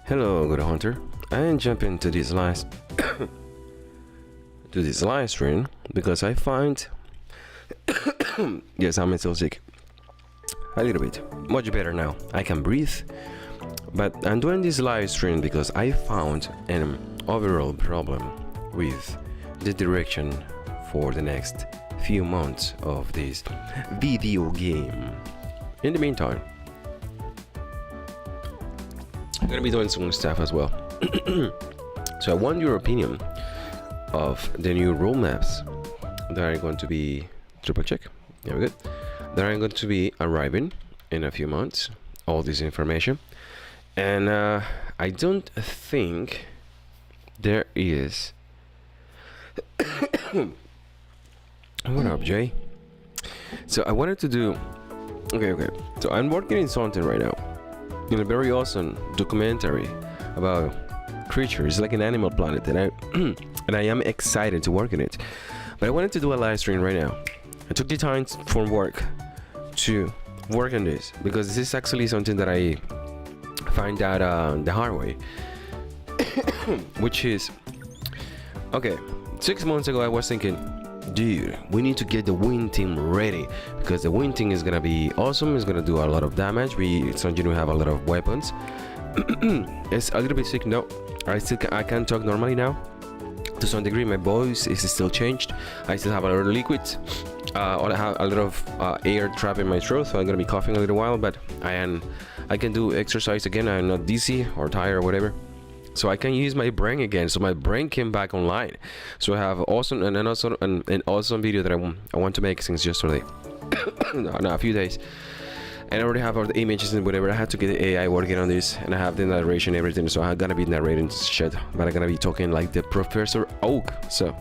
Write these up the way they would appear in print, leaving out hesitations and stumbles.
Hello, good hunter. I jump into this last to this live stream because I find yes, I'm still sick a little bit, much better now. I can breathe, but I'm doing this live stream because I found an overall problem with the direction for the next few months of this video game. In the meantime, I'm gonna be doing some stuff as well. So I want your opinion of the new rule maps that are going to be triple check. There we go. That are going to be arriving in a few months. All this information, and I don't think there is. What up, Jay? So I wanted to do. Okay. So I'm working in something right now, in a very awesome documentary about creatures, like an Animal Planet, and I am excited to work on it. But I wanted to do a live stream right now. I took the time from work to work on this because this is actually something that I find out the hard way, which is okay. 6 months ago, I was thinking, dude, we need to get the wind team ready because the wind team is gonna be awesome. It's gonna do a lot of damage. It's something we have a lot of weapons. It's a little bit sick. No, I can talk normally now. To some degree, my voice is still changed. I still have a lot of liquid. I have a lot of air trapped in my throat, so I'm gonna be coughing a little while. But I can do exercise again. I'm not dizzy or tired or whatever. So I can use my brain again. So my brain came back online. So I have awesome an awesome video that I want to make since yesterday. no, a few days. And I already have all the images and whatever. I had to get the AI working on this, and I have the narration and everything. So I'm gonna be narrating shit, but I'm gonna be talking like the Professor Oak. So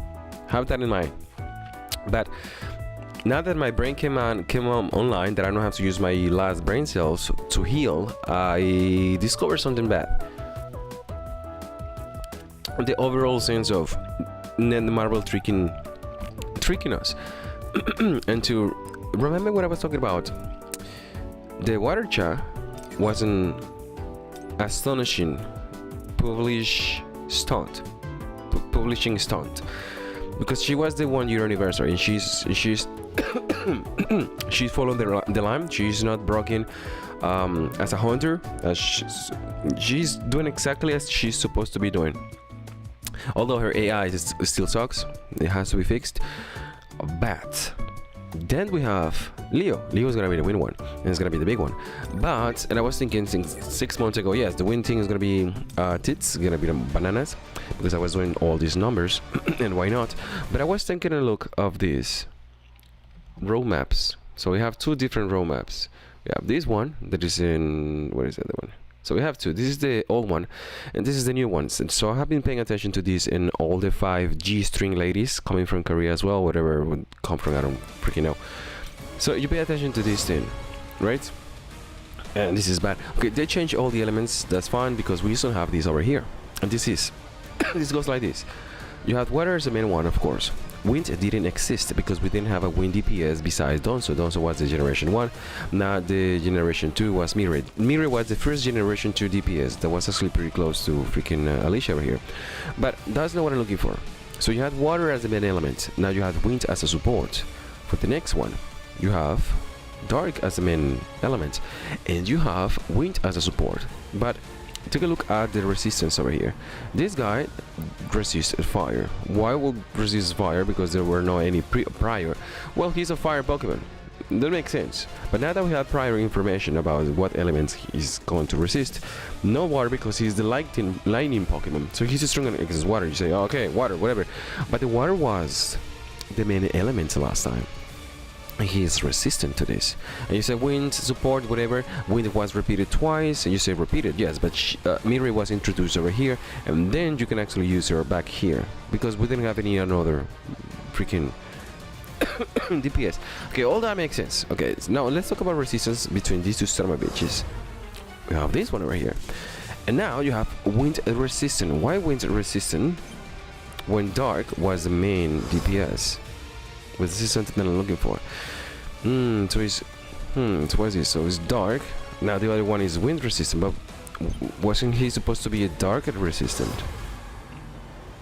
have that in mind. But now that my brain came on online, that I don't have to use my last brain cells to heal, I discovered something bad. The overall sense of Marvel tricking us. And to remember what I was talking about, the Watercha was an astonishing publishing stunt, because she was the 1 year anniversary, and she's she's following the line. She's not broken as a hunter. She's doing exactly as she's supposed to be doing. Although her AI still sucks, it has to be fixed. But then we have Leo. Leo's gonna be the win one, and it's gonna be the big one. And I was thinking since 6 months ago, yes, the win thing is gonna be tits, gonna be the bananas, because I was doing all these numbers, and why not? But I was taking a look of these row maps. So we have two different row maps. We have this one that is in, what is the other one? So we have two. This is the old one, and this is the new ones. And so I have been paying attention to this in all the 5 G-string ladies coming from Korea as well, whatever would come from, I don't freaking know. So you pay attention to this thing, right? And this is bad. Okay, they change all the elements. That's fine, because we still have these over here. And this is, this goes like this. You have water as the main one, of course. Wind didn't exist because we didn't have a wind DPS besides Donso. Donso was the generation 1. Now the generation 2 was Mirror. Mirror was the first generation 2 DPS. That was actually pretty close to freaking Alicia over here. But that's not what I'm looking for. So you had water as the main element. Now you have wind as a support. For the next one, you have dark as the main element. And you have wind as a support. But take a look at the resistance over here. This guy resists fire. Why would resist fire? Because there were no any prior. Well, he's a fire Pokemon. That makes sense. But now that we have prior information about what elements he's going to resist, no water because he's the lightning Pokemon. So he's strong against water. You say, oh, okay, water, whatever. But the water was the main element last time. He is resistant to this. And you say wind support, whatever. Wind was repeated twice, and you say repeated, yes, but Mirai was introduced over here, and then you can actually use her back here because we didn't have any another freaking DPS. Okay, all that makes sense. Okay, now let's talk about resistance between these two son of bitches. We have this one over here, and now you have wind resistant. Why wind resistant when dark was the main DPS? But this is something that I'm looking for. So it's so what is this? So it's dark. Now the other one is wind resistant, but Wasn't he supposed to be a dark resistant?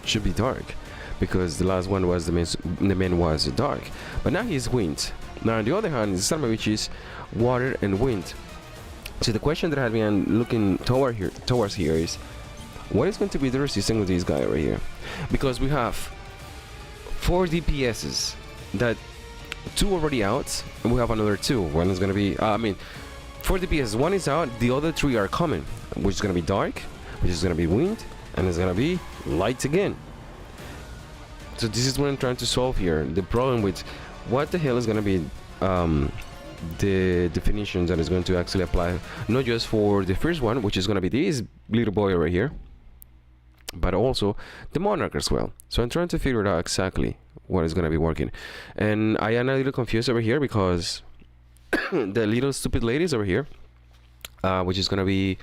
Should be dark, because the last one was the main was dark, but now he's wind. Now on the other hand, Sama, which is water and wind. So the question that I've been looking towards here is, what is going to be the resistance with this guy right here? Because we have 4 DPSs, that 2 already out, and we have another 2. One is going to be, 4 DPS, 1 is out, the other 3 are coming, which is going to be dark, which is going to be wind, and it's going to be light again. So this is what I'm trying to solve here. The problem with what the hell is going to be the definitions that is going to actually apply, not just for the first one, which is going to be this little boy right here, but also the monarch as well. So I'm trying to figure it out exactly what is going to be working. And I am a little confused over here because the little stupid ladies over here, which is going to be,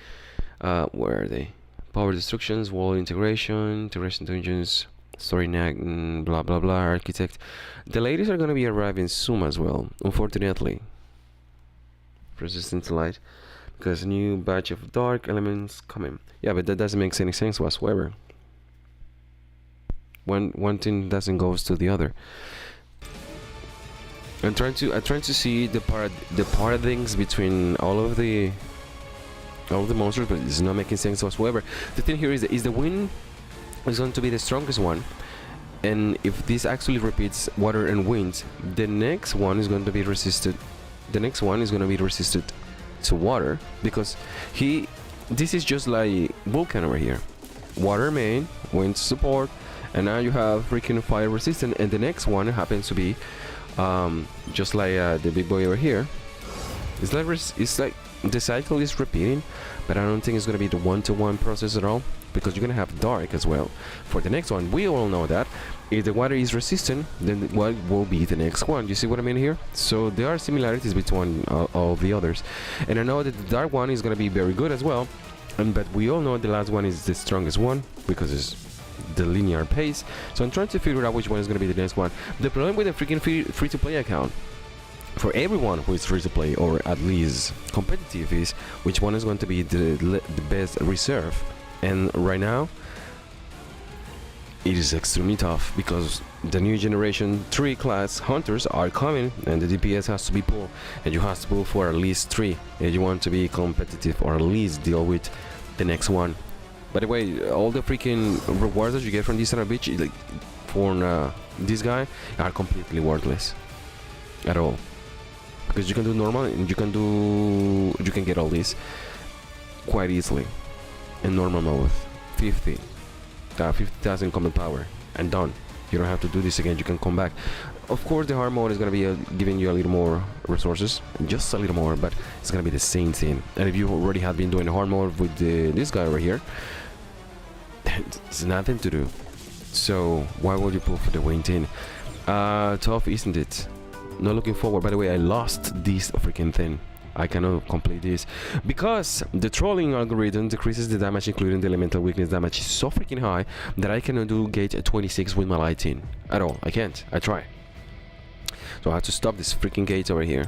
where are they? Power destructions, wall integration engines, story nag, blah blah blah, architect. The ladies are going to be arriving soon as well, unfortunately. Resistant to light, because a new batch of dark elements coming. Yeah, but that doesn't make any sense whatsoever. One thing doesn't go to the other. I'm trying to see the paradigms between all of the monsters, but it's not making sense whatsoever. The thing here is the wind is going to be the strongest one, and if this actually repeats water and wind, the next one is going to be resisted. The next one is going to be resisted to water, because this is just like Vulcan over here. Water main, wind support, and now you have freaking fire resistant, and the next one happens to be just like the big boy over here. It's like the cycle is repeating, but I don't think it's going to be the one-to-one process at all, because you're going to have dark as well. For the next one, we all know that if the water is resistant, then what will be the next one? You see what I mean here? So there are similarities between all the others, and I know that the dark one is going to be very good as well, but we all know the last one is the strongest one because it's the linear pace. So I'm trying to figure out which one is going to be the next one. The problem with the freaking free-to-play account, for everyone who is free to play or at least competitive, is which one is going to be the best reserve. And right now it is extremely tough, because the new generation 3 class hunters are coming, and the DPS has to be pulled, and you have to pull for at least 3 if you want to be competitive or at least deal with the next one. By the way, all the freaking rewards that you get from this kind of bitch, like for this guy, are completely worthless at all, because you can do normal and you can get all this quite easily in normal mode. 50,000 combat power and done. You don't have to do this again. You can come back. Of course, the hard mode is gonna be giving you a little more resources, just a little more, but it's gonna be the same thing. And if you already have been doing the hard mode with this guy over here, it's nothing to do. So why would you pull for the win thing? Tough, isn't it? Not looking forward. By the way, I lost this freaking thing. I cannot complete this because the trolling algorithm decreases the damage, including the elemental weakness damage, is so freaking high that I cannot do gauge at 26 with my lighting at all. I can't. I try. So I have to stop this freaking gate over here.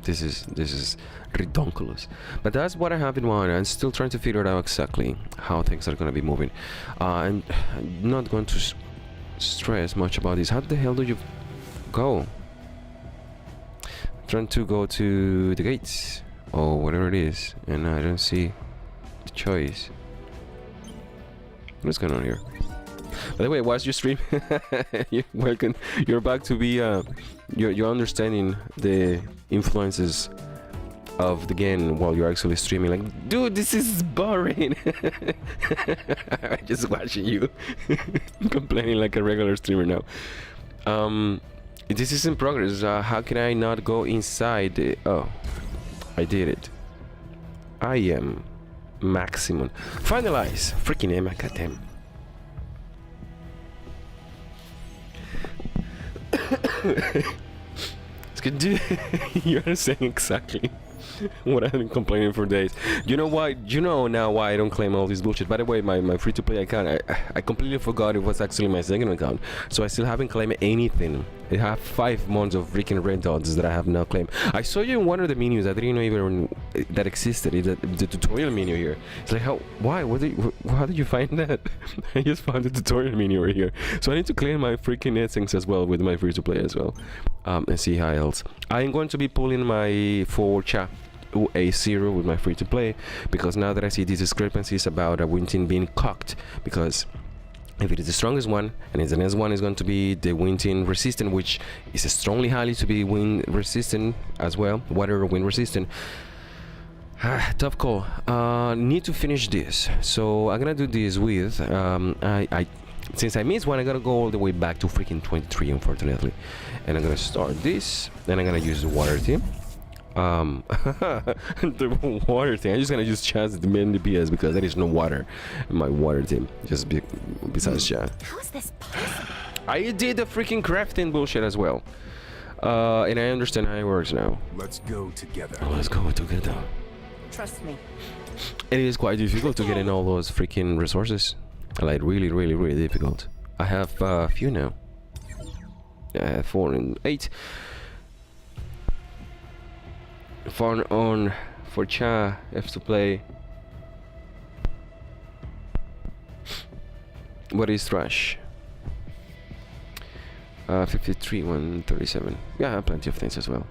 This is ridiculous. But that's what I have in mind. I'm still trying to figure out exactly how things are going to be moving. And I'm not going to stress much about this. How the hell do you go? Trying to go to the gates or whatever it is, and I don't see the choice. What's going on here? By the way, watch your stream. You're welcome. You're back to be you're understanding the influences of the game while you're actually streaming. Like, dude, this is boring. I'm just watching you complaining like a regular streamer now. This is in progress. How can I not go inside? Oh, I did it. I am maximum. Finalize. Freaking Emma, goddamn. It's good. You are saying exactly. What I've been complaining for days. You know why? You know now why I don't claim all this bullshit. By the way, my free-to-play account, I completely forgot it was actually my second account. So I still haven't claimed anything. I have 5 months of freaking red dots that I have not claimed. I saw you in one of the menus. I didn't know even that existed. The tutorial menu here. It's like, why? How did you find that? I just found the tutorial menu right here. So I need to claim my freaking essence as well with my free-to-play as well. And see how else. I'm going to be pulling my Forcha A0 with my free-to-play, because now that I see these discrepancies about a win team being cocked, because if it is the strongest one, and the next one is going to be the win team resistant, which is strongly highly to be win resistant as well, water wind resistant. Tough call. Need to finish this, so I'm gonna do this with since I missed one, I'm gonna go all the way back to freaking 23, unfortunately, and I'm gonna start this, and I'm gonna use the water team. The water team. I'm just gonna use chance to main DPS because there is no water in my water team. Just besides chat. How is this possible? I did the freaking crafting bullshit as well, and I understand how it works now. Let's go together. Let's go together. Trust me. It is quite difficult to get in all those freaking resources. Like really, really, really difficult. I have a few now. I have 4 and 8. Fun on for Cha have to play. What is trash? 53, 137. Yeah, I have plenty of things as well.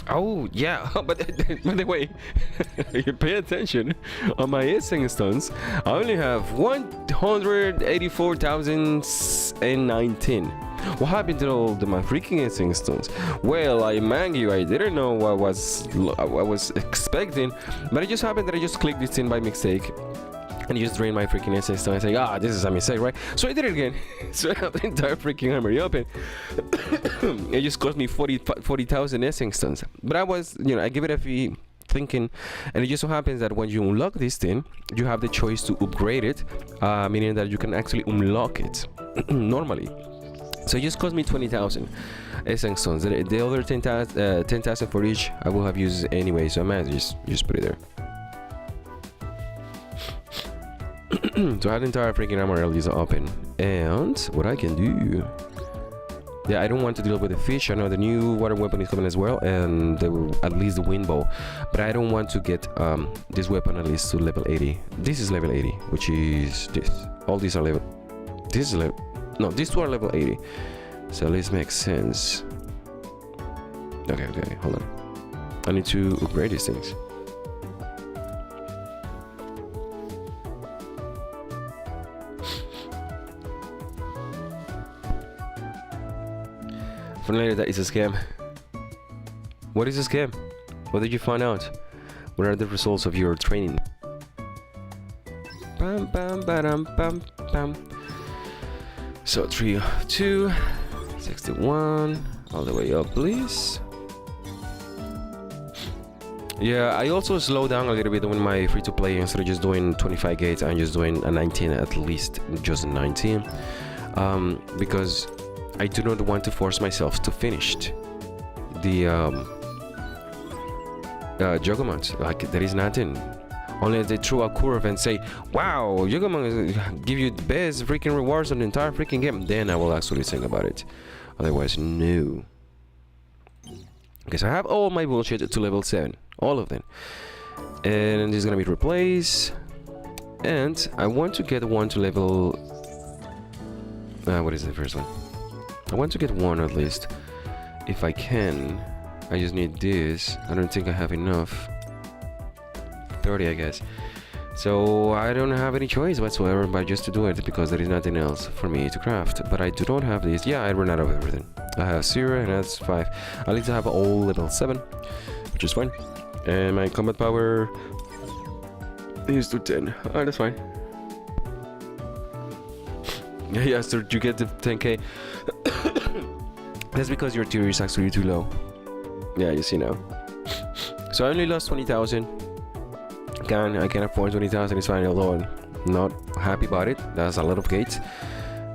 Oh yeah, but by the way, you pay attention. On my essence stones, I only have 184,019. What happened to all my freaking essence stones? Well, I mang you, I didn't know what I was expecting, but it just happened that I just clicked this in by mistake. And you just drain my freaking essence stone and say, this is a mistake, right? So I did it again. So I have the entire freaking armory open. It just cost me 40,000 essence stones. But I was, I give it a fee thinking, and it just so happens that when you unlock this thing, you have the choice to upgrade it, meaning that you can actually unlock it normally. So it just cost me 20,000 essence stones. The other 10,000 for each, I will have used anyway, so I might just put it there. So I have the entire freaking armor is open, and what I can do, I don't want to deal with the fish. I know the new water weapon is coming as well, and at least the wind bow, but I don't want to get this weapon at least to level 80. This is level 80, which is this. All these are level. This is level. No, these two are level 80. So this makes sense. Okay, hold on. I need to upgrade these things. Finally, that is a scam. What is a scam? What did you find out? What are the results of your training? Bam, bam, bam, bam, bam. So 302, 61, all the way up, please. Yeah, I also slow down a little bit when my free-to-play. Instead of just doing 25 gates, I'm just doing a 19 at least, just 19, because I do not want to force myself to finish the YogurtMonth. Like, there is nothing. Only if they throw a curve and say, wow, YogurtMonth give you the best freaking rewards on the entire freaking game, then I will actually think about it. Otherwise, no. Because I have all my bullshit to level 7. All of them. And this is gonna be replaced. And I want to get one to level... what is the first one? I want to get one at least. If I can. I just need this. I don't think I have enough. 30, I guess. So I don't have any choice whatsoever but just to do it, because there is nothing else for me to craft. But I do not have this. Yeah, I ran out of everything. I have 0 and that's 5. I need to have all level 7, which is fine. And my combat power is to 10. Alright, that's fine. Yeah, so you get the 10k. That's because your tier is actually too low. Yeah, you see now. So I only lost 20,000. I can afford 20,000. It's fine, although I'm not happy about it. That's a lot of gates.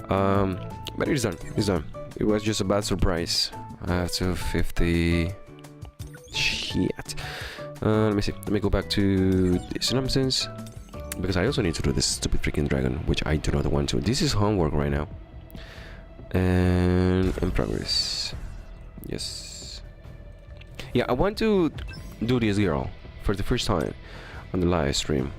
But it's done. It's done. It was just a bad surprise. I have 250, Shit. Let me see. Let me go back to this nonsense. Because I also need to do this stupid freaking dragon, which I do not want to. This is homework right now. And in progress. Yes. Yeah, I want to do this girl for the first time on the live stream.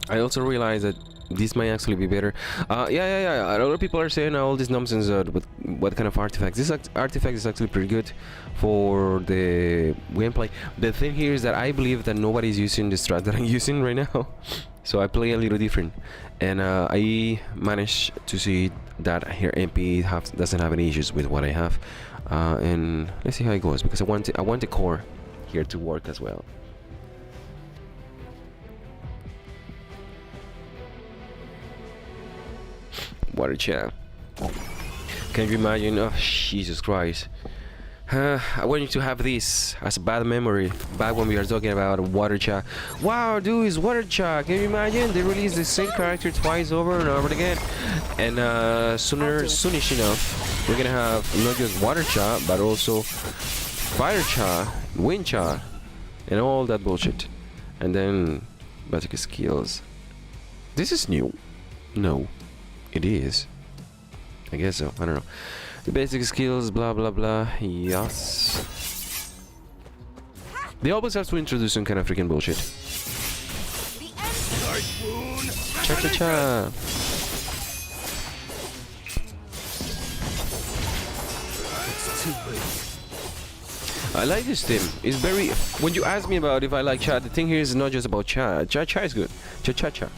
I also realized that this might actually be better. Yeah. A lot of people are saying all this nonsense with what kind of artifacts. This artifact is actually pretty good for the gameplay. The thing here is that I believe that nobody's using the strat that I'm using right now. So I play a little different. And I managed to see that here MP doesn't have any issues with what I have. And let's see how it goes, because I want the core here to work as well. Water chat. Can you imagine? Oh, Jesus Christ. I want you to have this as a bad memory back when we were talking about water chat. Wow, dude, it's water chat. Can you imagine? They release the same character twice over and over again. And soonish enough, we're gonna have not just water chat, but also fire chat, wind chat, and all that bullshit. And then basic skills. This is new. No. It is. I guess so. I don't know. The basic skills, blah blah blah. Yes. They always have to introduce some kind of freaking bullshit. Cha cha cha. I like this team. It's very. When you ask me about if I like chat, the thing here is not just about chat. Chat is good. Cha cha cha.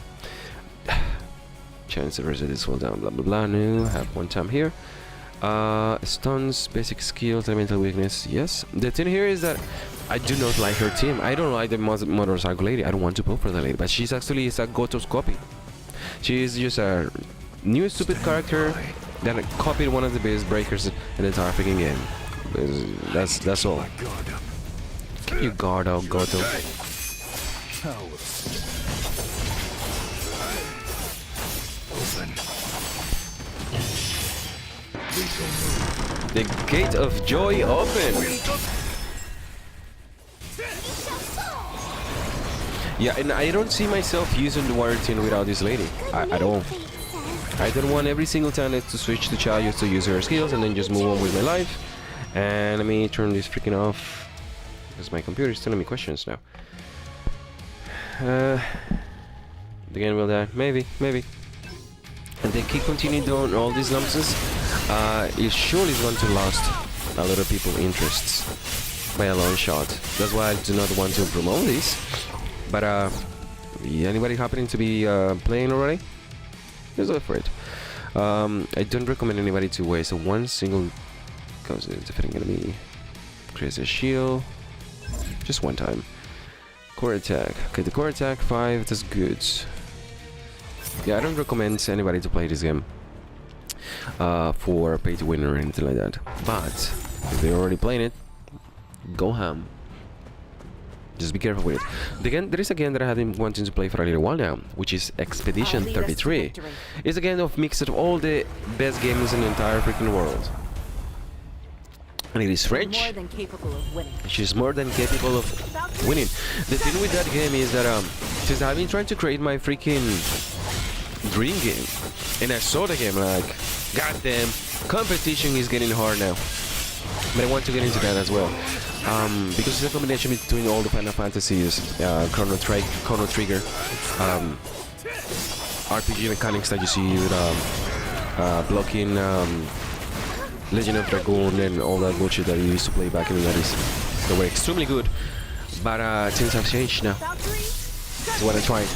Chance to reset this fall down, blah blah blah. No, have one time here. Stuns, basic skills, elemental weakness. Yes. The thing here is that I do not like her team. I don't like the motorcycle lady. I don't want to vote for the lady, but she's actually a Goto's copy. She is just a new stupid character that copied one of the base breakers in the entire freaking game. That's all. Keep your guard out, Goto. The gate of joy open. Yeah, and I don't see myself using the water tin without this lady at all. I don't want every single time to switch to Cha just to use her skills and then just move on with my life. And let me turn this freaking off because my computer is telling me questions now. The game will die. Maybe. And they keep continuing doing all these nonsense. It surely is going to lost a lot of people's interests by a long shot. That's why I do not want to promote this. But anybody happening to be playing already? Just go for it. I don't recommend anybody to waste one single defeating enemy. Creates a shield. Just one time. Core attack. Okay, the core attack 5, that's good. Yeah, I don't recommend anybody to play this game for pay to win or anything like that. But if they're already playing it, go ham. Just be careful with it. There is a game that I have been wanting to play for a little while now, which is Expedition 33. It's a game of mix of all the best games in the entire freaking world. And it is French. She's more than capable of winning. The thing with that game is that since I've been trying to create my freaking dream game, and I saw the game like, goddamn, competition is getting hard now. But I want to get into that as well, because it's a combination between all the Final Fantasies, Chrono Trigger, RPG mechanics that you see with blocking, Legend of Dragoon, and all that bullshit that you used to play back in the 90s. They were extremely good, but things have changed now. That's what I tried.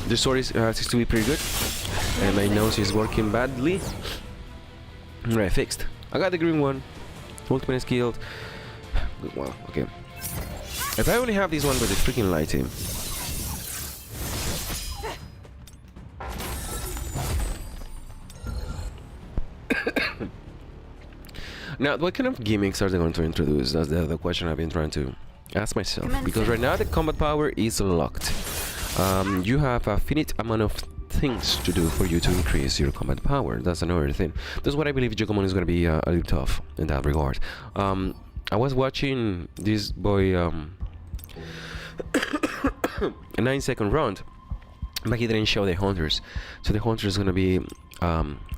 The story seems to be pretty good, and my nose is working badly. Right, fixed. I got the green one. Ultimate skill. Good one. Okay. If I only have this one with the freaking light team. Now, what kind of gimmicks are they going to introduce? That's the other question I've been trying to ask myself. Because right now the combat power is locked. You have a finite amount of things to do for you to increase your combat power. That's another thing. That's what I believe YogurtMonth is going to be a little tough in that regard. I was watching this boy a 9-second round, but he didn't show the hunters. So the hunters gonna be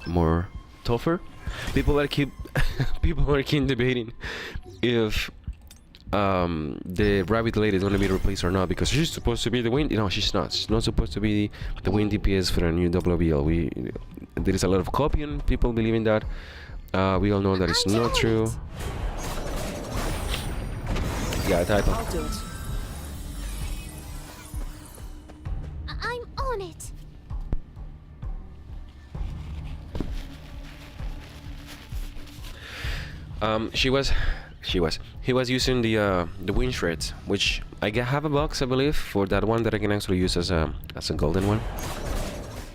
more tougher. People are keep debating if the rabbit lady is gonna be replaced or not, because she's supposed to be the win. You know, she's not. She's not supposed to be the win DPS for a new WBL. There is a lot of copying. People believing that. We all know that it's not true. Yeah, type I'll do it. I'm on it. He was using the wind shreds, which I have a box, I believe, for that one that I can actually use as a golden one,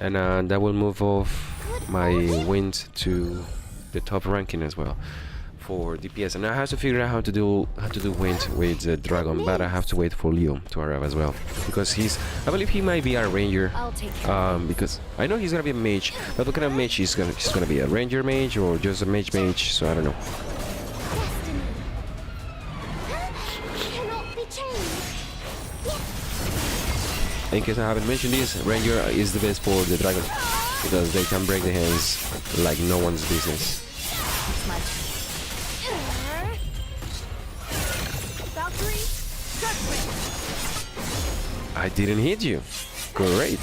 and that will move off my wind to the top ranking as well for DPS. And I have to figure out how to do wind with the dragon, but I have to wait for Leo to arrive as well, because I believe he might be a ranger. I'll take care. Because I know he's gonna be a mage, but what kind of mage he's gonna be? A ranger mage or just a mage? So I don't know. Destiny. Cannot be changed. In case I haven't mentioned this, ranger is the best for the dragon, because they can break the hands like no one's business. Smudge. Valkyrie, judgment. I didn't hit you. Great.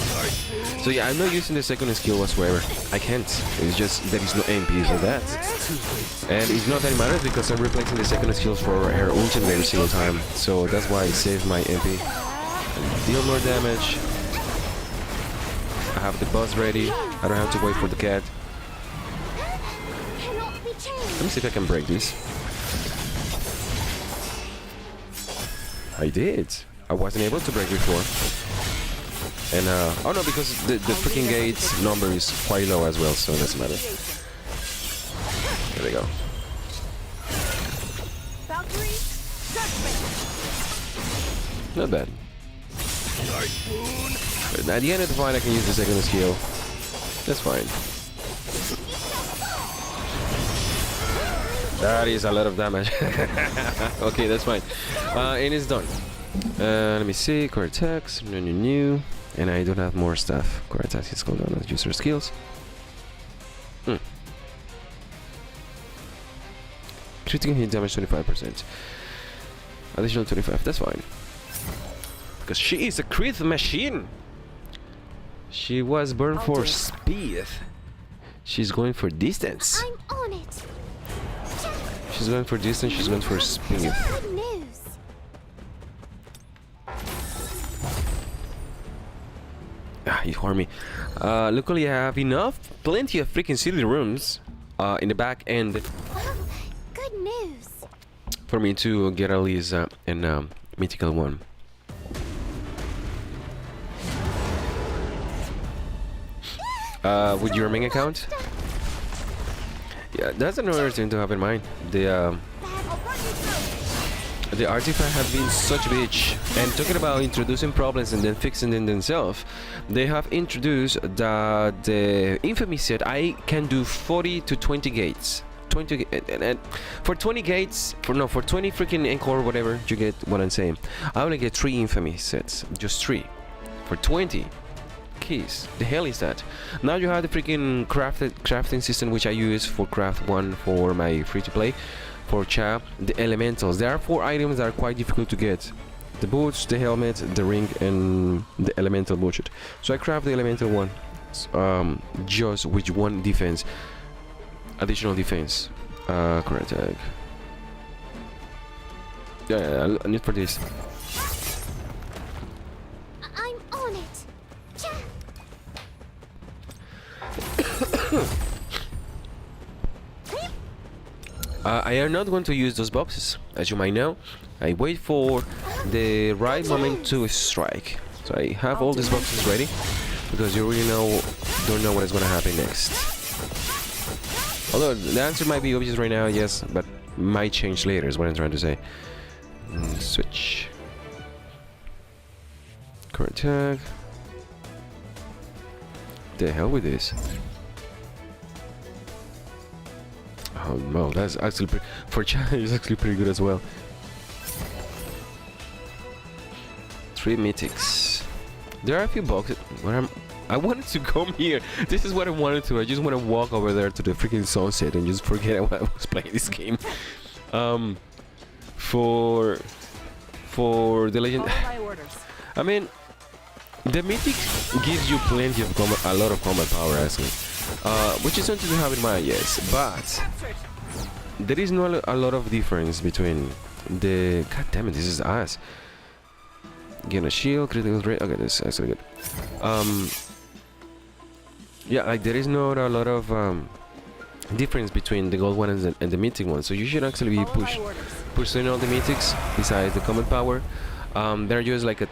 So yeah, I'm not using the second skill whatsoever. I can't. It's just there is no MP for that. And it's not that it matters, because I'm replacing the second skills for her ultimate every single time. So that's why I save my MP. Deal more damage. I have the boss ready. I don't have to wait for the cat. Cannot be changed. Let me see if I can break this. I did. I wasn't able to break before. And oh no, because the freaking gate number is quite low as well, so it doesn't matter. There we go. Valkyrie, judgment. Not bad. But at the end of the fight, I can use the second skill. That's fine. That is a lot of damage. Okay, that's fine. And it's done. Let me see. Core attacks. New. And I don't have more stuff. Core attacks is called on as user skills. Critical hit damage 25%. Additional 25. That's fine. Because she is a crit machine. She was born for speed. She's going for distance. I'm on it. She's going for distance. She's going for speed. Good news. Ah, you harm me. Luckily, I have plenty of freaking city rooms in the back end Good news. for me to get at least an mythical one. With your main account? Yeah, that's another thing to have in mind. The artifact have been such a bitch. And talking about introducing problems and then fixing them themselves, they have introduced the infamy set. I can do 40 to 20 gates. 20 and for 20 gates, for 20 freaking encore, whatever, you get what I'm saying. I only get 3 infamy sets, just 3 for 20 keys. The hell is that? Now you have the freaking crafting system, which I use for craft 1 for my free to play. For Cha, the elementals. There are 4 items that are quite difficult to get: the boots, the helmet, the ring, and the elemental bullshit. So I craft the elemental one, just with 1 defense, additional defense. Correct attack. Yeah, I need for this. I'm on it. I am not going to use those boxes, as you might know. I wait for the right moment to strike. So I have all these boxes ready, because you really don't know what is going to happen next. Although the answer might be obvious right now, yes, but might change later is what I'm trying to say. Switch. Core attack. The hell with this. Oh, no, that's actually for China. It's actually pretty good as well. 3 mythics. There are a few boxes where I wanted to come here. This is what I wanted to. I just want to walk over there to the freaking sunset and just forget I was playing this game. For the legend, Follow my orders. I mean, the mythic gives you plenty of a lot of combat power, actually, which is something to have in mind, yes. But Captured. there is not a lot of difference between the. God damn it, this is ass. Gain a shield, critical rate. Okay, this is actually good. Yeah, like there is not a lot of difference between the gold one and the mythic one, so you should actually be Follow my orders. pursuing all the mythics besides the combat power. There are just like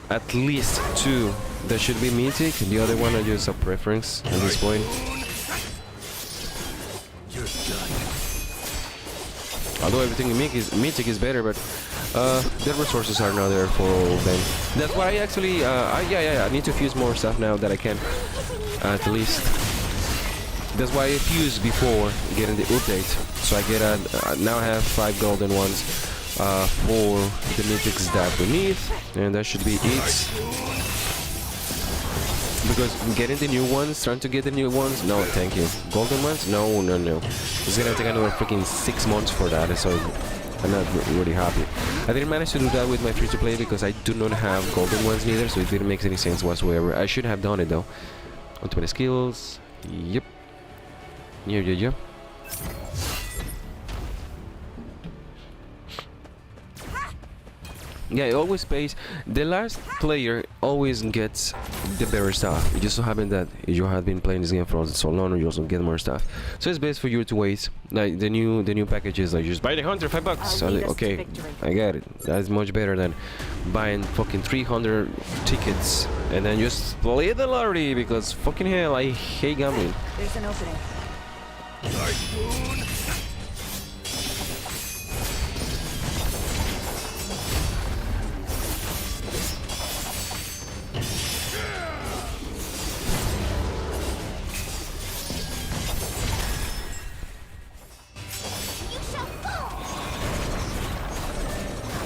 at least 2 that should be mythic. The other one are just a preference at this point. Although everything in mythic is better, but the resources are not there for all them. That's why I actually, I need to fuse more stuff now that I can, at least. That's why I fused before getting the update. So I get now I have 5 golden ones for the mythics that we need, and that should be it. Because getting the new ones, trying to get the new ones, no, thank you. Golden ones, no. It's gonna take another freaking 6 months for that, so I'm not really happy. I didn't manage to do that with my free-to-play because I do not have golden ones neither, so it didn't make any sense whatsoever. I should have done it though. Ultimate skills, yep. Yeah. Yeah, it always pays. The last player always gets the better stuff. It just so happened that you have been playing this game for so long, you also get more stuff. So it's best for you to wait. Like the new packages, like just buy the hunter $5. So like, okay, I get it. That's much better than buying fucking 300 tickets and then just play the lottery, because fucking hell, I hate gambling. There's an opening. You shall fall.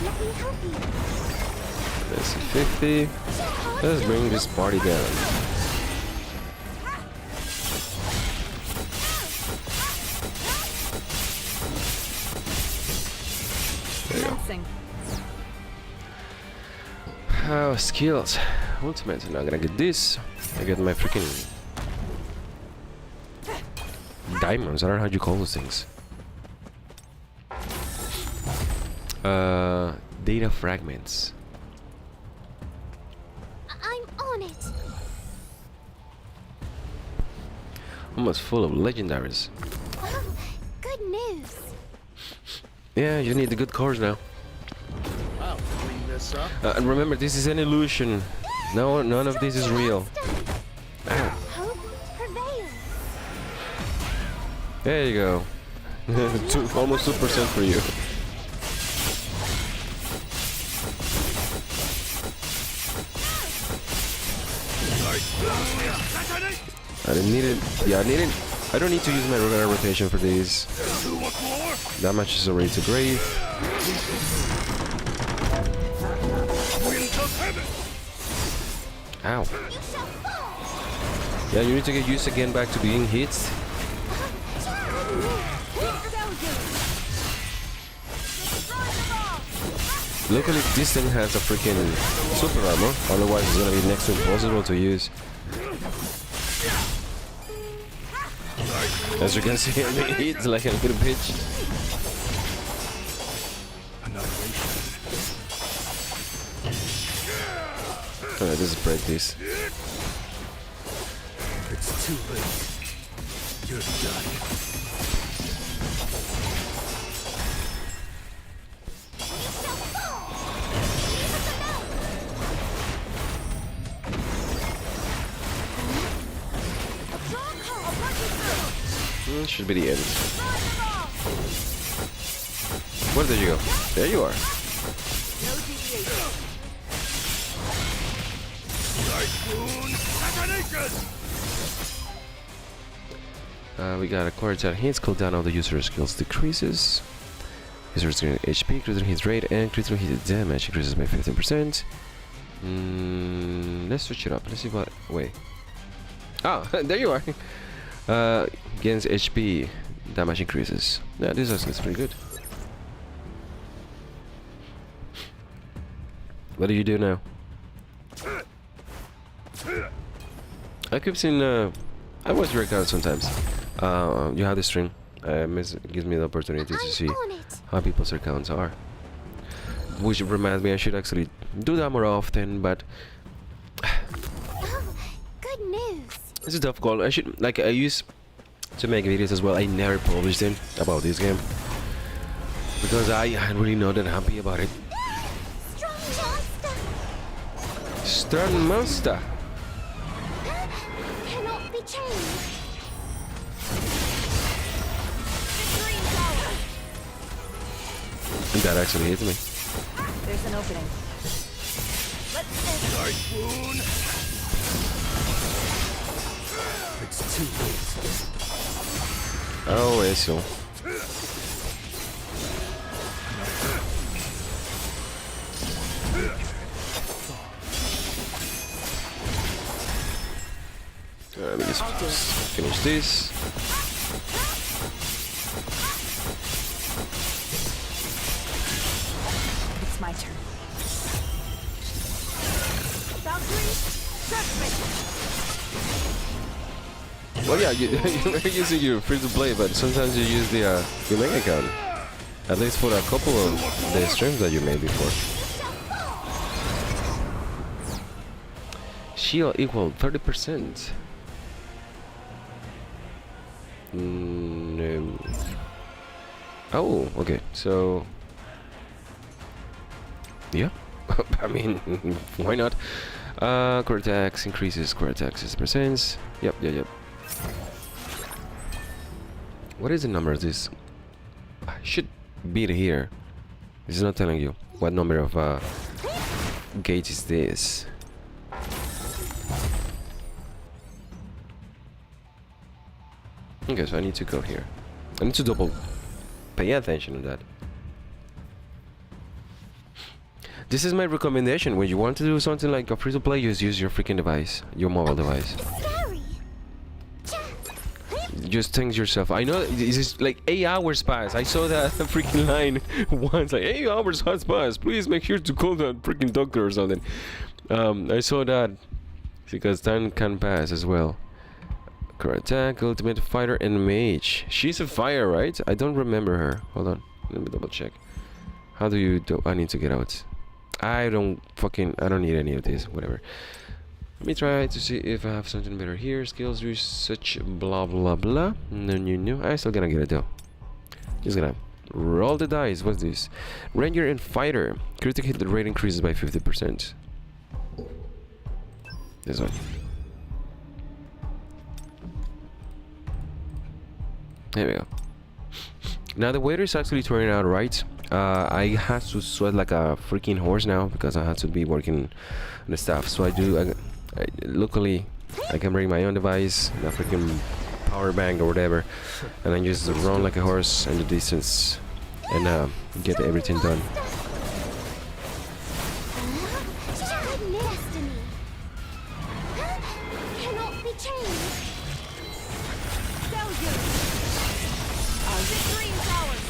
Let me help you. That's 50. Let's bring this party down. Commencing. Skills. Ultimate. Now I'm gonna get this. I get my freaking diamonds. I don't know how you call those things. Data fragments. I'm on it. Almost full of legendaries. Oh, good news. Yeah, you need the good cores now. I'll clean this up. And remember, this is an illusion. No, none of this is real. Ow. Hope prevails. There you go. Almost 2% for you. I didn't need it. Yeah, I need it. I don't need to use my regular rotation for these. That much is already too great. Ow. Yeah, you need to get used again back to being hit. Luckily, this thing has a freaking super armor. Otherwise, it's gonna be next to impossible to use. As you can see, it hits like a little bitch. Alright, let's break this. It's too late. You're done. Should be the end. Where did you go? There you are. We got a quarter attack hits, cooldown of the user's skills decreases. User's HP, critical hit rate, and critical hit damage increases by 15%. Let's switch it up. Let's see what. Wait. Ah, there you are. Gains HP, damage increases. Yeah, this is pretty good. What do you do now? I keep seeing. I watch your account sometimes. You have the stream. Gives me the opportunity to see how people's accounts are. Which reminds me, I should actually do that more often, but Oh, good news. it's a tough call. I should, like, I used to make videos as well. I never published them about this game because I really not that happy about it. Strong monster. Strong monster. Cannot be changed. And that actually hit me. There's an opening. Night wound. It's too late. Oh, eso. Let me just finish this. It's my turn. Valkyrie, trust me. Well, yeah, you're using your free-to-play, but sometimes you use the your main account. At least for a couple of the streams that you made before. Shield equal 30%. No. Oh, okay. So, yeah. I mean, why not? Core attacks increases. Core attacks is percent. Yep. What is the number of this? I should be here. It's not telling you what number of gauge is this. Okay, so I need to go here. I need to double pay attention to that. This is my recommendation. When you want to do something like a free-to-play, just use your freaking device, your mobile device. Scary. Just think yourself. I know this is like 8 hours pass. I saw that freaking line once, like 8 hours has passed. Please make sure to call the freaking doctor or something. I saw that because time can pass as well. Core attack, ultimate fighter, and mage. She's a fire, right? I don't remember her. Hold on, let me double check. How do you do? I need to get out. I don't need any of this. Whatever. Let me try to see if I have something better here. Skills, research, blah blah blah. No. I'm still gonna get it though. Just gonna roll the dice. What's this? Ranger and fighter. Critical hit rate increases by 50%. This one. There we go. Now the weather is actually turning out right. I had to sweat like a freaking horse now because I had to be working on the stuff. So luckily I can bring my own device, a freaking power bank or whatever, and I just run like a horse in the distance and get everything done. Good destiny. Cannot be changed. Failure. Victory is ours.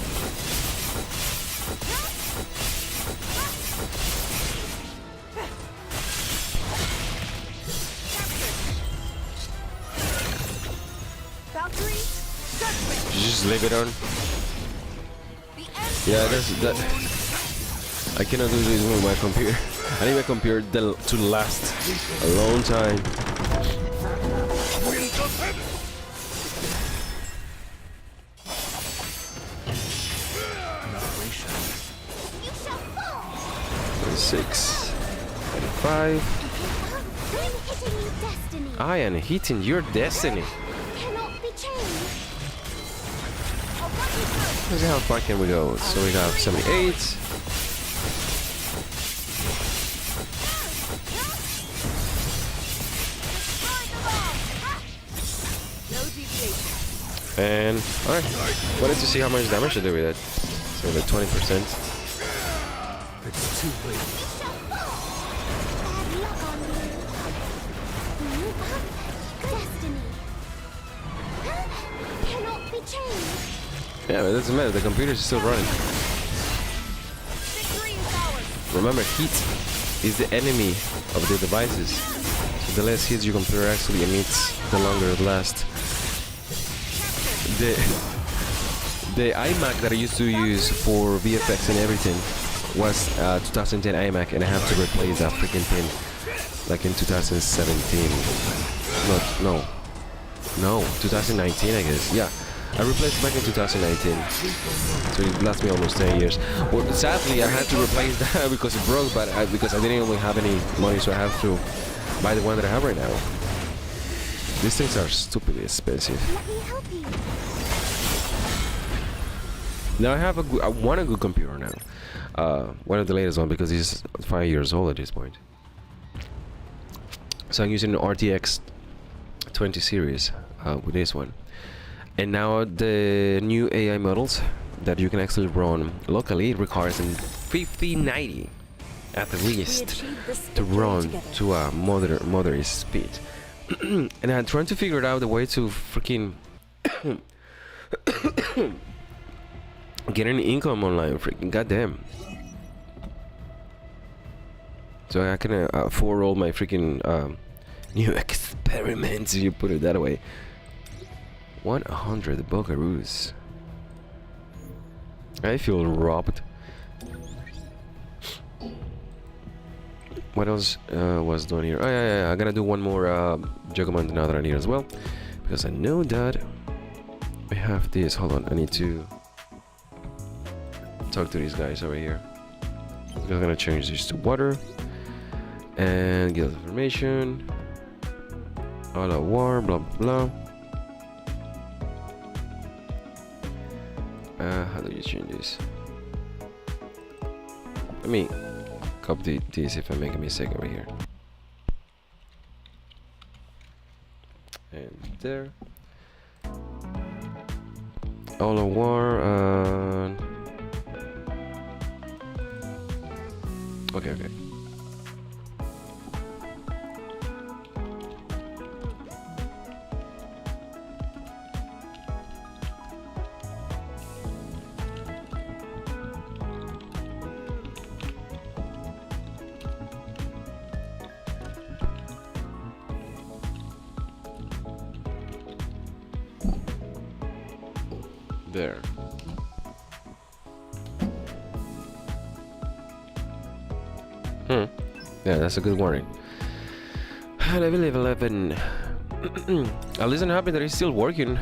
Valkyrie, trust me. Just leave it on. Yeah, that. I cannot do this with my computer. I need my computer to last a long time. You shall fall. 6 and 5. I'm hitting your destiny. I am hitting your destiny. Cannot be changed. Let's see how far can we go. So we have 78. No deviation. And alright, wanted to see how much damage I do with it. So the 20%. It's too late. Bad luck on you. Destiny. Cannot be changed. Yeah, but it doesn't matter. The computer is still running. Victory is ours. Remember, heat is the enemy of the devices. So the less heat your computer actually emits, the longer it lasts. The iMac that I used to use for VFX and everything was 2010 iMac, and I have to replace that freaking pin like in 2017. No, 2019 I guess. Yeah, I replaced it back in 2019, so it lasted me almost 10 years. Well, sadly I had to replace that because it broke, but because I didn't really have any money, so I have to buy the one that I have right now. These things are stupidly expensive. Let me help you. Now I want a good computer now. One of the latest one, because it's 5 years old at this point. So I'm using an RTX 20 series with this one. And now the new AI models that you can actually run locally requires an 5090 at the least to run to a moderate speed. And I'm trying to figure out the way to freaking get an income online, freaking goddamn. So I can afford all my freaking new experiments, if you put it that way. 100 buckaroos. I feel robbed. What else was done here? Oh yeah, I'm gonna do one more YogurtMonth now that I need as well, because I know that I have this. Hold on, I need to talk to these guys over here. I'm gonna change this to water and get information. All out war, blah blah blah. How do you change this? Let me copy this if I make a mistake over here. And there. All out war. Okay. There. Yeah, that's a good warning. Level 11. At least I'm happy that it's still working.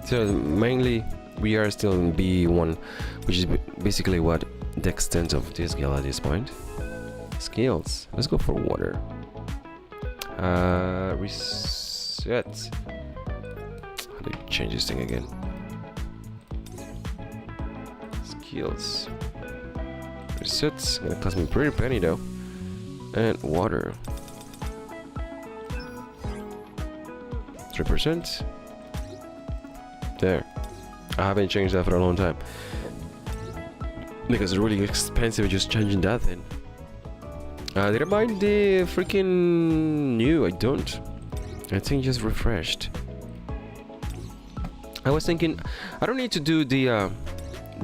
So mainly we are still in B1, which is basically what the extent of this skill at this point. Skills. Let's go for water. Reset. How do you change this thing again? Skills. Resets. Gonna cost me a pretty penny though. And water. 3%. There. I haven't changed that for a long time, because it's really expensive just changing that thing. Did I buy the freaking new? I don't. I think just refreshed. I was thinking I don't need to do the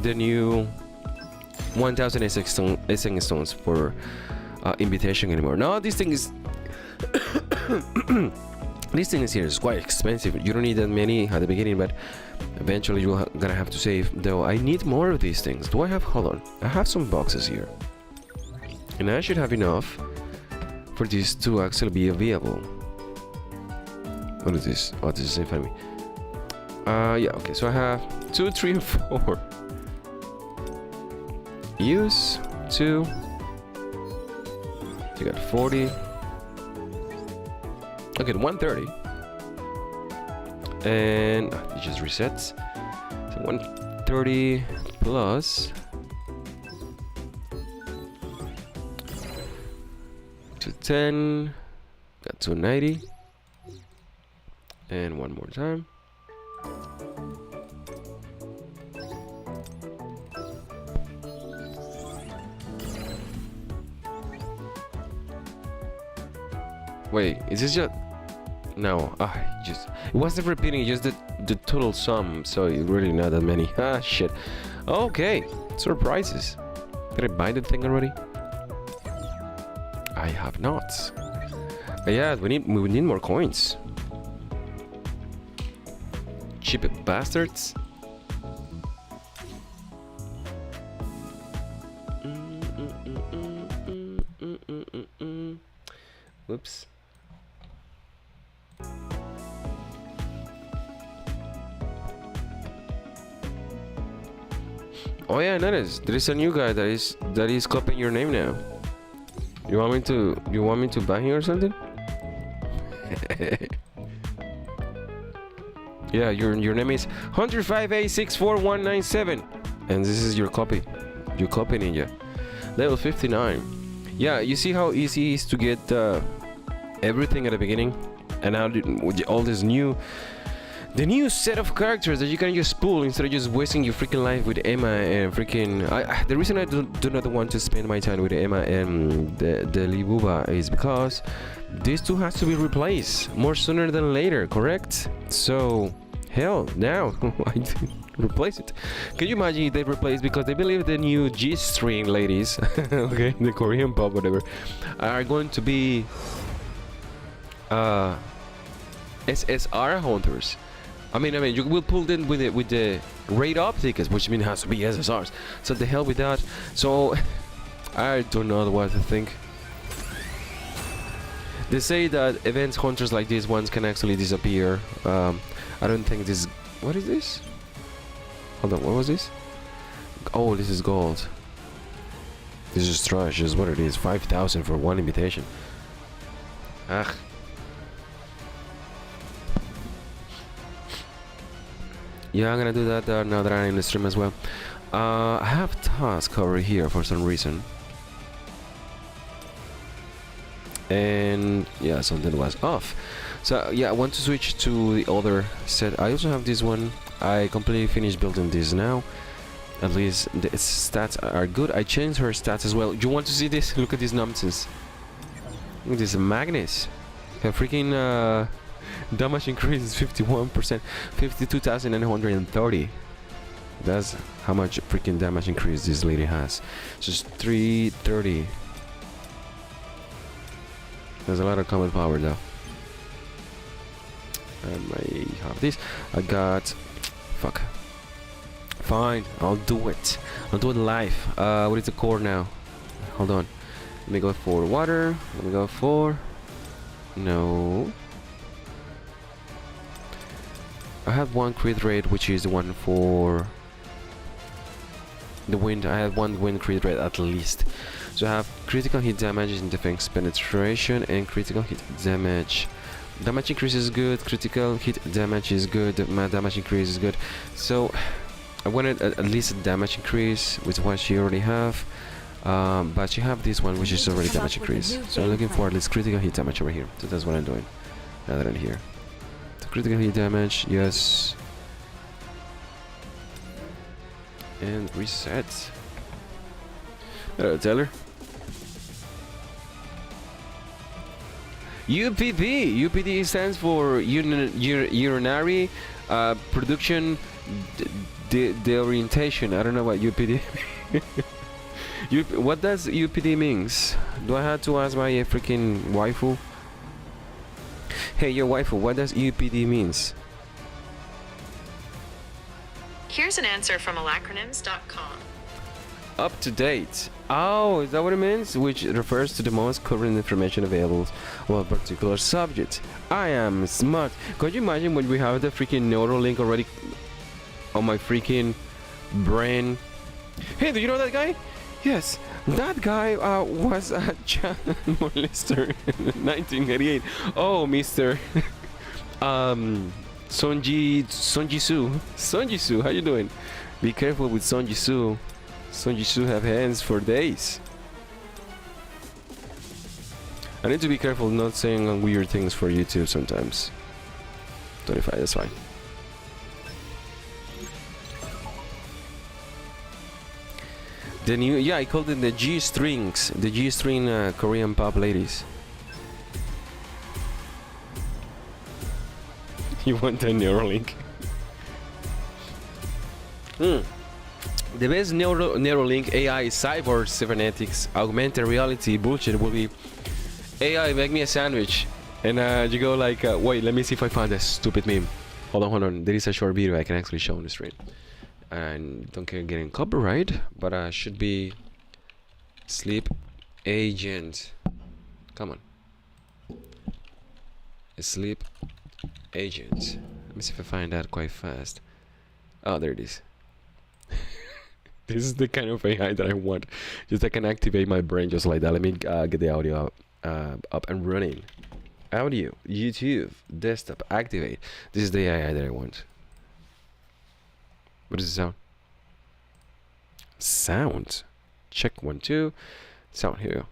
new 1000 essence stones for invitation anymore. No, this thing is this thing is here is quite expensive. You don't need that many at the beginning, but eventually you're gonna have to save. Though I need more of these things. Do I have? Hold on. I have some boxes here, and I should have enough for this to actually be available. What is this? Oh, this is in front of me. Yeah. Okay. So I have 2, 3, and 4. Use 2. You got 40. Okay, 130. And it just resets. So 130 plus 210. Got 290. And one more time. Wait, is this just... No, just... It wasn't repeating, just the total sum, so it really not that many. Ah, shit. Okay, surprises. Did I buy the thing already? I have not. Yeah, we need more coins. Cheap bastards. Whoops. Oh yeah, I noticed there is a new guy that is copying your name now. You want me to buy him or something? Yeah, your name is Hunter5A64197, and this is your copy. Your copy ninja, level 59. Yeah, you see how easy it is to get everything at the beginning, and now with all this new set of characters that you can just pull instead of just wasting your freaking life with Emma and freaking... the reason I do not want to spend my time with Emma and the Libuba is because these two has to be replaced more sooner than later, correct? So, hell, now, I replace it. Can you imagine if they replace, because they believe the new G-string ladies, okay, the Korean pop, whatever, are going to be SSR hunters. I mean, you will pull them with the rate up tickets, which means it has to be SSRs. So the hell with that. So I don't know what to think. They say that events hunters like these ones can actually disappear. I don't think this. What is this? Hold on, what was this? Oh, this is gold. This is trash. Is what it is. 5,000 for one invitation. Ugh. Yeah, I'm gonna do that now that I'm in the stream as well. I have task over here for some reason. And yeah, something was off. So yeah, I want to switch to the other set. I also have this one. I completely finished building this now. At least the stats are good. I changed her stats as well. You want to see this? Look at this nonsense. Look at this Magnus. Her freaking damage increase is 51%, 52,930. That's how much freaking damage increase this lady has. Just 330. There's a lot of combat power though. I might have this. I got... Fuck. Fine, I'll do it. I'll do it live. What is the core now? Hold on. Let me go for water. Let me go for... No. I have one crit rate, which is the one for the wind. I have one wind crit rate at least. So I have critical hit damage and defense penetration and critical hit damage. Damage increase is good, critical hit damage is good, my damage increase is good. So I wanted at least a damage increase with what she already have. But she have this one which is already damage increase. So I'm looking for at least critical hit damage over here. So that's what I'm doing. Now that I'm here. So critical hit damage, yes. And reset. Hello, Taylor. UPD stands for urinary production deorientation. I don't know what UPD. What does UPD means? Do I have to ask my freaking waifu? Hey, your waifu, what does UPD means? Here's an answer from alacronyms.com. Up to date. Oh, is that what it means? Which refers to the most current information available on a particular subject. I am smart. Could you imagine when we have the freaking Neuralink already on my freaking brain? Hey, do you know that guy? Yes, that guy was a child molester in 1988. Oh, Mr. Sonjisu, how you doing? Be careful with Sonjisu. Sonjisu have hands for days. I need to be careful not saying weird things for YouTube sometimes. 25, that's fine. The new, yeah, I called it the G-strings, the G-string Korean pop ladies. You want a Neuralink? The best Neuralink AI cyborg cybernetics augmented reality bullshit will be AI make me a sandwich, and you go like, wait, let me see if I find a stupid meme. Hold on. There is a short video I can actually show on the screen. And don't care getting copyright, but should be sleep agent. Come on. A sleep agent. Let me see if I find that quite fast. Oh, there it is. This is the kind of AI that I want. Just I can activate my brain just like that. Let me get the audio up and running. Audio, YouTube, desktop, activate. This is the AI that I want. What is the sound? Sound. Check 1, 2. Sound, here we go.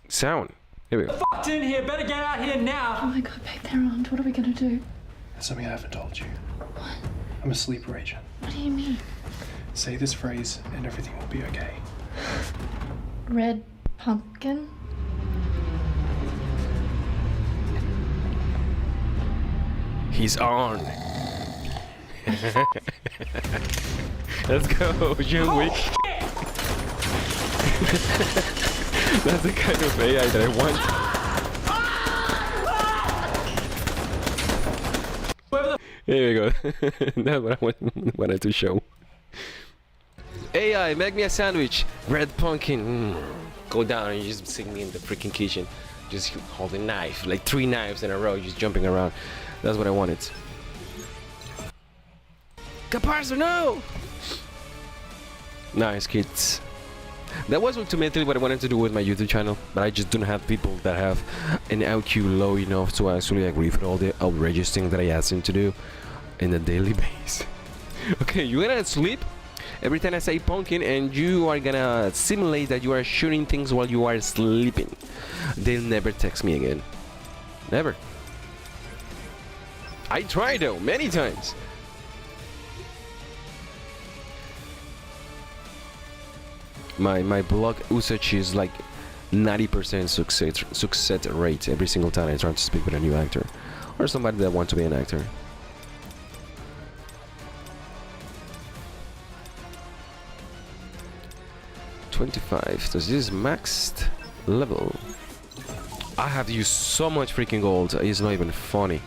Sound. Here we go. Fucked in here, better get out here now. Oh my god, babe, they're armed. What are we gonna do? There's something I haven't told you. What? I'm a sleeper agent. What do you mean? Say this phrase and everything will be okay. Red pumpkin? He's on. Let's go, John Wick. That's the kind of AI that I want. Here we go. That's what I wanted to show. AI, make me a sandwich. Red pumpkin. Go down and you just see me in the freaking kitchen. Just holding a knife, like 3 knives in a row, just jumping around. That's what I wanted. Caparzo, no! Nice, kids. That was ultimately what I wanted to do with my YouTube channel, but I just don't have people that have an IQ low enough to actually agree with all the outrageous things that I ask them to do in a daily basis. Okay, you're gonna sleep every time I say pumpkin, and you are gonna simulate that you are shooting things while you are sleeping. They'll never text me again. Never. I tried though, many times. My blog usage is like 90% success rate every single time I try to speak with a new actor or somebody that wants to be an actor. $25. So this is maxed level. I have used so much freaking gold. It's not even funny.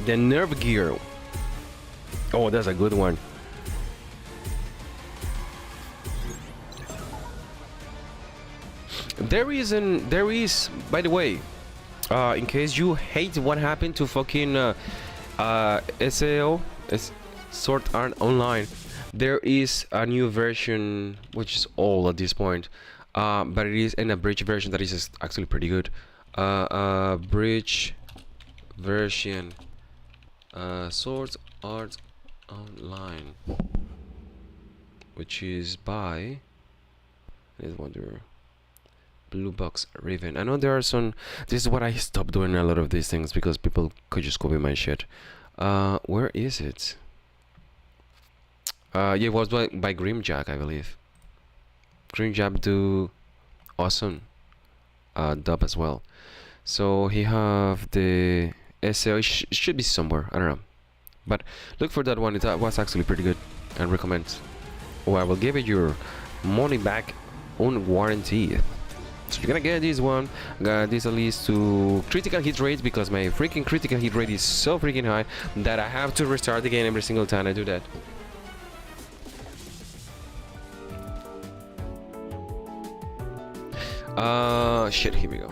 The nerve gear. Oh, that's a good one. There is, by the way, in case you hate what happened to fucking SAO, Sword Art Online, there is a new version which is old at this point, but it is an abridged version that is actually pretty good. Bridge version. Sword Art Online, which is by, let's wonder, Blue Box Raven. I know there are some. This is what I stopped doing a lot of these things because people could just copy my shit. Where is it? Yeah, it was by Grimjack, I believe. Grimjack do awesome dub as well. So he have the SEO, it should be somewhere, I don't know, but look for that one. It was actually pretty good and recommend. Oh, I will give it your money back on warranty. So you're gonna get this one. Got this at least to critical hit rate because my freaking critical hit rate is so freaking high that I have to restart the game every single time I do that. Shit, here we go.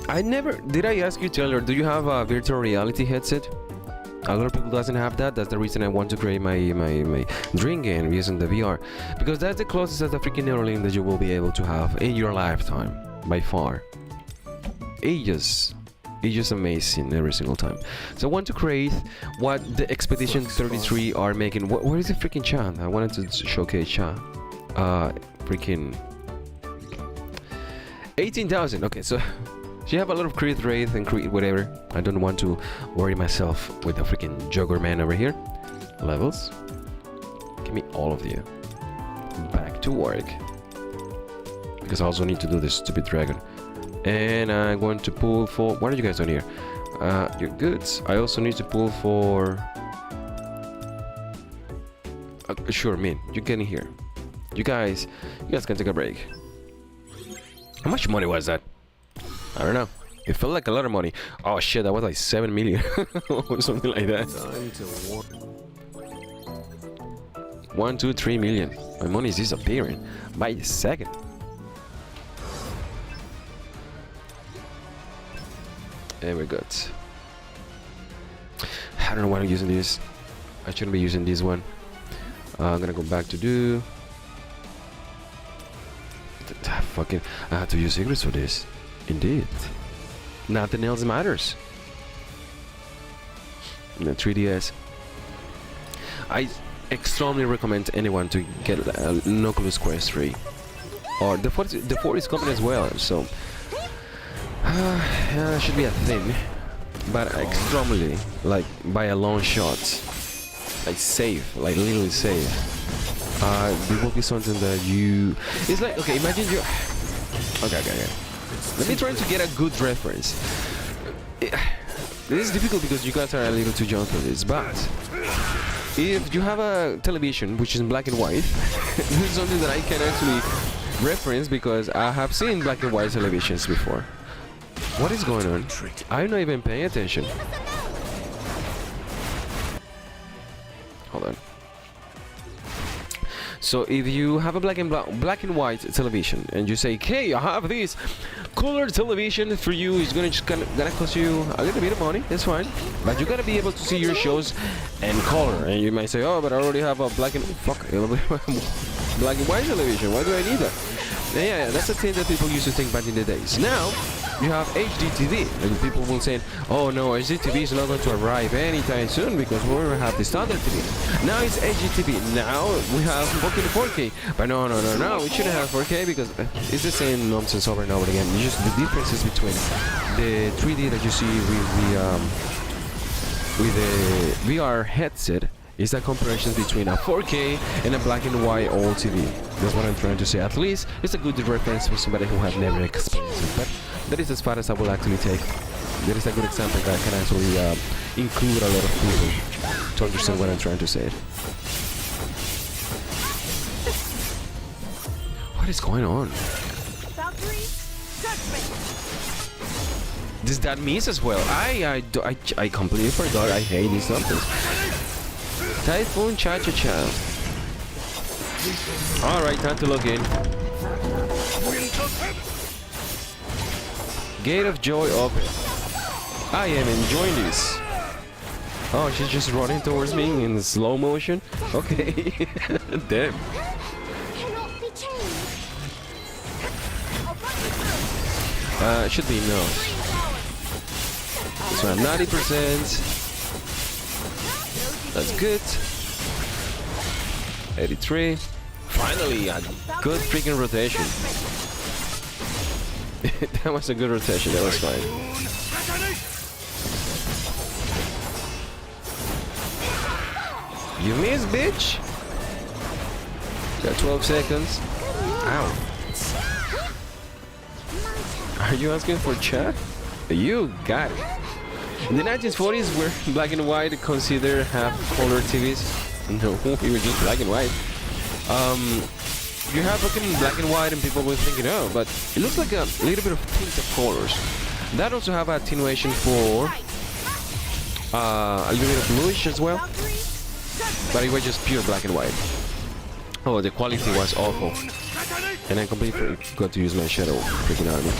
Did I ask you, Taylor, do you have a virtual reality headset? A lot of people doesn't have that. That's the reason I want to create my dream game using the VR, because that's the closest as the freaking Neuralink that you will be able to have in your lifetime by far. It's just amazing every single time. So I want to create what the Expedition 33 are making. Where is the freaking chat? I wanted to showcase chat. Freaking 18,000. Okay, so you have a lot of crit rate and crit whatever. I don't want to worry myself with the freaking YogurtMonth over here. Levels. Give me all of you. Back to work. Because I also need to do this stupid dragon. And I'm going to pull for... What are you guys doing here? Your goods. I also need to pull for... sure, Min. You get in here. You guys can take a break. How much money was that? I don't know. It felt like a lot of money. Oh shit, that was like 7 million or something like that. 1, 2, 3 million. My money is disappearing by the second. And we're good. I don't know why I'm using this. I shouldn't be using this one. I'm gonna go back to do. Fucking, I have to use secrets for this. Indeed. Nothing else matters. The 3DS. I strongly recommend anyone to get an Oculus Quest 3. Or the 4 is coming as well, so yeah, should be a thing. But extremely, like by a long shot, like safe, like literally safe. There will be something that you. It's like, okay, imagine you. Okay. Let me try to get a good reference. This is difficult because you guys are a little too young for this, but if you have a television which is in black and white, this is something that I can actually reference because I have seen black and white televisions before. What is going on? I'm not even paying attention. Hold on. So if you have a black and white television and you say, "Hey, I have this color television for you," it's gonna cost you a little bit of money. That's fine, but you gotta be able to see your shows in color. And you might say, "Oh, but I already have a black and white television. Why do I need that?" Yeah, that's a thing that people used to think back in the days. Now you have HD TV, and people will say, "Oh no, HD TV is not going to arrive anytime soon because we already have the standard TV." Now it's HD TV. Now we have fucking 4K. But no, we shouldn't have 4K because it's the same nonsense over and over again. It's just the differences between the 3D that you see with the VR headset is a comparison between a 4K and a black and white old TV. That's what I'm trying to say. At least it's a good reference for somebody who have never experienced it. But that is as far as I will actually take. That is a good example that can actually include a lot of people to understand what I'm trying to say. What is going on? Valkyrie, judgment. Does that miss as well? I completely forgot. I hate these numbers. Typhoon Cha-Cha-Cha. Alright, time to log in. Gate of Joy open. I am enjoying this. Oh, she's just running towards me in slow motion? Okay. Damn. Cannot be changed. Should be no. So I'm 90%. That's good. 83. Finally, a good freaking rotation. That was a good rotation. That was fine. You missed, bitch. Got 12 seconds. Ow. Are you asking for chat? You got it. In the 1940s, were black and white considered half-color TVs? No, we were just black and white. You have fucking black and white and people were thinking, oh, but it looks like a little bit of tint of colors. That also have attenuation for a little bit of bluish as well. But it was just pure black and white. Oh, the quality was awful. And I completely forgot to use my shadow freaking army.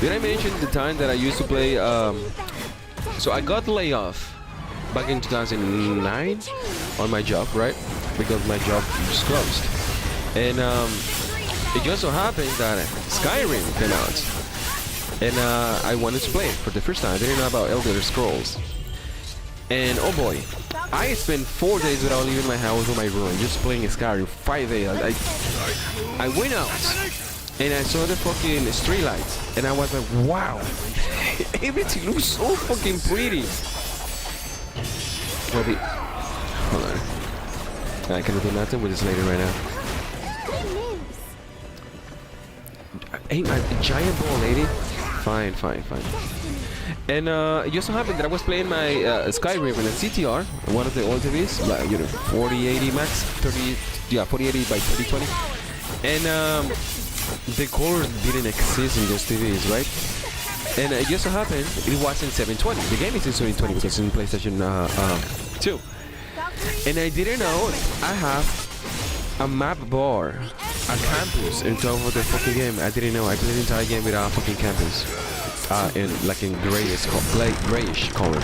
Did I mention the time that I used to play? So I got laid off back in 2009 on my job, right? Because my job just closed. And it just so happened that Skyrim came out. And I wanted to play it for the first time. I didn't know about Elder Scrolls. And oh boy, I spent 4 days without leaving my house or my room, just playing Skyrim. 5 days. I went out and I saw the fucking street lights, and I was like, wow, everything looks so fucking pretty. Maybe, hold on. I cannot do nothing with this lady right now. Good news. Ain't a giant ball, lady. Fine. And it just so happened that I was playing my Skyrim in a CTR, one of the old TVs, like, 4080 max, 4080 by 3020, and the colors didn't exist in those TVs, right? And it just so happened it was in 720. The game is in 720 because it's in PlayStation 2. And I didn't know I have a map bar, a campus in top of the fucking game. I didn't know. I played the entire game without a fucking campus. In grayish color.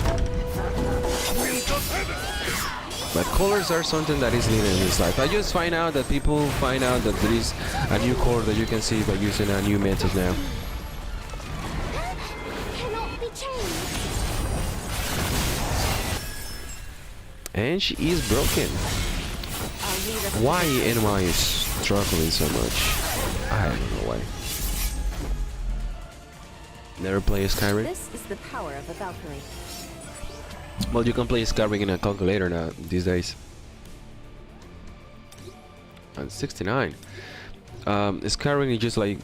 But colors are something that is needed in this life. I just find out that people find out that there is a new color that you can see by using a new method now. Cannot be changed. And she is broken. Why am I struggling so much? I don't know why. Never play Skyrim? This is the power of a Valkyrie. Well, you can play Skyrim in a calculator now these days. And 69. Skyrim is just like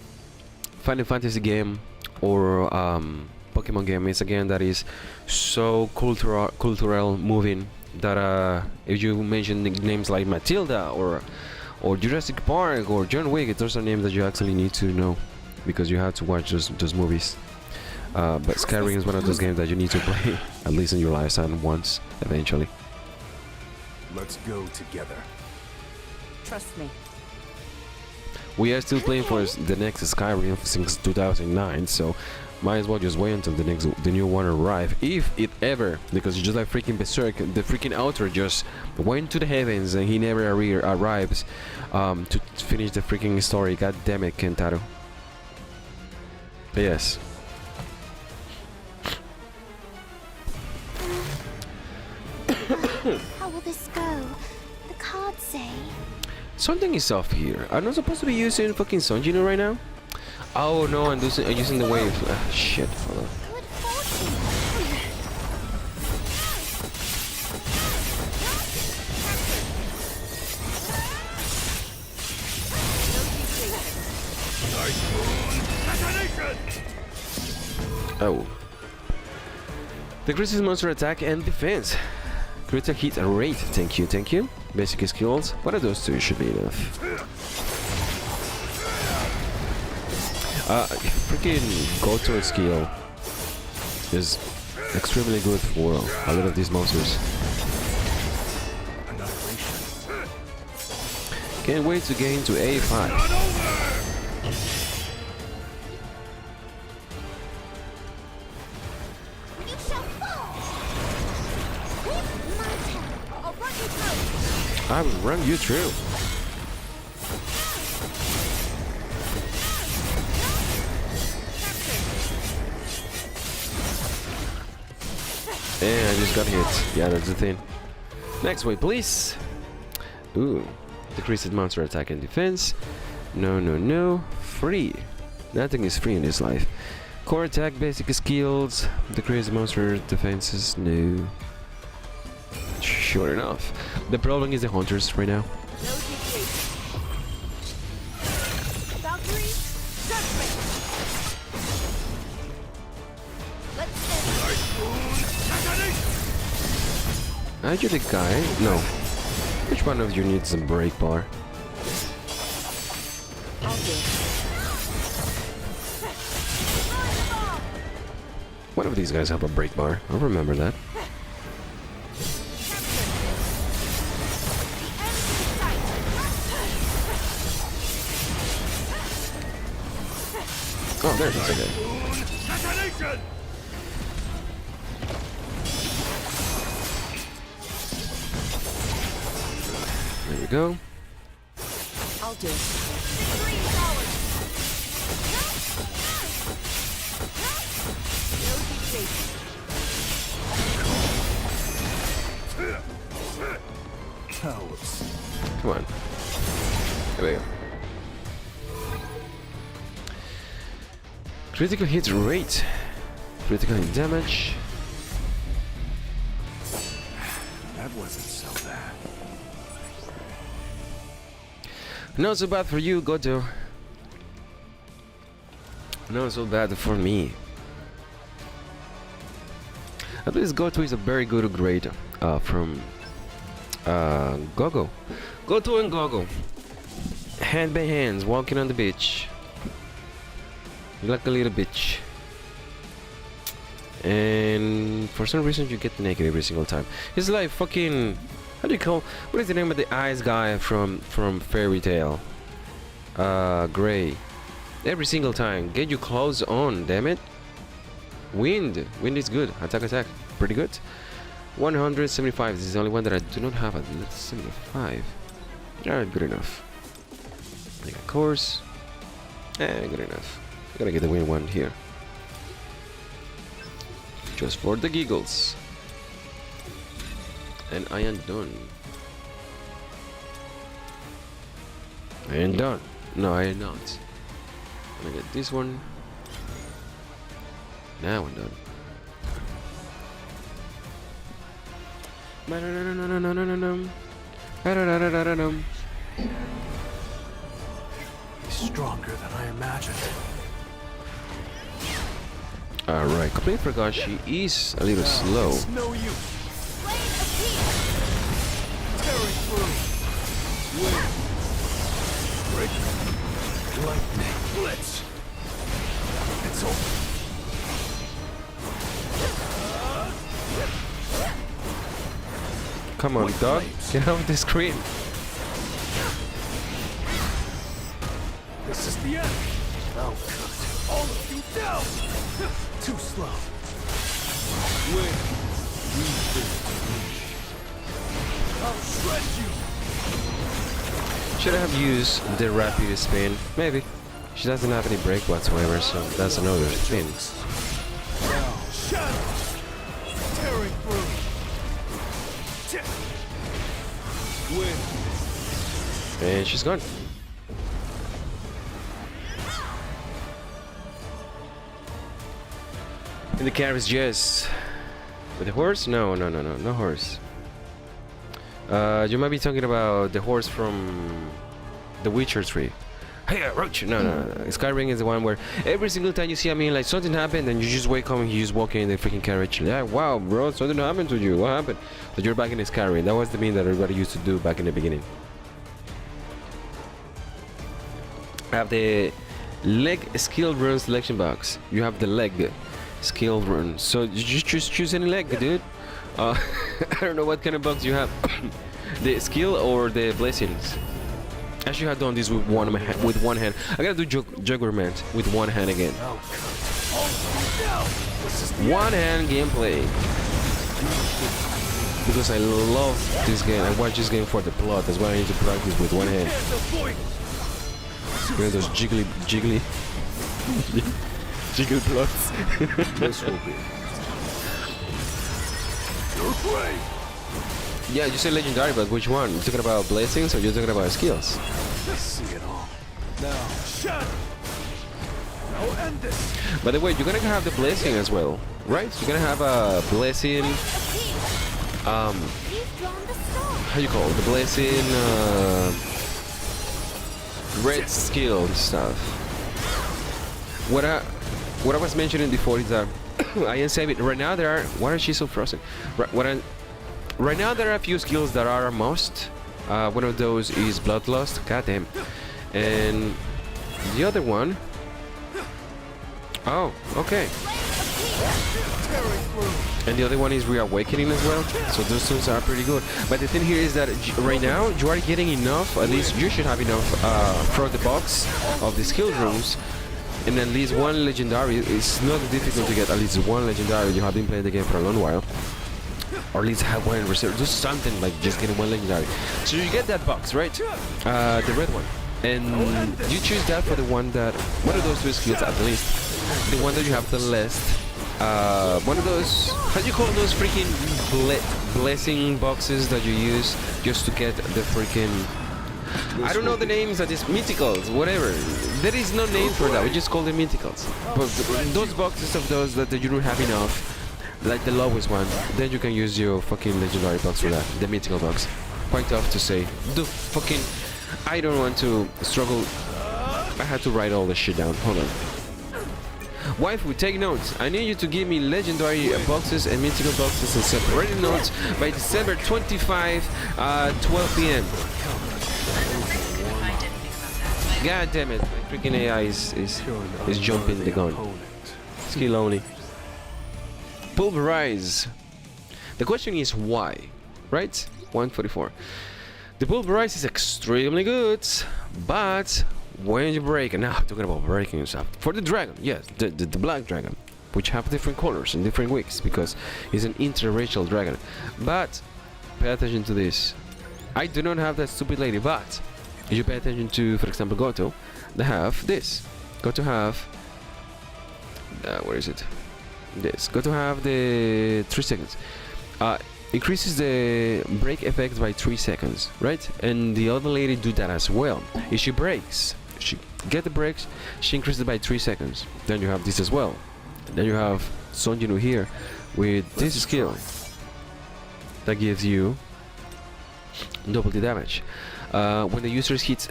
Final Fantasy game or Pokemon game. It's a game that is so cultural moving that if you mention names like Matilda or Jurassic Park or John Wick, those are names that you actually need to know because you have to watch those movies. But Skyrim is one of those games that you need to play at least in your lifetime once, eventually. Let's go together. Trust me. We are still playing for the next Skyrim since 2009, so might as well just wait until the new one arrive, if it ever, because it's just like freaking Berserk. The freaking author just went to the heavens and he never arrives to finish the freaking story. God damn it, Kentaro. But yes. How will this go? The cards say. Something is off here. I'm not supposed to be using fucking Sunjino right now? Oh no, I'm using the wave. Ah, shit, hold on. Good fortune. Oh. Decreases monster attack and defense. Critical hit rate. Thank you. Basic skills. What are those two? Should be enough. Freaking Goto skill is extremely good for a lot of these monsters. Can't wait to gain to A5. You shall fall. With my turn. I'll run you through. I will run you through. And I just got hit. Yeah, that's the thing. Next way, please. Ooh. Decreases monster attack and defense. No. Free. Nothing is free in this life. Core attack, basic skills. Decrease monster defenses. No. Sure enough. The problem is the hunters right now. No deviation. Valkyrie, judgment. Let's end. Are you the guy? No. Which one of you needs a break bar? I'll do it. One of these guys have a break bar. I'll remember that. Oh, there it is. Okay. There we go. I'll do it. No deviation. Cowards. Come on. There we go. Critical hit rate. Critical hit damage. That wasn't so bad. Not so bad for you, Goto. Not so bad for me. At least Goto is a very good grade from Gogo. Goto and Gogo. Hand by hands, walking on the beach. Like a little bitch. And for some reason you get naked every single time. It's like fucking... How do you call... What is the name of the ice guy from Fairy Tail? Gray. Every single time. Get your clothes on, damn it. Wind. Wind is good. Attack. Pretty good. 175. This is the only one that I do not have at 75. Alright, good enough. Of course. Good enough. I gotta get the wind one here. Just for the giggles. And I am done. I am done. No, I am not. I'm gonna get this one. Now I'm done. He's stronger than I imagined. Alright, completely forgot she is a little slow. It's no use. Tearing through. Wind. Break. Lightning. Blitz. It's over. Come on, dog. Get out of the screen. This is the end. Oh, good. All of you down. Too slow. Win. I'll shred you. Should I have used the rapid spin? Maybe. She doesn't have any break whatsoever, so that's another spin. Now, shadows. Tearing through. Win. And she's gone. And the carriage just with the horse? No horse. You might be talking about the horse from the Witcher 3. Hey, Roach! No. Skyrim is the one where every single time you see, I mean, like something happened, and you just wake up and you just walk in the freaking carriage. Yeah, wow, bro, something happened to you. What happened? But you're back in the Skyrim. That was the meme that everybody used to do back in the beginning. I have the leg skill run selection box. You have the leg skill run. So you just choose any leg, dude. I don't know what kind of box you have. The skill or the blessings. I should have done this with one hand. I gotta do YogurtMonth with one hand again. One hand gameplay. Because I love this game. I watch this game for the plot. That's why I need to practice with one hand. You know those jiggly jiggle plots. This will be. Your way. Yeah, you said legendary, but which one? You talking about blessings or you talking about skills? See it all. Now, shadow. I'll end this. By the way, you're gonna have the blessing as well, right? You're gonna have a blessing. You've drawn the star. How you call it? The blessing. Red skill stuff. What I was mentioning before is that I am saving right now. There are. Why is she so frozen? Right now there are a few skills that are a must. One of those is Bloodlust. Goddamn. And the other one. Oh, okay. And the other one is Reawakening as well. So those two are pretty good. But the thing here is that right now you are getting enough. At least you should have enough for the box of the skill rooms. And at least one legendary. It's not difficult to get at least one legendary. You have been playing the game for a long while. Or at least have one in reserve. Do something like just getting one legendary. So you get that box, right? The red one. And you choose that for the one that... One of those two skills at least. The one that you have the least. One of those... How do you call those freaking blessing boxes that you use just to get the freaking... I don't know the names of these mythicals, whatever. There is no name for that. We just call them mythicals. But those boxes of those that you don't have enough, like the lowest one, then you can use your fucking legendary box for that. The mythical box. Quite tough to say. The fucking. I don't want to struggle. I had to write all this shit down. Hold on. Waifu, take notes. I need you to give me legendary boxes and mythical boxes and separated notes by December 25, 12 p.m. God damn it, my freaking AI is jumping the gun. Skill only. Pulverize. The question is why, right? 144. The pulverize is extremely good, but when you break, and now I'm talking about breaking stuff. For the dragon, yes, the black dragon, which have different colors and different wicks because it's an interracial dragon. But pay attention to this. I do not have that stupid lady, but if you pay attention to, for example, Goto, they have this. Goto have where is it? This. Goto have the 3 seconds. Increases the break effect by 3 seconds, right? And the other lady do that as well. If she breaks, she get the breaks, she increases it by 3 seconds. Then you have this as well. Then you have Son Jinwoo here with this skill that gives you double the damage. When the user hits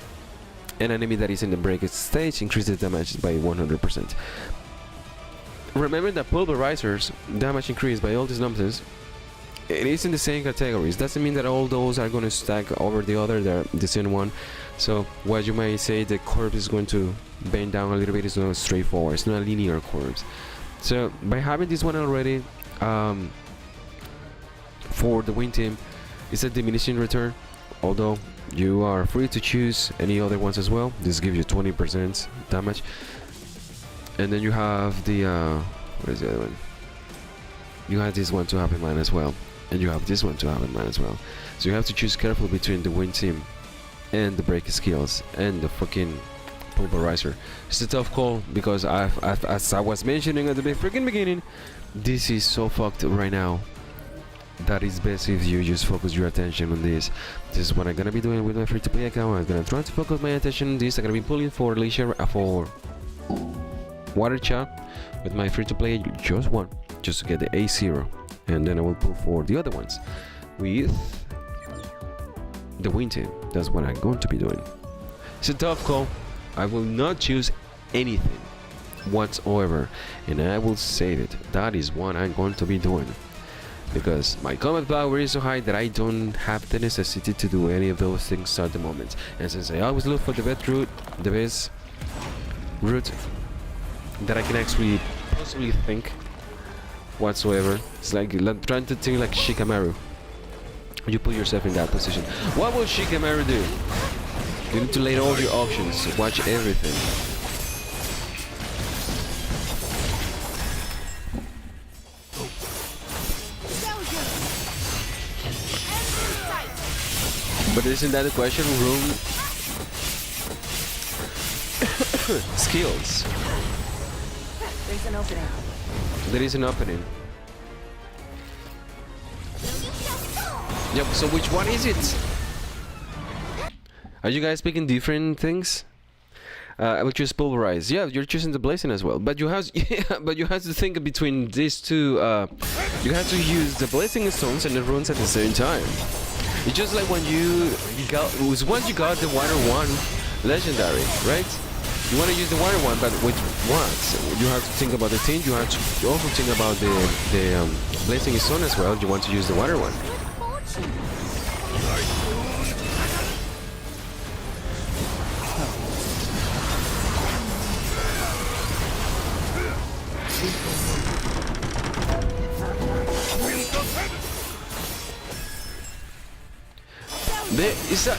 an enemy that is in the break stage, increases the damage by 100%. Remember that pulverizers damage increase by all these numbers. It is in the same categories. Doesn't mean that all those are going to stack over the other. They're the same one. So what you might say the curve is going to bend down a little bit is not straightforward. It's not a linear curve. So by having this one already, for the win team, it's a diminishing return. Although you are free to choose any other ones as well. This gives you 20% damage. And then you have the what is the other one? You have this one to have in mind as well. And you have this one to have in mind as well. So you have to choose carefully between the win team and the break skills and the fucking pulverizer. It's a tough call because as I was mentioning at the freaking beginning, this is so fucked right now that it's best if you just focus your attention on this. This is what I'm gonna be doing with my free-to-play account. I'm gonna try to focus my attention on this. I'm gonna be pulling for leisure for water chat with my free-to-play just one, just to get the A0, and then I will pull for the other ones with the win team. That's what I'm going to be doing. It's a tough call. I will not choose anything whatsoever, and I will save it. That is what I'm going to be doing, because my combat power is so high that I don't have the necessity to do any of those things at the moment. And since I always look for the best route that I can actually possibly think whatsoever, it's like trying to think like Shikamaru. You put yourself in that position. What will Shikamaru do? You need to lay all your options, watch everything. But isn't that the question? Room skills. There's an opening. There is an opening. Yep, so which one is it? Are you guys picking different things? I will choose pulverize. Yeah, you're choosing the blazing as well. But you have but you have to think between these two. You have to use the blazing stones and the runes at the same time. It's just like when once you got the water one legendary, right? You want to use the water one, but with what? You have to think about the team. You have to also think about the blazing stone as well. You want to use the water one.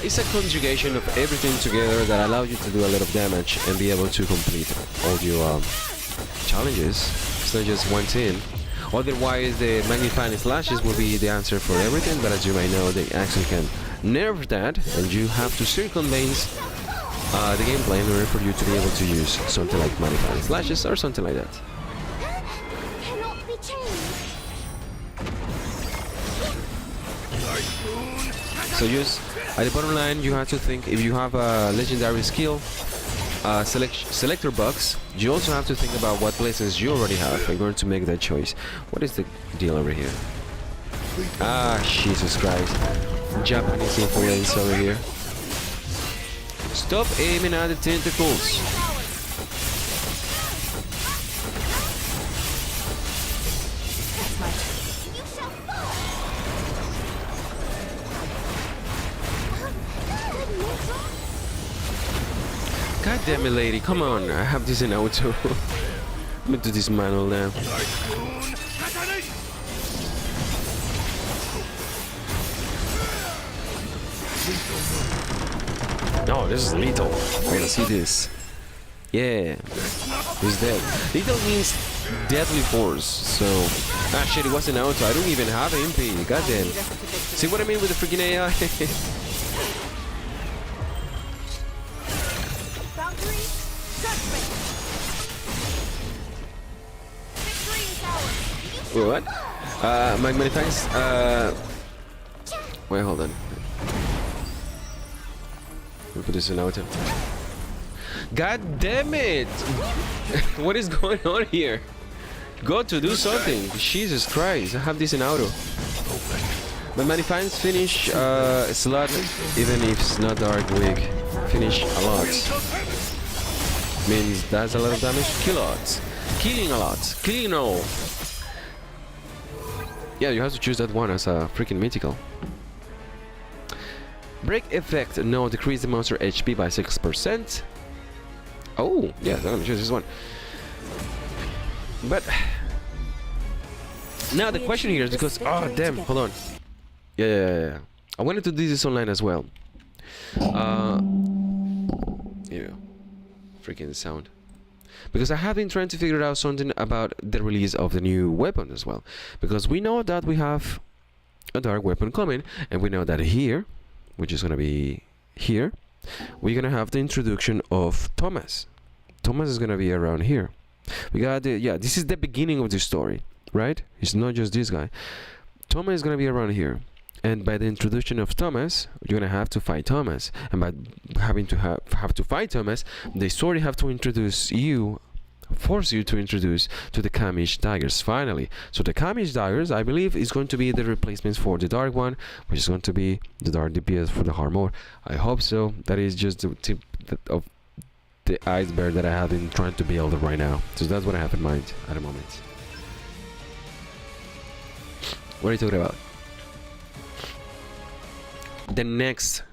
It's a conjugation of everything together that allows you to do a lot of damage and be able to complete all your challenges. It's not just one thing. Otherwise, the magnifying slashes will be the answer for everything, but as you might know, they actually can nerf that, and you have to circumvent the gameplay in order for you to be able to use something like magnifying slashes or something like that. Cannot be changed. So just at the bottom line, you have to think if you have a legendary skill, selector box. You also have to think about what blessings you already have in order to make that choice. What is the deal over here? Ah, Jesus Christ! Japanese influence over here. Stop aiming at the tentacles. God damn it, lady. Come on. I have this in auto. Let me do this manual now. No, this is lethal. I wanna see this. Yeah. He's dead. Lethal means deadly force. So. Ah, shit, it was an auto. I don't even have MP. God damn. See what I mean with the freaking AI? Wait, what? Many thanks. Wait, hold on. We'll put this in auto. God damn it! What is going on here? Go to do something. Jesus Christ, I have this in auto. But many fans finish slot, even if it's not dark weak. Finish a lot. Means that's a lot of damage. Kill a lot. Killing a lot. Killing all. Yeah, you have to choose that one as a freaking mythical. Break effect. No, decrease the monster HP by 6%. Oh, yeah, I'm gonna choose this one. But now the question here is because damn, hold on. Yeah. I wanted to do this online as well. Yeah, freaking sound. Because I have been trying to figure out something about the release of the new weapon as well. Because we know that we have a dark weapon coming, and we know that here, which is gonna be here, we're gonna have the introduction of Thomas. Thomas is gonna be around here. We got this is the beginning of the story, right? It's not just this guy. Thomas is gonna be around here, and by the introduction of Thomas, you're gonna have to fight Thomas, and by having to have to fight Thomas, they sort of have to force you to introduce to the Kamish daggers finally. So the Kamish daggers, I believe, is going to be the replacements for the dark one, which is going to be the dark DPS for the hard mode. I hope so. That is just the tip of the iceberg that I have been trying to build right now. So that's what I have in mind at the moment. What are you talking about? The next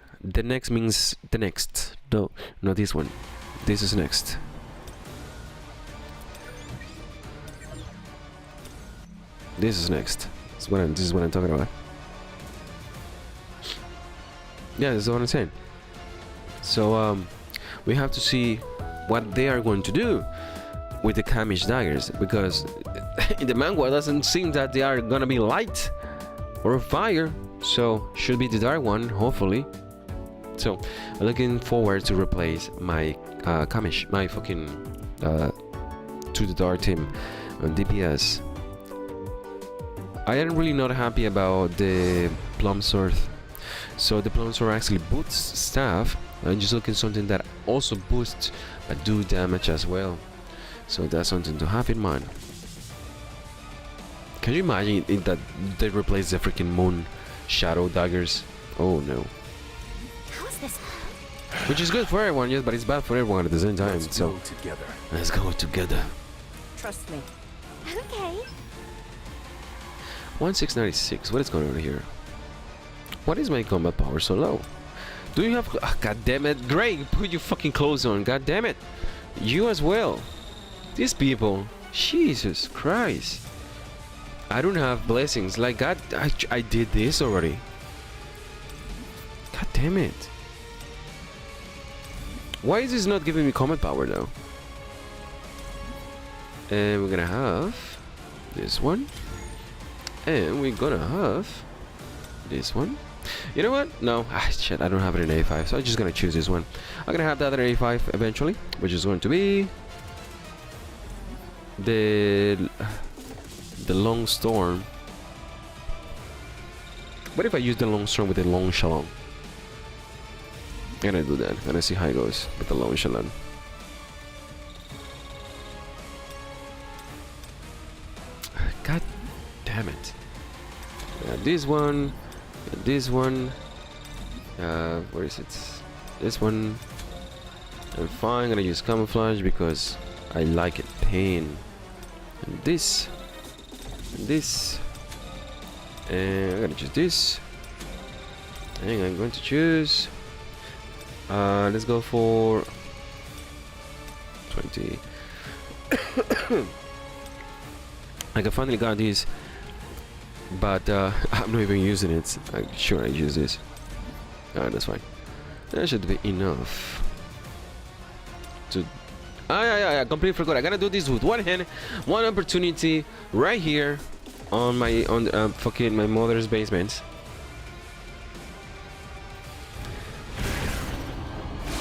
means the next. No, not this one. This is next. This is next. This is what I'm talking about. Yeah, this is what I'm saying. So we have to see what they are going to do with the Kamish daggers, because in the manga it doesn't seem that they are gonna be light or fire. So should be the dark one, hopefully. So I'm looking forward to replace my Kamish, my fucking to the dark team on DPS. I am really not happy about the plum sword. So the plum sword actually boosts staff. I'm just looking something that also boosts but do damage as well. So that's something to have in mind. Can you imagine that they replace the freaking moon shadow daggers? Oh no. How's this? Which is good for everyone, yes, but it's bad for everyone at the same time. Let's So go together. let's go together. Trust me. Okay. 1696. What is going on here? What is my combat power so low? Do you have? God damn it, Greg! Put your fucking clothes on. God damn it, you as well. These people, Jesus Christ! I don't have blessings. Like God, I did this already. God damn it! Why is this not giving me combat power though? And we're gonna have this one. And we're gonna have this one. You know what? No, shit, I don't have it in A5, so I'm just gonna choose this one. I'm gonna have that in A5 eventually, which is going to be the long storm. What if I use the long storm with the long shalom? I'm gonna do that. I'm gonna see how it goes with the long shalom. God damn it. This one. This one. Where is it? This one. I'm fine. I'm gonna use camouflage because I like it. Pain. And this. And this. And I'm gonna choose this. And I'm going to choose. Let's go for 20. I can finally got this, but I'm not even using it. I'm sure I use this. Alright, that's fine. That should be enough. To I completely forgot. I gotta do this with one hand, one opportunity right here on my fucking my mother's basement.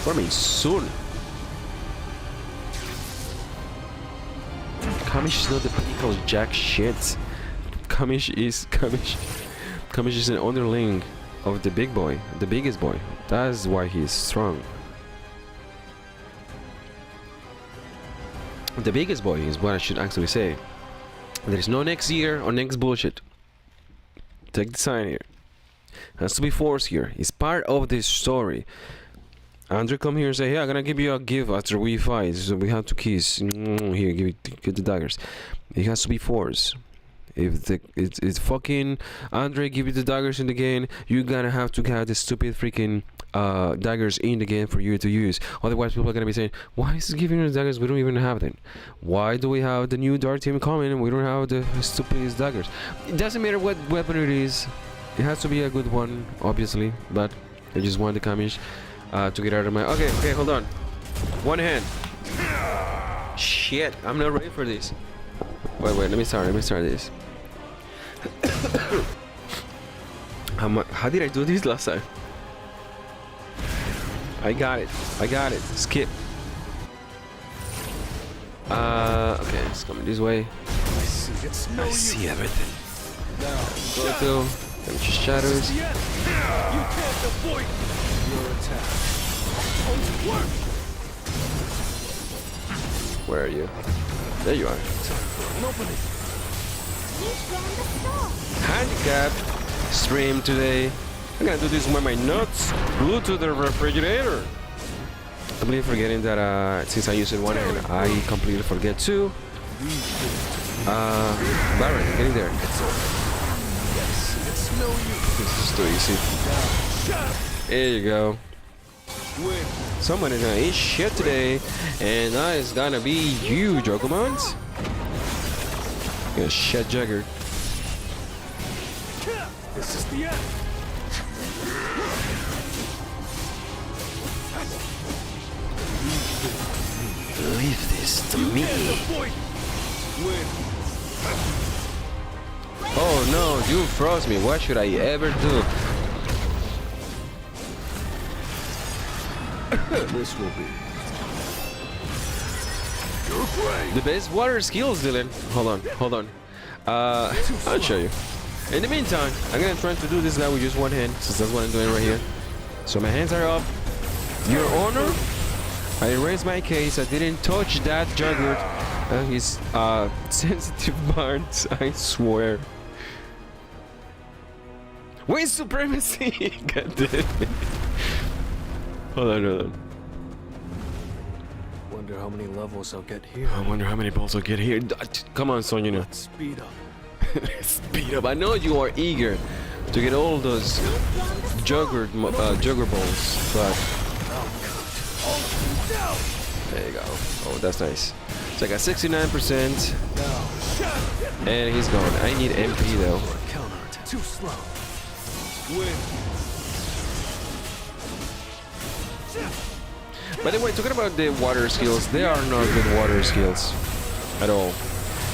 Forming soon. Kamish is not the pinnacle jack shit. Kamish is an underling of the big boy, the biggest boy. That's why he's strong. The biggest boy is what I should actually say. There is no next year or next bullshit. Take the sign here. Has to be forced here. It's part of this story. Andre come here and say, "Yeah, I'm gonna give you a gift after we fight. So we have to kiss. Here, give the daggers." It has to be forced. If it's fucking Andre give you the daggers in the game, you're gonna have to have the stupid freaking daggers in the game for you to use. Otherwise, people are gonna be saying, "Why is he giving us daggers? We don't even have them. Why do we have the new dark team coming and we don't have the stupid daggers?" It doesn't matter what weapon it is. It has to be a good one, obviously. But I just want the Kamish. To get out of my... Okay, hold on. One hand. Shit, I'm not ready for this. Wait, let me start this. How did I do this last time? I got it. Skip. Okay, it's coming this way. I see everything. Go to... Finish shadows. You can't avoid your attack. Where are you? There you are. Handicap stream today. I'm gonna do this with my nuts glued to the refrigerator. I'm completely forgetting that since I use it one hand, I completely forget to. Baron, getting there. This is too easy. There you go. Someone is gonna eat shit today, and that is gonna be you, YogurtMonth. Gonna shit jugger. This is the end. Leave this to me. Oh no, you froze me. What should I ever do? This will be the best water skills, Dylan. Hold on. I'll show you. In the meantime, I'm gonna try to do this guy with just one hand, since that's what I'm doing right here. So my hands are up. Your Honor, I raised my case. I didn't touch that Juggernaut and his sensitive parts. I swear. White supremacy! God damn it. Hold on. Wonder how many levels I'll get here. I wonder how many balls I'll get here. Come on, son, you know. Let's speed up. Speed up. I know you are eager to get all those jugger balls, but there you go. Oh, that's nice. It's like a 69%, and he's gone. I need MP though. Too slow. By the way, talking about the water skills, they are not good water skills at all.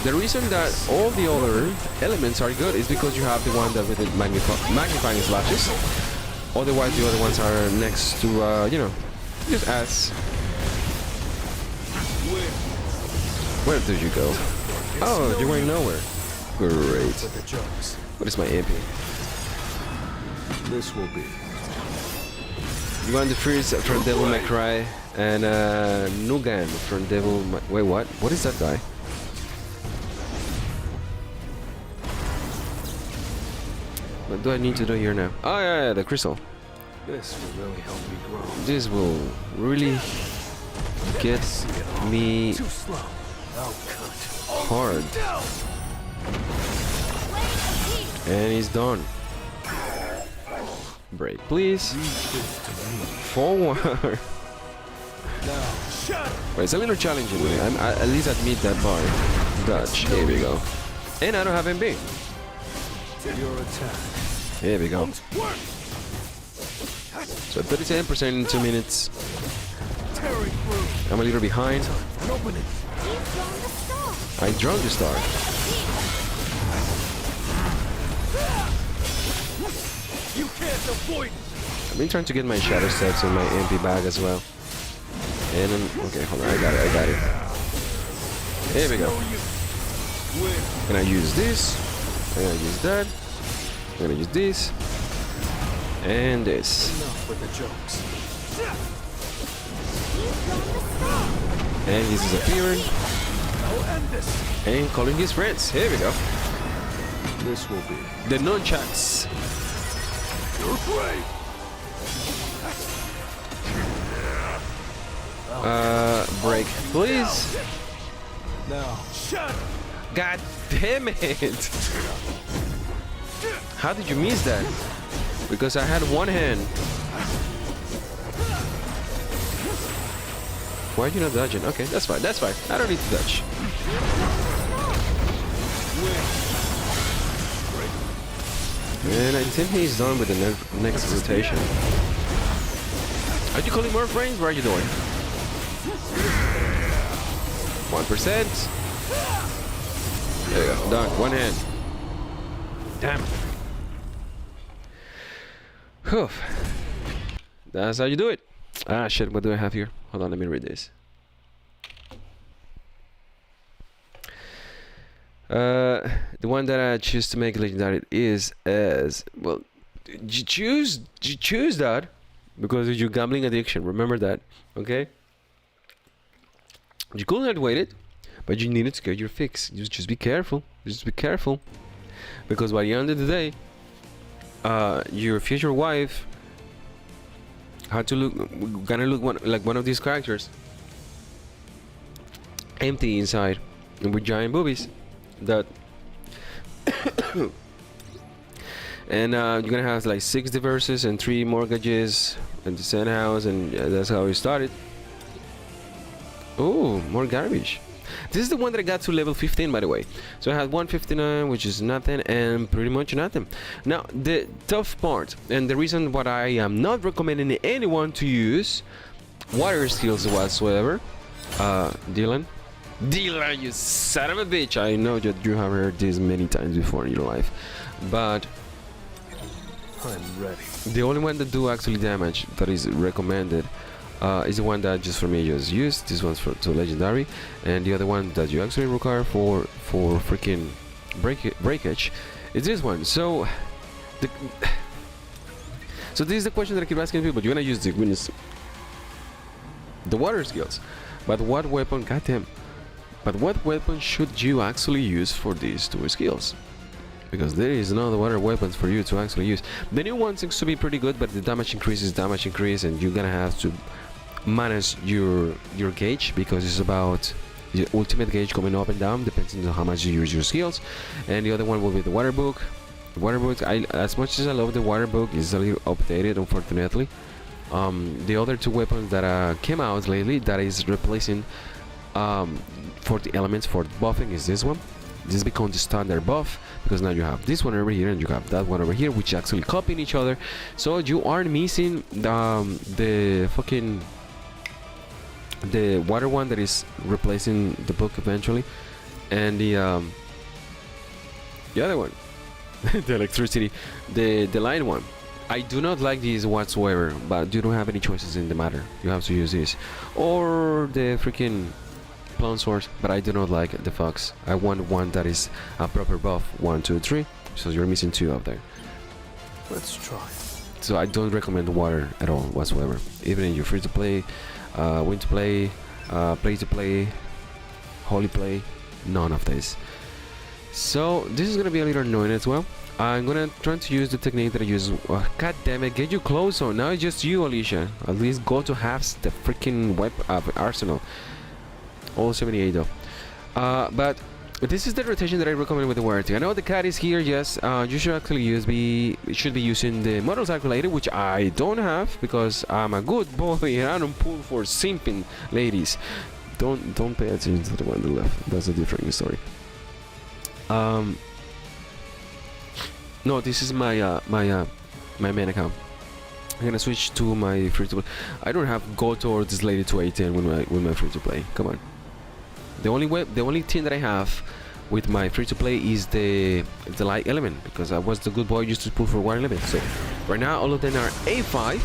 The reason that all the other elements are good is because you have the one that with the magnifying slashes. Otherwise, the other ones are next to, you know, just as. Where did you go? Oh, you went nowhere. Great. What is my MP? This will be. You want the freeze from Devil May Cry and Nugan from Devil May... Wait, what? What is that guy? What do I need to do here now? Oh yeah, the crystal. This will really help me grow. This will really get me Too slow. Oh, cut. hard. And he's done. Break, please. Forward. Now, shut. Wait, it's a little challenging. I at least admit that bar. Dodge. Here we go. And I don't have MB. Your attack. Here we go. Work. So 37% in 2 minutes. Tearing through. I'm a little behind. And open it. I drawn the star. You can't avoid. I've been trying to get my shadow steps in my MP bag as well. And okay, hold on, I got it. Here we go. Gonna use this. I'm gonna use that. I'm gonna use this. And this. Enough with the jokes. And he's disappearing. I'll end this. And calling his friends. Here we go. This will be. The nunchucks. You're great. Break, please. Now, shut. God damn it! How did you miss that? Because I had one hand. Why are you not dodging? Okay, that's fine. That's fine. I don't need to dodge. And I think he's done with the next rotation. Are you calling more frames? What are you doing? 1%. There you go. Done. One hand. Damn. Whew. That's how you do it. Ah, shit. What do I have here? Hold on. Let me read this. The one that I choose to make legendary is as well. You choose that because of your gambling addiction. Remember that, okay? You couldn't have waited, but you needed to get your fix. Just be careful. Just be careful, because by the end of the day, your future wife had to look like one of these characters, empty inside and with giant boobies. That and you're gonna have like 6 divorces and 3 mortgages and the same house, and that's how it started. Oh, more garbage. This is the one that I got to level 15, by the way. So I had 159, which is nothing, and pretty much nothing. Now, the tough part, and the reason why I am not recommending anyone to use water skills whatsoever, Dylan, you son of a bitch. I know that you have heard this many times before in your life, but I'm ready. the only one that do actually damage that is recommended is the one that just for me just used. This one's to legendary, and the other one that you actually require for freaking breakage is this one. So this is the question that I keep asking people. You're gonna use the water skills, but what weapon? Goddamn. But what weapon should you actually use for these 2 skills? Because there is no other weapons for you to actually use. The new one seems to be pretty good, but the damage increase, and you're gonna have to manage your gauge, because it's about the ultimate gauge coming up and down depending on how much you use your skills. And the other one will be the water book. The water book, as much as I love the water book, is a little updated, unfortunately. The other 2 weapons that came out lately that is replacing for the elements for buffing is this one. This becomes the standard buff, because now you have this one over here and you have that one over here, which actually copying each other, so you aren't missing the water one that is replacing the book eventually, and the other one, the electricity, the line one. I do not like these whatsoever, but you don't have any choices in the matter. You have to use this or the freaking clone source, but I do not like the fox. I want one that is a proper buff. 1, 2, 3. So you're missing 2 up there. Let's try. So I don't recommend water at all whatsoever. Even if you're free to play, win to play, play to play, holy play, none of this. So this is gonna be a little annoying as well. I'm gonna try to use the technique that I use. God damn it, get your clothes on. Now it's just you, Alicia. At least go to half the freaking arsenal. All 78 though. But this is the rotation that I recommend with the warranty. I know the cat is here, yes. You should actually should be using the motorcycle lady, which I don't have because I'm a good boy and I don't pull for simping ladies. Don't pay attention to the one on the left. That's a different story. No, this is my my main account. I'm gonna switch to my free to play. I don't have go towards this lady to A10 with my free to play. Come on. The only thing that I have with my free to play is the light element, because I was the good boy used to pull for 111. So right now all of them are A5,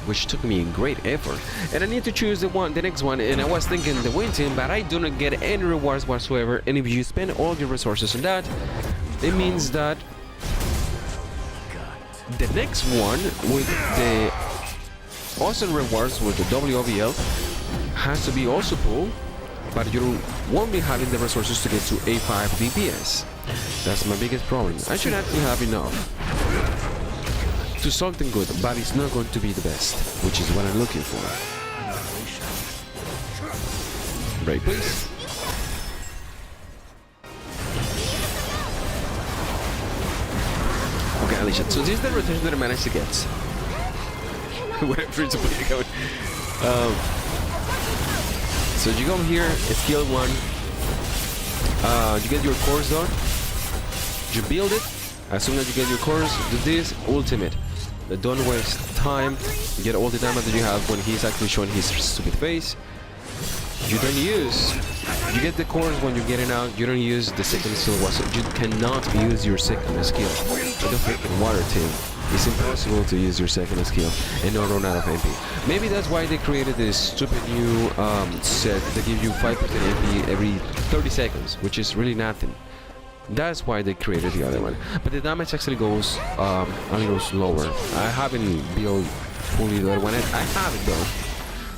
which took me great effort, and I need to choose the next one. And I was thinking the win team, but I do not get any rewards whatsoever. And if you spend all your resources on that, it means that the next one with the awesome rewards with the WOVL has to be also pulled, but you won't be having the resources to get to A5 DPS. That's my biggest problem. I should actually have enough to something good, but it's not going to be the best, which is what I'm looking for. Break, please. Okay, Alicia, so this is the rotation that I managed to get. Whatever it's going. So you come here, skill 1, you get your course done, you build it. As soon as you get your course, do this, ultimate. Don't waste time, you get all the damage that you have when he's actually showing his stupid face. You don't use, you get the course when you're getting out, you don't use the second skill whatsoever. You cannot use your second skill with the freaking water team. It's impossible to use your second skill and not run out of MP. Maybe that's why they created this stupid new set that gives you 5% MP every 30 seconds, which is really nothing. That's why they created the other one. But the damage actually goes a little slower. I haven't built fully the other one. I have it though.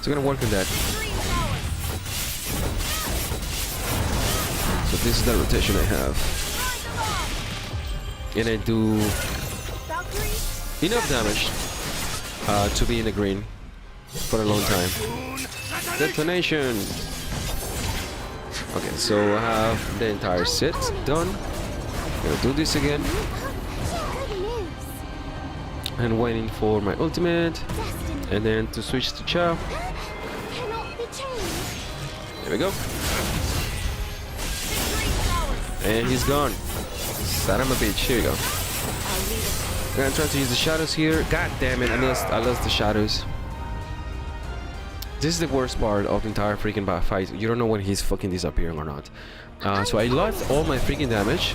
So I'm gonna work on that. So this is the rotation I have. And I do enough damage to be in the green for a long time. Detonation! Okay, so I have the entire set done. Gonna do this again. And waiting for my ultimate. And then to switch to Chow. There we go. And he's gone. Son of a bitch, here you go. I'm gonna try to use the shadows here. God damn it, I lost the shadows. This is the worst part of the entire freaking fight. You don't know when he's fucking disappearing or not. So I lost all my freaking damage.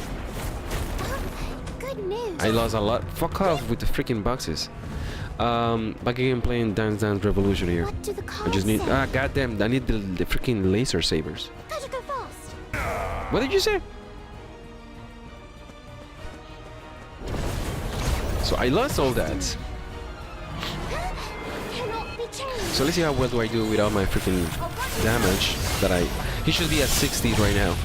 I lost a lot. Fuck off with the freaking boxes. Back again playing Dance Dance Revolution here. I just need, goddamn, I need the freaking laser sabers. What did you say? So I lost all that. So let's see how well do I do without my freaking damage that he should be at 60 right now.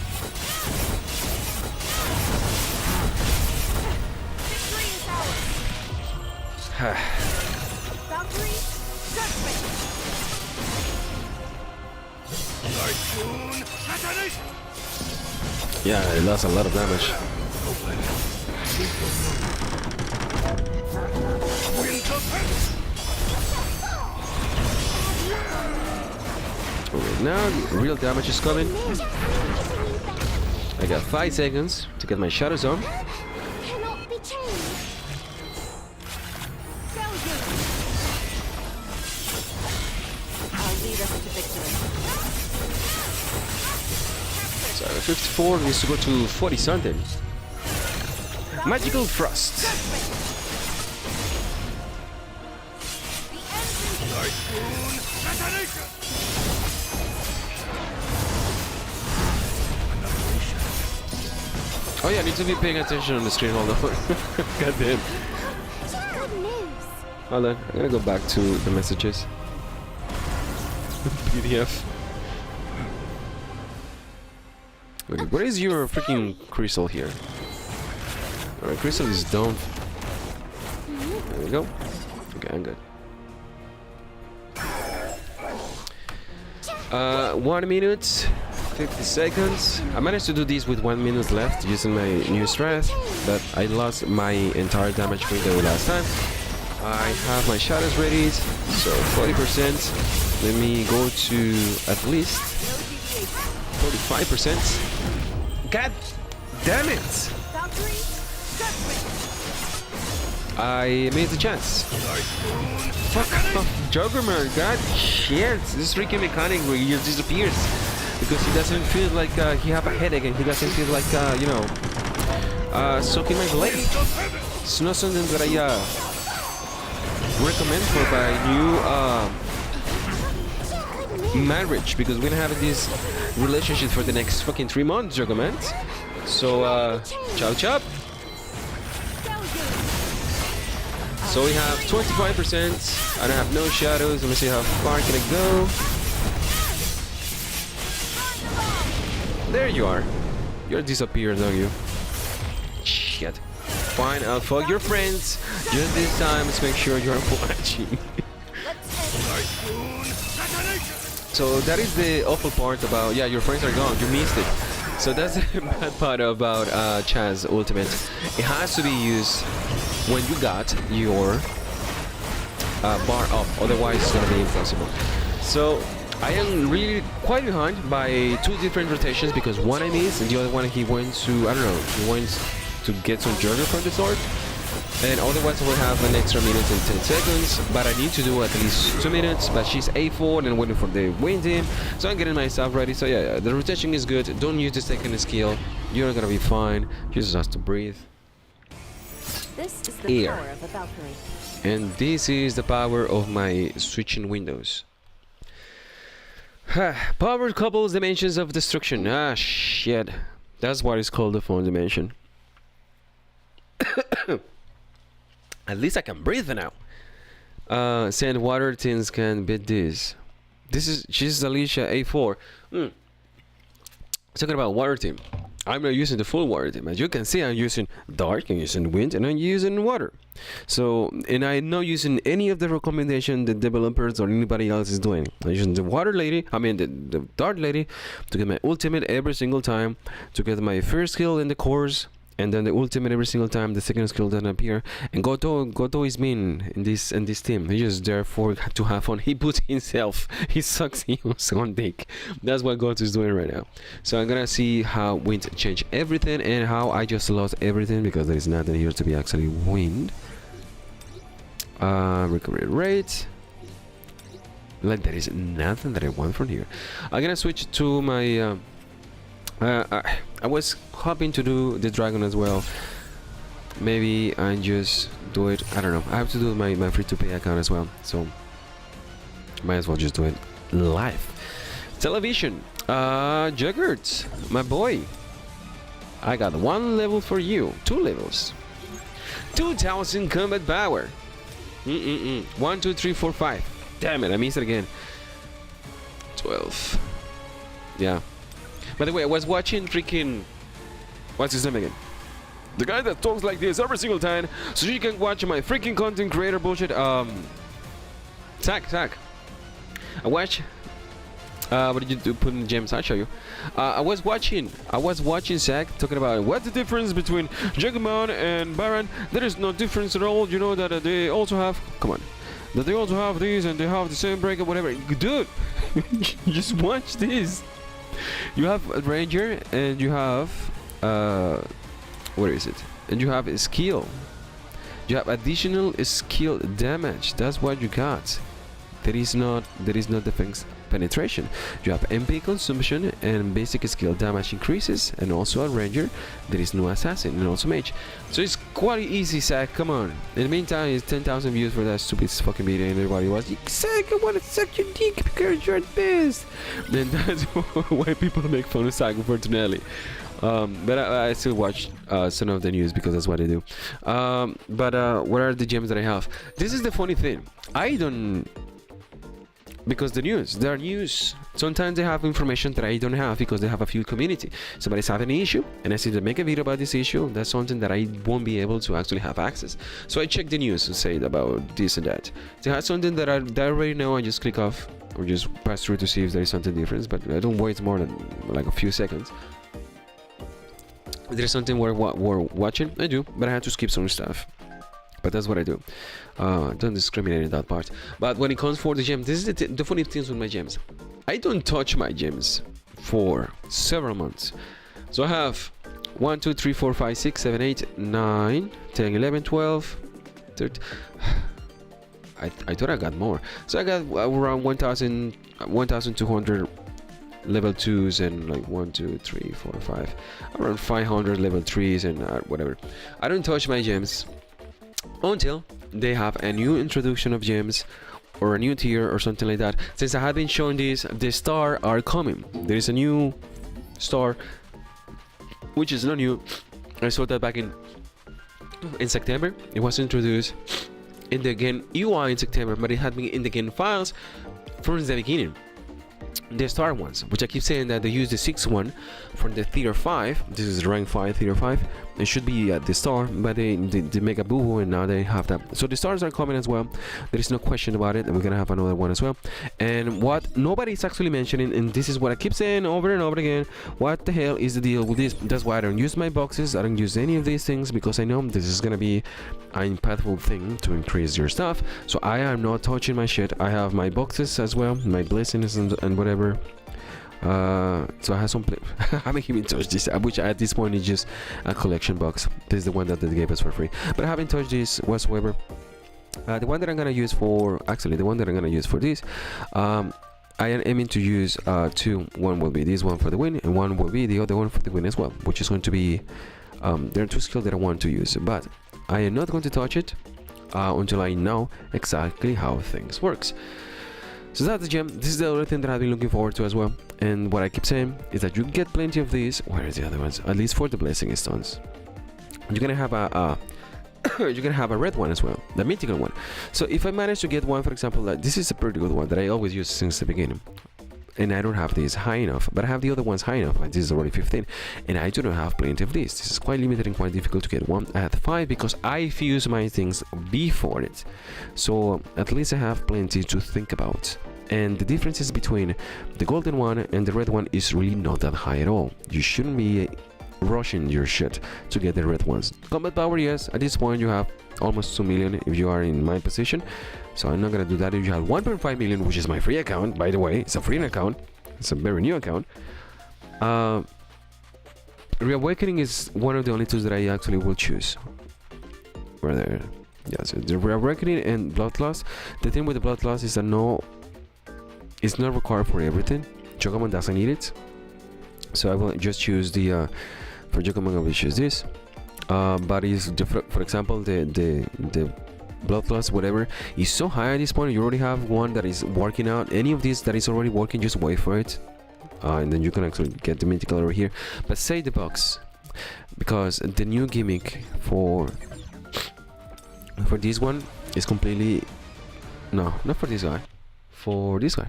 Yeah, I lost a lot of damage. Okay, now real damage is coming. I got 5 seconds to get my shadows on. So 54 needs to go to 40 something. Magical Frost. Oh yeah, I need to be paying attention on the screen. Hold on. God damn. Good news. Hold on, I'm gonna go back to the messages. PDF. Okay, what is your freaking crystal here? Alright, crystal is down. There we go. Okay, I'm good. 1 minute, 50 seconds. I managed to do this with 1 minute left using my new strat, but I lost my entire damage window last time. I have my shadows ready, so 40%. Let me go to at least 45%. God damn it! I made the chance. Fuck off, YogurtMonth. God shit, this freaking mechanic where he just disappears because he doesn't feel like he have a headache and he doesn't feel like you know, soaking my blade. It's not something that I recommend for my new marriage, because we're gonna have this relationship for the next fucking 3 months, YogurtMonth. So chop chop. So we have 25%. I don't have no shadows. Let me see how far can it go. There you are. You're disappeared, don't you? Shit. Fine, I'll fuck your friends. Just this time, let's make sure you're watching. So that is the awful part about, yeah, your friends are gone. You missed it. So that's the bad part about Chaz Ultimate. It has to be used when you got your bar up, otherwise it's gonna be impossible. So I am really quite behind by 2 different rotations, because one I missed and the other one he went to, I don't know, he went to get some journal from the sword, and otherwise I will have an extra minute and 10 seconds, but I need to do at least 2 minutes, but she's A4 and waiting for the wind in, so I'm getting myself ready. So yeah, the rotation is good. Don't use the second skill, you're gonna be fine. You just have to breathe. This is the Air. power of a Valkyrie. And this is the power of my switching windows. Power couples dimensions of destruction. Ah, shit. That's what is called the phone dimension. At least I can breathe now. Sand water things can beat this. She's Alicia A4. Talking about water team. I'm not using the full water team. As you can see, I'm using dark, I'm using wind, and I'm using water. So, and I'm not using any of the recommendation the developers or anybody else is doing. I'm using the water lady, the dark lady, to get my ultimate every single time, to get my first skill in the course, and then the ultimate every single time the second skill doesn't appear. And Goto is mean in this team. He's just there to have fun. He puts himself, he sucks his own dick. That's what Goto is doing right now. So I'm gonna see how wind change everything and how I just lost everything because there is nothing here to be actually wind. Recovery rate. Like there is nothing that I want from here. I'm gonna switch to my I was hoping to do the dragon as well. Maybe I just do it. I don't know. I have to do my free-to-play account as well, so might as well just do it live. Television. Yogurt, my boy. I got 1 level for you. 2 levels. 2000 combat power. 1, 2, 3, 4, 5. Damn it! I missed it again. 12. Yeah. By the way, I was watching freaking... What's his name again? The guy that talks like this every single time, so you can watch my freaking content creator bullshit. Zach. I watch... what did you do? Put in the gems, I'll show you. I was watching Zach talking about what's the difference between YogurtMonth and Baron. There is no difference at all. You know that they also have... Come on. That they also have these and they have the same break or whatever. Dude, just watch this. You have a ranger and you have where is it? And you have a skill. You have additional skill damage. That's what you got. There is not defense penetration. You have MP consumption and basic skill damage increases, and also a ranger. There is no assassin and also mage. So it's quite easy, Zach. Come on. In the meantime, it's 10,000 views for that stupid fucking video, and everybody was like, Zach, I want to suck your dick because you're the best. And that's why people make fun of Zach, unfortunately. But I still watch some of the news because that's what I do. But what are the gems that I have? This is the funny thing. I don't, because there are news. Sometimes they have information that I don't have because they have a few community. Somebody's having an issue, and I see them make a video about this issue. That's something that I won't be able to actually have access. So I check the news and say about this and that. They have something that I already know. I just click off or just pass through to see if there is something different. But I don't wait more than like a few seconds. If there's something we're watching, I do, but I had to skip some stuff. But that's what I do. Don't discriminate in that part. But when it comes for the gems, this is the funny things with my gems. I don't touch my gems for several months. So I have 1, 2, 3, 4, 5, 6, 7, 8, 9, 10, 11, 12, 13. I thought I got more. So I got around 1,200 level 2s and like 1, 2, 3, 4, 5, around 500 level 3s and whatever. I don't touch my gems until they have a new introduction of gems or a new tier or something like that. Since I have been showing this, the star are coming. There is a new star, which is not new. I saw that back in September. It was introduced in the game UI in September, but it had been in the game files from the beginning. The star ones, which I keep saying that they use the 6th one from the tier 5. This is rank 5, tier 5. It should be the star, but they make a boo-boo and now they have that. So the stars are coming as well. There is no question about it, and we're gonna have another one as well. And what nobody's actually mentioning, and this is what I keep saying over and over again, what the hell is the deal with this? That's why I don't use my boxes. I don't use any of these things because I know this is gonna be an impactful thing to increase your stuff. So I am not touching my shit. I have my boxes as well, my blessings and whatever. So I have some I haven't even touched this, which at this point is just a collection box. This is the one that they gave us for free, but I haven't touched this whatsoever. The one that I'm gonna use for this, I am aiming to use two. One will be this one for the win, and one will be the other one for the win as well, which is going to be there are two skills that I want to use, but I am not going to touch it until I know exactly how things works. So that's the gem. This is the other thing that I've been looking forward to as well. And what I keep saying is that you get plenty of these. Where is the other ones? At least for the blessing stones. You're gonna have a you're gonna have a red one as well, the mythical one. So if I manage to get one, for example, this is a pretty good one that I always use since the beginning. And I don't have this high enough, but I have the other ones high enough. Like this is already 15, and I do not have plenty of this. This is quite limited and quite difficult to get one. I had 5 because I fuse my things before it, so at least I have plenty to think about. And the differences between the golden one and the red one is really not that high at all. You shouldn't be rushing your shit to get the red ones. Combat power, yes, at this point you have almost 2 million if you are in my position, so I'm not gonna do that. If you have 1.5 million, which is my free account, by the way, it's a free account, it's a very new account. Reawakening is one of the only tools that I actually will choose. Where there, yeah, so the Reawakening and Bloodlust. The thing with the Bloodlust is that it's not required for everything. YogurtMonth doesn't need it, so I will just choose the for YogurtMonth I will choose this. But is for example the Bloodlust whatever is so high at this point. You already have one that is working out. Any of these that is already working, just wait for it, and then you can actually get the mythical over here. But save the box, because the new gimmick for this one is completely not for this guy. For this guy,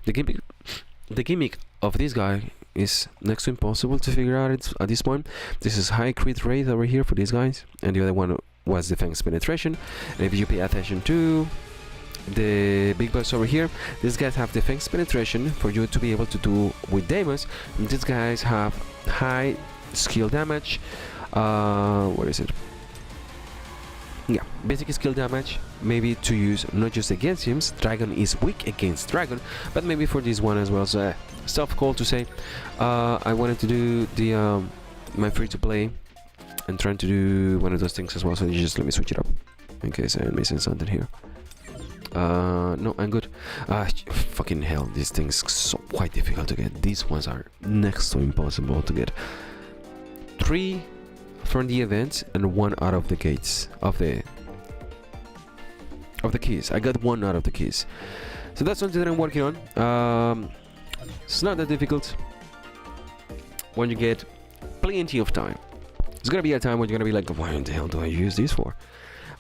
the gimmick of this guy is next to impossible to figure out at this point. This is high crit rate over here for these guys, and the other one was defense penetration. And if you pay attention to the big box over here, these guys have defense penetration for you to be able to do with damage, and these guys have high skill damage. Where is it? Yeah, basic skill damage, maybe to use not just against him. Dragon is weak against dragon, but maybe for this one as well. So stuff called to say I wanted to do the my free to play and trying to do one of those things as well. So you just let me switch it up in case I'm missing something here. No, I'm good. Fucking hell, these things so quite difficult to get. These ones are next to impossible to get. 3 from the event and 1 out of the gates of the keys. I got 1 out of the keys, so that's something that I'm working on. It's not that difficult when you get plenty of time. It's gonna be a time when you're gonna be like, why the hell do I use this for?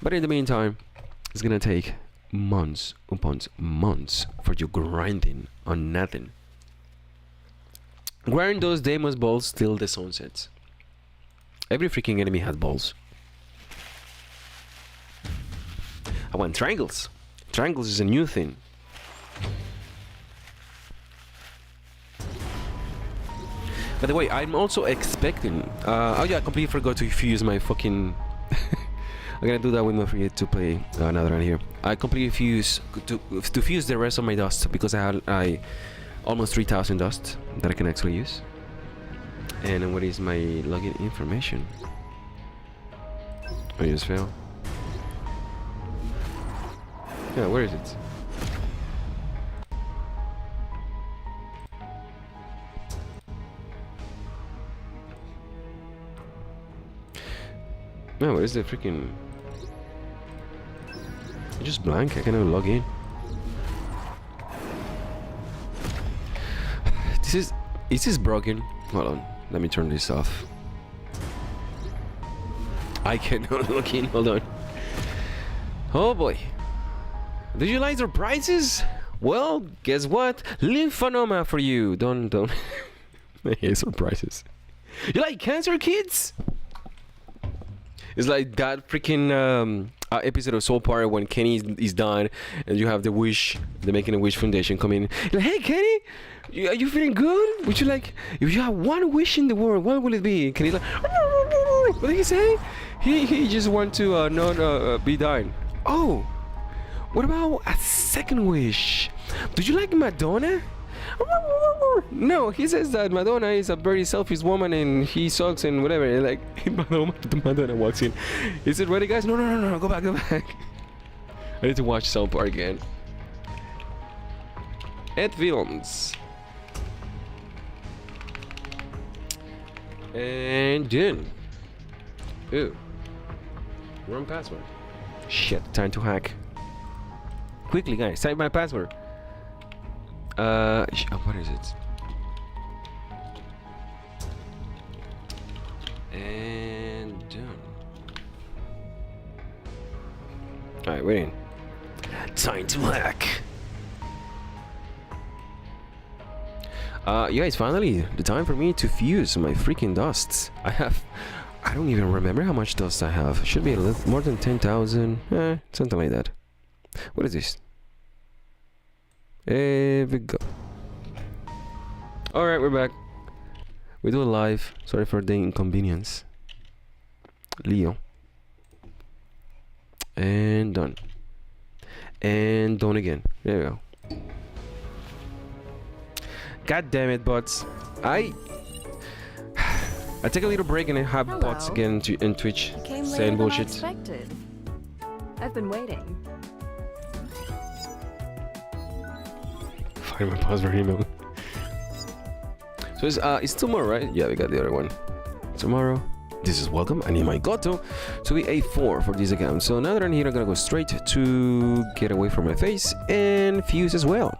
But in the meantime, it's gonna take months upon months for you grinding on nothing. Grind those demons balls till the sun sets. Every freaking enemy has balls. I want triangles. Triangles is a new thing. By the way, I'm also expecting. Oh yeah, I completely forgot to fuse my fucking. I'm gonna do that with my free to play another one here. I completely fuse to fuse the rest of my dust because I almost 3,000 dust that I can actually use. And what is my login information? I just failed. Yeah, where is it? No, where is the freaking? It's just blank. I can't even log in. Is this broken? Hold on. Let me turn this off. I cannot log in. Hold on. Oh boy. Did you like surprises? Well, guess what? Lymphoma for you. Don't. I hate surprises. You like cancer, kids? It's like that freaking episode of Soul Park when Kenny is done and you have the Making a Wish Foundation come in. Like, hey Kenny, are you feeling good? Would you like, if you have one wish in the world, what will it be? Kenny's like, what did he say? He just want to not be dying. Oh, what about a second wish? Do you like Madonna? No, he says that Madonna is a very selfish woman and he sucks and whatever. Like, Madonna walks in. Is it ready, guys? No. Go back. I need to watch South Park again. Ed Films. And done. Ooh. Wrong password. Shit, time to hack. Quickly, guys, type my password. What is it? And done. Alright, waiting. Time to hack. You guys, finally, the time for me to fuse my freaking dusts. I don't even remember how much dust I have. Should be a little more than 10,000. Something like that. What is this? Here we go. Alright, we're back. We do it live. Sorry for the inconvenience. Leo. And done. And done again. There we go. God damn it, bots. I take a little break and I have bots again in Twitch saying bullshit. Unexpected. I've been waiting. Find my password email. So it's tomorrow, right? Yeah, we got the other one. Tomorrow. This is welcome. I need my Goto to be A4 for this account. So now that I'm here, I'm gonna go straight to get away from my face and fuse as well.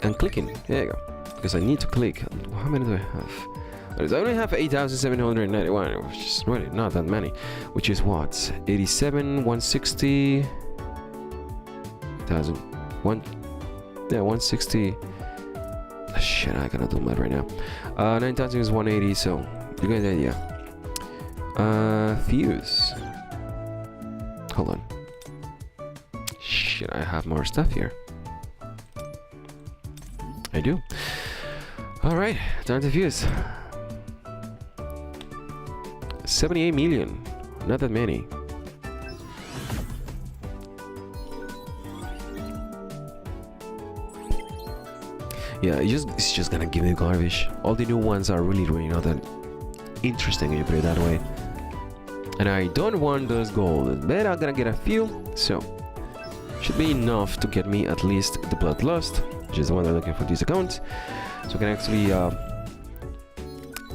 And clicking. There you go. Because I need to click. How many do I have? I only have 8,791, which is really not that many. Which is what? 87, 160, 1,000, 160. Shit, I cannot do math right now. 9,000 is 180, so you get the idea. Fuse. Hold on. Shit, I have more stuff here. I do. Alright, time to fuse. 78 million. Not that many. Yeah, it's just gonna give me garbage. All the new ones are really not that interesting when you put it that way. And I don't want those gold, but I'm gonna get a few. So should be enough to get me at least the Bloodlust, which is the one I'm looking for this account. So I can actually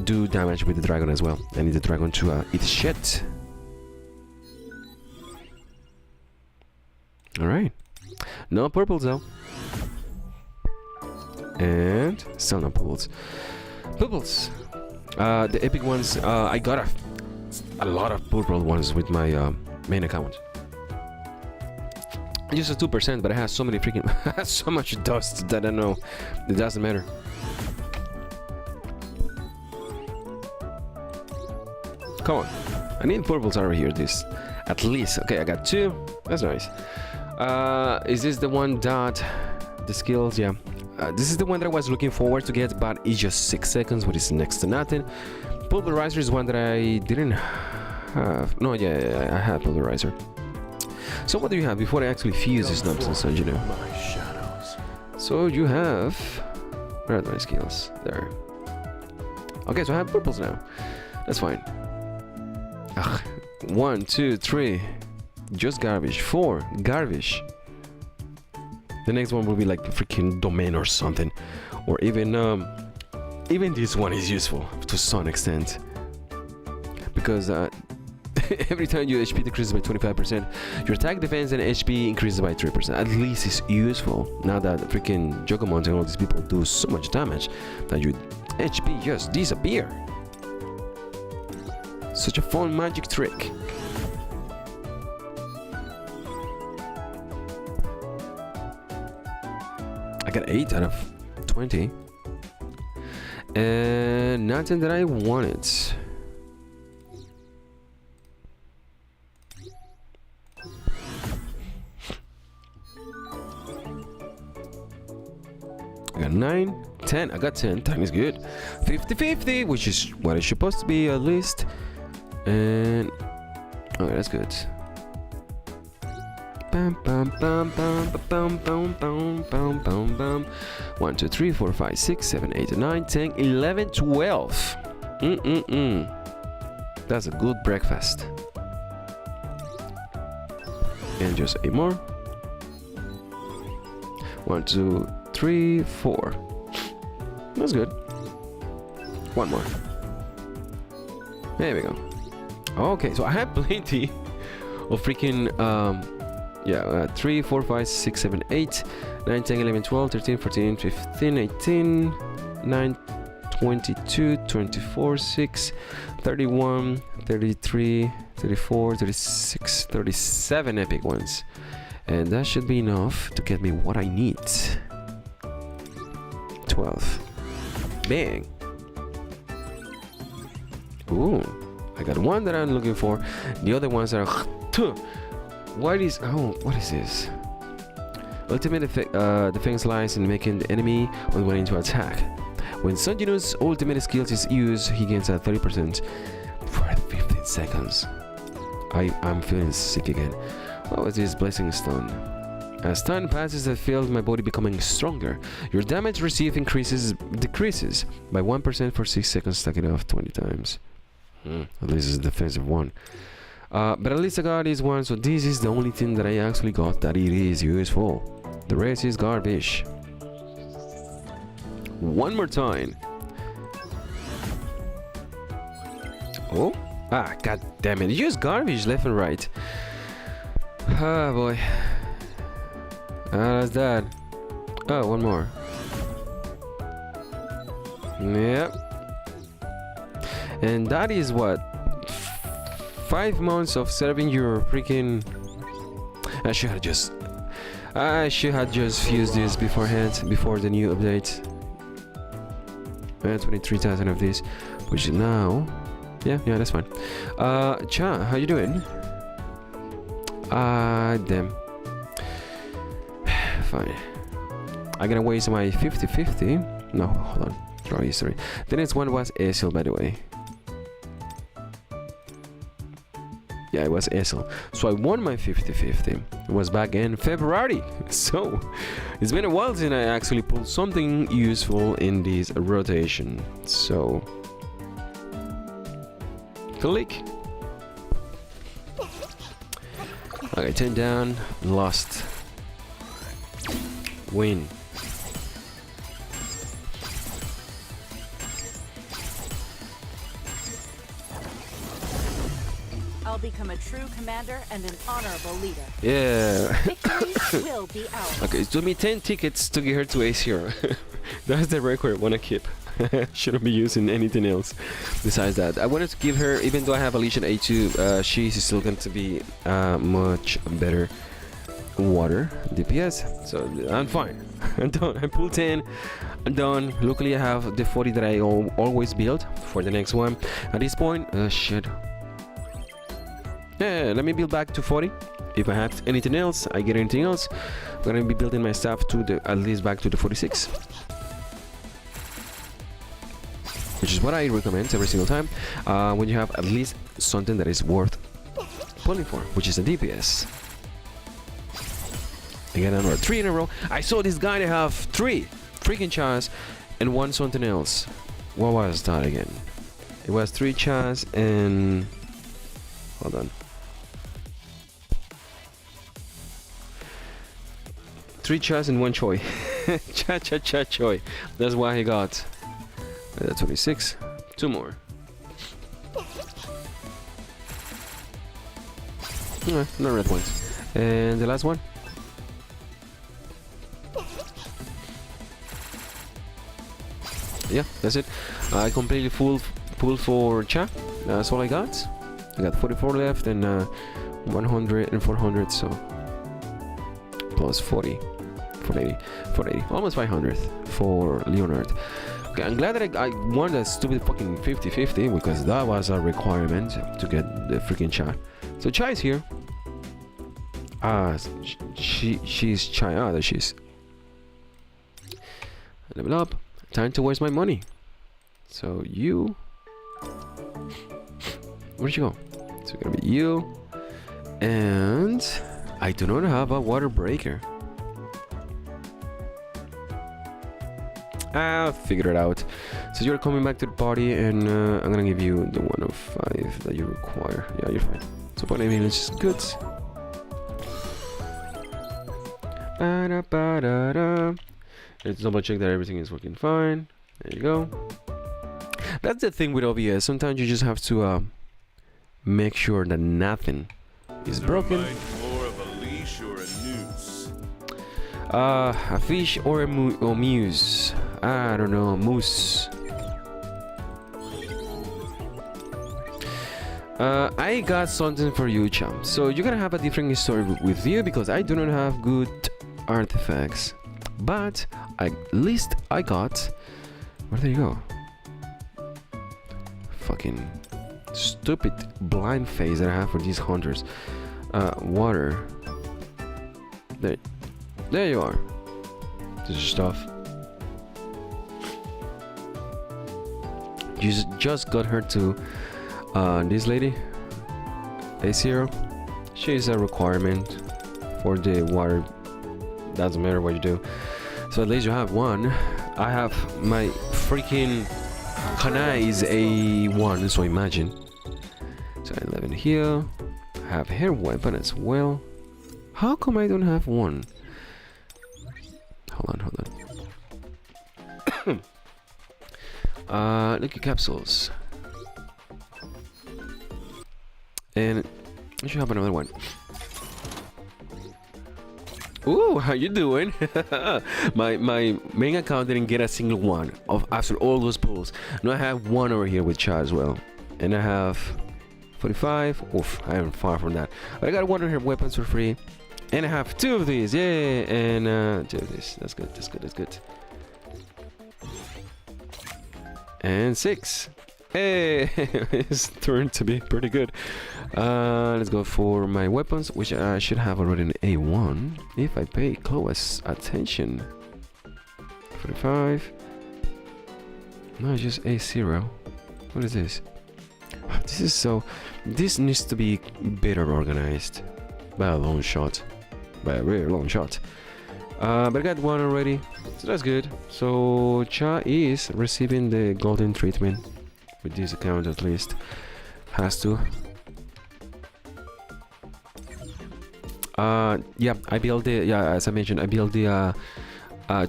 do damage with the dragon as well. I need the dragon to eat shit. Alright. No purples though. And still no purples. Purples. The epic ones, I got a lot of purple ones with my main account. Just a 2%, but it has so many freaking so much dust that I know it doesn't matter. Come on, I need purples over here. This, at least. Okay, I got 2. That's nice. Is this the one that the skills? Yeah. This is the one that I was looking forward to get, but it's just 6 seconds, which is next to nothing. Pulverizer is one that I didn't have. No, yeah, I have Pulverizer. So what do you have before I actually fuse this nonsense, you know? My shadows. So you have... Where are my skills? There. Okay, so I have purples now. That's fine. Ugh. 1, 2, 3. Just garbage. 4. Garbage. The next one will be like freaking domain or something. Or even this one is useful to some extent. Because every time your HP decreases by 25%, your attack, defense, and HP increases by 3%. At least it's useful. Now that freaking YogurtMonth and all these people do so much damage that your HP just disappear. Such a fun magic trick. I got 8 out of 20. And nothing that I wanted. I got 9, 10. I got 10. 10 is good. 50-50, which is what it's supposed to be at least. And okay, that's good. Bam, bam, bam, bam, bam, bam, bam, bam, bam, bam. 1, 2, 3, 4, 5, 6, 7, 8, 9, 10, 11, 12. That's a good breakfast. And just 8 more. 1, 2, 3, 4. That's good. 1 more. There we go. Okay, so I have plenty of freaking 3, 4, 5, 6, 7, 8, 9, 10, 11, 12, 13, 14, 15, 18, 9, 22, 24, 6, 31, 33, 34, 36, 37 epic ones. And that should be enough to get me what I need. 12. Bang. Ooh, I got one that I'm looking for. The other ones are... What is... Oh, what is this? Ultimate defense lies in making the enemy unwilling to attack. When Sunjinu's ultimate skills is used, he gains a 30% for 15 seconds. I'm feeling sick again. What is this blessing stone? As time passes, I feel my body becoming stronger. Your damage received decreases by 1% for 6 seconds, stacking off 20 times. At least it's a defensive one. But at least I got this one, so this is the only thing that I actually got that it is useful. The rest is garbage. One more time. Oh, god damn it. Use garbage left and right. Ah, boy. That's that. Oh, one more. Yep. And that is what? 5 months of serving your freaking... I should have just fused this beforehand, before the new update. 23,000 of this, which now... Yeah, that's fine. Cha, how you doing? Damn. Fine. I'm gonna waste my 50-50. No, hold on. Draw history. The next one was Asil, by the way. Yeah, it was Asil. So I won my 50-50. It was back in February. So it's been a while since I actually pulled something useful in this rotation. So click. Okay, 10 down, lost win. I'll become a true commander and an honorable leader. Yeah. Victory will be ours. Okay, it took me 10 tickets to get her to A0. That's the record I want to keep. Shouldn't be using anything else besides that. I wanted to give her, even though I have a Legion A2, she's still going to be much better water DPS. So I'm fine. I'm done. I pulled 10. I'm done. Luckily, I have the 40 that I always build for the next one. At this point, shit. Yeah, let me build back to 40. If I have anything else, I get anything else. I'm gonna be building my stuff to the at least back to the 46, which is what I recommend every single time when you have at least something that is worth pulling for, which is a DPS. Again, another 3 in a row. I saw this guy that have 3 freaking chars and 1 something else. What was that again? It was 3 chars and hold on. 3 chars and 1 choi. Cha choi. That's why he got 26. 2 more. No red ones. And the last one. Yeah, that's it. I completely full for cha. That's all I got. I got 44 left and 100 and 400, so plus 40. 480, almost 500 for Leonard. Okay, I'm glad that I won that stupid fucking 50-50 because that was a requirement to get the freaking Chai. So Chai is here. She's Chai. There she is. Level up. Time to waste my money. So you. Where'd you go? So it's gonna be you. And I do not have a water breaker. I'll figure it out. So you're coming back to the party, and I'm gonna give you the 1 of 5 that you require. Yeah, you're fine. So what I mean is just good. Let's double check that everything is working fine. There you go. That's the thing with OBS. Sometimes you just have to make sure that nothing is broken. More of a leash or a noose? A fish or a muse. I don't know, moose. I got something for you, champ. So you're gonna have a different story with you because I do not have good artifacts. But at least I got. Where did you go? Fucking stupid blind face that I have for these hunters. Water. There you are. This is stuff. You just got her to this lady, A0. She's a requirement for the water. Doesn't matter what you do. So at least you have 1. I have my freaking Kanai is A1, so imagine. So 11 here. I have her weapon as well. How come I don't have 1? Hold on. Look at capsules. And I should have another one. Ooh, how you doing? my main account didn't get a single one of after all those pulls. Now I have 1 over here with Chad as well. And I have 45. Oof, I am far from that. But I got 1 of her weapons for free. And I have 2 of these. Yay! And 2 of these. That's good. That's good. And 6. Hey, it's turned to be pretty good. Let's go for my weapons, which I should have already in A1 if I pay close attention. 45. No, it's just A0. What is this? This is so. This needs to be better organized by a long shot. By a very long shot. But I got 1 already, so that's good. So Cha is receiving the golden treatment with this account at least. Has to. Yeah, I built the, as I mentioned, I built the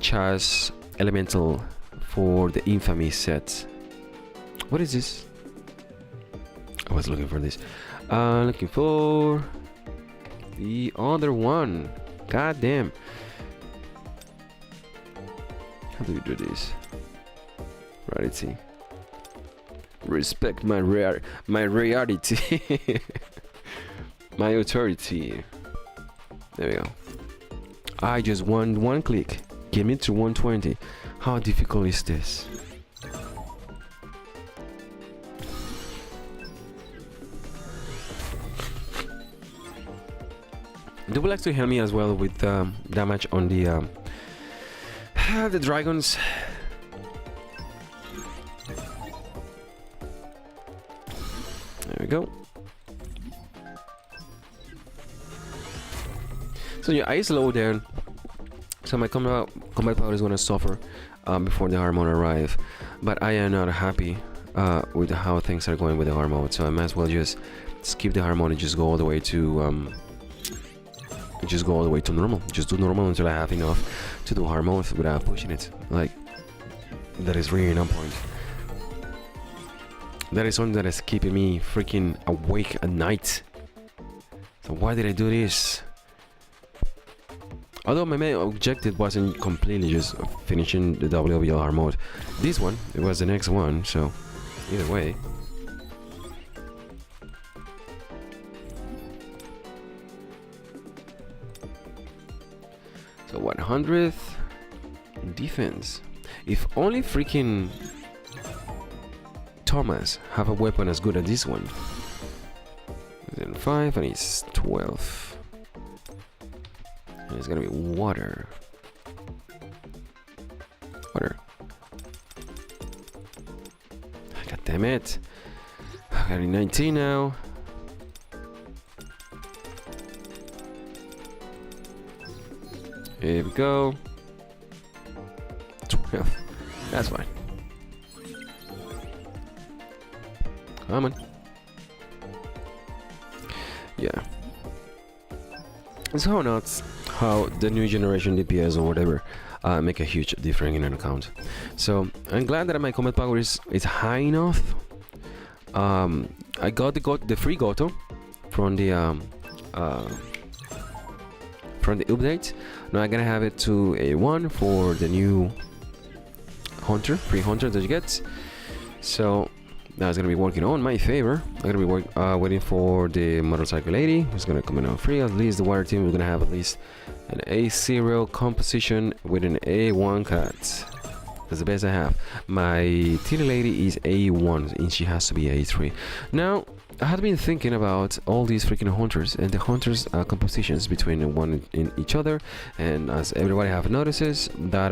Chas Elemental for the Infamy set. What is this? I was looking for this. Looking for the other one. God damn. How do you do this? Rarity. Respect my rarity. My authority. There we go. I just won one click. Get me to 120. How difficult is this? They will actually help me as well with damage on the dragons. There we go. So yeah, I slow down. So my combat power is gonna suffer before the hard mode arrive. But I am not happy with how things are going with the hard mode. So I might as well just skip the hard mode and just go all the way to normal. Just do normal until I have enough to do hard mode without pushing it. Like, that is really no point. That is something that is keeping me freaking awake at night. So why did I do this? Although my main objective wasn't completely just finishing the WWL hard mode. This one, it was the next one, so either way. So 100th defense. If only freaking Thomas have a weapon as good as this one. Then 5 and it's 12. And it's gonna be water. Water. God damn it. I got 19 now. Here we go. 12. That's fine. Come on. Yeah. So not how the new generation DPS or whatever make a huge difference in an account. So I'm glad that my combat power is high enough. I got the free Goto from the update. Now I'm gonna have it to a 1 for the new hunter, free hunter that you get. So now it's gonna be working on my favor. I'm gonna be waiting for the motorcycle lady who's gonna come in on free. At least the water team is gonna have at least an A0 composition with an A1 cut. That's the best I have. My titty lady is A1 and she has to be A3. Now I had been thinking about all these freaking hunters and the hunters compositions between one in each other, and as everybody have notices that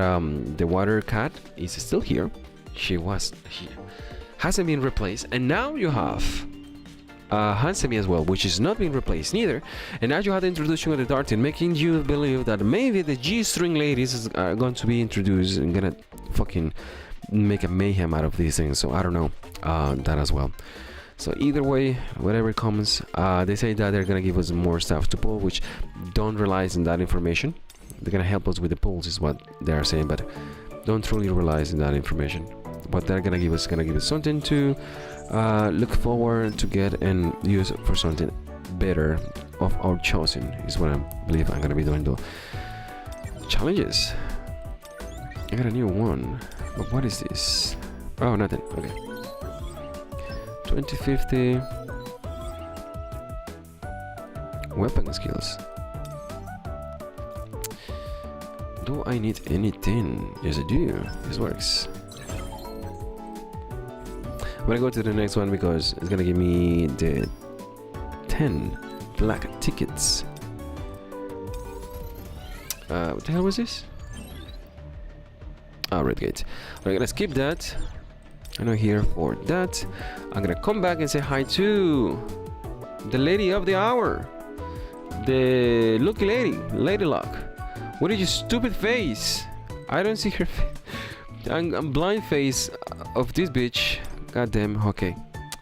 the water cat is still here. She hasn't been replaced, and now you have Hansemi as well, which is not being replaced neither. And now you have the introduction of the Dartin, making you believe that maybe the G-string ladies are going to be introduced and gonna fucking make a mayhem out of these things. So I don't know that as well. So either way, whatever comes, they say that they're gonna give us more stuff to pull, which don't rely on that information. They're gonna help us with the pulls is what they are saying, but don't truly rely on that information. What they're gonna give us something to look forward to get and use for something better of our choosing is what I believe I'm gonna be doing though. Challenges. I got a new one, but what is this? Oh, nothing. Okay. 2050 weapon skills. Do I need anything? Yes, I do. This works. I'm gonna go to the next one because it's gonna give me the 10 black tickets. What the hell was this? Ah, red gate. We're gonna skip that. I'm not here for that. I'm gonna come back and say hi to the lady of the hour, the lucky lady, Lady Luck. What is your stupid face? I don't see her face. I'm blind face of this bitch. God damn. Okay.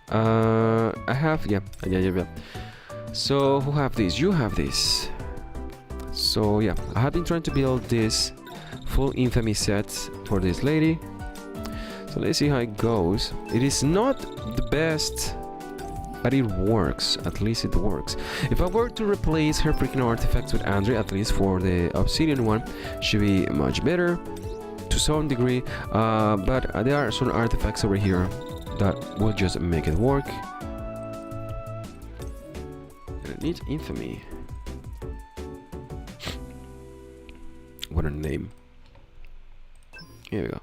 I have yeah. So who have this? You have this. So yeah, I have been trying to build this full infamy set for this lady. So let's see how it goes. It is not the best, but it works. At least it works. If I were to replace her freaking artifacts with Andre, at least for the obsidian one, should be much better to some degree. But there are some artifacts over here that will just make it work. And it needs infamy. What a name. Here we go.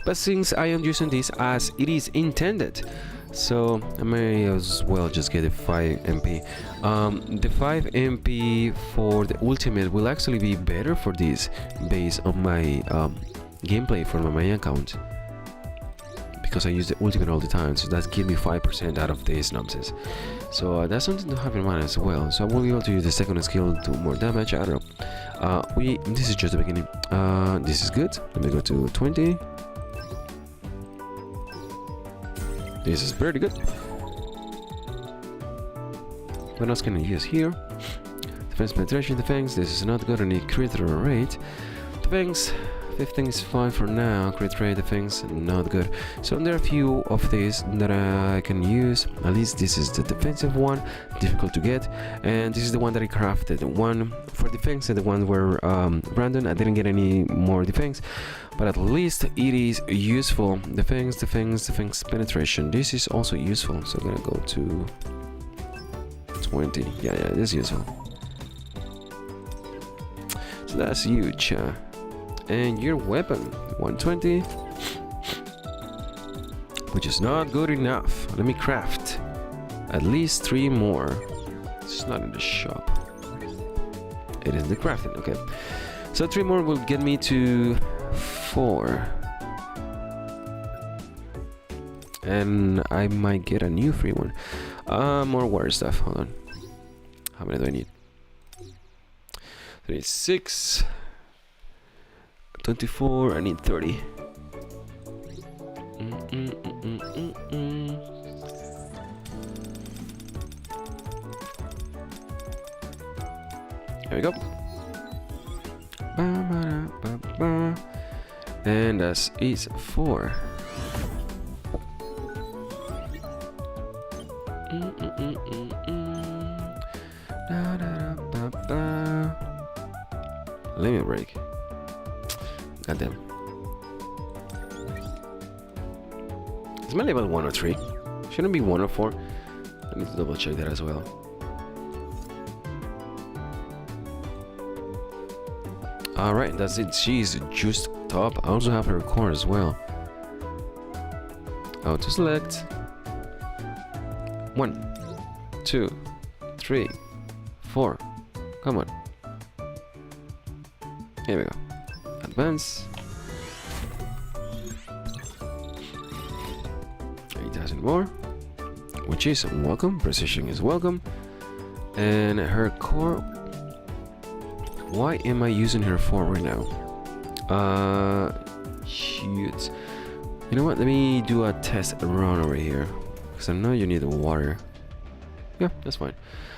But since I am using this as it is intended, so I may as well just get a 5 MP. The 5 MP for the ultimate will actually be better for this based on my gameplay for my main account, because I use the ultimate all the time, so that gives me 5% out of this nonsense. So that's something to have in mind as well. So I will be able to use the second skill to do more damage. I don't know. This is just the beginning. This is good. Let me go to 20. This is pretty good. What else can I use here? Defense penetration, defense. This is not good. I need crit rate. Defense. 15 is fine for now. Crit rate, defense, not good. So there are a few of these that I can use. At least this is the defensive one, difficult to get, and this is the one that I crafted. One for defense and the one were random. I didn't get any more defense, but at least it is useful. Defense, defense, defense, penetration. This is also useful. So I'm gonna go to 20. Yeah, this is useful. So that's huge. And your weapon 120, which is not good enough. Let me craft at least 3 more. It's not in the shop, it is in the crafting. Okay, so 3 more will get me to 4, and I might get a new free one. More water stuff. Hold on, how many do I need? 36, 24, I need 30. There we go. And that's is 4. Limit break. Goddamn. Is my level 1 or 3? Shouldn't be 1 or 4. I need to double check that as well. Alright, that's it. She's just top. I also have her core as well. Auto select. 1, 2, 3, 4. Come on. Here we go. Advance. 8,000 more, which is welcome. Precision is welcome. And her core. Why am I using her for right now? Shoot. You know what? Let me do a test run over here, because I know you need the water. Yeah, that's fine.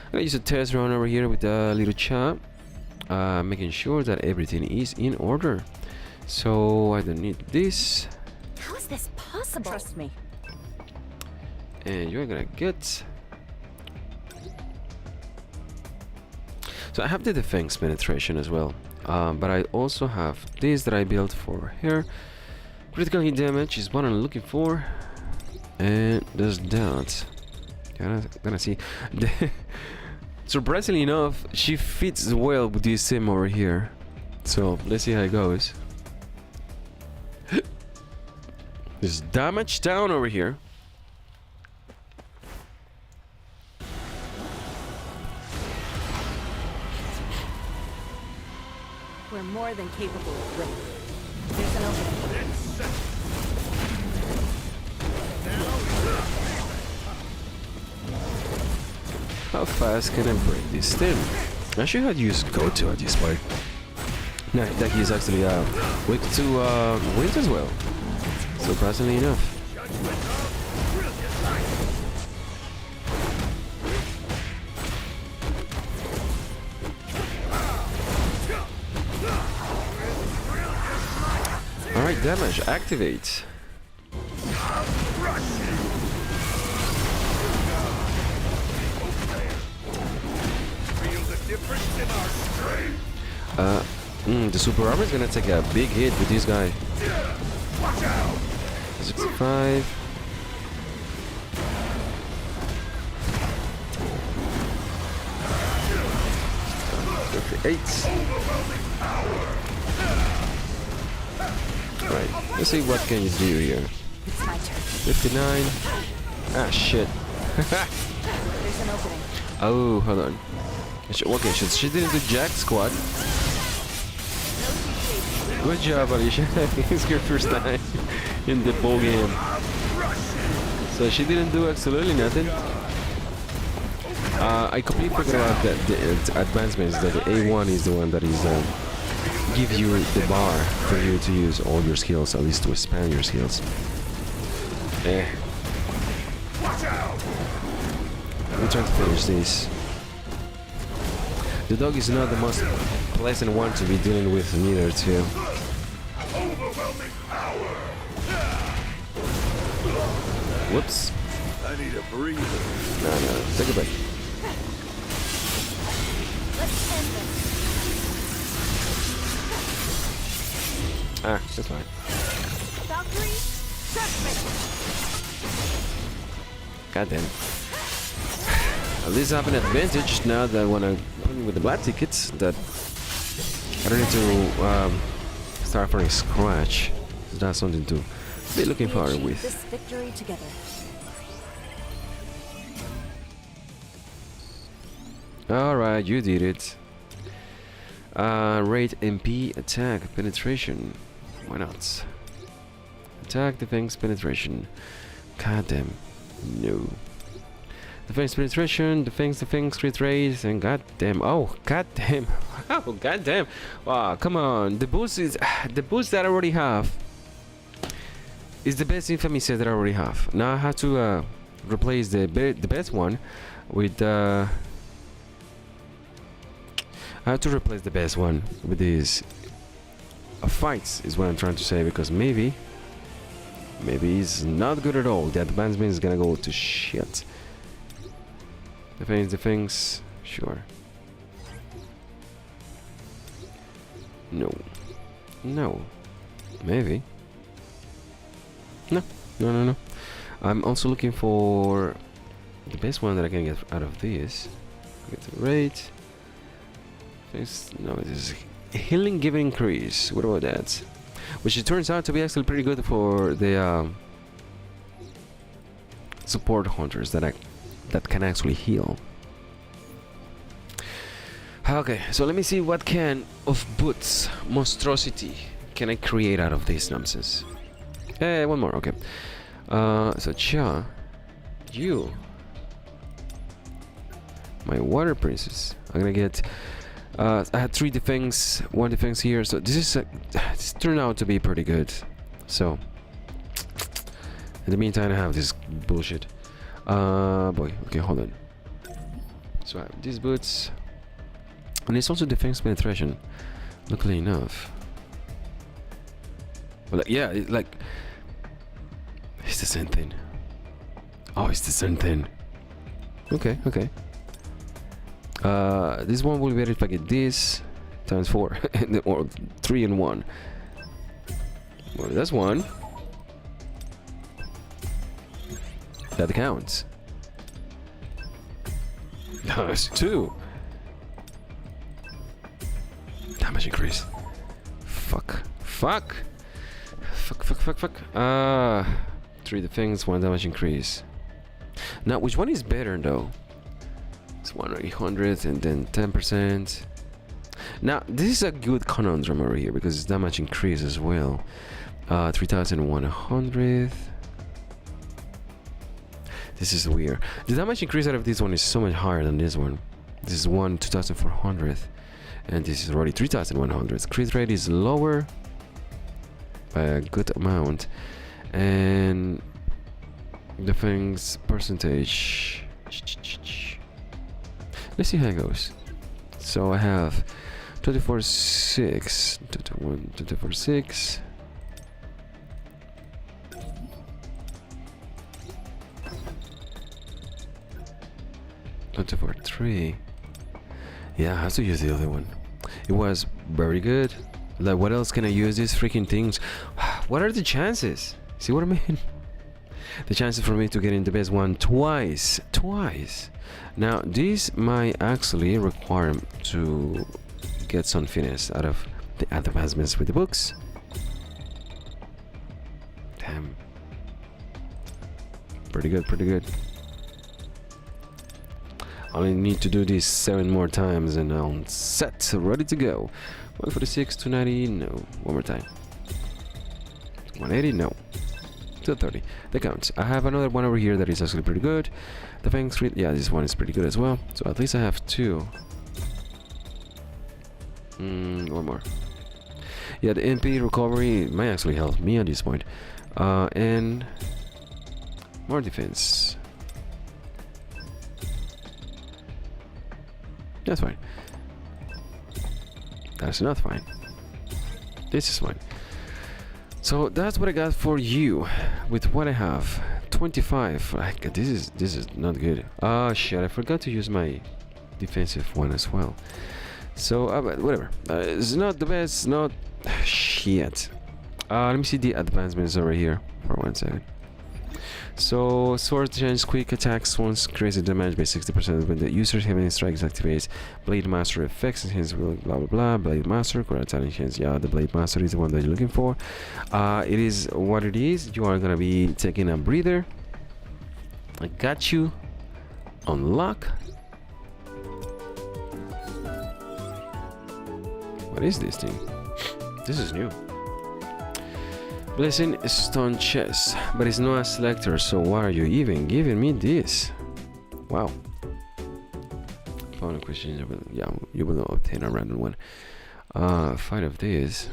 I'm gonna use a test run over here with a little chat. Making sure that everything is in order. So I don't need this. How is this possible? Trust me. And you're gonna get. So I have the defense penetration as well, but I also have this that I built for her. Critical hit damage is what I'm looking for, and there's that. Gonna see. Surprisingly enough, she fits well with this sim over here. So let's see how it goes. There's damage down over here. We're more than capable of winning. There's an opening. How fast can I break this thing? I should have used go-to at this point. No, that is actually weak to wind as well. Surprisingly enough. damage. Activate. The super armor is gonna take a big hit with this guy. 65. Eight. Right. Let's see what can you do here. It's my turn. 59. Ah shit. There's an opening. Oh, hold on. Okay, she didn't do jack squat. Good job, Alicia. It's your first time in the ball game. So she didn't do absolutely nothing. I completely forgot about that the advancements. That the A1 is the one that is give you the bar for you to use all your skills, at least to expand your skills. I'm trying to finish this. The dog is not the most pleasant one to be dealing with neither too. Whoops. I need a breather. No, take it back. Let's end this. Ah, that's fine. Valkyrie, checkmate. God damn. At least I have an advantage now that when I'm playing with the black tickets, that I don't need to start from scratch. That's something to be looking We forward achieved with. this victory together. Alright, you did it. Rate MP, attack, penetration. Why not? Attack, defense, penetration. God damn. No. Defense, penetration, defense, crit rate, and god damn. Oh, god damn. Oh, god damn. Wow, come on. The boost is the boost that I already have is the best infamy set that I already have. Now I have to replace the best one with I have to replace the best one with this fights is what I'm trying to say, because maybe it's not good at all. The advancement is gonna go to shit. Defense, sure. No, maybe. No. I'm also looking for the best one that I can get out of this. Get the rate. No, this is healing giving increase. What about that? Which it turns out to be actually pretty good for the support hunters that can actually heal. Okay, so let me see what can of boots monstrosity can I create out of this nonsense. One more, okay. So Cha, you, my water princess. I'm gonna get. I had 3 defense, 1 defense here, so this turned out to be pretty good. So in the meantime, I have this bullshit. Boy, okay, hold on. So I have these boots, and it's also defense penetration. Luckily enough. Well, yeah, it's the same thing. Oh, it's the same thing. Okay. This one will be better if I get this times 4 or 3 in 1. Well, that's 1. That counts. That's 2. Damage increase. Fuck. 3 defense, 1 damage increase. Now, which one is better though? It's 1,800 and then 10%. Now, this is a good conundrum over here because it's damage increase as well. 3,100. This is weird. The damage increase out of this one is so much higher than this one. This is 2,400, and this is already 3,100. Crit rate is lower by a good amount, and defense percentage. Let's see how it goes. So I have 24/6, 24/6. 24-3. Yeah, I have to use the other one. It was very good. Like, what else can I use these freaking things? What are the chances? See what I mean? The chances for me to get in the best one twice. Now, this might actually require to get some finesse out of the advancements with the books. Damn. Pretty good. Only need to do this 7 more times and I'm set, ready to go. 146, 290, no. One more time. 180, no. 230. That counts. I have another one over here that is actually pretty good. The Fang Street, yeah, this one is pretty good as well. So at least I have 2. One more. Yeah, the MP recovery might actually help me at this point. And more defense. That's fine. That's not fine. This is fine. So that's what I got for you with what I have. 25. Like, this is not good. Ah, shit, I forgot to use my defensive one as well. So but whatever. It's not the best, not shit. Let me see the advancements over here for 1 second. So sword change quick attacks once crazy damage by 60% when the user's heavenly strikes activates. Blade master effects enhance blah blah blah. Blade master core attack enhance. Yeah, the blade master is the one that you're looking for. It is what it is. You are gonna be taking a breather. I got you. Unlock. What is this thing? This is new. Blessing stone chest, but it's not a selector, so why are you even giving me this? Wow. Final question, yeah, you will not obtain a random one. 5 of these.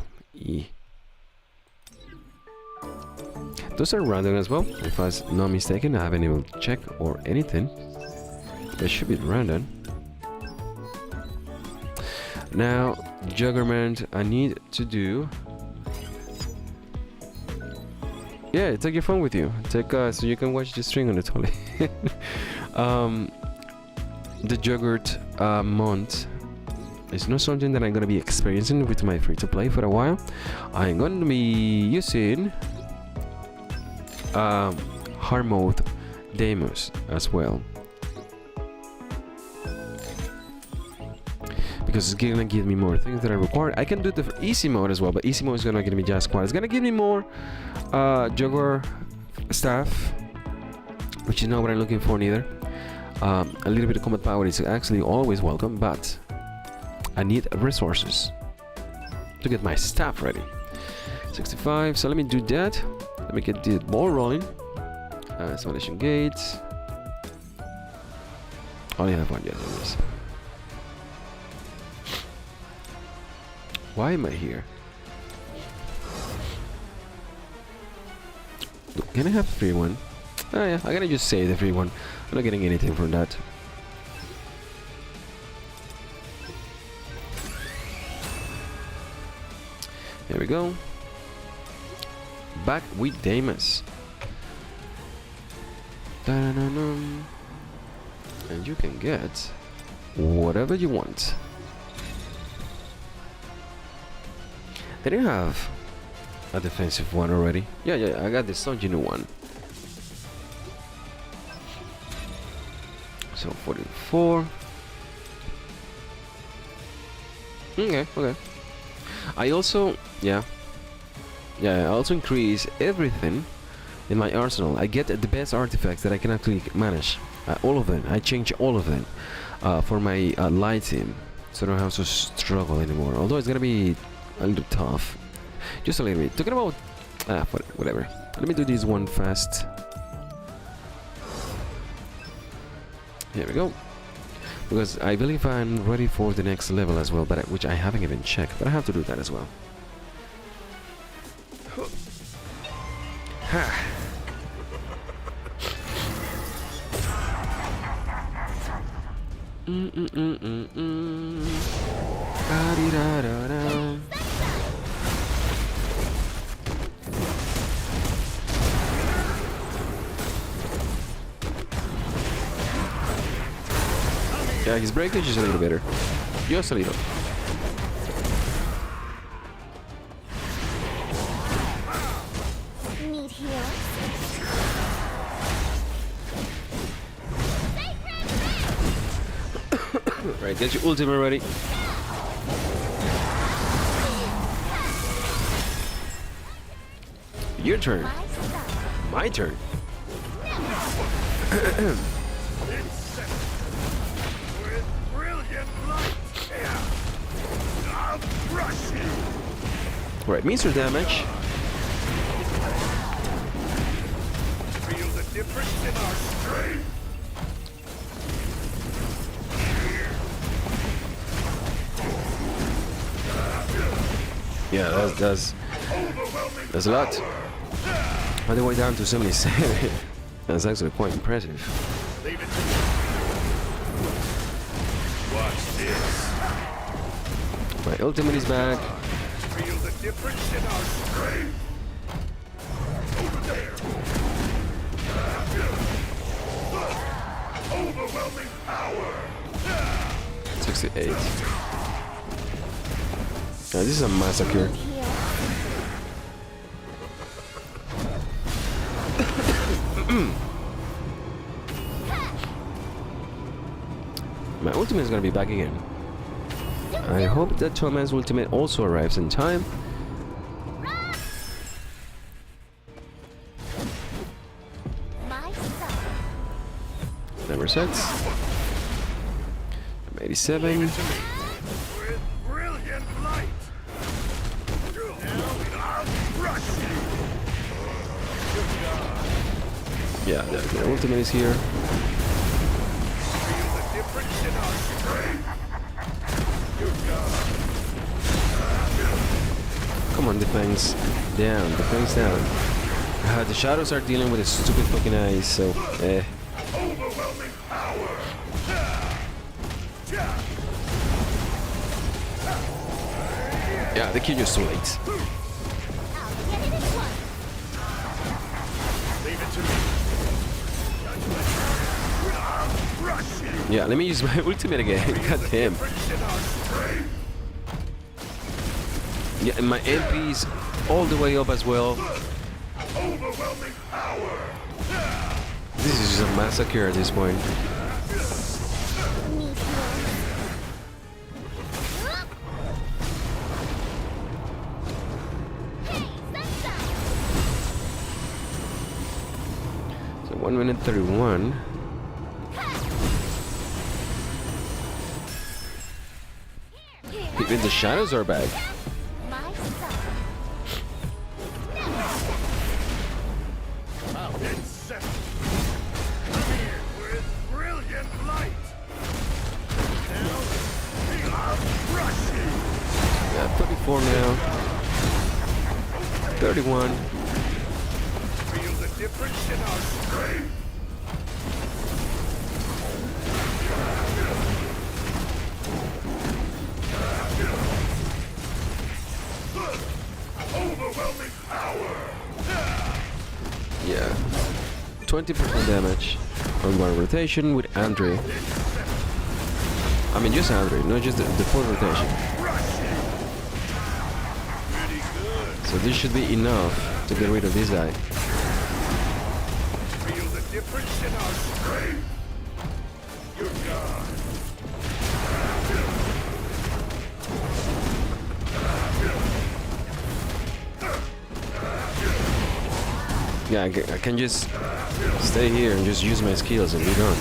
Those are random as well, if I'm not mistaken. I haven't even checked or anything. They should be random. Now, YogurtMonth, I need to do. Yeah, take your phone with you. Take so you can watch the stream on the toilet. The YogurtMonth is not something that I'm gonna be experiencing with my free-to-play for a while. I'm gonna be using hard mode demos as well, because it's gonna give me more things that I require. I can do the easy mode as well, but easy mode is gonna give me just squad. It's gonna give me more Yogurt stuff, which is not what I'm looking for neither. A little bit of combat power is actually always welcome, but I need resources to get my stuff ready. 65, so let me do that. Let me get the ball rolling. Simulation gates. Only have one yet on this. Why am I here? Can I have a free one? Oh yeah, I'm gonna just save the free one. I'm not getting anything from that. There we go. Back with Damas. And you can get whatever you want. They didn't have a defensive one already. Yeah, I got the Sonji new one. So 44. Okay. I also, I also increase everything in my arsenal. I get the best artifacts that I can actually manage. All of them. I change all of them for my light team, so I don't have to struggle anymore. Although it's gonna be a little tough, just a little bit. Talking about whatever. Let me do this one fast. Here we go. Because I believe I'm ready for the next level as well, but which I haven't even checked. But I have to do that as well. Ha. Da-dee-da-da-da. Yeah, his breakage is a little better. Just a little. Need heals? Right, get your ultimate ready. Your turn. My son. My turn. With brilliant light. I'll crush you. Right, meter damage. Feel the difference in our strength. Yeah, that's a lot. All the way down to 77. That's actually quite impressive. Leave it to me. Watch this. My ultimate is back. Feel the difference in our strength. Over there. Overwhelming power. 68. Now, this is a massacre. My ultimate is gonna be back again. I hope that Thomas' ultimate also arrives in time. My son. Never sets. 87. With brilliant light. Now I'll crush you. Yeah, the ultimate is here. Feel the difference in our strength. Come on, defense. Down, defense down. The shadows are dealing with the stupid fucking eyes, so Overwhelming power. yeah, they killed you too late. I'll get it at once. Leave it to me. I'll crush you. Yeah, let me use my ultimate again. God damn. Difference in our strength. Yeah, and my MP is all the way up as well. Overwhelming power. This is just a massacre at this point. Need heals? Hey, sunshine! So 1 minute 31. Even the shadows are back. My son. It's set. Come here with brilliant light. Now I'll crush you. Yeah, 34 now. 31. Feel the difference in our strength. Overwhelming power. Yeah. 20% damage on one rotation with Andre. I mean, just Andre, not just the full rotation. Pretty good. So this should be enough to get rid of this guy. Feel the difference in our strength. You're gone. Yeah, I can just stay here and just use my skills and be done.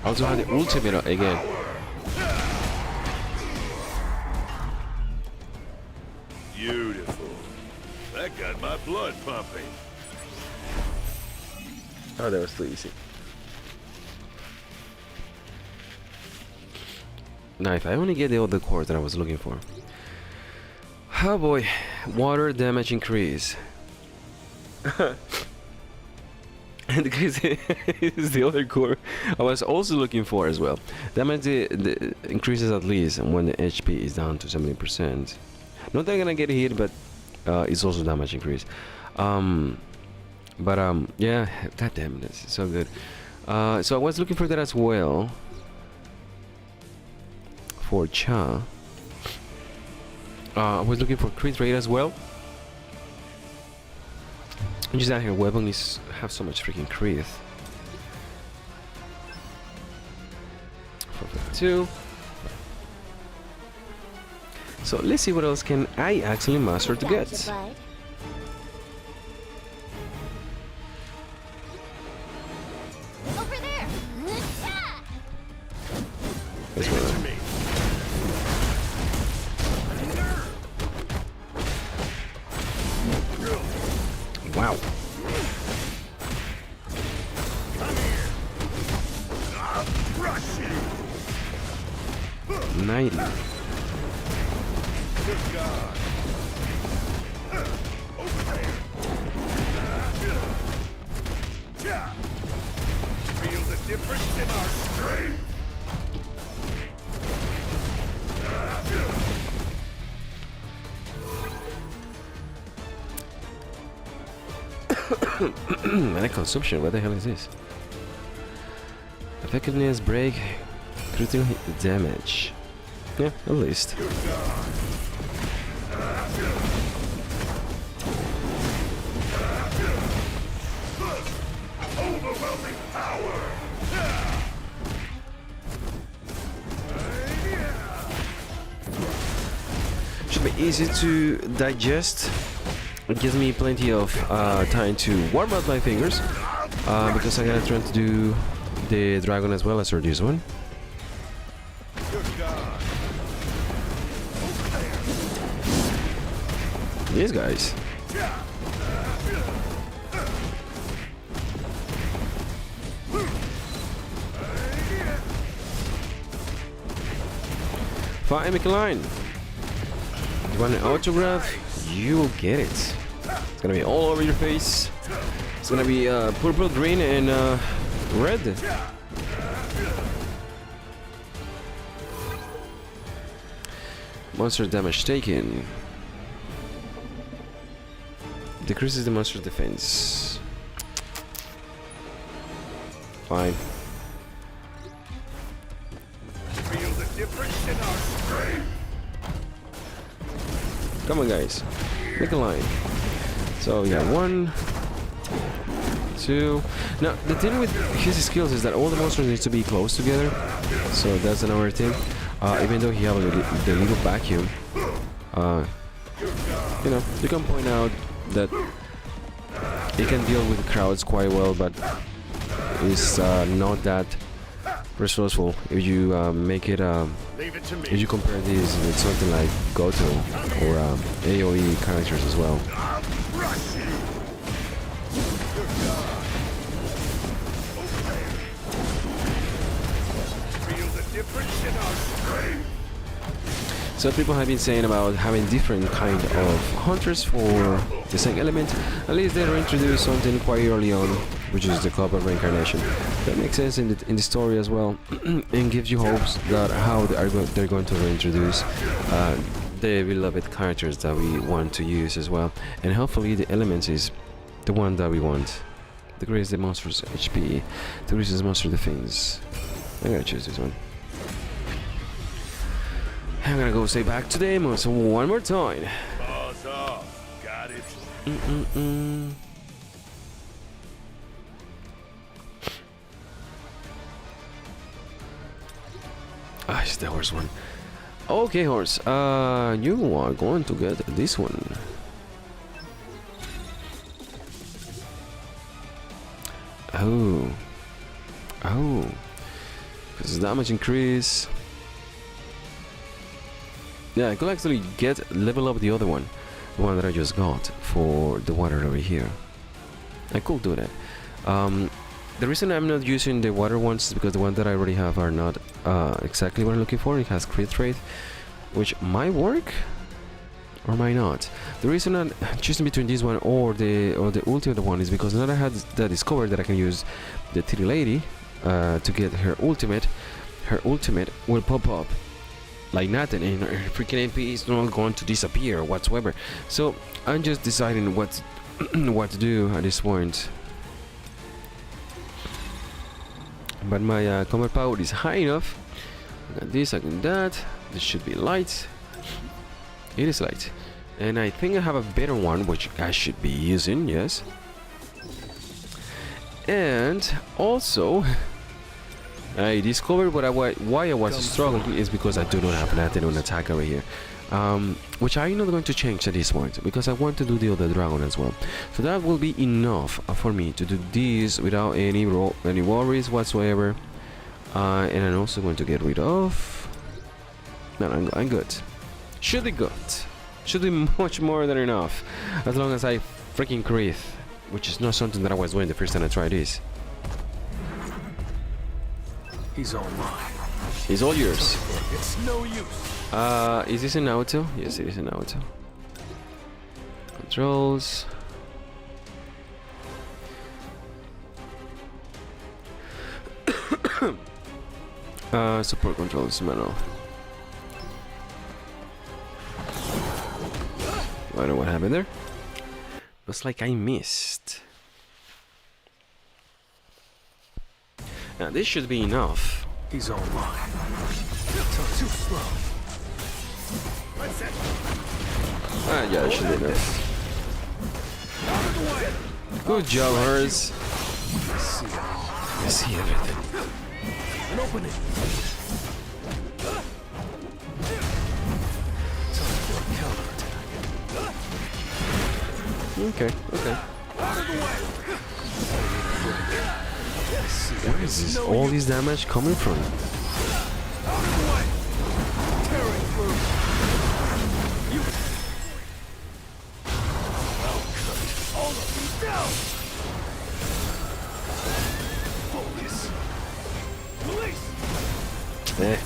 I also have the ultimate again. Beautiful. That got my blood pumping. Oh, that was too easy. Now, if I only get the other core that I was looking for. Oh boy, water damage increase. And the case is the other core I was also looking for as well. Damage the increases at least when the HP is down to 70%. Not that I'm gonna get hit, but it's also damage increase. Yeah, god damn, this is so good. So I was looking for that as well. For Cha. I was looking for crit rate as well. Just that her weapon is have so much freaking crit. 452. So let's see what else can I actually master to get. Gotcha, bud. Over there. Yeah. This one. Wow. 90. Feel the difference in our strength. Mana consumption, what the hell is this? Effectiveness, break, critical hit damage. Yeah, at least. Overwhelming power. Should be easy to digest. It gives me plenty of time to warm up my fingers because I gotta try to do the dragon as well as this one. These guys. Fine, Mickeline. You want an autograph? You will get it. It's gonna be all over your face. It's gonna be purple, green, and red. Monster damage taken. Decreases the monster's defense. Fine. Feel the difference in our strength. Come on, guys. Make a line. So we got 1, 2. Now the thing with his skills is that all the monsters need to be close together. So that's another thing. Even though he has the little vacuum, you know, you can point out that he can deal with crowds quite well, but it's not that resourceful if you make it. If you compare these with something like Goto or AoE characters as well. So people have been saying about having different kind of hunters for the same element. At least they introduced something quite early on, which is the Copper Reincarnation. That makes sense in the story as well, and gives you hopes that how they're going to reintroduce the beloved characters that we want to use as well. And hopefully the elements is the one that we want. Decrease the monster's HP, decreases monster defense. I'm gonna choose this one. I'm gonna go say back to the demos one more time. Paws off. Got it. Ah, it's the horse one. Okay, horse. You are going to get this one. Oh. Because damage increase. Yeah, I could actually level up the other one. The one that I just got for the water over here. I could do that. The reason I'm not using the water ones is because the ones that I already have are not exactly what I'm looking for. It has crit rate, which might work or might not. The reason I'm choosing between this one or the ultimate one is because now that I had the discovery that I can use the Titty Lady to get her ultimate will pop up like nothing, and her freaking MP is not going to disappear whatsoever. So I'm just deciding what what to do at this point. But my combat power is high enough. I got this, I got that. This should be light. It is light. And I think I have a better one, which I should be using, yes. And also, I discovered why I was struggling is because I do not have an afternoon attack over here. Which I'm not going to change at this point, because I want to do the other dragon as well. So that will be enough for me to do this without any worries whatsoever. And I'm also going to get rid of... Man, I'm good. Should be good. Should be much more than enough. As long as I freaking crit. Which is not something that I was doing the first time I tried this. He's all mine. It's all yours. It's no use. Is this an auto? Yes, it is an auto. Controls. Support controls manual. I don't know what happened there. Looks like I missed. Now this should be enough. He's all mine. Too slow. Yeah, that should be enough. Good job, hers. I see everything. And open it. Time for a counterattack. Okay, okay. Where is this, all this damage coming from? Eh.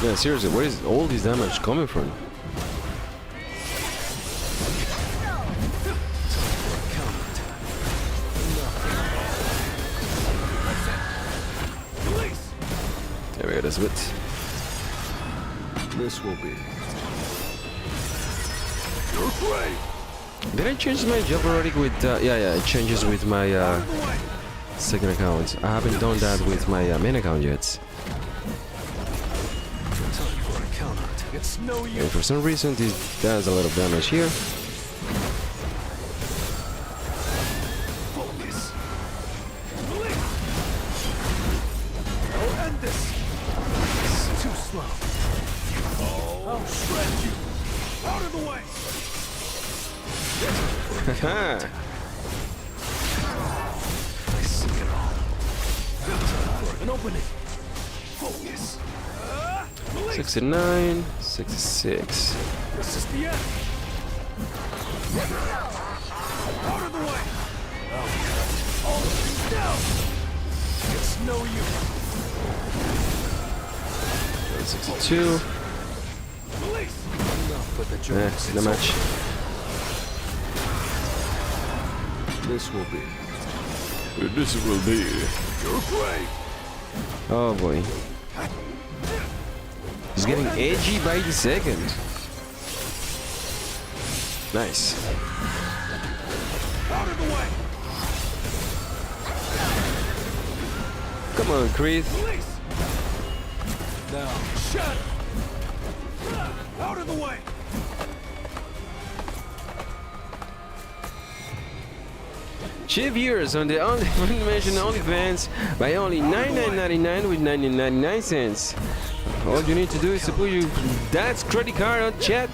Yeah, seriously, where is all this damage coming from? There we go, that's it. This will be. Did I change my job already with, yeah, it changes with my second account. I haven't done that with my main account yet. It's no use. And for some reason, this does a lot of damage here. Focus. I'll end this. It's too slow. I'll shred you. Out of the way. Haha! I see it all. An opening. Focus. 69, 66. This is the end. Out of the way. All of you down. It's no use. 62. Release. Enough with the jokes. Not much. This will be. This will be. You're great. Oh boy. It's getting edgy by the second. Nice. Out of the way. Come on, Creed. Release. Now, shut. Out of the way. Cheap viewers on the mentioned OnlyFans by only $99.99 with 99 cents. All you need to do is to put your dad's credit card on chat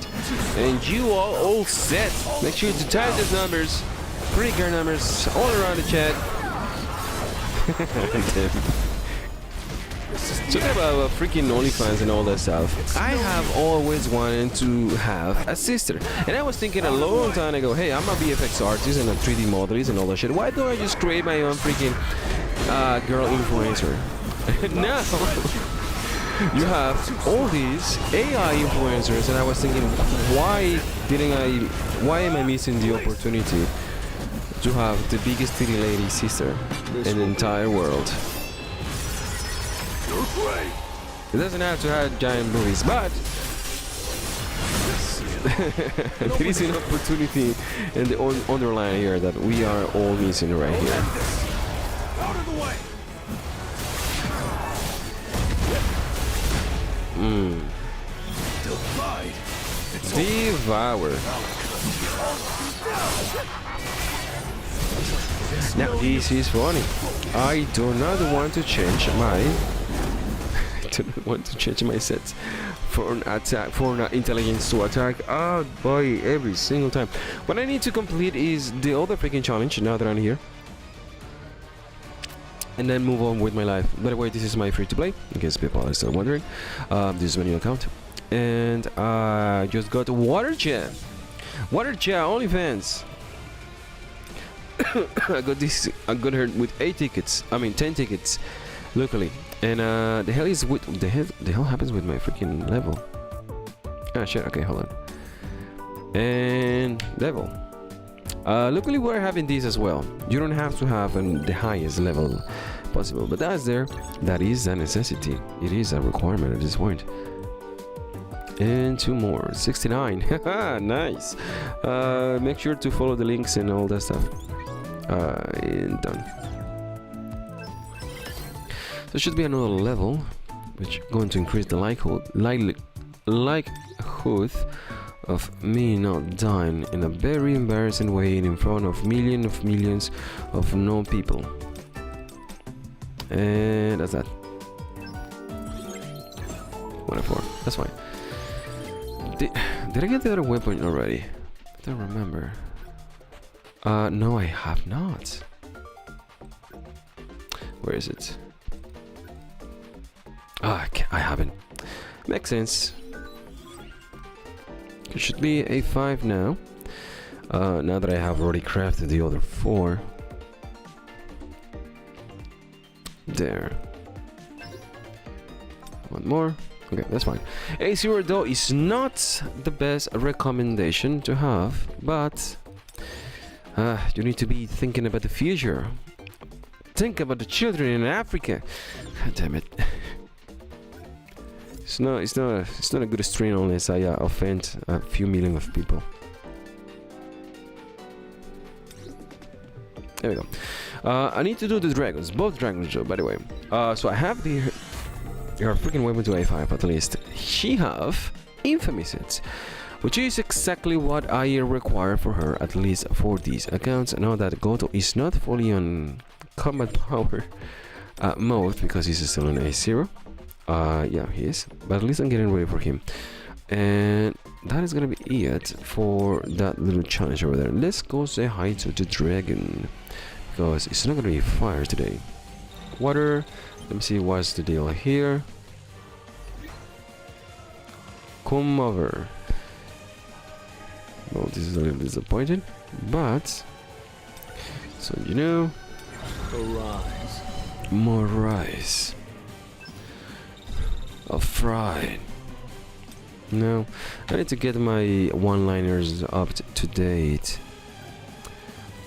and you are all set. Make sure to type those numbers, credit card numbers, all around the chat. Talking about freaking OnlyFans and all that stuff, I have always wanted to have a sister. And I was thinking a long time ago, hey, I'm a VFX artist and a 3D modelist and all that shit. Why don't I just create my own freaking girl influencer? No! You have all these AI influencers, and I was thinking, why am I missing the opportunity to have the biggest titty lady sister in the entire world? It doesn't have to have giant boobies, but there is an opportunity in the underline here that we are all missing right here. End this. Out of the way. Divide. It's Devour. Now this is funny. I do not want to change my sets for an attack, for an intelligence to attack. Oh boy, every single time. What I need to complete is the other freaking challenge now that I'm here, and then move on with my life. By the way, this is my free to play, in case people are still wondering. This is my new account, and I just got Water Jet OnlyFans. I got her with 10 tickets, luckily. And the hell happens with my freaking level? Ah shit, okay, hold on. And level. Luckily we're having this as well. You don't have to have the highest level possible, but that is a necessity. It is a requirement at this point. And 2 more, 69. Nice. Make sure to follow the links and all that stuff. And done. So it should be another level, which is going to increase the likelihood of me not dying in a very embarrassing way in front of millions of known people. And that's that. 104. That's fine. Did I get the other weapon already? I don't remember. No, I have not. Where is it? I haven't. Makes sense. It should be a 5 now. Now that I have already crafted the other 4. There. 1 more. Okay, that's fine. A0 though is not the best recommendation to have, but you need to be thinking about the future. Think about the children in Africa. God damn it. It's not a good stream unless I offend a few million of people. There we go. I need to do the dragons, both dragons, by the way. So I have her freaking weapon to A5 at least. She have infamy sets, which is exactly what I require for her, at least for these accounts. Now that Goto is not fully on combat power mode because he's still on A0. Yeah, he is, but at least I'm getting ready for him. And that is gonna be it for that little challenge over there. Let's go say hi to the dragon, because it's not gonna be fire today. Water. Let me see what's the deal here. Come over. Well, this is a little disappointed, but so you know, arise. more rice. Fried. No, I need to get my one-liners up to date.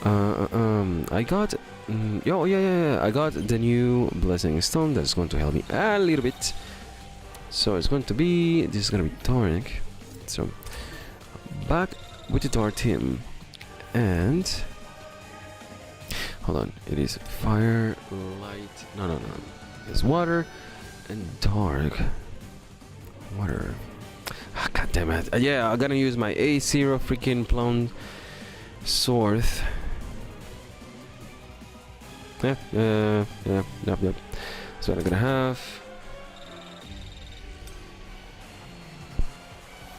I got I got the new blessing stone that's going to help me a little bit. So it's going to be, this is going to be Tonic. So back with the Dark team, and hold on, it is fire, light, no, it's water and dark. Water. God damn it. Yeah, I'm gonna use my A0 freaking plum sword. Yep. So I'm gonna have.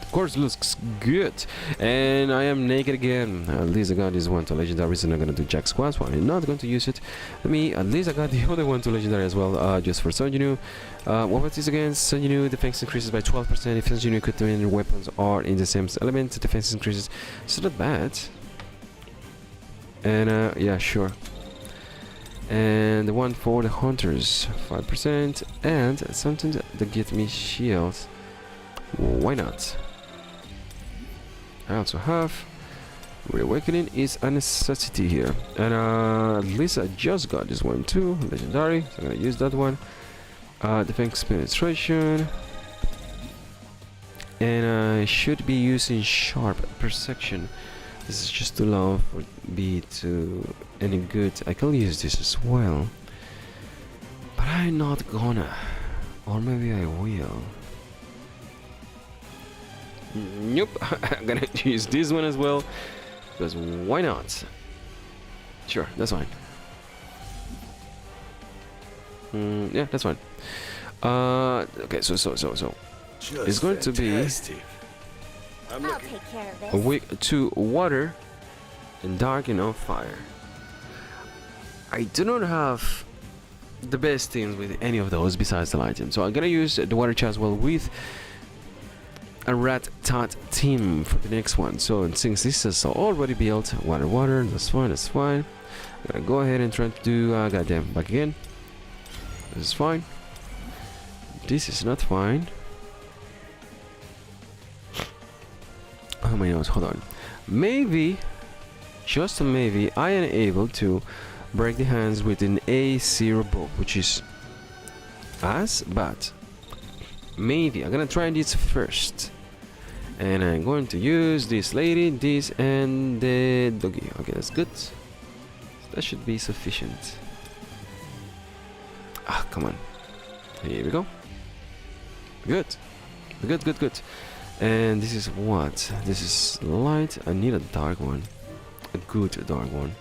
Of course, looks good. And I am naked again. At least I got this one to legendary, so I'm not gonna do jack squats. Well, I'm not going to use it. At least I got the other one to legendary as well, just for Sunjinu. What was this again? Sunjinu defense increases by 12%. If Sunjinu containing weapons are in the same element, the defense increases. So not bad. And yeah, sure. And the one for the hunters, 5%, and something that gives me shields. Why not? I also have Reawakening is a necessity here, and at least I just got this one too, legendary, so I'm gonna use that one. Defense penetration, and I should be using sharp perception. This is just too low for be to any good. I can use this as well, but I'm not gonna, or maybe I will. Nope, I'm gonna use this one as well, because why not? Sure, that's fine. Yeah, that's fine. Okay, so it's going to be I'll take care of a this. weak to water and dark and on fire. I do not have the best teams with any of those besides the item, so I'm gonna use the water chest well with a rat tat team for the next one. So since this is already built, water, that's fine, that's fine. I'm gonna go ahead and try to do goddamn back again. This is fine. This is not fine. Oh my nose, hold on. Maybe, just maybe, I am able to break the hands with an A0 book, which is fast, but maybe I'm gonna try this first. And I'm going to use this lady, this, and the doggy. Okay, that's good. That should be sufficient. Ah, come on. Here we go. Good. Good. And this is what? This is light. I need a dark one. A good dark one.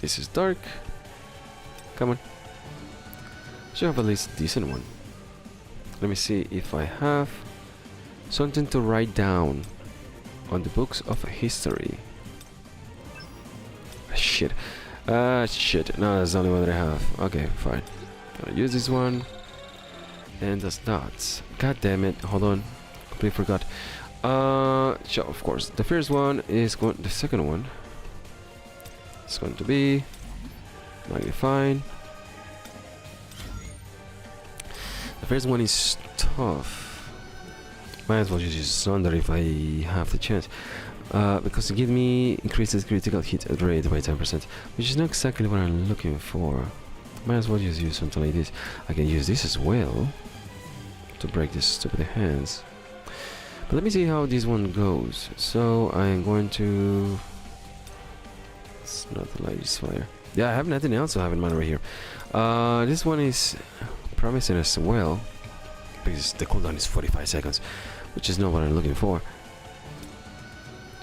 This is dark. Come on. Should have at least a decent one. Let me see if I have something to write down on the books of history. Shit. Shit. No, that's the only one that I have. Okay, fine. I'll use this one. And that's that. God damn it. Hold on. Completely forgot. So of course, the first one is going. The second one is going to be magnifying. The first one is tough. Might as well just use Thunder if I have the chance. Because it gives me increases critical hit rate by 10%, which is not exactly what I'm looking for. Might as well just use something like this. I can use this as well to break this stupid hands. But let me see how this one goes. So I'm going to. It's not the lightest fire. Yeah, I have nothing else I have in mind right here. This one is promising as well, because the cooldown is 45 seconds, which is not what I'm looking for.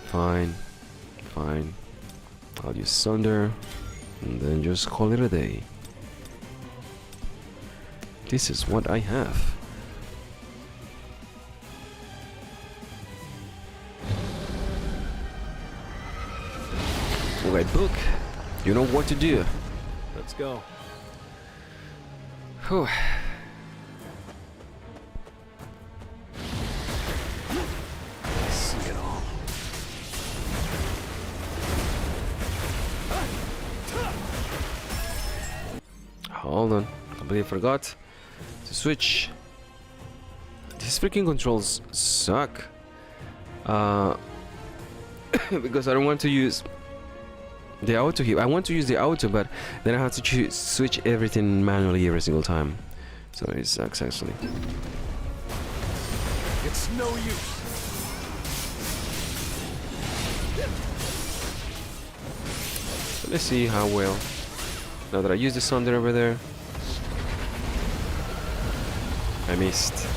Fine. I'll use Thunder and then just call it a day. This is what I have. Alright, book. You know what to do. Let's go. Whew. See it all. Hold on, completely forgot to switch. These freaking controls suck. Because I don't want to use the auto here. I want to use the auto, but then I have to switch everything manually every single time. So it sucks actually. It's no use. So let's see how well. Now that I use the Thunder over there. I missed.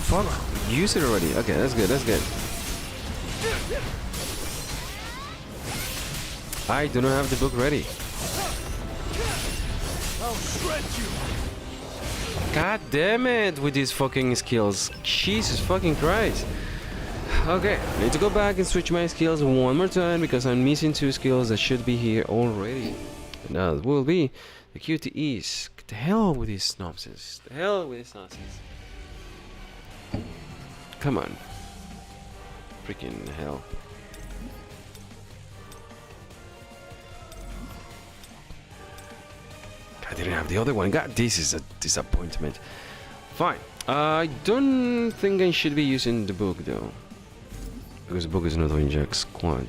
Fuck, use it already. Okay, that's good, that's good. I do not have the book ready. I'll shred you. God damn it with these fucking skills. Jesus fucking Christ. Okay, I need to go back and switch my skills one more time because I'm missing 2 skills that should be here already. And that will be the QTEs. Get the hell with this nonsense. The hell with this nonsense. Come on. Freaking hell. I didn't have the other one. God, this is a disappointment. Fine. I don't think I should be using the book though. Because the book is not on Jack's quad.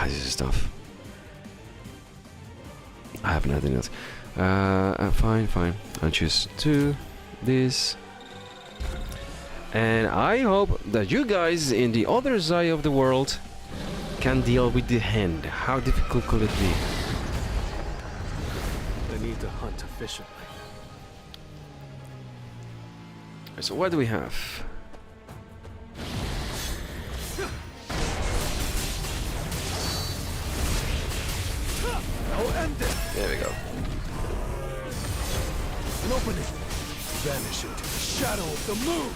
This is tough. I have nothing else. Fine. I'll choose 2. This. And I hope that you guys in the other side of the world can deal with the hand. How difficult could it be? I need to hunt efficiently. So what do we have? I'll end it. There we go. An opening. Vanish into the shadow of the moon.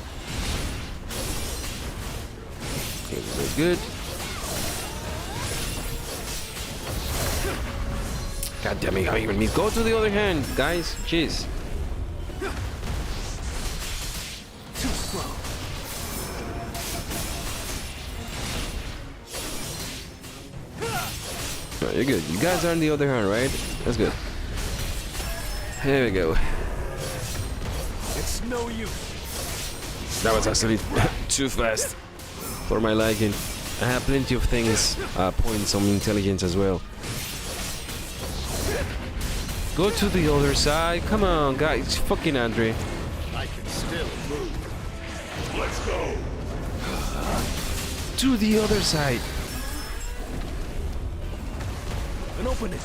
Okay, this is good. God damn it, how you me? Go to the other hand, guys. Jeez. Too slow. Right, you're good. You guys are on the other hand, right? That's good. Here we go. It's no use. That was actually too fast for my liking. I have plenty of things, points on intelligence as well. Go to the other side. Come on, guys. Fucking Andre. I can still move. Let's go. To the other side. An opening.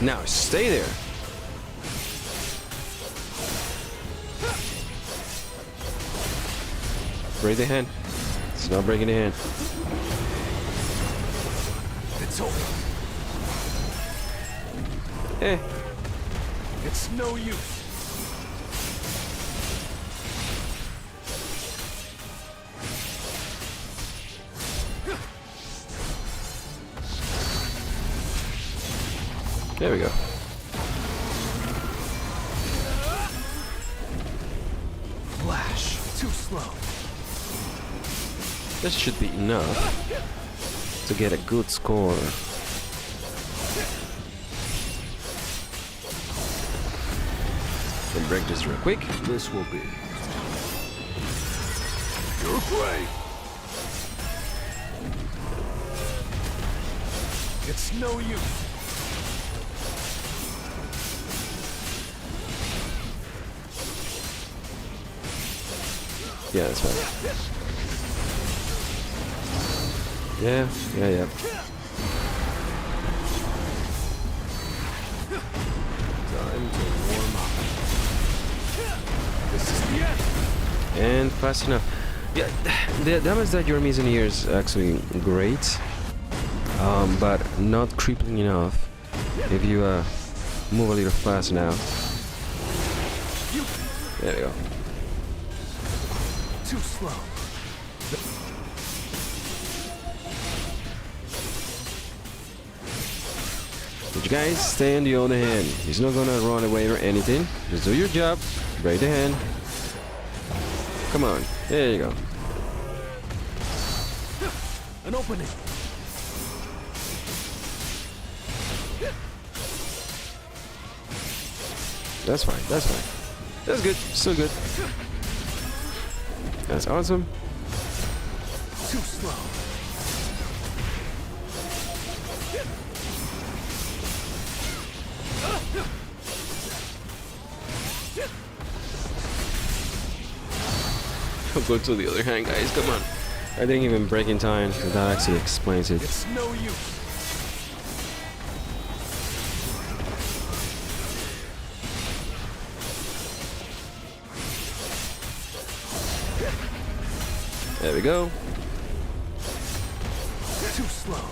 Now stay there. Break the hand. It's not breaking the hand. It's over. Eh. It's no use. There we go. Flash. Too slow. This should be enough to get a good score. Then break this real quick. This will be. You're brave. It's no use. Yeah, that's fine. Yeah. Time to warm up. This is the end. And fast enough. Yeah, the damage that you're missing here is actually great, but not crippling enough. If you move a little fast now. There we go. Too slow. But you guys stay on the other hand. He's not gonna run away or anything. Just do your job. Break the hand. Come on. There you go. An opening. That's fine. That's fine. That's good. Still good. That's awesome. Too slow. Go to the other hand, guys. Come on. I didn't even break in time, so that actually explains it. It's no use. There we go. Too slow.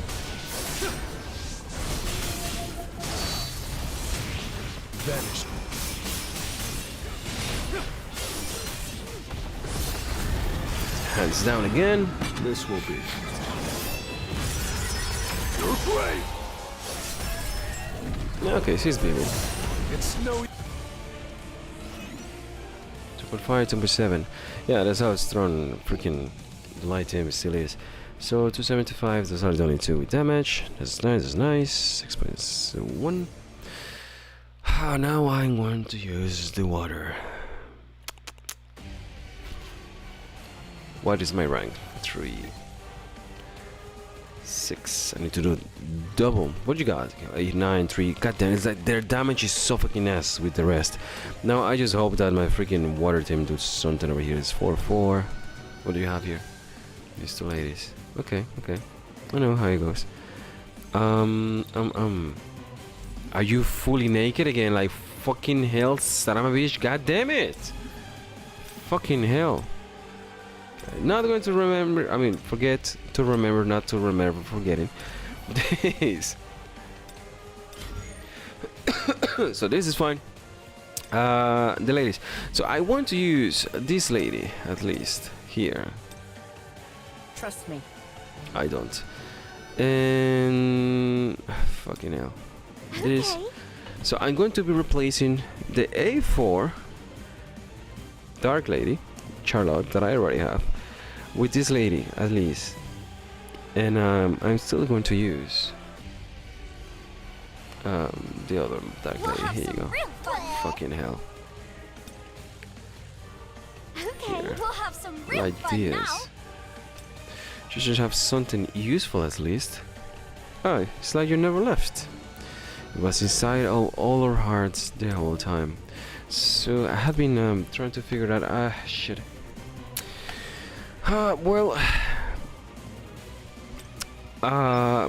Vanished. Hands down again. This will be. You're brave. Okay, she's beaming. It's no. 2.5, 2.7. Yeah, that's how it's thrown. Freaking light team still is. So 275. Those are the only two with damage. That's nice. That's nice. 6.1. Now I'm going to use the water. What is my rank? 3. 6. I need to do double. What you got? 8, 9, 3. God damn, it's like their damage is so fucking ass with the rest. Now I just hope that my freaking water team does something over here. It's 4, 4. What do you have here? These two ladies. Okay, okay. I know how it goes. Are you fully naked again? Like fucking hell, Saramovich? God damn it! Fucking hell. Not going to remember. I mean, forget to remember, not to remember forgetting. This. So this is fine. The ladies. So I want to use this lady at least here. Trust me. I don't. And fucking hell. This. Okay. So I'm going to be replacing the A4 Dark Lady, Charlotte, that I already have, with this lady at least. And I'm still going to use the other Dark We'll Lady. have Here you some go. real fun. Fucking hell. Okay, Here. we'll have some real Like fun this. now. You should have something useful at least. Oh, it's like you never left. It was inside all our hearts the whole time. So I have been trying to figure that. Shit. Well,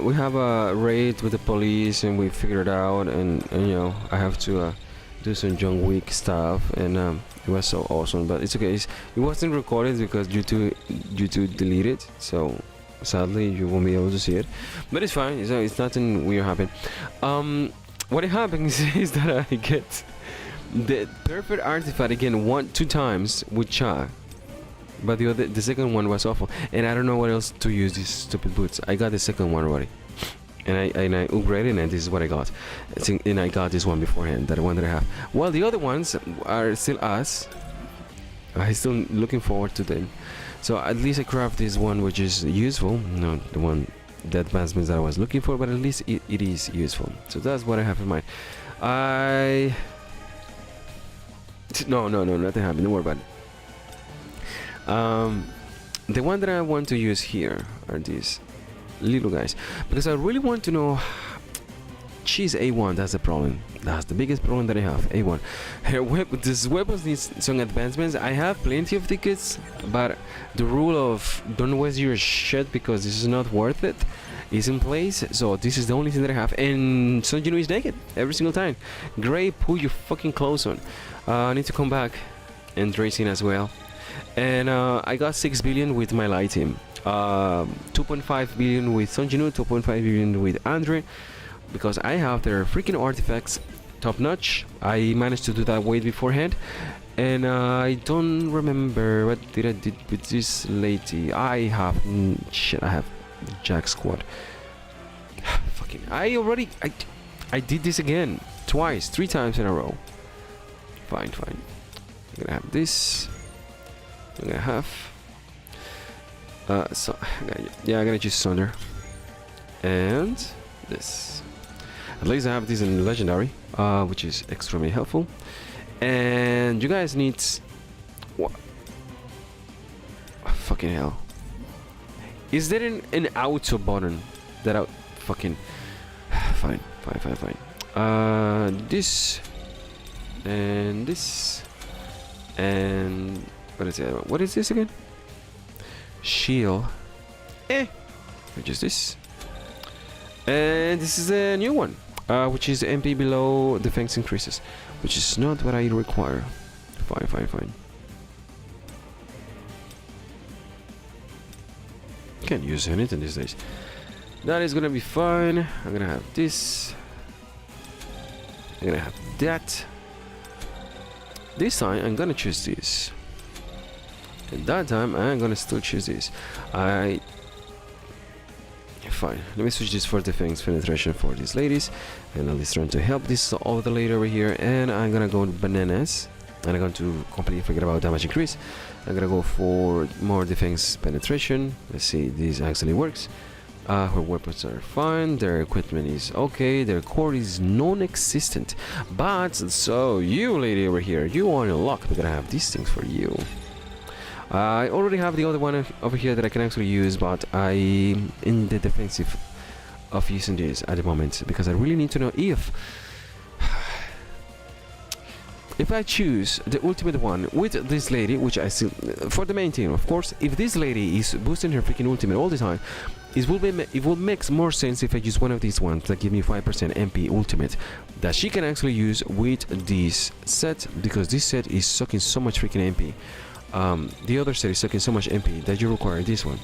we have a raid with the police, and we figured it out, and you know, I have to do some John Wick stuff, and it was so awesome. But it's okay. It wasn't recorded because YouTube deleted, so sadly you won't be able to see it. But it's fine. It's nothing weird happened. What happens is that I get the perfect artifact again 2 times with Cha. But the second one was awful, and I don't know what else to use these stupid boots. I got the second one already, and I upgraded, and this is what I got. And I got this one beforehand, that one that I have. Well, the other ones are still us. I'm still looking forward to them. So at least I craft this one, which is useful. No, the advancements that I was looking for, but at least it is useful. So that's what I have in mind. No, nothing happened. Don't worry about it. The one that I want to use here are these little guys, because I really want to know. She's A1. That's the problem. That's the biggest problem that I have. A1. This weapons needs some advancements. I have plenty of tickets, but the rule of don't waste your shit because this is not worth it is in place. So this is the only thing that I have. And Son Jinwoo is naked every single time. Gray, put your fucking clothes on. I need to come back and racing as well. And I got 6 billion with my light team. 2.5 billion with Son Jinwoo, 2.5 billion with Andre. Because I have their freaking artifacts top notch. I managed to do that way beforehand. And I don't remember what did I did with this lady. I have I have Jack Squad. Fucking I did this again twice, 3 times in a row. Fine. I'm gonna have this. I'm gonna have I'm gonna choose Sunder and this. At least I have this in legendary, which is extremely helpful. And you guys need what? Fucking hell! Is there an auto button that I fucking fine. This and this and what is it? What is this again? Shield. Which is this? And this is a new one, which is MP below defense increases, which is not what I require. Fine. Can't use anything these days. That is gonna be fine. I'm gonna have this. I'm gonna have that. This time I'm gonna choose this. And that time I'm gonna still choose this. Fine. Let me switch this for defense penetration for these ladies, and I'll just trying to help this other lady over here. And I'm gonna go bananas, and I'm going to completely forget about damage increase. I'm gonna go for more defense penetration. Let's see, this actually works. Her weapons are fine, their equipment is okay, their core is non-existent. But so you lady over here, you are in luck. We're gonna have these things for you. I already have the other one over here that I can actually use, but I'm in the defensive of using this at the moment because I really need to know if I choose the ultimate one with this lady, which I still for the main team, of course. If this lady is boosting her freaking ultimate all the time, it will make more sense if I use one of these ones that give me 5% MP ultimate that she can actually use with this set, because this set is sucking so much freaking MP. The other set is sucking so much MP that you require this one.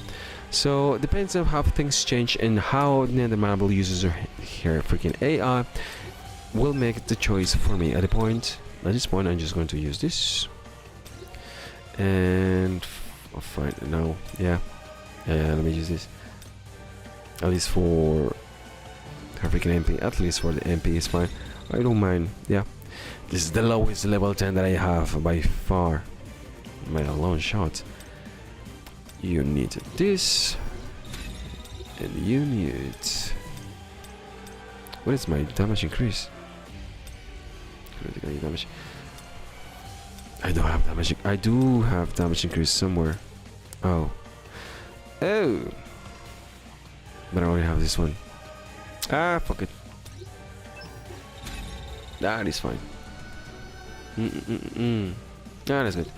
So depends on how things change and how Nether Marble uses her freaking AI will make the choice for me. At this point I'm just going to use this and fine. No, yeah, let me use this at least for her freaking MP. At least for the MP is fine. I don't mind. Yeah, this is the lowest level 10 that I have by far, by a long shot. You need this, and you need. What is my damage increase? Critical damage. I don't have damage. I do have damage increase somewhere. Oh. But I only have this one. Ah, fuck it. That is fine. That's good.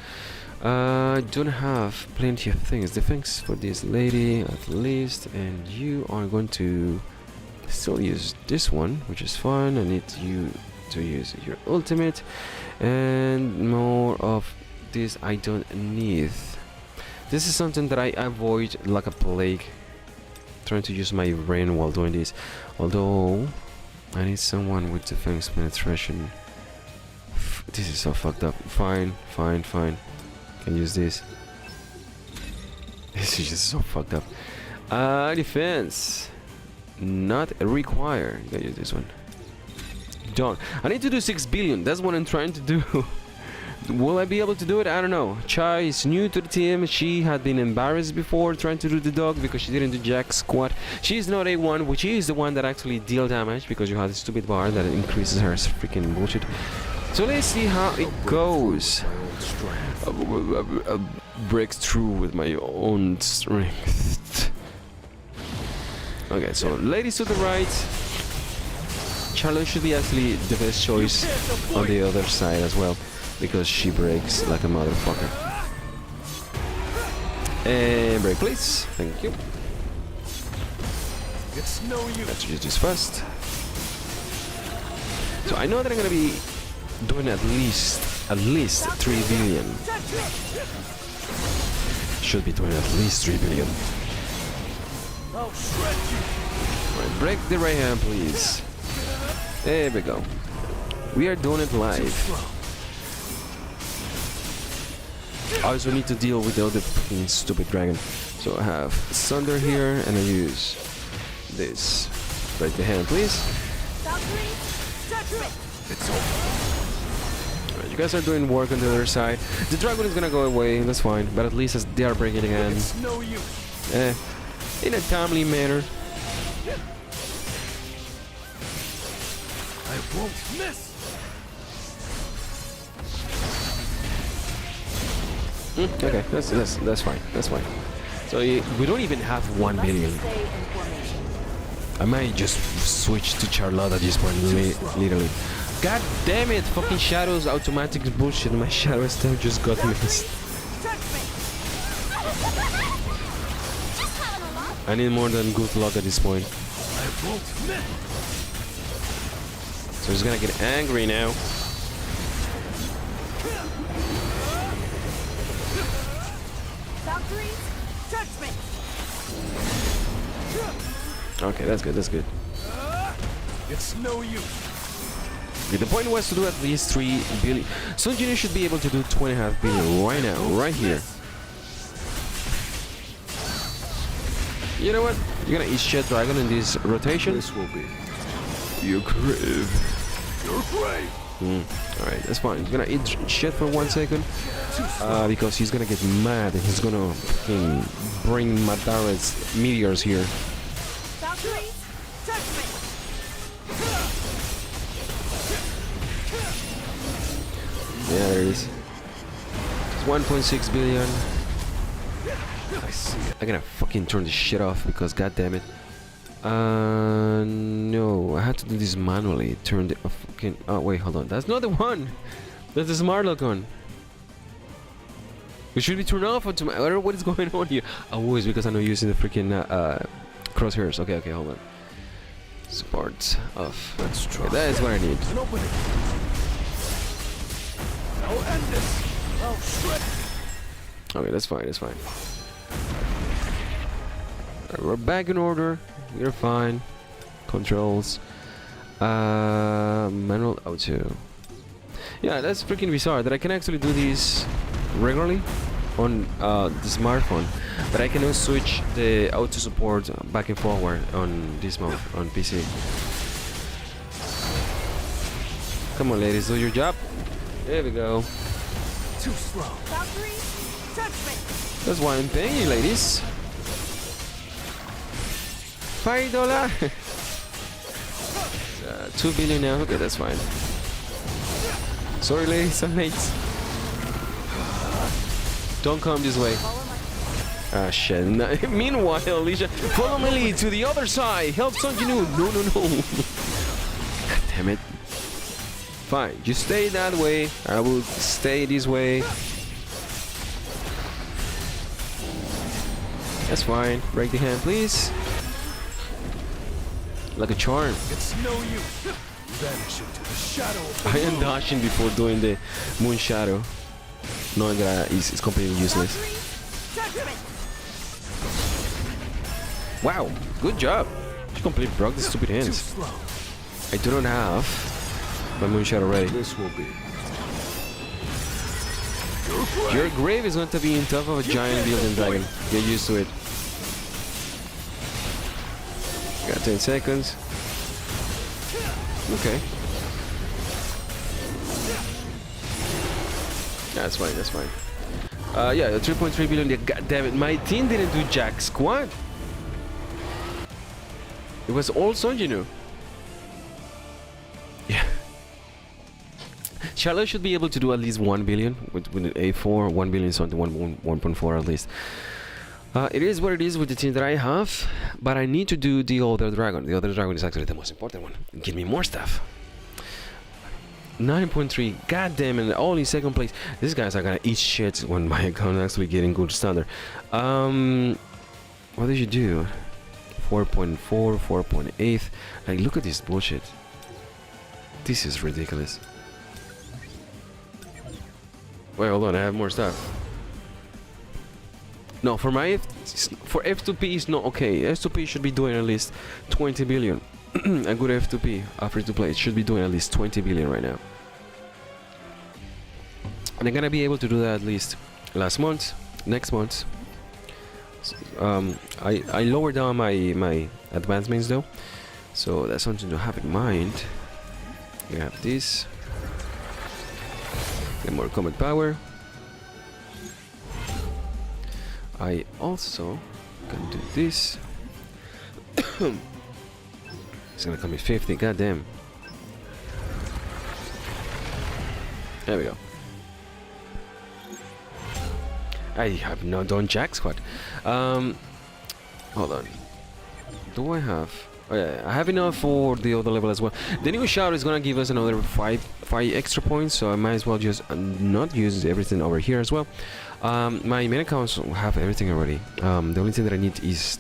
I don't have plenty of things. The things for this lady at least, and you are going to still use this one, which is fine. I need you to use your ultimate, and more of this I don't need. This is something that I avoid like a plague, trying to use my brain while doing this, although I need someone with defense penetration. This is so fucked up. Fine. Can use this. This is just so fucked up. Defense not required. You gotta use this one. Done. I need to do 6 billion. That's what I'm trying to do. Will I be able to do it? I don't know. Chai is new to the team. She had been embarrassed before trying to do the dog because she didn't do jack squat. She's not A1, which is the one that actually deal damage because you have the stupid bar that increases her freaking bullshit. So let's see how it goes. Breaks through with my own strength. Okay, so ladies to the right. Charlotte should be actually the best choice on the other side as well, because she breaks like a motherfucker. And break please. Thank you. It's no use. Let's use this first. So I know that I'm gonna be doing at least 3 billion. Should be doing at least 3 billion. Alright, break the right hand please. There we go. We are doing it live. I also need to deal with the other fucking stupid dragon. So I have Sunder here and I use this. Break the hand please. It's over. You guys are doing work on the other side. The dragon is gonna go away, that's fine. But at least as they are breaking again. It's no use. In a timely manner. I won't miss. Okay, that's fine. That's fine. So we don't even have 1 billion. I might just switch to Charlotte at this point, literally. God damn it! Fucking shadows automatic bullshit. My shadow stuff just got missed. I need more than good luck at this point. So he's gonna get angry now. Okay, that's good. That's good. It's no use. The point was to do at least 3 billion. Sun Junior should be able to do 2.5 billion right now, right here. You know what? You're gonna eat shit dragon in this rotation. This will be your grave. your grave. Alright, that's fine. He's gonna eat shit for 1 second. Because he's gonna get mad and he's gonna fucking bring Madara's meteors here. Yeah, there it is. It's 1.6 billion. I'm gonna fucking turn this shit off because god damn it. No, I had to do this manually. Turn the fucking. Oh wait, hold on. That's not the one. That's the smart lock on. It should be turned off automatically. I don't know what is going on here. Oh, it's because I'm not using the freaking crosshairs. Okay, okay, hold on. Support off. Let's try. Okay, that is what I need. An opening. I'll end this. I'll shred. Okay, that's fine. That's fine. Alright, we're back in order. We're fine. Controls. Manual auto. Yeah, that's freaking bizarre that I can actually do this regularly on the smartphone, but I cannot switch the auto support back and forward on this mode on PC. Come on, ladies, do your job. There we go. Too slow. Valkyrie, judgment. That's why I'm paying you, ladies. $5. 2 billion now. Okay, that's fine. Sorry, ladies, I'm late. Don't come this way. Ah, shit. Meanwhile, Alicia, follow me to the other side. Help Son Jinwoo. No, no, no. God damn it. Fine, you stay that way. I will stay this way. That's fine. Break the hand, please. Like a charm. It's no use. Vanish into the shadow of the I am moon. dashing before doing the moon shadow, knowing that it's completely useless. Valkyrie, judgment. Wow, good job. You completely broke the stupid Too hands. slow. I do not have my moon shadow ready. This will be. Your grave is going to be in top of a giant building dragon. Get used to it. Got 10 seconds. Okay. That's fine, that's fine. Yeah, 3.3 billion. Yeah, god damn it, my team didn't do jack squat. It was all Son Jinwoo. Yeah. Charlotte should be able to do at least 1 billion with an A4, 1 billion something, 1.4 at least. It is what it is with the team that I have, but I need to do the other dragon. The other dragon is actually the most important one. Give me more stuff. 9.3, god damn it, all in second place. These guys are gonna eat shit when my account actually getting good standard. What did you do? 4.4, 4.8. Like, look at this bullshit. This is ridiculous. Wait, hold on, I have more stuff. No, for my for F2P is not okay. F2P should be doing at least 20 billion. A good F2P, free to play, it should be doing at least 20 billion right now. And I'm gonna be able to do that at least next month. I lowered down my advancements though, so that's something to have in mind. You have this. Get more combat power. I also can do this. It's gonna come in 50, goddamn. There we go. I have not done jack squat. Hold on. Do I have? Oh yeah, I have enough for the other level as well. The new shout is gonna give us another 5 extra points, so I might as well just not use everything over here as well. My main accounts have everything already. The only thing that I need is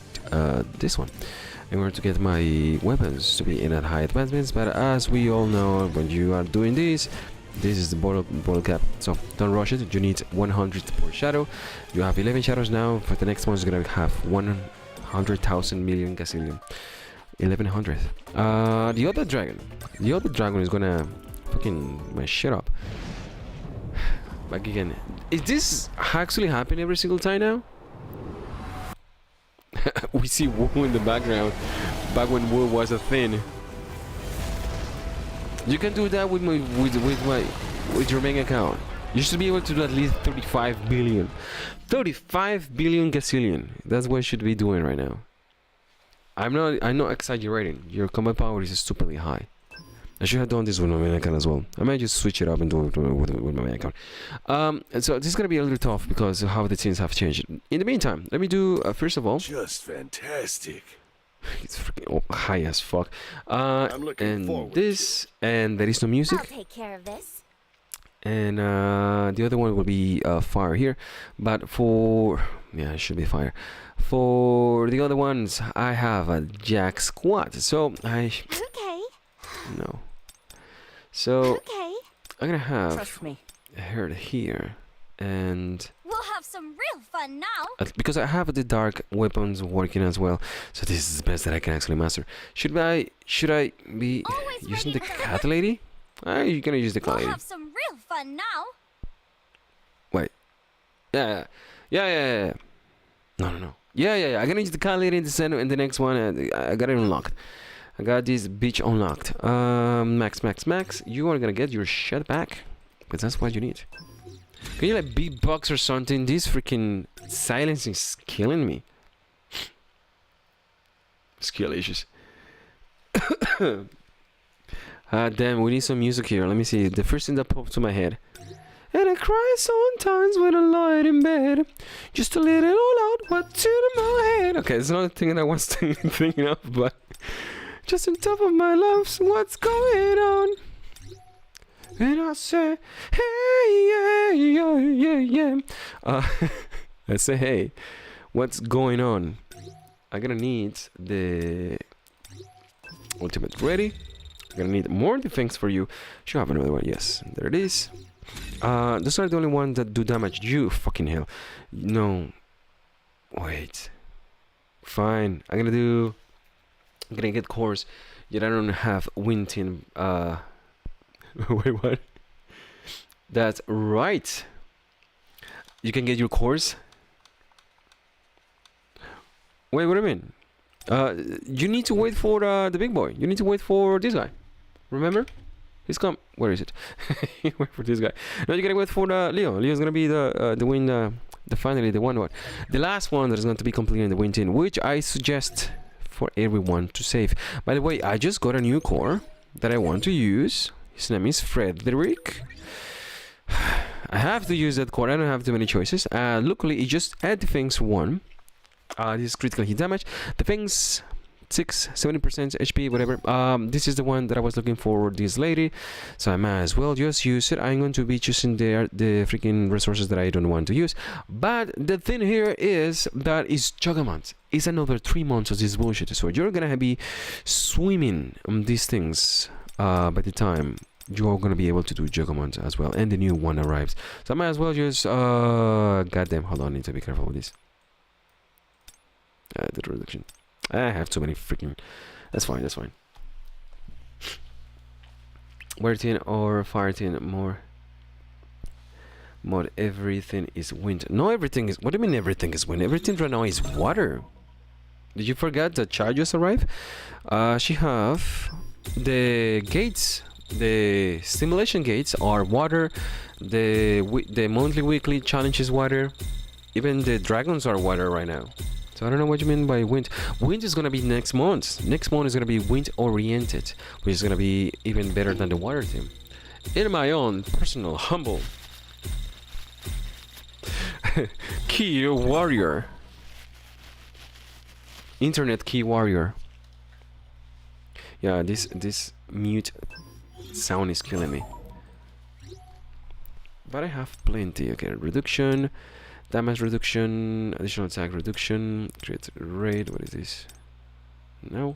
this one in order to get my weapons to be in at high advancements. But as we all know, when you are doing this is the bottle cap, so don't rush it. You need 100 per shadow. You have 11 shadows now. For the next one is gonna have 100,000 million gazillion. 1100. The other dragon is gonna fucking mess shit up. Back again. Is this actually happening every single time now? We see Wu in the background. Back when Wu was a thing. You can do that with your main account. You should be able to do at least 35 billion. 35 billion gazillion. That's what you should be doing right now. I'm not exaggerating. Your combat power is stupidly high. I should have done this with my main account as well. I might just switch it up and do it with my main account. So this is gonna be a little tough because of how the things have changed. In the meantime, let me do first of all. Just fantastic. It's freaking high as fuck. I'm looking And forward this, and there is no music. I'll take care of this. And the other one will be fire here, but for it should be fire. For the other ones, I have a jack squat. So Okay. no. So Okay. I'm gonna have Trust me. her here, and We'll have some real fun now. because I have the dark weapons working as well, so this is the best that I can actually master. Should I be Always using ready the for cat lady? You're gonna use the cat We'll lady. have some real fun now. Wait. Yeah. No. Yeah. I'm gonna use the cat lady in the center, and the next one, I got it unlocked. I got this bitch unlocked. Max. You are gonna get your shit back, because that's what you need. Can you like beatbox or something? This freaking silence is killing me. Skill issues. Damn, we need some music here. Let me see. The first thing that popped to my head. And I cry sometimes when I lie in bed, just to let it all out what's in my head. Okay, it's not a thing that I was thinking of, but just on top of my lungs, what's going on? And I say, hey, yeah. I say, hey, what's going on? I'm gonna need the ultimate ready. I'm gonna need more defense for you. Should have another one. Yes, there it is. Those are the only ones that do damage. You fucking hell. No. Wait. Fine. I'm gonna get cores. Yet I don't have wind team. Wait, what? That's right. You can get your cores. Wait, what do you mean? You need to wait for the big boy. You need to wait for this guy. Remember? He's come. Where is it? Wait for this guy. No, you gotta wait for Leo. Leo's gonna be the win. Finally the one. The last one that is going to be completing the win team, which I suggest for everyone to save. By the way, I just got a new core that I want to use. His name is Frederick. I have to use that core. I don't have too many choices. Luckily, it just add defense 1. This is critical hit damage. Defense 6, 70% HP, whatever. This is the one that I was looking for, this lady. So I might as well just use it. I'm going to be choosing the freaking resources that I don't want to use. But the thing here is that it's YogurtMonth. It's another 3 months of this bullshit. So you're gonna be swimming on these things by the time you're gonna be able to do YogurtMonth as well, and the new one arrives. So I might as well just goddamn, hold on, I need to be careful with this. The reduction. I have too many freaking. That's fine. Wear tin or fire tin more. Mod everything is wind. No, everything is. What do you mean everything is wind? Everything right now is water. Did you forget that Char just arrived? She have the gates. The stimulation gates are water. The monthly weekly challenge is water. Even the dragons are water right now. So I don't know what you mean by wind. Wind is gonna be next month. Next month is gonna be wind oriented, which is gonna be even better than the water theme. In my own personal humble key warrior, internet key warrior. Yeah, this mute sound is killing me. But I have plenty. Okay, reduction. Damage reduction, additional attack reduction, crit rate, what is this? No.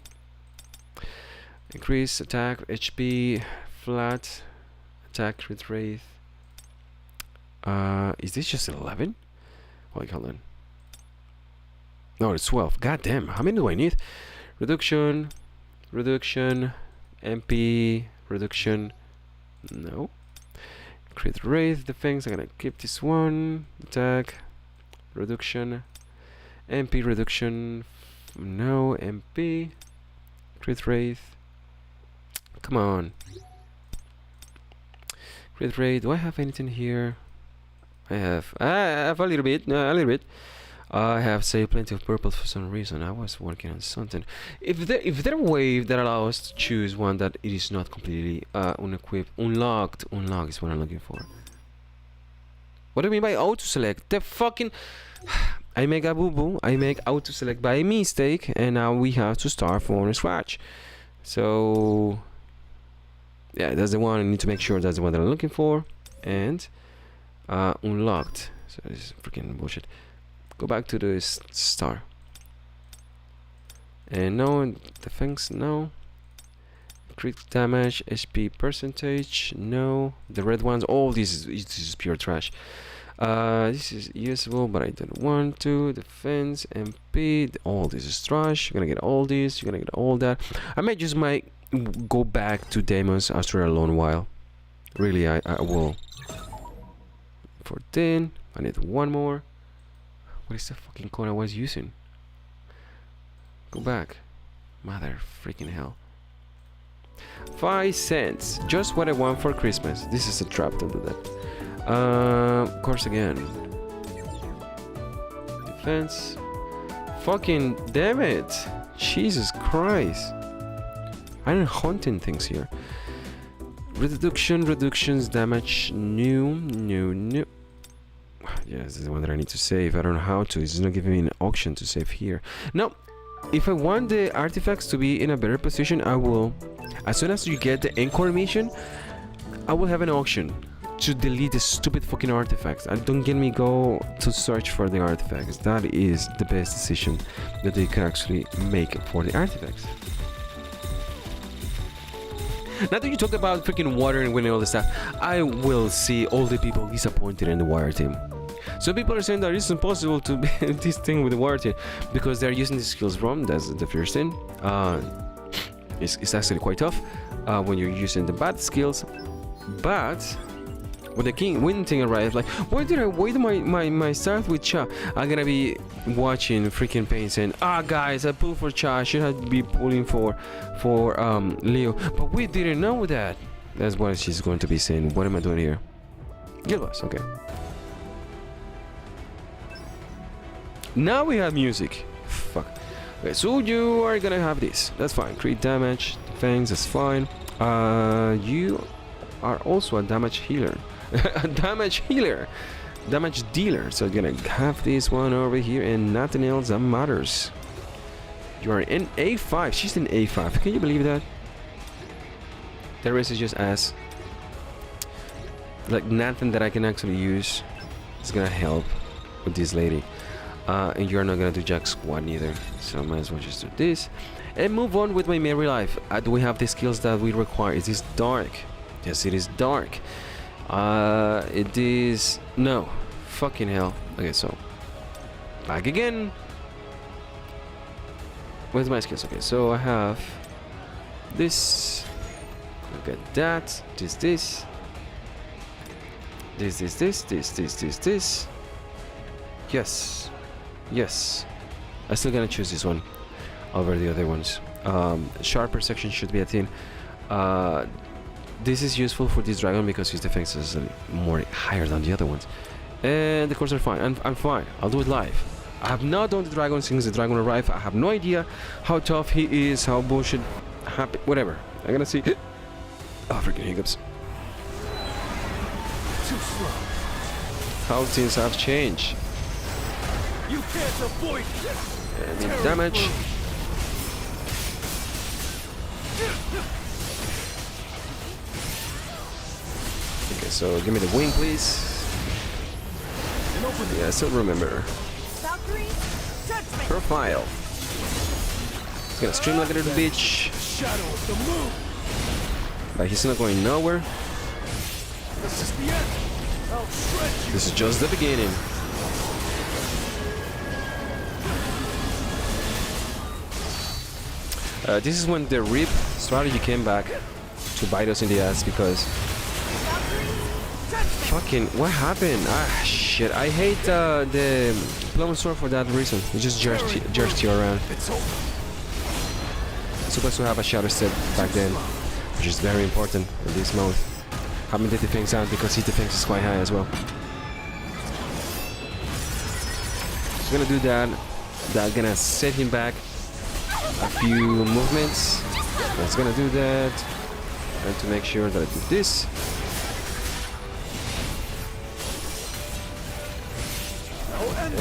Increase attack, HP, flat, attack, crit rate. Is this just 11? Wait, hold on. No, it's 12. God damn, how many do I need? Reduction, MP, reduction, no. Crit rate, defense, I'm gonna keep this one, attack, reduction, MP reduction, no, MP, crit rate, come on, crit rate, do I have anything here? I have a little bit, I have saved plenty of purple for some reason. I was working on something. If there a way that allows us to choose one that it is not completely unequipped, unlocked is what I'm looking for. What do you mean by auto select? The fucking I make a boo boo. I make auto select by mistake, and now we have to start from scratch. So yeah, that's the one. I need to make sure that's the one that I'm looking for, and unlocked. So this is freaking bullshit. Go back to the star. And no defense, no. Crit damage, HP percentage, no. The red ones, all this is pure trash. This is usable, but I don't want to. Defense, MP, all this is trash. You're gonna get all this, you're gonna get all that. I might just go back to Demons after a long while. Really, I will. 14, I need one more. What is the fucking code I was using? Go back. Mother freaking hell. 5 cents. Just what I want for Christmas. This is a trap, don't do that. Of course again. Defense. Fucking damn it. Jesus Christ. I'm hunting things here. Reductions, damage, new. Yeah, this is the one that I need to save. I don't know how to. It's not giving me an option to save here. Now, if I want the artifacts to be in a better position, I will. As soon as you get the encore mission, I will have an auction to delete the stupid fucking artifacts. And don't get me go to search for the artifacts. That is the best decision that they can actually make for the artifacts. Now that you talk about freaking water and winning all this stuff, I will see all the people disappointed in the water team. So people are saying that it's impossible to be this thing with the water team because they're using the skills wrong. That's the first thing. It's actually quite tough when you're using the bad skills. But when the win thing arrives, like, why did I wait my start with Cha? I'm gonna be watching freaking Pain saying, guys, I pulled for Cha. I should have be pulling for Leo, but we didn't know that. That's what she's going to be saying. What am I doing here? Gilbas, okay. Now we have music. Fuck. Okay, so you are gonna have this. That's fine. Crit damage, things. That's fine. You are also a damage healer. A damage dealer. So you're gonna have this one over here and nothing else that matters. You are in A5. She's in A5. Can you believe that? The rest is just ass. Like nothing that I can actually use is gonna help with this lady. And you're not gonna do jack squat neither. So I might as well just do this and move on with my merry life. Do we have the skills that we require? Is this dark? Yes, it is dark. It is no. Fucking hell. Okay, so back again. Where's my skills? Okay, so I have this. Look at that. This. Yes. I'm still gonna choose this one over the other ones. Sharper section should be a thing. This is useful for this dragon because his defense is more higher than the other ones. And the course are fine. I'm fine. I'll do it live. I have not done the dragon since the dragon arrived. I have no idea how tough he is, how bullshit, happy, whatever. I'm gonna see. Oh, freaking hiccups. Too slow. How things have changed. You can't avoid it. And damage. Okay, so give me the wing, please. Yeah, I still remember. Profile. He's gonna stream like a little bitch. Shadow of the moon. But he's not going nowhere. This is the end. I'll shred you. This is just the beginning. This is when the RIP strategy came back to bite us in the ass because fucking what happened? Ah shit! I hate the plum sword for that reason. It just jerks you around. It's over. It's supposed to have a shadow step back then, which is very important in this mode. Having the defense out because his defense is quite high as well. He's gonna do that. That's gonna set him back a few movements. That's gonna do that. And to make sure that I do this.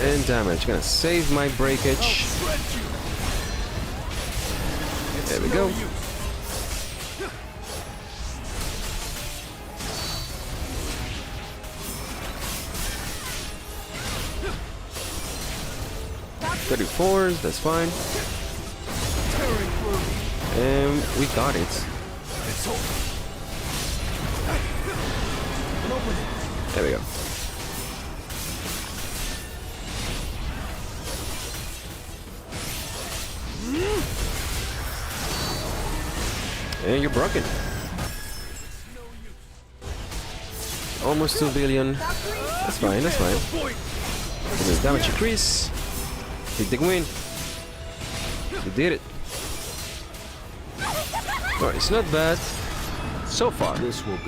And damage. Gonna save my breakage. There we go. $34s, that's fine. And we got it. There we go. And you're broken. Almost 2 billion. That's fine, that's fine. There's damage increase. Hit the win. You did it. Alright, it's not bad. So far. This won't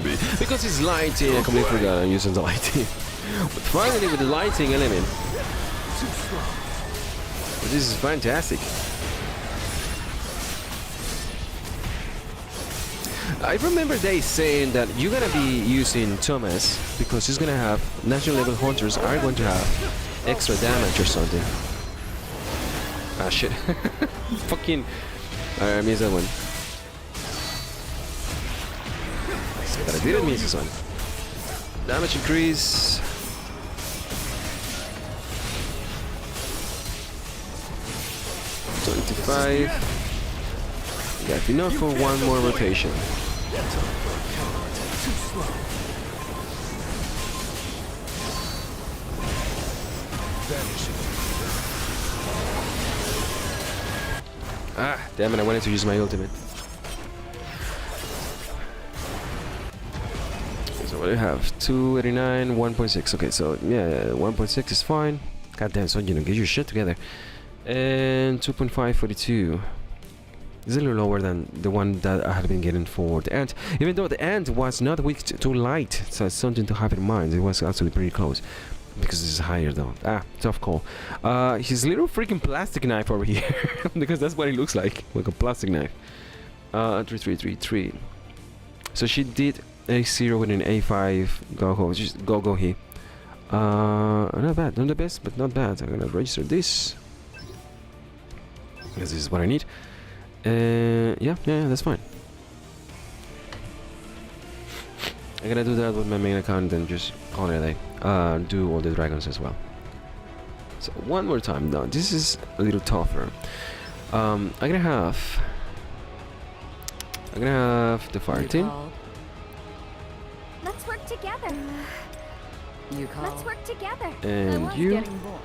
be. Because it's lighting, I completely forgot I'm using the lighting. But finally with the lighting element. This is fantastic. I remember they saying that you're gonna be using Thomas because he's gonna have national level hunters are going to have extra damage or something. Ah shit. Fucking I missed that one. But I didn't miss this one. Damage increase. $25. Got enough for one more rotation. Ah, damn it, I wanted to use my ultimate. So what do I have? 289, 1.6. Okay, so yeah, 1.6 is fine. God damn, so get your shit together. And 2.542. It's a little lower than the one that I had been getting for the ant. Even though the ant was not weak to light, so it's something to have in mind. It was actually pretty close. Because this is higher though. Ah, tough call. His little freaking plastic knife over here. Because that's what it looks like a plastic knife. 3333. So she did A0 with an A5 go-go. Just go-go here. Not bad. Not the best, but not bad. I'm gonna register this. Because this is what I need. Yeah, that's fine. I'm gonna do that with my main account and just call it a day. Do all the dragons as well. So one more time now. This is a little tougher. I'm gonna have the fire team. Let's work together. You call. Let's work together. And I you. was getting bored.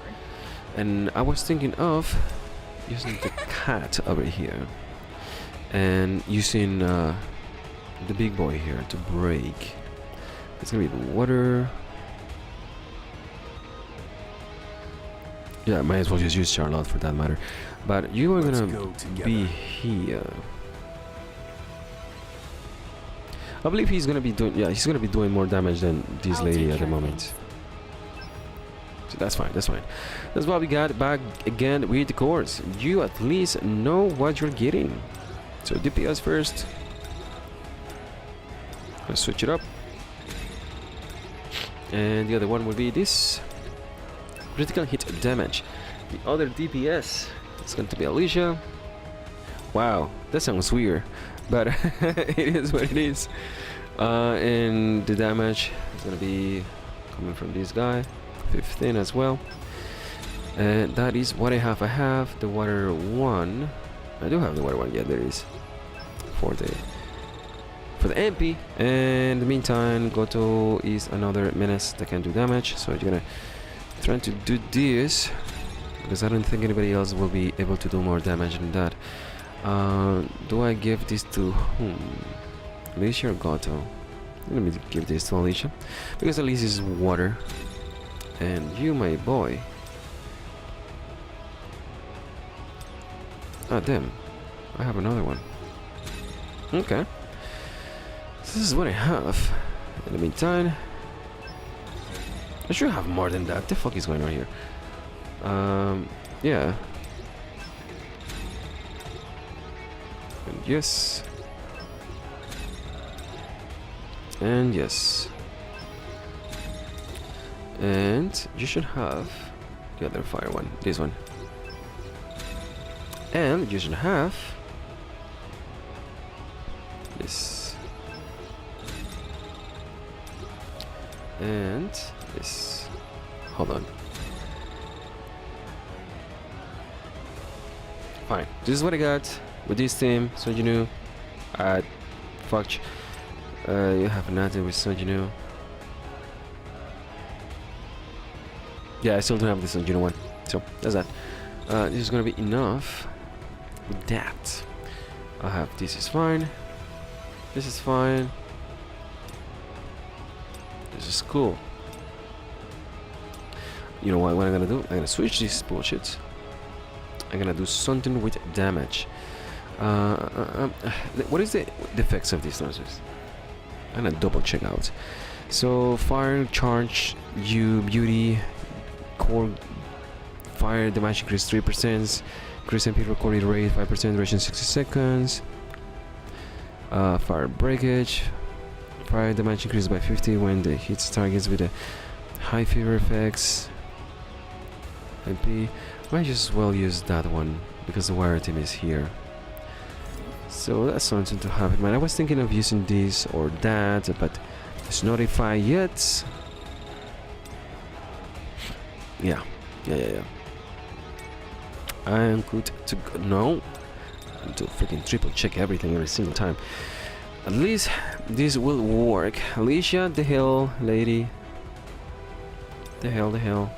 And I was thinking of using the cat over here. And using the big boy here to break. It's gonna be the water. Yeah, might as well just use Charlotte for that matter. But you are gonna be here. I believe he's gonna be doing. Yeah, he's gonna be doing more damage than this lady at the moment. So that's fine. That's fine. That's what we got back again with the course. You at least know what you're getting. So DPS first. Let's switch it up. And the other one will be this. Critical hit damage. The other DPS is going to be Alicia. Wow, that sounds weird. But it is what it is. And the damage is going to be coming from this guy. 15 as well. And that is what I have. I have the water one. I do have the water one. Yeah, there is. For the MP. And in the meantime, Goto is another menace that can do damage. So you're gonna try to do this because I don't think anybody else will be able to do more damage than that. Do I give this to Alicia or Goto? Let me give this to Alicia because at least it's water. And you, my boy. Ah, damn. I have another one. Okay. So this is what I have. In the meantime, I should have more than that. The fuck is going on here? Yeah. And yes. And yes. And you should have the other fire one. This one. And you should have this. And this. Hold on. Fine. This is what I got with this team. So you know, fuck. You have nothing with Sonjinu. Yeah, I still don't have this Sonjinu one. So that's that. This is gonna be enough with that. I have this is fine. This is fine. This is cool. You know what I'm gonna do? I'm gonna switch this bullshit. I'm gonna do something with damage. What is the effects of these nurses? I'm gonna double check out. So fire charge, you beauty, core fire damage increase 3%, increase MP recorded rate 5%, duration 60 seconds. Fire breakage, fire damage increased by 50 when the hits targets with a high fever effects. MP, might just as well use that one because the wire team is here. So that's something to have in mind. I was thinking of using this or that, but it's not notified yet. Yeah. I am good to go. No, I have to freaking triple check everything every single time. At least this will work. Alicia, the hell, lady. The hell.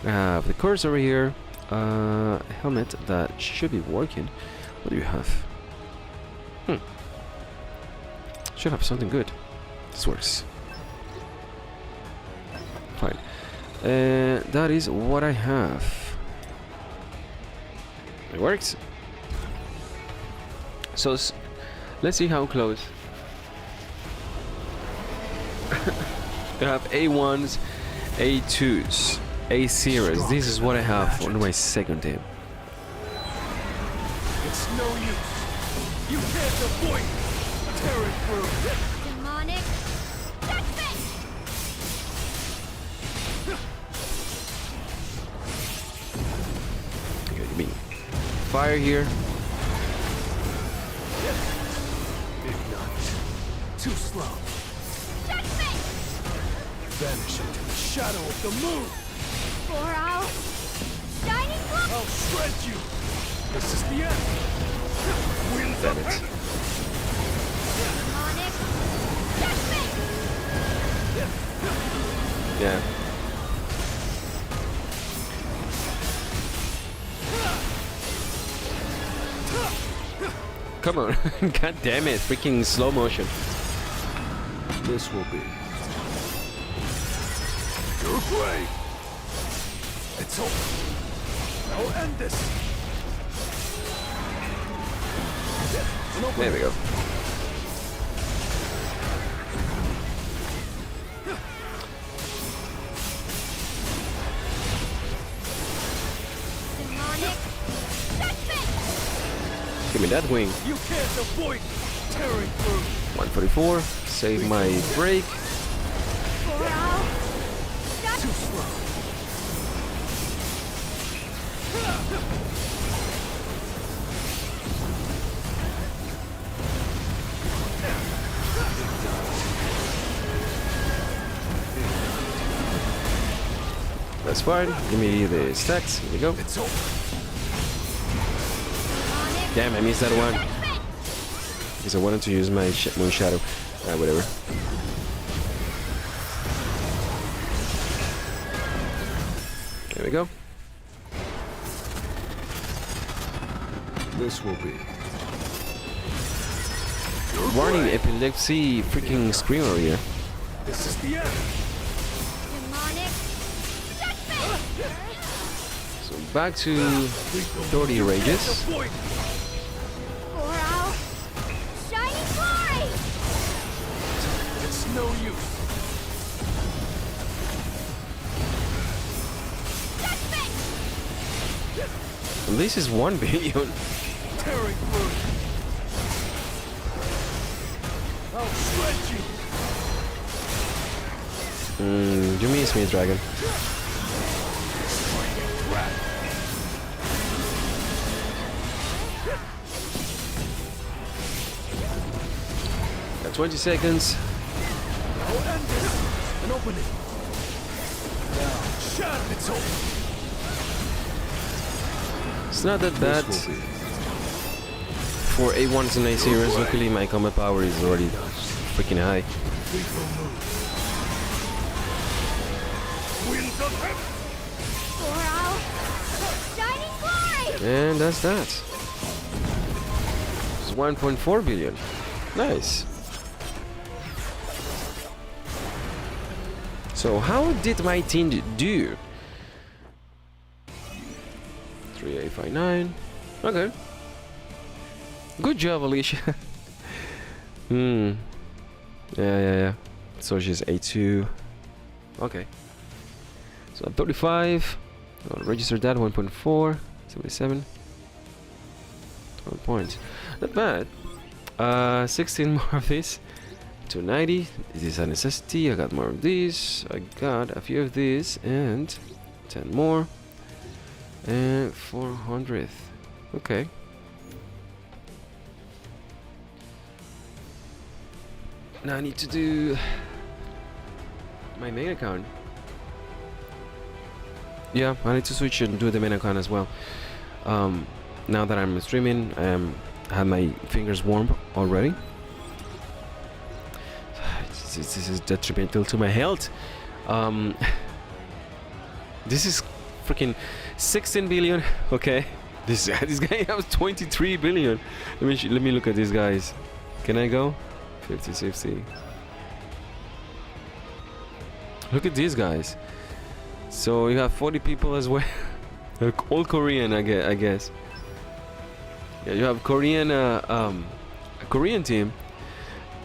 I have the cursor over here. Helmet that should be working. What do you have? Should have something good. This works. Fine. That is what I have. It works. So let's see how close. I have A1s, A2s, A0s. This is what I have on my second team. It's no use. You can't avoid tearing through. Demonic judgment. Okay, you mean fire here? Ignite. Too slow. Judgment. Vanish into the shadow of the moon. For our shining glory. I'll shred you. This is the end. Winds of heaven. Demonic judgment. Yeah. Come on. God damn it. Freaking slow motion. This will be your grave. It's over. I'll end this. There we go. Demonic judgment. Give me that wing. You can't avoid tearing through. 144. Save my break. For our Too slow. That's fine. Give me the stacks. Here we go. It's over. Damn, I missed that one. Because I wanted to use my moon shadow. Whatever. There we go. This will be Warning, epilepsy, freaking screamer here. This is the end. demonic judgment. So back to 30 rages. Avoid. For our shining glory. It's no use. And this is 1 billion. Tearing through. I'll shred you. You miss me, dragon. Got 20 seconds. I'll end this. An opening. Now, shut it's over. It's not that bad. For A1s and A series, luckily my combat power is already freaking high. Winds of heaven. For our shining glory! And that's that. It's 1.4 billion. Nice. So how did my team do? 3859. Okay. Good job, Alicia. Yeah. So she's A2. Okay. So 35. I'll register that 1.4. 77. 12 points. Not bad. 16 more of this. 290. This is a necessity. I got more of these. I got a few of these. And 10 more. And 400th. Okay. Now I need to do my main account. Yeah, I need to switch and do the main account as well. Now that I'm streaming, I have my fingers warm already. This is detrimental to my health. This is freaking 16 billion. Okay, this guy has 23 billion. Let me look at these guys. Can I go? 50, 60. Look at these guys. So you have 40 people as well. All Korean, I guess. Yeah, you have Korean, a Korean team.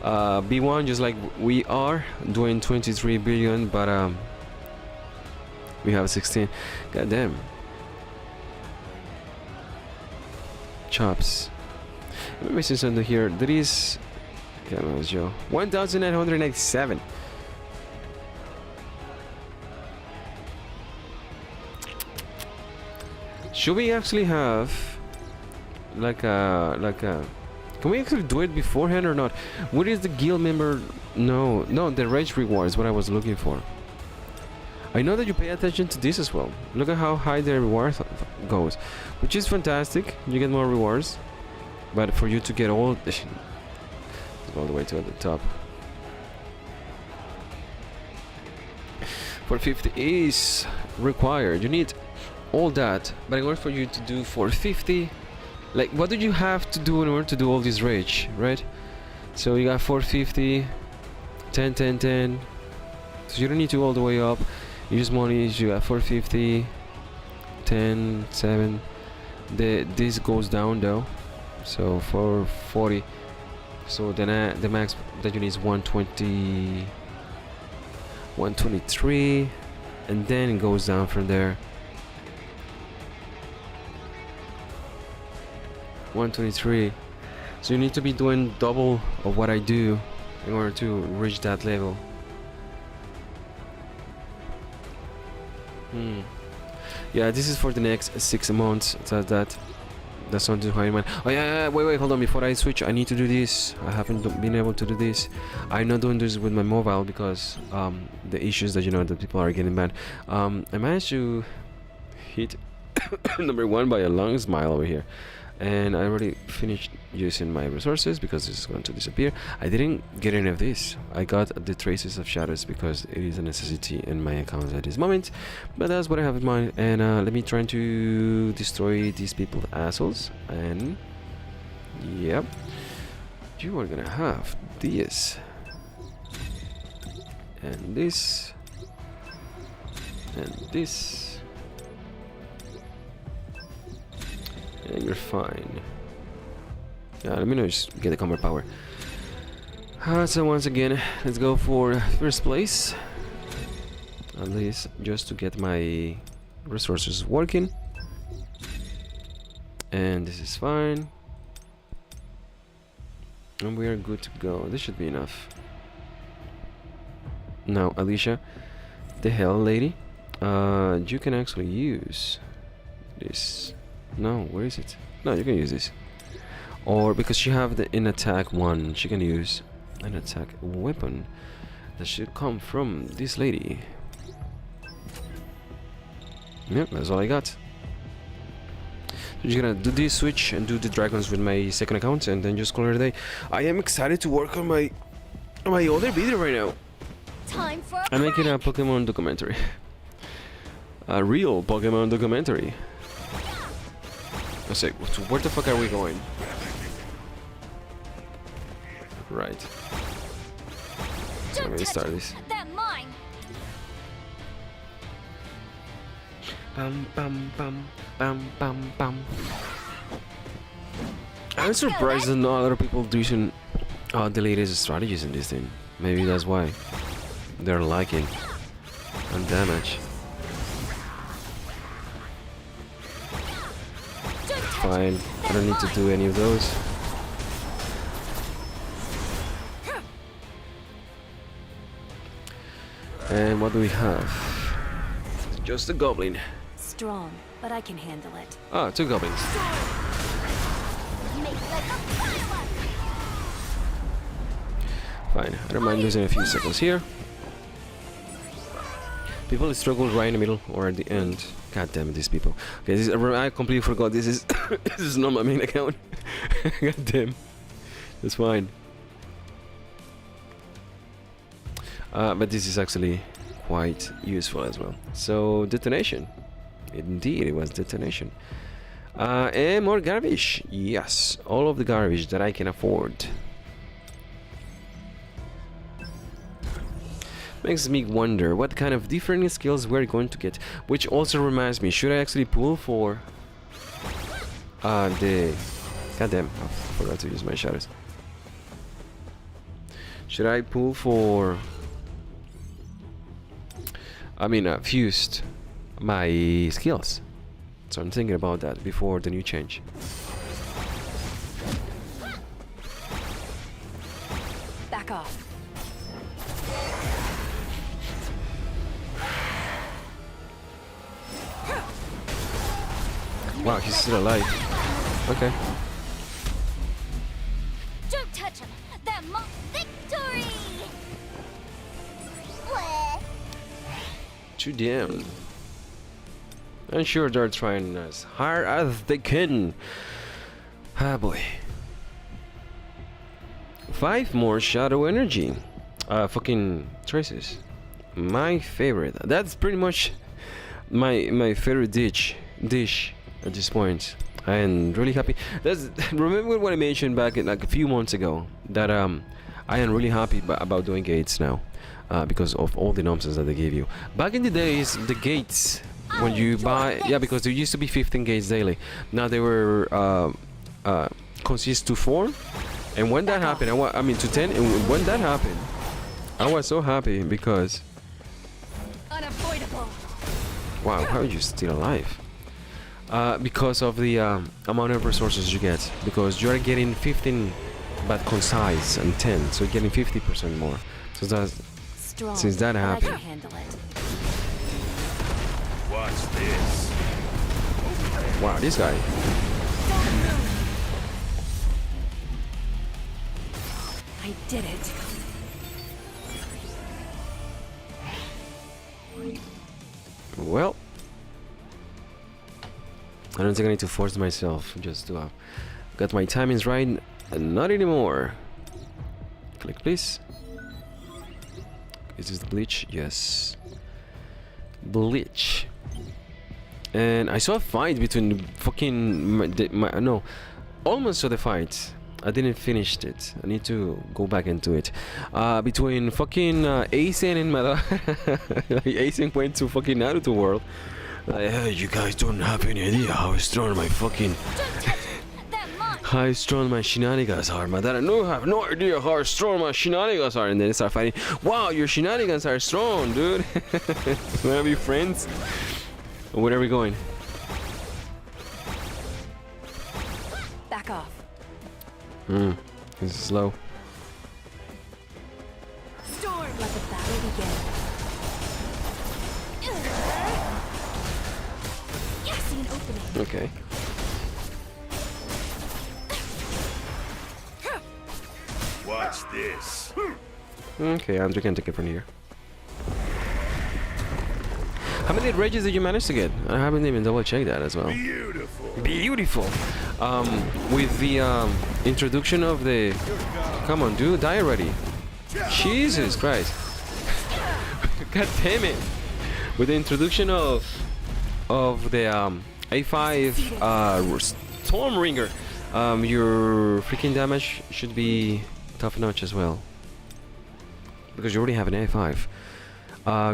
B1, just like we are, doing 23 billion, but we have 16. God damn. Chops. I'm missing something here. There is. Come on, Joe. 1,997. Should we actually have like a can we actually do it beforehand or not? What is the guild member? No, the rage reward is what I was looking for. I know that you pay attention to this as well. Look at how high the reward goes, which is fantastic. You get more rewards, but for you to get all the way to the top. 450 is required. You need all that, but in order for you to do 450, like, what do you have to do in order to do all this rage, right? So you got 450, 10, 10, 10. So you don't need to go all the way up. You use money. You got 450, 10, 7. This goes down though. So 440. So then the max that you need is 120, 123, and then it goes down from there. 123. So you need to be doing double of what I do in order to reach that level. Yeah, this is for the next 6 months. That's something to have in mind. Oh yeah, wait, hold on. Before I switch, I need to do this. I haven't been able to do this. I'm not doing this with my mobile because the issues that that people are getting banned. I managed to hit number 1 by a long smile over here. And I already finished using my resources because this is going to disappear. I didn't get any of this. I got the traces of shadows because it is a necessity in my account at this moment. But that's what I have in mind. And let me try to destroy these people assholes. And yep, you are gonna have this and this and this. And you're fine. Yeah, let me know, just get the combat power. So once again, let's go for first place. At least just to get my resources working. And this is fine. And we are good to go. This should be enough. Now, Alicia, the hell, lady? You can actually use this. No, where is it? No, you can use this. Or because you have the in attack one, she can use an attack weapon that should come from this lady. Yep, that's all I got. So you're gonna do this switch and do the dragons with my second account and then just call it a day. I am excited to work on my other video right now. Time for a I'm making a prank. Pokemon documentary. A real Pokemon documentary. I say, where the fuck are we going? Right. So Don't let me touch start it. this. They're mine. Bum bum bum bum bum bum. I'm surprised that not a lot of people do the latest strategies in this thing. Maybe that's why they're liking and damage. Don't touch Fine, I don't need to do any of those. And what do we have? Just a goblin. Strong, but I can handle it. Ah, 2 goblins. Make like a firework. Fine, I don't mind losing a few seconds here. People struggle right in the middle or at the end. God damn it, these people. Okay, I completely forgot this is this is not my main account. God damn. That's fine. But this is actually quite useful as well. So, detonation. Indeed, it was detonation. And more garbage. Yes, all of the garbage that I can afford. Makes me wonder what kind of different skills we're going to get. Which also reminds me, should I actually pull for the... Goddamn, I forgot to use my shadows. Should I pull for... fused my skills. So I'm thinking about that before the new change. Back off. Wow, he's still alive. Okay. Don't touch them. They're my victory. Bleh. Too damn. I'm sure they're trying as hard as they can. Ah boy. 5 more shadow energy. Fucking traces. My favorite. That's pretty much my favorite dish at this point. I am really happy. Remember what I mentioned back in, like a few months ago, that I am really happy about doing gates now, because of all the nonsense that they gave you. Back in the days, the gates when you buy, because there used to be 15 gates daily. Now they were consist to 4, and when that happened, to 10. And when that happened, I was so happy because Unavoidable. wow, how are you still alive? Because of the amount of resources you get, because you are getting 15 but concise and 10, so you're getting 50% more. So that's Strong, since that but I happened. can handle it. Watch this. Wow, this guy. I did it. Well, I don't think I need to force myself. Just to got my timings right, and not anymore. Click, please. Is this the bleach? Yes. Bleach. And I saw a fight between the fucking no, almost saw the fight. I didn't finish it. I need to go back into it. Between fucking Aizen and Mada. Like, Aizen went to fucking Naruto world. Like, hey, you guys don't have any idea how strong my fucking how strong my shenanigans are. Madara, no, have no idea how strong my shenanigans are. And then they start fighting. Wow, your shenanigans are strong, dude. Wanna be friends? Where are we going? Back off. This is slow. Storm. Let the battle begin. I see an opening. Okay. Watch this. Okay, Andrew can take it from here. How many rages did you manage to get? I haven't even double checked that as well. Beautiful. Beautiful. With the introduction of the... Come on, dude, die already. Jesus Christ. God damn it. With the introduction of the A5 Storm Ringer, your freaking damage should be top notch as well. Because you already have an A5.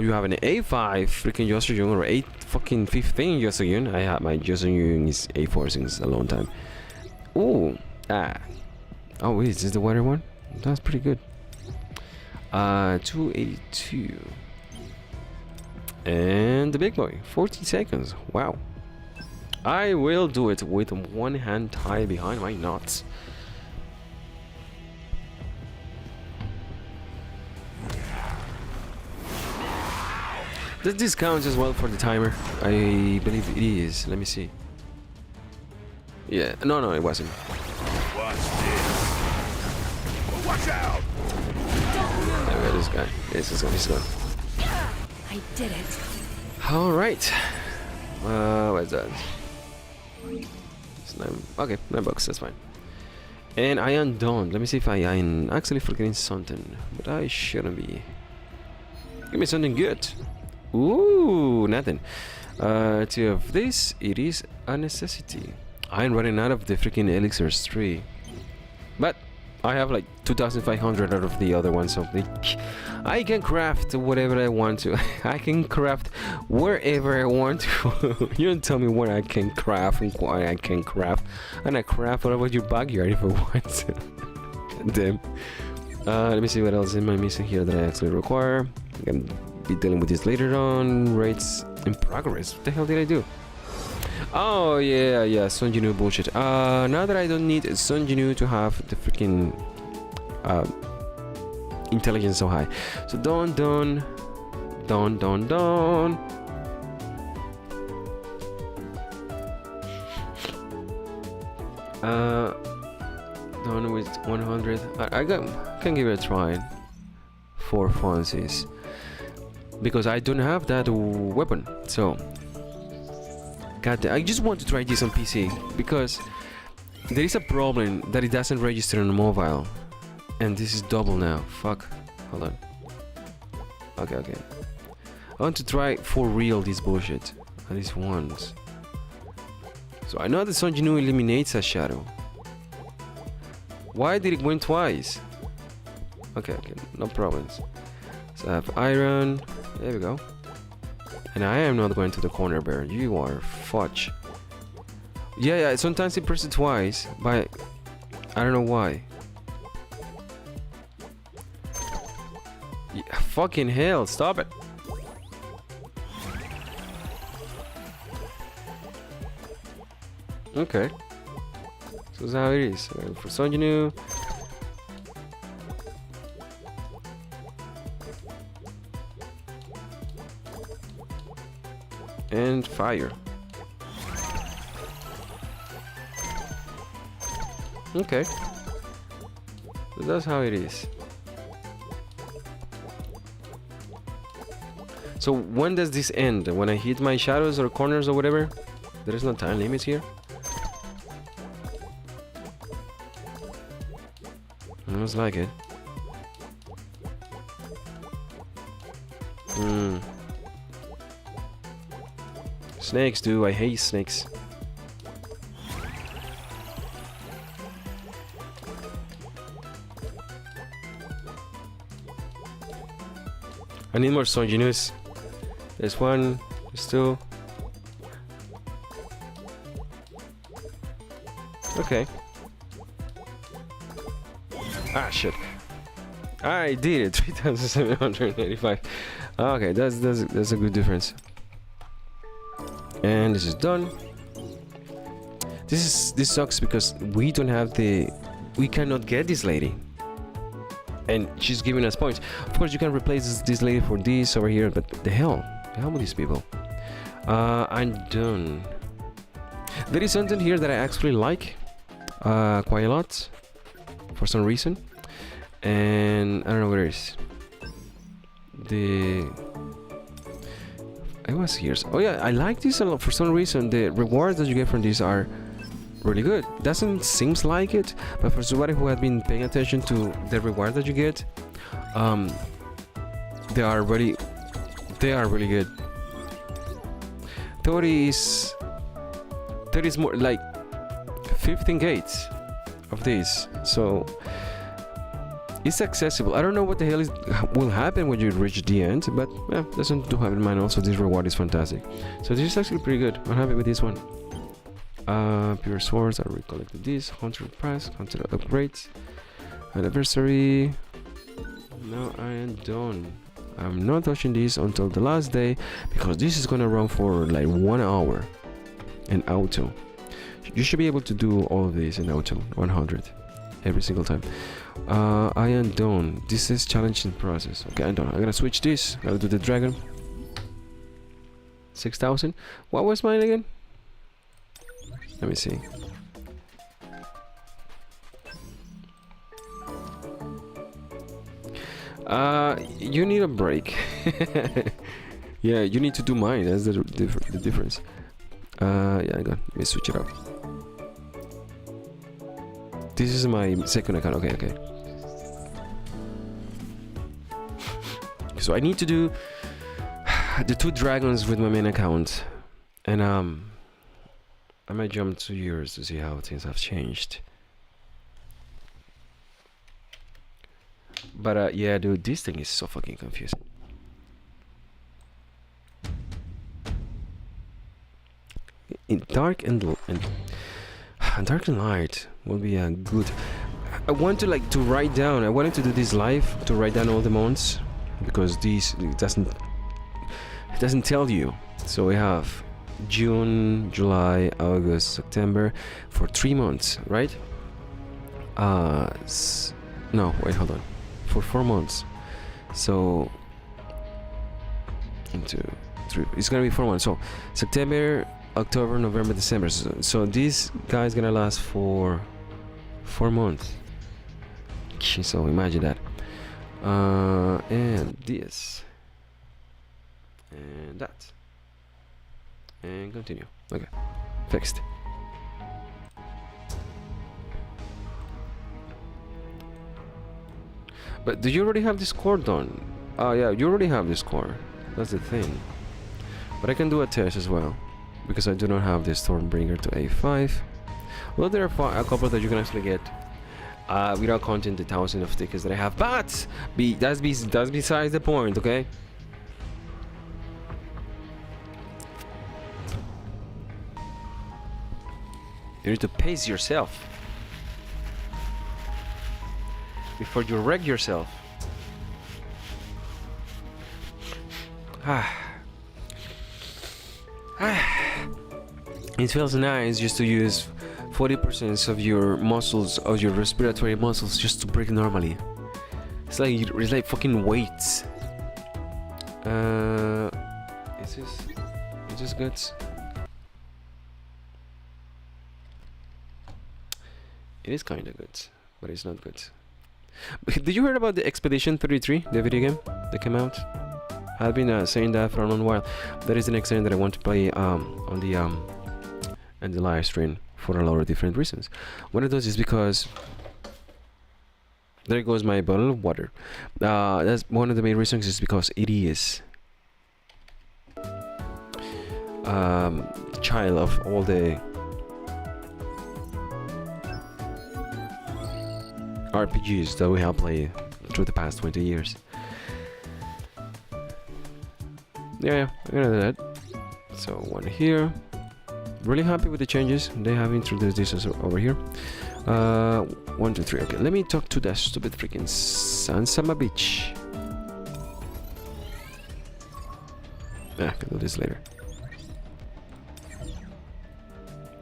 You have an A5 freaking Yosuryun or 8 fucking 15 Yosuryun. I have my Yosuryun is A4 since a long time. Ooh, oh wait, is this the water one? That's pretty good. 282. And the big boy, 40 seconds. Wow. I will do it with one hand tied behind my nuts. Does this count as well for the timer? I believe it is. Let me see. Yeah, no, it wasn't. Watch this. Watch out. There we go, this guy. Yes, he's gone. I did it. Alright. What's that? It's okay, $9, that's fine. And I am done. Let me see if I'm actually forgetting something. But I shouldn't be. Give me something good. Ooh, nothing. To have this, it is a necessity. I'm running out of the freaking elixirs 3. But I have like 2,500 out of the other ones, so I can craft whatever I want to. I can craft wherever I want to. You don't tell me what I can craft and why I can craft. And I craft all about your backyard if I want to. Damn. Let me see what else am I missing here that I actually require. I can be dealing with this later on. Rates in progress. What the hell did I do? Oh yeah, Sun Jinwoo bullshit. Now that I don't need Sun Jinwoo to have the freaking intelligence so high. So done. Done with 100. I can give it a try for funsies because I don't have that weapon. So God, I just want to try this on PC because there is a problem that it doesn't register on mobile, and this is double now. Fuck. Hold on. Okay. I want to try for real this bullshit at least once. So I know that Sun Jinwoo eliminates a shadow. Why did it win twice? Okay, no problems. So I have iron. There we go. And I am not going to the corner bear. You are fudge. Yeah, sometimes it presses twice, but I don't know why. Yeah, fucking hell, stop it. Okay. So that's how it is. For Sun Jinwoo. And fire. Okay. So that's how it is. So when does this end? When I hit my shadows or corners or whatever? There is no time limits here. Looks like it. Snakes, dude. I hate snakes. I need more Sun Jinwoos. There's one. There's two. Okay. Ah, shit. I did it. 3,785. Okay, that's a good difference. And this is done. This sucks because we don't have we cannot get this lady, and she's giving us points. Of course, you can replace this lady for this over here, but the hell with these people. I'm done. There is something here that I actually like quite a lot for some reason, and I don't know where it is. I was here. Oh yeah, I like this a lot for some reason. The rewards that you get from these are really good. Doesn't seems like it, but for somebody who has been paying attention to the rewards that you get, they are really good. 30 is more like 15 gates of this, so it's accessible. I don't know what the hell will happen when you reach the end, but yeah, that's something to have in mind. Also, this reward is fantastic, so this is actually pretty good. I'm happy with this one. Pure swords. I recollected this. Hunter Pass, Hunter upgrades, anniversary. No, I am done. I'm not touching this until the last day because this is gonna run for like 1 hour in auto. You should be able to do all of this in auto 100 every single time. I am done. This is challenging process. Okay, I'm done. I'm gonna switch this. Gotta do the dragon. 6,000. What was mine again? Let me see. You need a break. Yeah, you need to do mine. That's the difference. Yeah, hang on. Let me switch it up. This is my second account. Okay. So I need to do the 2 dragons with my main account, and I might jump 2 years to see how things have changed. But yeah, dude, this thing is so fucking confusing. In dark and dark and light will be a good. I want to write down. I wanted to do this live to write down all the months because this doesn't tell you. So we have June, July, August, September for 3 months, right? No, wait, hold on. For 4 months. So 1, 2, 3. It's gonna be 4 months. So September, October, November, December. So this guy's gonna last for 4 months. So imagine that. And this. And that. And continue. Okay. Fixed. But do you already have this core done? Oh yeah, you already have this core. That's the thing. But I can do a test as well, because I do not have this Stormbringer to A5. Well, there are a couple that you can actually get without counting the 1,000 of tickets that I have. But that's besides the point, okay? You need to pace yourself before you wreck yourself. It feels nice just to use 40% of your muscles, of your respiratory muscles, just to breathe normally. It's like fucking weights. Is this good? It is kind of good, but it's not good. Did you hear about the Expedition 33, the video game that came out? I've been saying that for a long while. That is the next game that I want to play on the live stream for a lot of different reasons. One of those is because there goes my bottle of water. That's one of the main reasons, is because it is child of all the RPGs that we have played through the past 20 years. Yeah, I'm gonna do that. So one here. Really happy with the changes. They have introduced this over here. 1, 2, 3. Okay, let me talk to that stupid freaking Sansama bitch. I can do this later.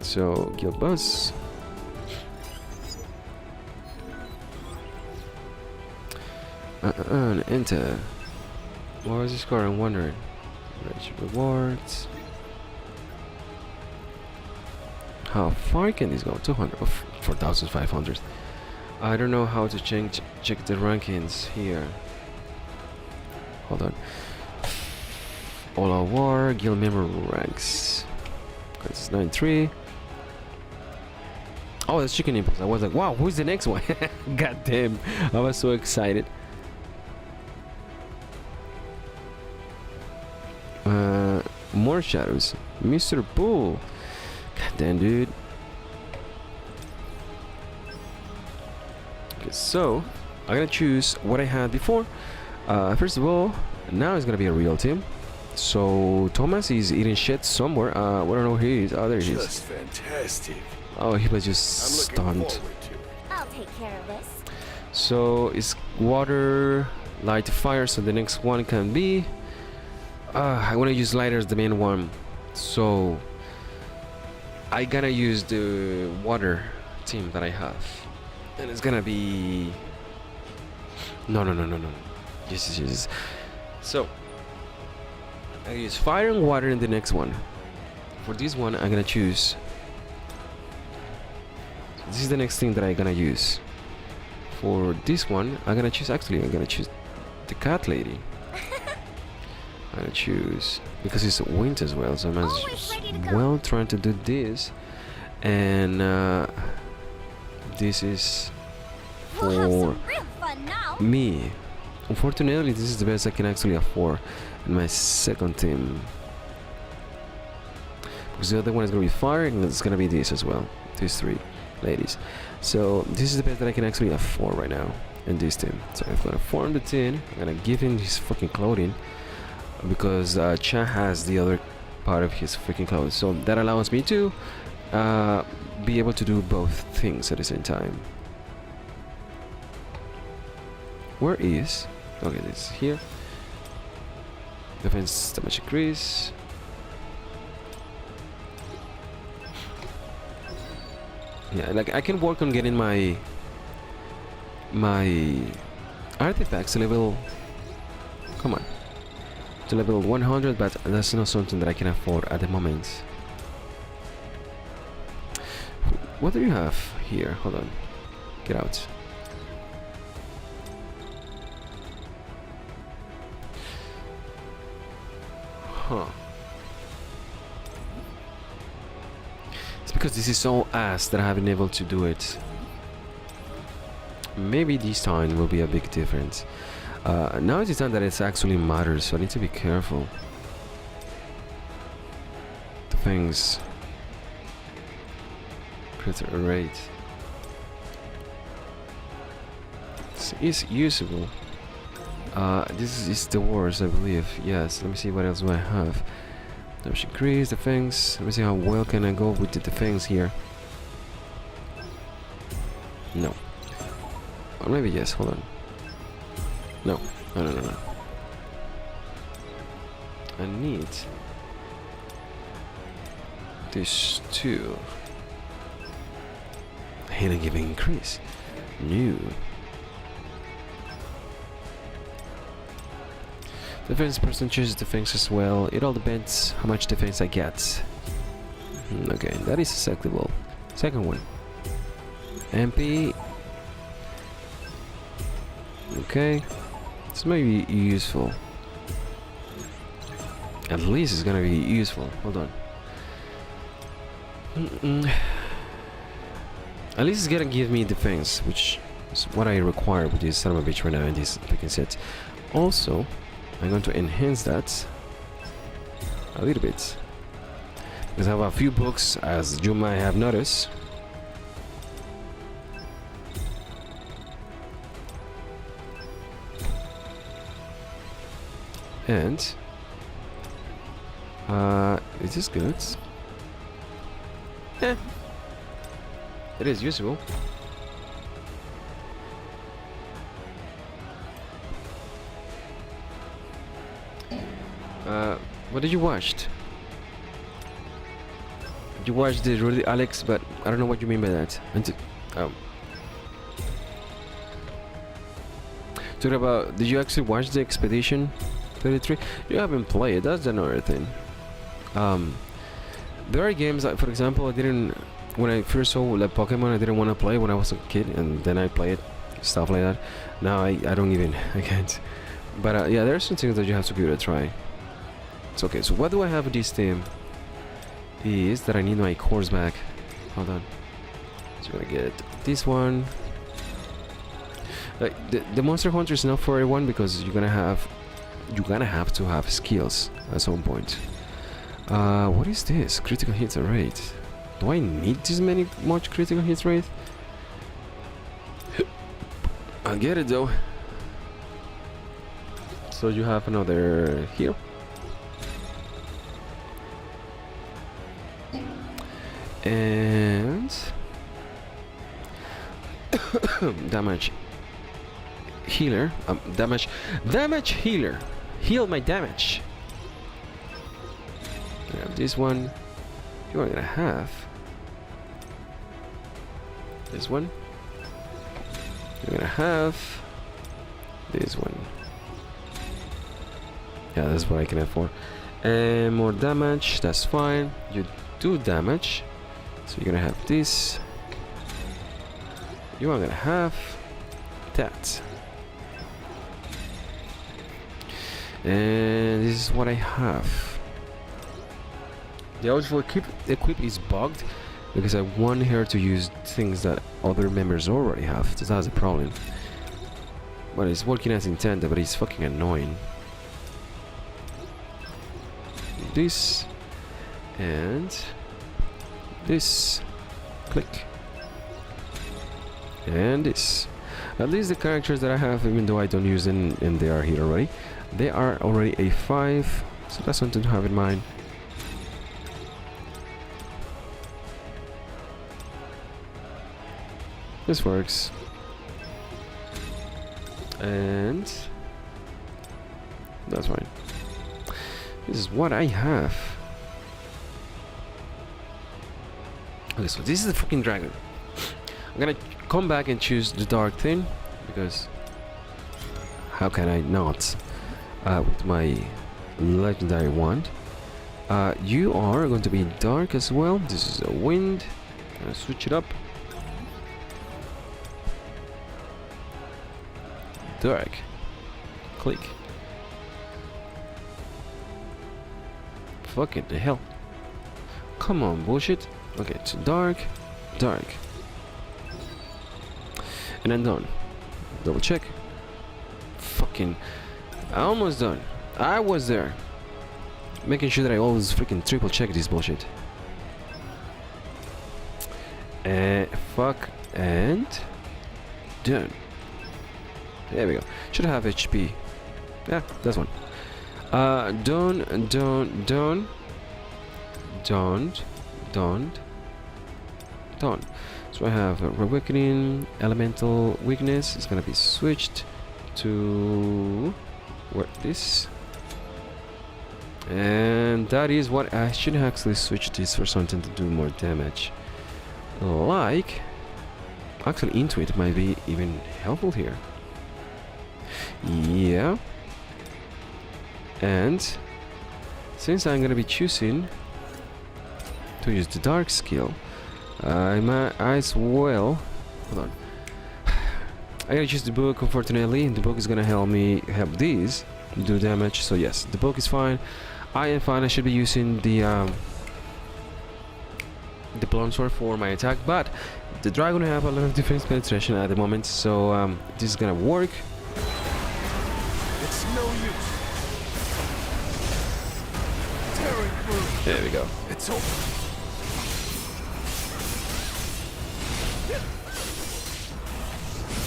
So guild boss. Enter. What was the score? I'm wondering. Rich rewards. How far can this go? 200 of 4,500. I don't know how to check the rankings here. Hold on. All out war, guild member ranks. It's 9-3. Oh, that's Chicken Impulse. I was like, wow, who's the next one? God damn. I was so excited. More shadows. Mr. Bull. God damn, dude. Okay, so I'm gonna choose what I had before. First of all, now it's gonna be a real team. So Thomas is eating shit somewhere. I don't know who he is. Oh, there he is. Just fantastic. Oh, he was just I'm looking stunned. forward to it. I'll take care of this. So it's water, light, fire. So the next one can be. I want to use lighter as the main one. So I gotta use the water team that I have, and it's gonna be. No. Yes. So I use fire and water in the next one. For this one, I'm gonna choose. This is the next thing that I'm gonna use. For this one, I'm gonna choose the cat lady. I'm gonna choose because it's winter as well, so I'm as well trying to do this, and this is We'll have for some real fun now. me. Unfortunately, this is the best I can actually afford in my second team. Because the other one is going to be fire, and it's going to be this as well. These three ladies. So this is the best that I can actually afford right now in this team. So I'm going to form the team. I'm going to give him his fucking clothing. Because Cha has the other part of his freaking clothes. So that allows me to be able to do both things at the same time. Where is... Okay, this here. Defense damage increase. Yeah, like I can work on getting my artifacts to level. Come on, to level 100, but that's not something that I can afford at the moment. What do you have here? Hold on, get out. Huh. It's because this is so ass that I haven't been able to do it. Maybe this time will be a big difference. Now is the time that it actually matters, so I need to be careful. The things. Critical rate. It's usable. This is the worst, I believe. Yes, let me see what else do I have. Damage increase, defense. Let me see how well can I go with the defense here. No. Or maybe yes, hold on. No. No. I need this too. Healing giving increase. New. Defense percentage defense as well. It all depends how much defense I get. Okay, that is acceptable. Second one. MP. Okay. This may be useful. At least it's gonna be useful. Hold on. At least it's gonna give me defense, which is what I require with this son of a bitch right now in this picking set. Also, I'm going to enhance that a little bit because I have a few books, as you might have noticed. And is this good? It is useful. What did you watch? you watched it, really, Alex, but I don't know what you mean by that. Talking about, did you actually watch the Expedition 33? You haven't played. That's another thing. There are games that, for example, I didn't, when I first saw like Pokemon, I didn't want to play when I was a kid, and then I played stuff like that. Now I don't even, I can't. But yeah, there are some things that you have to give it a try. It's okay. So what do I have with this team? Is that I need my cores back. Hold on. So I get this one. Like the Monster Hunter is not for everyone because you're gonna have to have skills at some point. What is this? Critical hits rate. Do I need this much critical hits rate? I'll get it though. So you have another here. And damage healer. Damage healer. Heal my damage. I have this one. You are gonna have this one. You're gonna have this one. Yeah, that's what I can afford. And more damage. That's fine. You do damage. So you're gonna have this. You are gonna have that. And this is what I have. The outfit for equip is bugged because I want her to use things that other members already have. So that's the problem. But it's working as intended, but it's fucking annoying. This and this, click, and this. At least the characters that I have, even though I don't use them and they are here already, they are already a 5, so that's something to have in mind. This works. And that's fine. This is what I have. Okay, so this is the fucking dragon. I'm gonna come back and choose the dark thing because how can I not with my legendary wand. You are going to be dark as well. This is a wind. I'm gonna switch it up. Dark. Click. Fucking the hell. Come on, bullshit. Okay, it's dark, dark. And I'm done. Double check. Fucking. Almost done. I was there. Making sure that I always freaking triple check this bullshit. Fuck. And. Done. There we go. Should have HP. Yeah, that's one. Don't. So I have Reawakening, Elemental Weakness is gonna be switched to this, and that is what I should actually switch this for something to do more damage. Like, actually, Intuit might be even helpful here. Yeah. And since I'm gonna be choosing to use the dark skill, I might as well. Hold on. I gotta choose the book, unfortunately, and the book is gonna help these do damage. So yes, the book is fine. I am fine. I should be using the blunt sword for my attack, but the dragon have a lot of defense penetration at the moment, so this is gonna work. It's no use. Tearing through. There we go. It's over.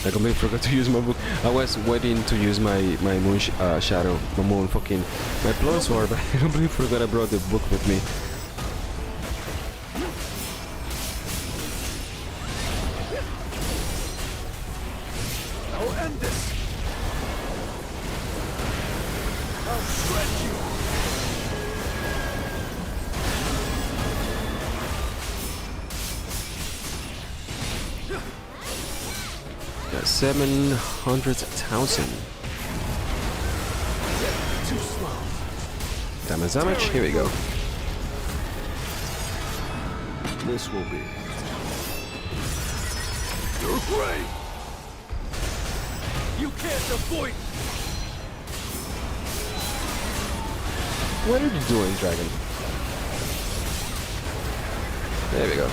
I completely forgot to use my book. I was waiting to use my moon shadow, my blunt sword, but I completely forgot I brought the book with me. I'll end this. I'll shred you. 700,000. Too slow. Damage. Here we go. This will be. You're great. You can't avoid. What are you doing, dragon? There we go.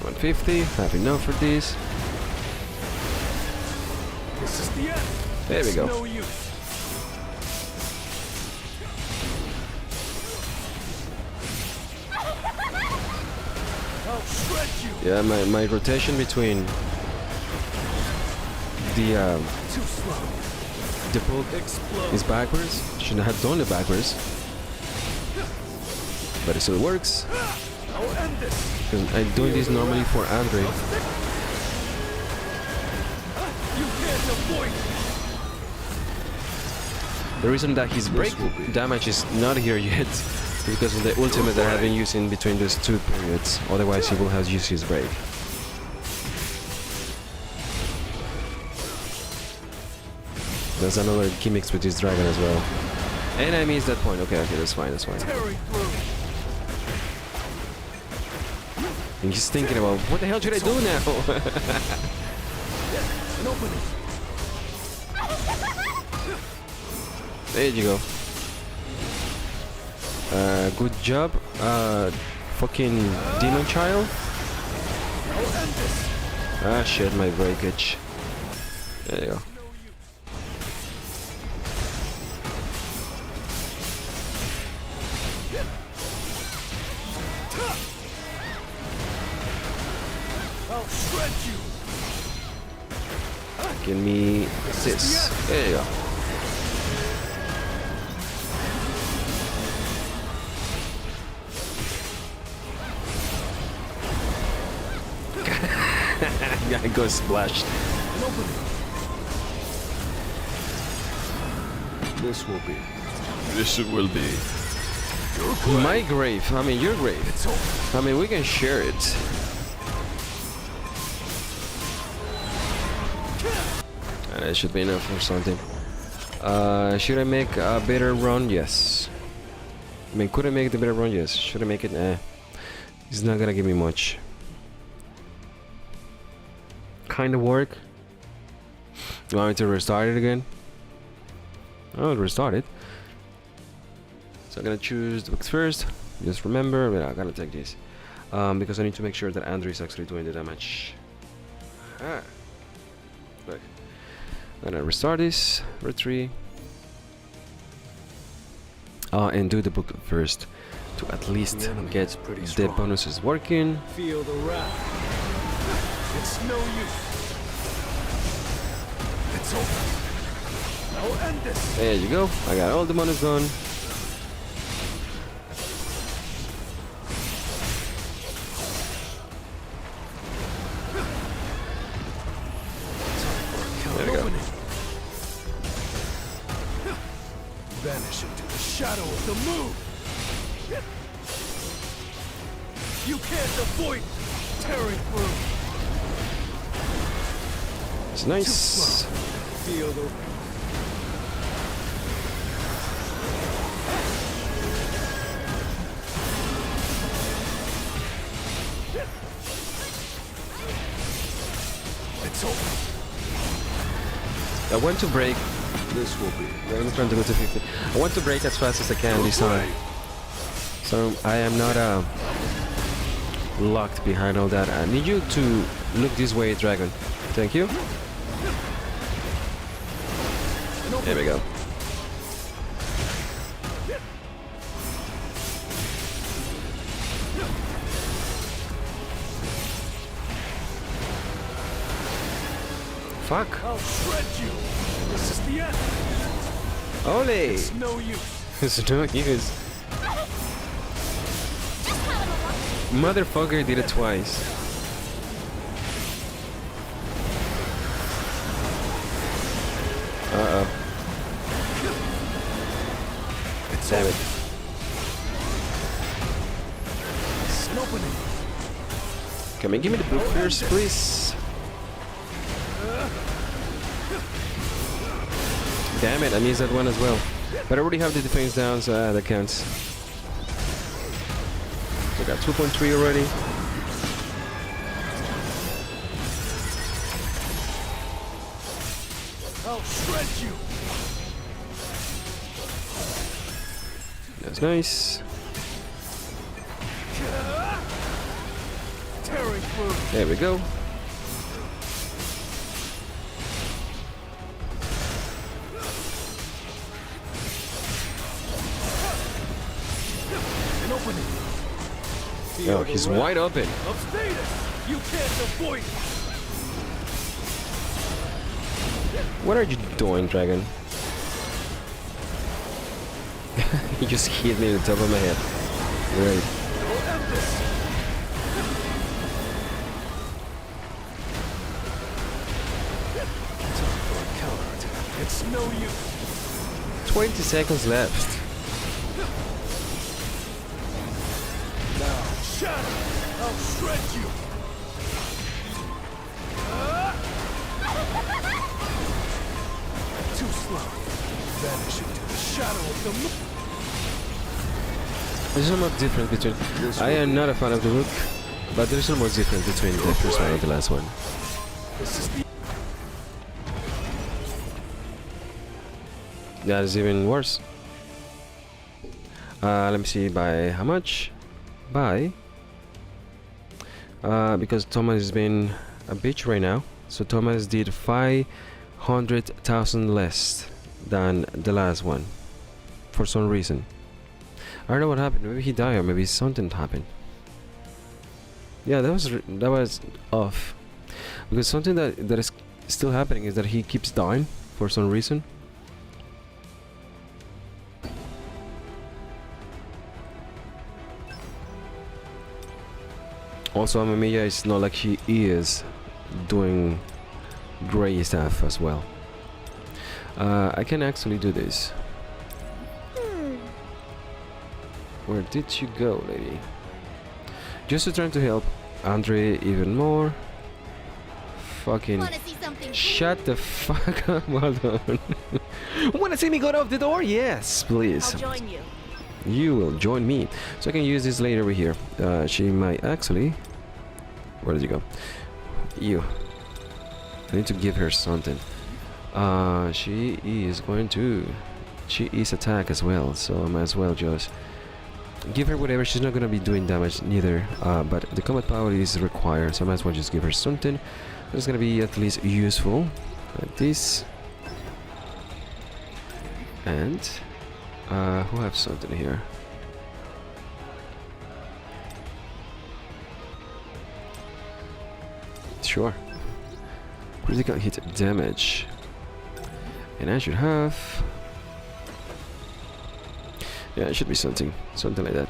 $150. Have enough for these. This is the end. There we It's go. no use. I'll shred you. Yeah, my rotation between the Too slow. book Explode. is backwards. Shouldn't have done it backwards, but it still works. I'll end this. Because I'm doing this normally for Andre. You can't avoid. The reason that his break damage is not here yet is because of the ultimate that I've been using between those two periods. Otherwise, he will have used his break. There's another gimmicks with this dragon as well. And I missed that point. Okay, that's fine, that's fine. Tearing through. And he's thinking about, what the hell should I do now? An opening. There you go. Good job, fucking demon child. I'll end this. Ah shit, my breakage. There you go. I'll shred you. Give me this. There you go. I got splashed. An opening. This will be. This will be my grave. I mean, your grave. It's over. I mean, we can share it. And it should be enough or something. Should I make a better run? Yes. I mean, could I make the better run? Yes. Should I make it? It's not gonna give me much. Kind of work. You want me to restart it again? Oh, restart it. So I'm gonna choose the books first. Just remember, but I gotta take this because I need to make sure that Andrew is actually doing the damage. Look. I'm gonna restart this. Retreat. And do the book first to at least get the bonuses working. Feel the wrath. It's no use. It's over. I'll end this. There you go. I got all the bonus done. There we go. Vanish into the shadow of the moon. You can't avoid tearing through. It's nice. Feel the. It's over. I want to break. This will be. I'm trying to go to 50. I want to break as fast as I can this time. So I am not locked behind all that. I need you to look this way, dragon. Thank you. There we go. Fuck. I'll shred you. This is the end. Ole. It's no use. It's no use. Motherfucker did it twice. Uh-oh. Damn it. It's an opening. Come on, give me the book first, please. Damn it, I missed that one as well. But I already have the defense down, so that counts. So I got 2.3 already. I'll shred you. That's nice. Tearing through. There we go. An opening. Oh, he's wide open. Of status. You can't avoid it. What are you doing, Dragon? He just hit me in the top of my head. Right. I'll end this. Time for a counterattack. It's no use. 20 seconds left. Now, shatter. I'll shred you. Too slow. Vanish into the shadow of the moon. There's so much difference between... I am not a fan of the book, but there's so much difference between the first one and the last one. This is the That is even worse. Let me see, by how much? By... because Thomas has been a bitch right now. So Thomas did 500,000 less than the last one. For some reason. I don't know what happened. Maybe he died or maybe something happened. Yeah, that was off. Because something that is still happening is that he keeps dying for some reason. Also, Amamiya is not like she is doing great stuff as well. I can actually do this. Where did you go, lady? Just to try to help Andre even more. Fucking Wanna see something shut the fuck up. Well done. Wanna see me go out of the door? Yes, please. I'll join you. You will join me. So I can use this lady over here. She might actually... Where did you go? You. I need to give her something. She is going to... She is attack as well, so I might as well just... give her whatever. She's not gonna be doing damage neither, but the combat power is required, so I might as well just give her something that's gonna be at least useful, like this. And who have something here? Sure. Critical hit damage, and I should have. Yeah, it should be something like that.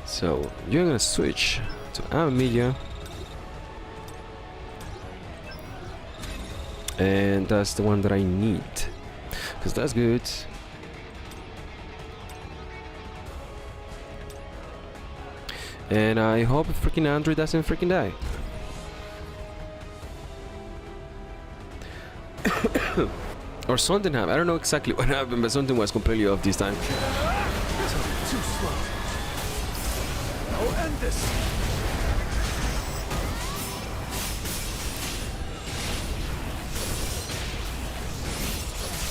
So you're gonna switch to our media, and that's the one that I need, because that's good. And I hope freaking Andre doesn't freaking die. Or something happened. I don't know exactly what happened, but something was completely off this time. too slow. I'll end this.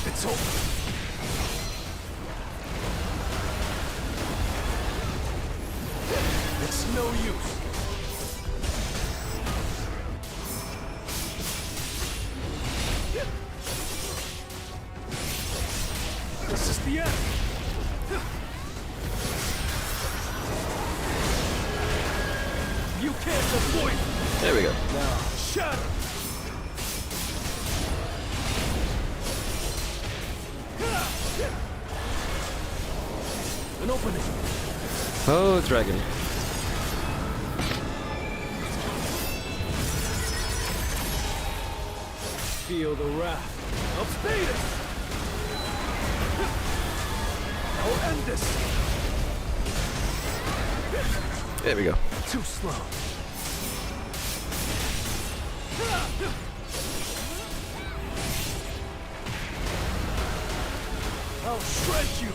It's over. It's no use. This is the end. You can't avoid it. There we go. Now, shatter. An opening. Oh, dragon. Feel the wrath of Status. I'll end this. There we go. Too slow. I'll shred you.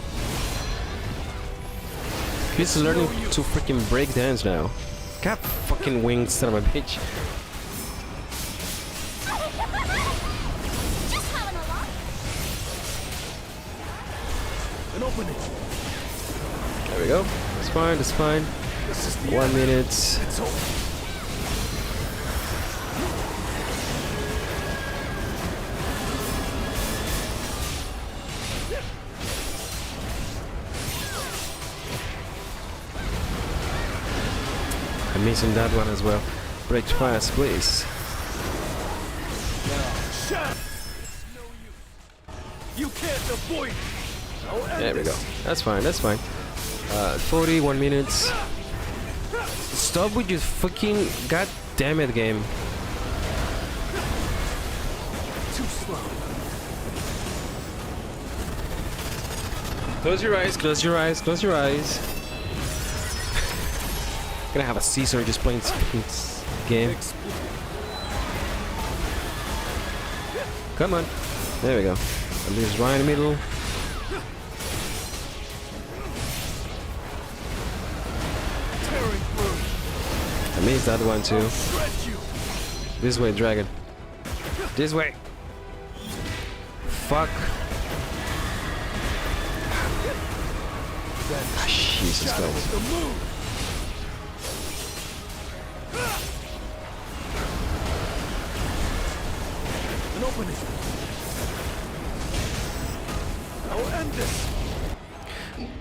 He's learning to freaking break dance now. God fucking wings, son of a bitch. Just having a lot. An opening. There we go. It's fine, it's fine. This is the 1 end. minute. It's over. I'm missing that one as well. Break fast, please. Shut. It's no use. You can't avoid it. I'll end There we go. this. That's fine, that's fine. 41 minutes. Stop with your fucking god damn it game. Too slow. Close your eyes, close your eyes, close your eyes. Gonna have a Caesar just playing this fucking game. Come on. There we go. And this right in the middle. Tearing through. I missed that one too. Shred you. This way, dragon. This way. Fuck. Ah, Jesus Shadow Christ. of the moon. An opening. I'll end this.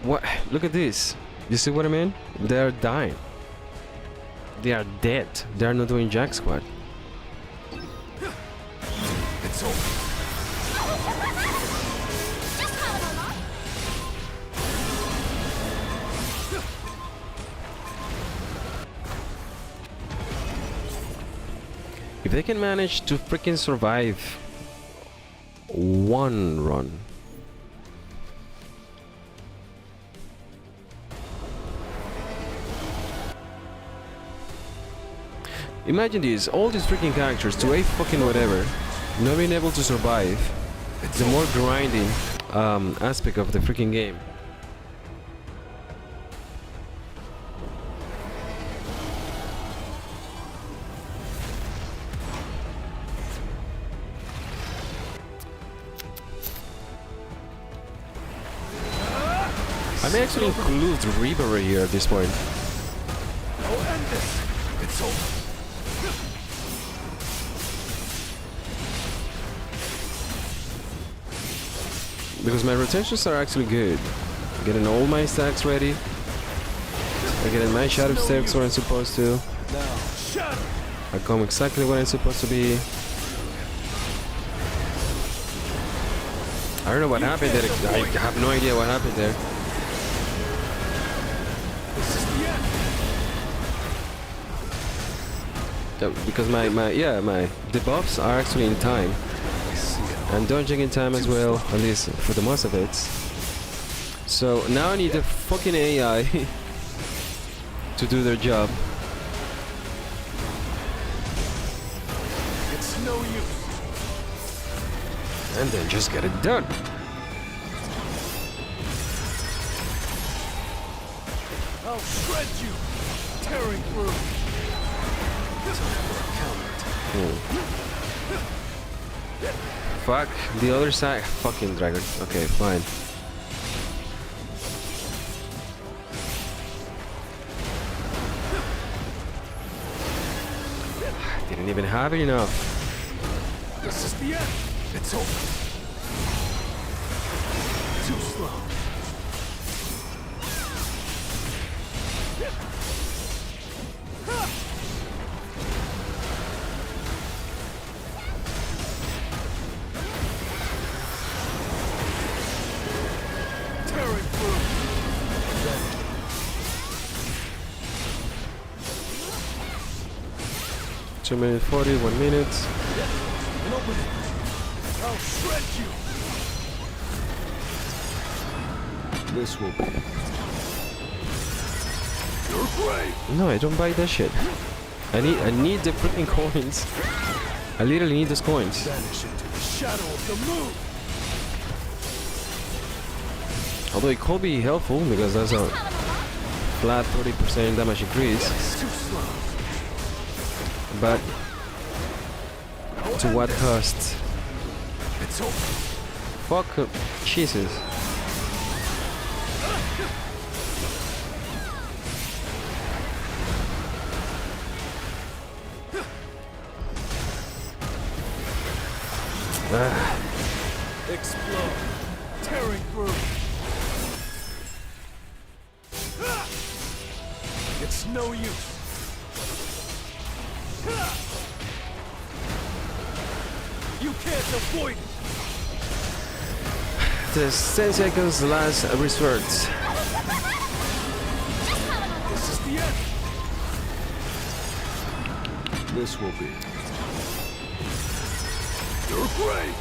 What? Look at this. You see what I mean? They are dying. They are dead. They are not doing jack squat. It's over. Just having a lot. If they can manage to freaking survive one run. Imagine this, all these freaking characters to a fucking whatever, not being able to survive. The more grinding aspect of the freaking game. I may actually include Reaper here at this point. I'll end this. It's over. Because my rotations are actually good. Getting all my stacks ready. I'm getting my shadow stacks where I'm supposed to. Now, shadow. I come exactly where I'm supposed to be. I don't know what happened there. I have no idea what happened there. This is the end. Because my debuffs are actually in time. I see it. And dodging in time as well, at least for the most of it. So now I need the fucking AI to do their job. It's no use. And then just get it done. I'll shred you. Tearing through. Fuck, the other side. Fucking dragon. Okay, fine. Didn't even have enough. This is the end. It's over. Too slow. Tearing through. 2 minutes 40, 1 minute. An opening. I'll shred you. This will be. You're great. No, I don't buy that shit. I need the freaking coins. I literally need those coins. Vanish into the shadow of the moon. Although it could be helpful because that's a flat 30% damage increase. It's too slow. But to what cost? It's over. Fuck Jesus. Explode. Tearing through. It's no use. You can't avoid it. The 10 seconds last resort. This is the end. This will be. You're great.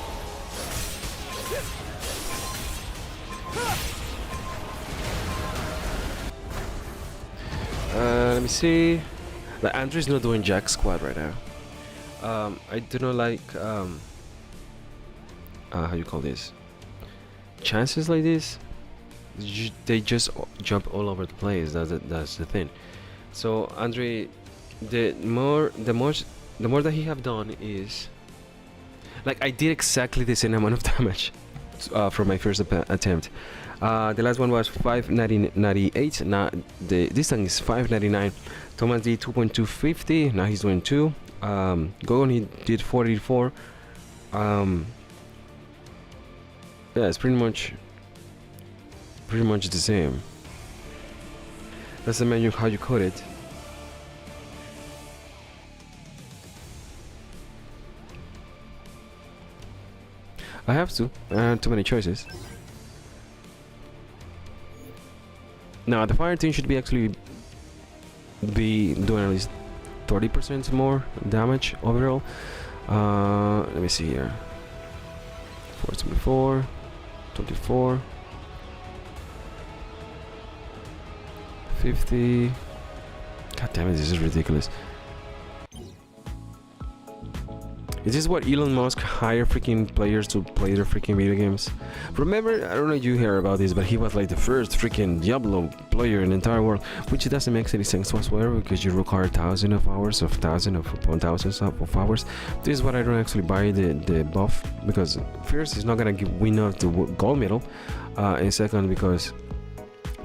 Let me see. Like Andrew's not doing jack squat right now. I do not like how you call this? Chances like this. They just jump all over the place. That's the thing. So Andre, the more that he have done is like I did exactly the same amount of damage from my first attempt. The last one was 598. Now this one is 599. Thomas did 2.250. Now he's doing 2. Gogon he did 44. Yeah, it's pretty much the same. That's the menu how you code it. I have to. Too many choices. Now the fire team should be actually be doing at least 30% more damage overall. Let me see here. 424, 24, 50. God damn it, this is ridiculous. Is this what Elon Musk hire freaking players to play their freaking video games? Remember, I don't know if you hear about this, but he was like the first freaking Diablo player in the entire world, which doesn't make any sense whatsoever because you require thousands of hours upon thousands of hours. This is what I don't actually buy the buff because first it's not gonna win off the gold medal, and second because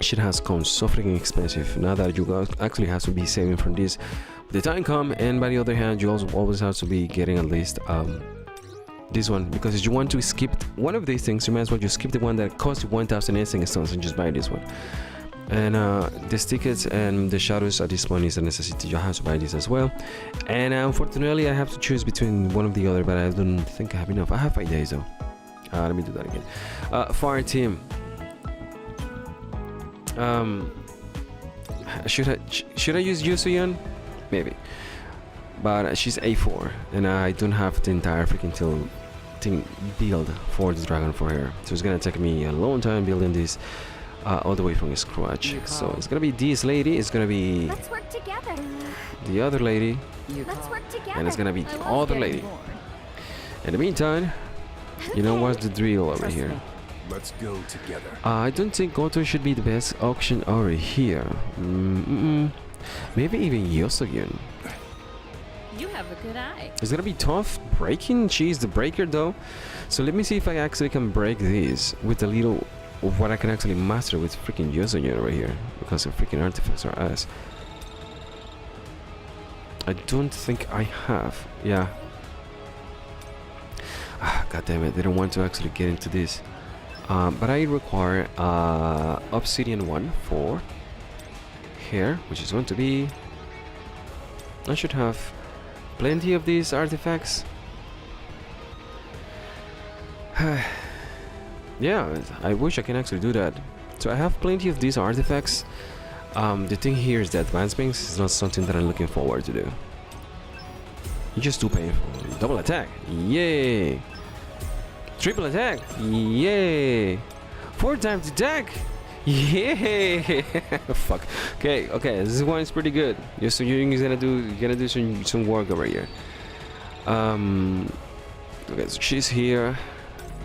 shit has come so freaking expensive. Now that you guys actually have to be saving from this. The time come, and by the other hand you also always have to be getting at least this one, because if you want to skip one of these things you might as well just skip the one that costs you 1000 instinct stones and just buy this one. And these tickets and the shadows at this point is a necessity. You have to buy this as well, and unfortunately I have to choose between one of the other, but I don't think I have enough. I have 5 days though. Let me do that again. Fire team. Should I use Yusuyan? Maybe, but she's A4 and I don't have the entire freaking thing build for the dragon for her, so it's gonna take me a long time building this all the way from scratch. So it's gonna be this lady, it's gonna be Let's work together. the other lady, Let's work together. and it's gonna be the other lady. In the meantime, you know what's the drill over here. Let's go together. I don't think Goto should be the best option over here. Maybe even Yosogyun. You have a good eye. It's gonna be tough breaking. She's the breaker though. So let me see if I actually can break this with a little of what I can actually master with freaking Yosogyun over here. Because the freaking artifacts are ass. I don't think I have. Yeah. God damn it. They don't want to actually get into this. But I require Obsidian 1 for here, which is going to be, I should have plenty of these artifacts. Yeah, I wish I can actually do that. So I have plenty of these artifacts. The thing here is that advancements is not something that I'm looking forward to do. You just too painful. Double attack, yay! Triple attack, yay! 4 times attack, Yeah. Fuck. Okay. Okay. This one is pretty good. So you're gonna do some work over here. Okay. So she's here.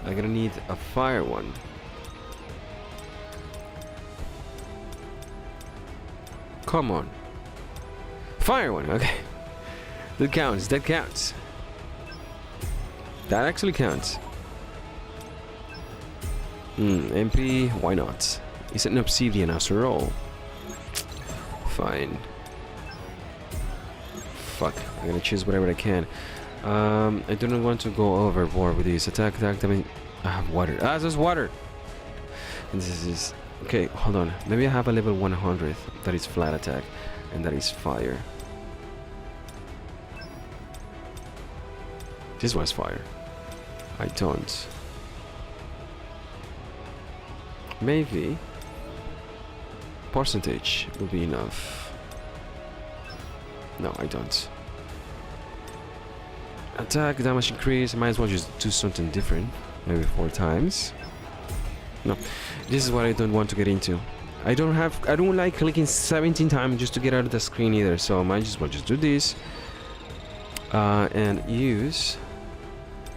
I'm gonna need a fire one. Come on. Fire one. Okay. That counts. That counts. That actually counts. MP, why not? It's an obsidian after all. Fine. Fuck, I'm gonna choose whatever I can. I do not want to go overboard with this. Attack, I mean, I have water. Ah, there's water! And this is... Okay, hold on. Maybe I have a level 100 that is flat attack, and that is fire. This was fire. I don't. Maybe percentage will be enough. No, I don't. Attack damage increase. I might as well just do something different. Maybe 4 times. No, this is what I don't want to get into. I don't like clicking 17 times just to get out of the screen either. So I might as well just do this and use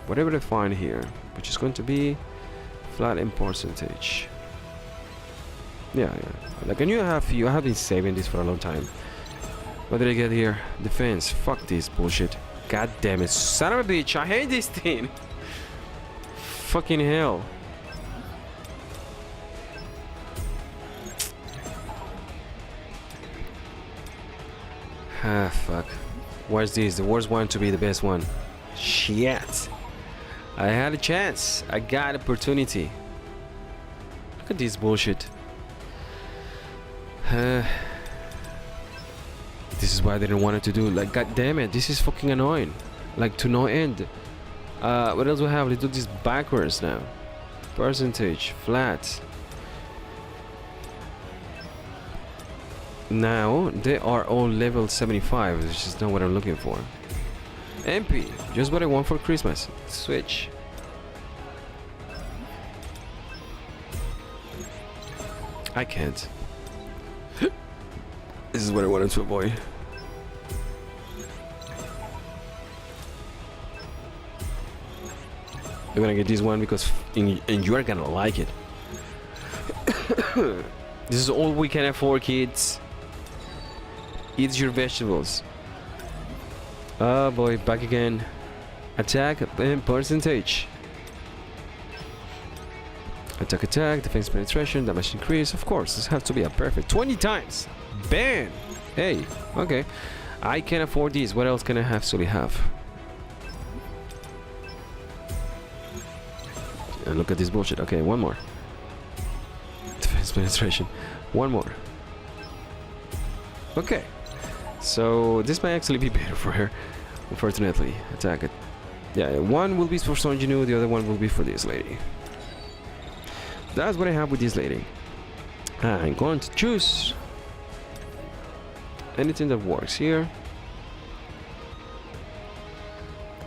whatever I find here, which is going to be flat in percentage. Yeah. Like I knew I have been saving this for a long time. What did I get here? Defense. Fuck this bullshit. God damn it. Son of a bitch. I hate this thing. Fucking hell. Ah, fuck. Where's this? The worst one to be the best one. Shit. I had a chance. I got opportunity. Look at this bullshit. This is why I didn't want it to do. Like, god damn it, this is fucking annoying. Like, to no end. What else do we have? Let's do this backwards now. Percentage, flat. Now, they are all level 75, which is not what I'm looking for. MP, just what I want for Christmas. Switch. I can't. This is what I wanted to avoid. I'm gonna get this one because and you are gonna like it. This is all we can afford, kids. Eat your vegetables. Oh boy, back again. Attack and percentage. Attack, defense penetration, damage increase. Of course, this has to be a perfect 20 times. Bam! Hey, okay. I can afford these. What else can I actually have? And look at this bullshit. Okay, one more. Defense penetration. One more. Okay. So this might actually be better for her. Unfortunately. Attack it. Yeah, one will be for Son Jinwoo, the other one will be for this lady. That's what I have with this lady. I'm going to choose anything that works here,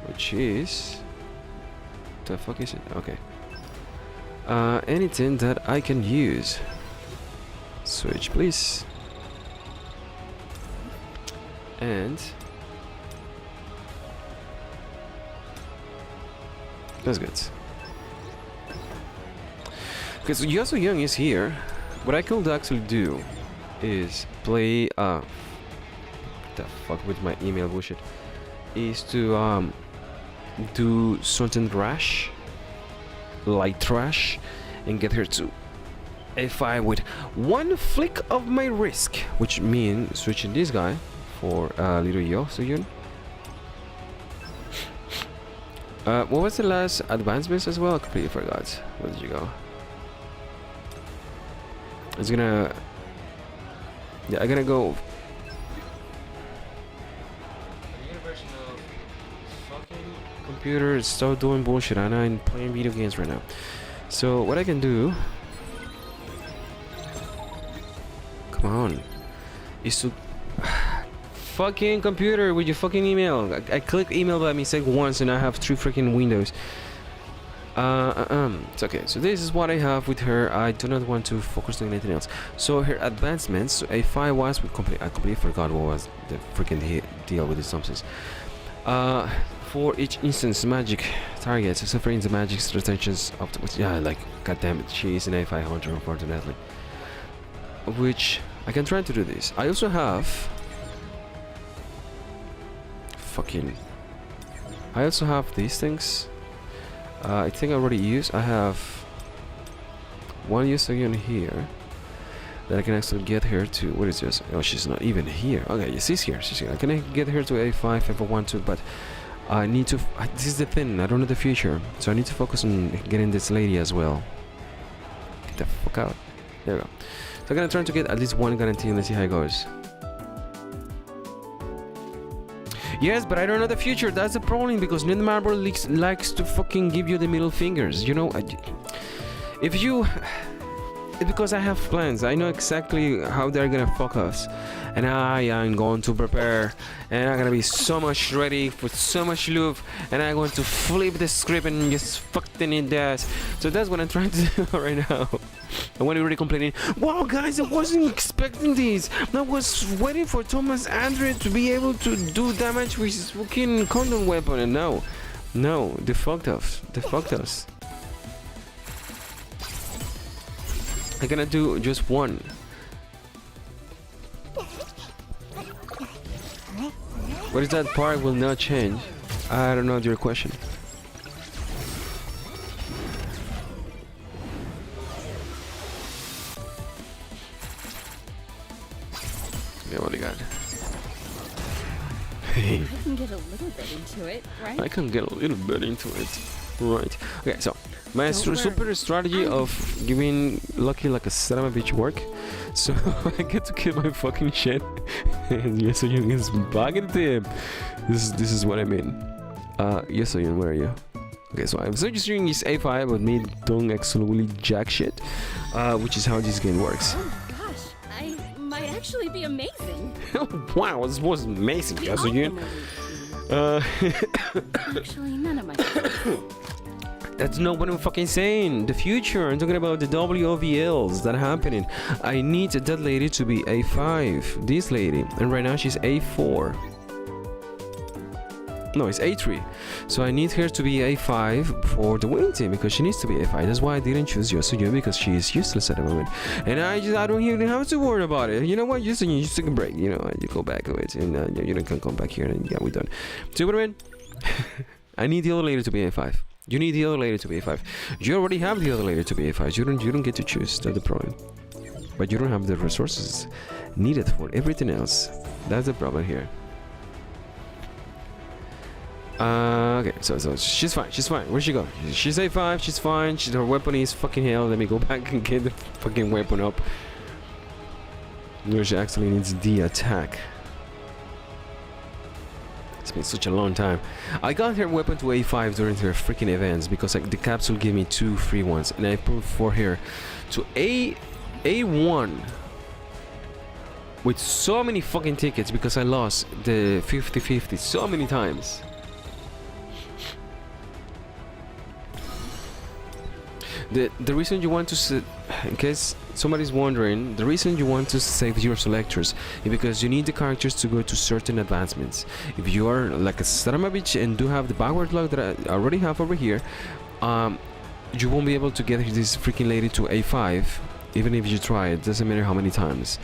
which is the fuck is it? Okay. Anything that I can use. Switch, please. And that's good. Okay, so Yosu Young is here. What I could actually do is play the fuck with my email bullshit. Is to do something rash, light trash, and get her to F5 with one flick of my wrist, which means switching this guy for little Yosu Young. What was the last advancements as well? I completely forgot. Where did you go? It's gonna... Yeah, I'm gonna go... Computer, stop doing bullshit. I'm playing video games right now. So what I can do... Come on. Is to... Fucking computer with your fucking email. I click email by mistake once and I have 3 freaking windows. It's okay. So this is what I have with her. I do not want to focus on anything else. So her advancements. So A5 was I completely forgot what was the freaking deal with these nonsense. For each instance magic targets suffering the magic strategies of like goddamn it, she is an A5 hunter unfortunately. Which I can try to do this. I also have I also have these things. I think I already used. I have one use again here that I can actually get her to. What is this? Oh, she's not even here. Okay, she's here. She's here. I can get her to A5 if I want to, but I need to. This is the thing. I don't know the future, so I need to focus on getting this lady as well. Get the fuck out. There we go. So I'm gonna try to get at least one guarantee and let's see how it goes. Yes, but I don't know the future. That's the problem because Netmarble likes to fucking give you the middle fingers. You know, if you. It's because I have plans. I know exactly how they're gonna fuck us, and I am going to prepare, and I'm gonna be so much ready for so much love, and I'm going to flip the script and just fuck them in that. So that's what I'm trying to do right now. And when you're really complaining, wow guys, I wasn't expecting this. I was waiting for Thomas Andre to be able to do damage with his fucking condom weapon, and no, they fucked us. They fucked us. I'm gonna do just one. What is that part will not change? I don't know your question. Yeah, what do you got? I can get a little bit into it, right? I can get a little bit into it. Right. Okay, so my super strategy of giving Lucky like a son of a bitch work. So I get to kill my fucking shit. And Yesoyun is bugging him. This is what I mean. Yesoyun, where are you? Okay, so I'm just doing this A5 but me doing absolutely jack shit. Which is how this game works. Oh gosh, I might actually be amazing. Wow, this was amazing, Yesoyun. Actually, none of my. That's not what I'm fucking saying. The future. I'm talking about the WOVLs that are happening. I need that lady to be A5. This lady. And right now she's A4. No, it's A3. So I need her to be A5 for the winning team because she needs to be A5. That's why I didn't choose Yosuyo because she is useless at the moment. And I don't even have to worry about it. You know what? You just take a break. You know, you go back to it and you can come back here and yeah, we're done. See what I mean? I need the other lady to be A5. You need the other lady to be A5. You already have the other lady to be A5. You don't get to choose. That's the problem. But you don't have the resources needed for everything else. That's the problem here. Okay, so she's fine. She's fine. Where'd she go? She's A5. She's fine. Her weapon is fucking hell. Let me go back and get the fucking weapon up. No, she actually needs the attack. It's been such a long time. I got her weapon to A5 during her freaking events because like, the capsule gave me 2 free ones, and I put for her to A1 with so many fucking tickets because I lost the 50-50 so many times. The reason you want to in case somebody's wondering, the reason you want to save your selectors is because you need the characters to go to certain advancements. If you are like a Staramovich and do have the backward lock that I already have over here, you won't be able to get this freaking lady to A5 even if you try. It doesn't matter how many times.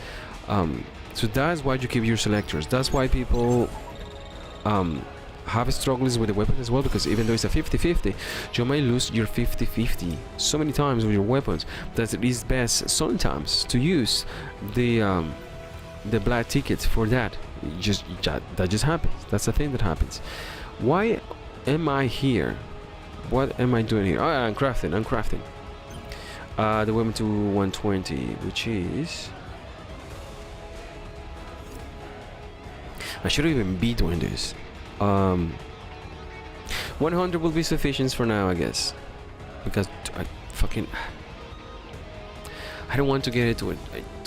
So that's why you keep your selectors. That's why people have struggles with the weapon as well, because even though it's a 50-50, you might lose your 50-50 so many times with your weapons that it is best sometimes to use the black tickets for that. That just happens. That's the thing that happens. Why am I here? What am I doing here? Oh, I'm crafting. The weapon to 120, which is... I shouldn't even be doing this. 100 will be sufficient for now, I guess, because I don't want to get it to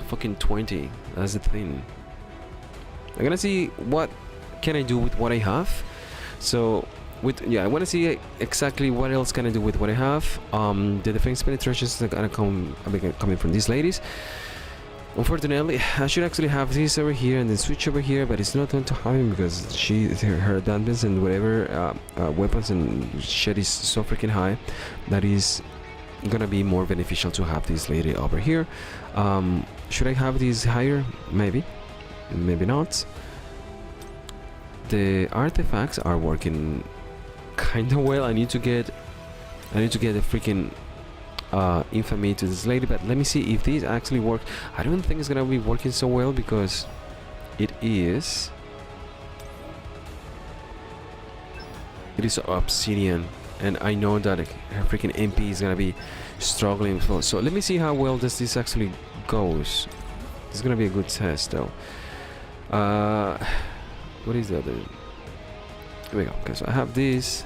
fucking 20. That's the thing. I'm gonna see what can I do with what I have. So I want to see exactly what else can I do with what I have. The defense penetration is gonna coming from these ladies. Unfortunately, I should actually have this over here and then switch over here, but it's not going to happen because her advancements and whatever weapons and shit is so freaking high that is gonna be more beneficial to have this lady over here. Should I have this higher? Maybe not. The artifacts are working kind of well. I need to get a freaking infamy to this lady, but let me see if these actually work. I don't think it's gonna be working so well because it is obsidian, and I know that her freaking MP is gonna be struggling. So let me see how well this actually goes. It's gonna be a good test though. What is the other? Here we go. Okay, so I have this.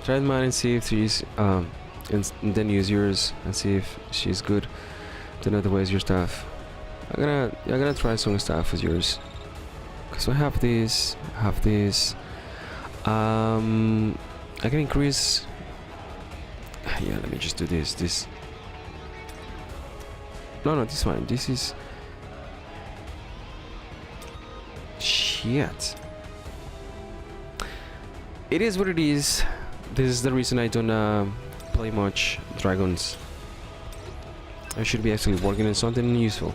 Try mine and see if she's and then use yours and see if she's good. Then otherwise your stuff. I'm gonna try some stuff with yours. Okay, so I have this. I can increase. Yeah, let me just do this. No, this one. This is shit. It is what it is. This is the reason I don't play much dragons. I should be actually working on something useful.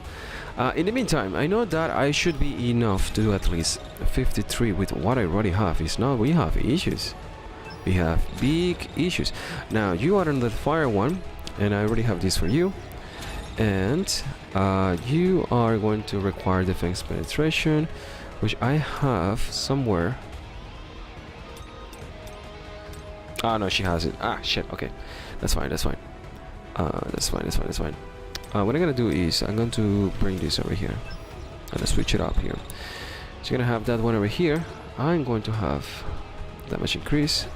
In the meantime, I know that I should be enough to do at least 53 with what I already have. It's not, we have issues. We have big issues. Now, you are on the fire one, and I already have this for you. And you are going to require defense penetration, which I have somewhere. Ah, no, she has it. Ah, shit. Okay, that's fine. That's fine. That's fine. What I'm gonna do is I'm going to bring this over here. I'm gonna switch it up here. So you're gonna have that one over here. I'm going to have damage increase.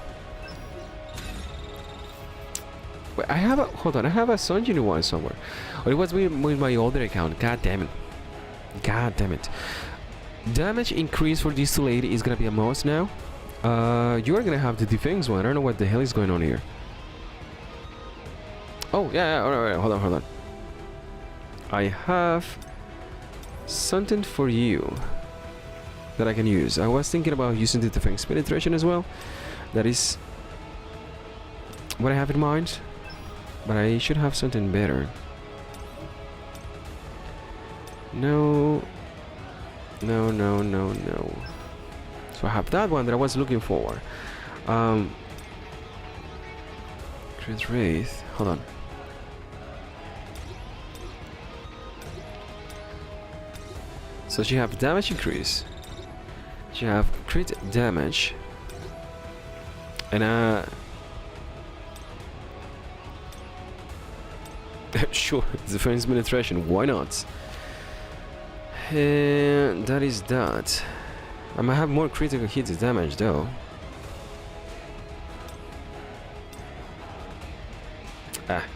Wait, I have a hold on. I have a Sunjin one somewhere. Oh, it was with my older account. God damn it. Damage increase for these two ladies is gonna be a must now. You are gonna have the defense one. I don't know what the hell is going on here. Oh yeah. All right. Hold on. I have something for you that I can use. I was thinking about using the defense penetration as well. That is what I have in mind. But I should have something better. No. So I have that one that I was looking for. Crit Wraith. Hold on. So she have damage increase. She have crit damage. And sure, defense penetration, why not? And that is that. I might have more critical hits damage though.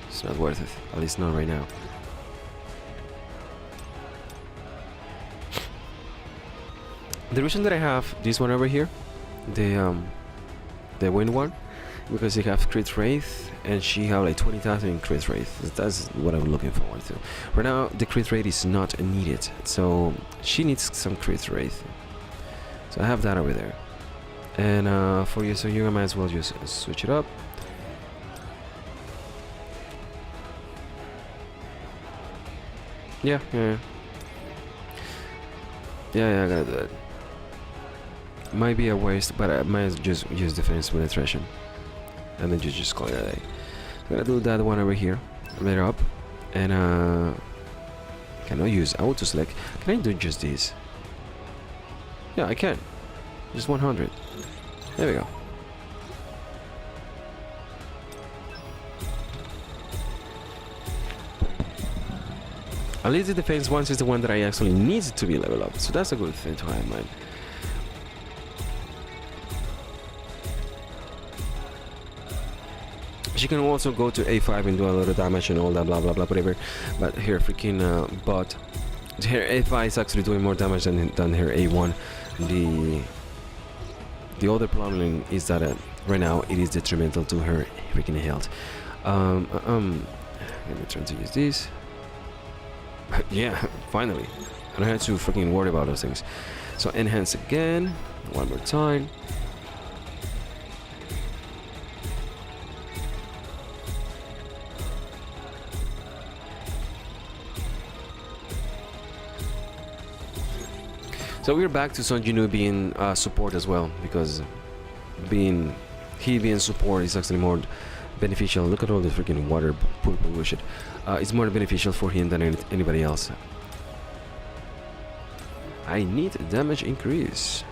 It's not worth it. At least not right now. The reason that I have this one over here, the wind one, because they have crit wraith and she have like 20,000 in crit wraith. That's what I'm looking forward to. Right now the crit rate is not needed, so she needs some crit wraith. So I have that over there. And for you, so you might as well just switch it up. Yeah, I gotta do that. Might be a waste, but I might just use defense penetration. And then just call it a day. I'm gonna do that one over here. Later up. And cannot use auto select. Can I do just this? Yeah, I can. Just 100. There we go. At least the defense one is the one that I actually need to be leveled up. So that's a good thing to have in mind. She can also go to A5 and do a lot of damage and all that blah blah blah whatever. But here freaking bot Her A5 is actually doing more damage than her A1. The other problem is that right now it is detrimental to her freaking health. Let me try to use this. Yeah, finally. I don't have to freaking worry about those things. So enhance again, one more time. So we're back to Son Jinwoo being support as well, because being support is actually more beneficial. Look at all the freaking water pollution. It's more beneficial for him than anybody else. I need a damage increase.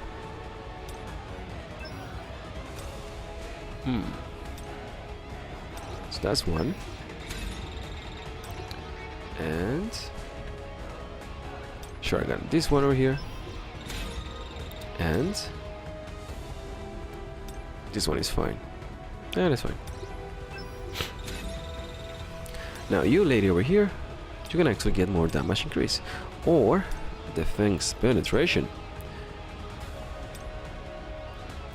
So that's one. And sure, I got this one over here. And this one is fine. Yeah, that's fine. Now you lady over here, you can actually get more damage increase. Or defense penetration.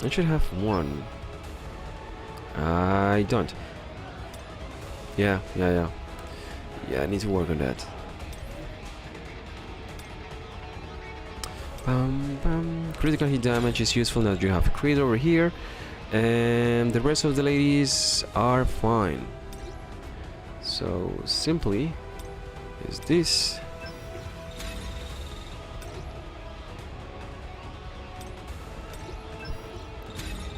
I should have one. I don't. Yeah, I need to work on that. Critical hit damage is useful now that you have crit over here, and the rest of the ladies are fine. So simply is this.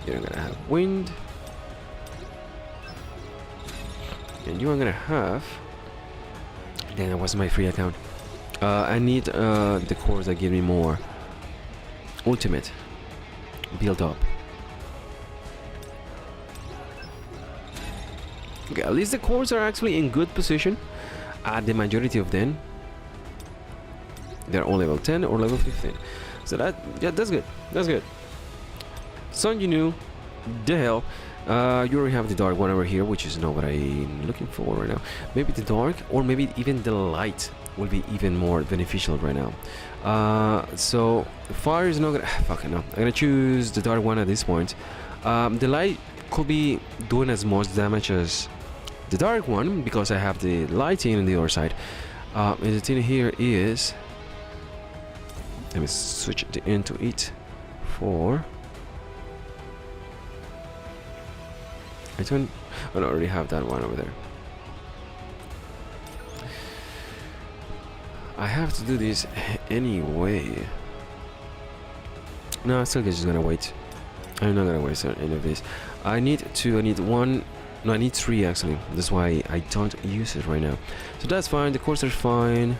You're gonna have wind, and you are gonna have. Dang, that was my free account. I need the cores that give me more ultimate build up. Okay, at least the cores are actually in good position. The majority of them, they're all level 10 or level 15. So that's good. That's good. Son Jinwoo, the hell. You already have the dark one over here, which is not what I'm looking for right now. Maybe the dark, or maybe even the light will be even more beneficial right now. So fire is not gonna. Fucking no. I'm gonna choose the dark one at this point. The light could be doing as much damage as the dark one because I have the lighting on the other side. And the thing here is, let me switch into it for. I already have that one over there. I have to do this anyway. No, I'm still just gonna wait. I'm not gonna waste any of this. I need one. No, I need three actually. That's why I don't use it right now. So that's fine. The cores are fine.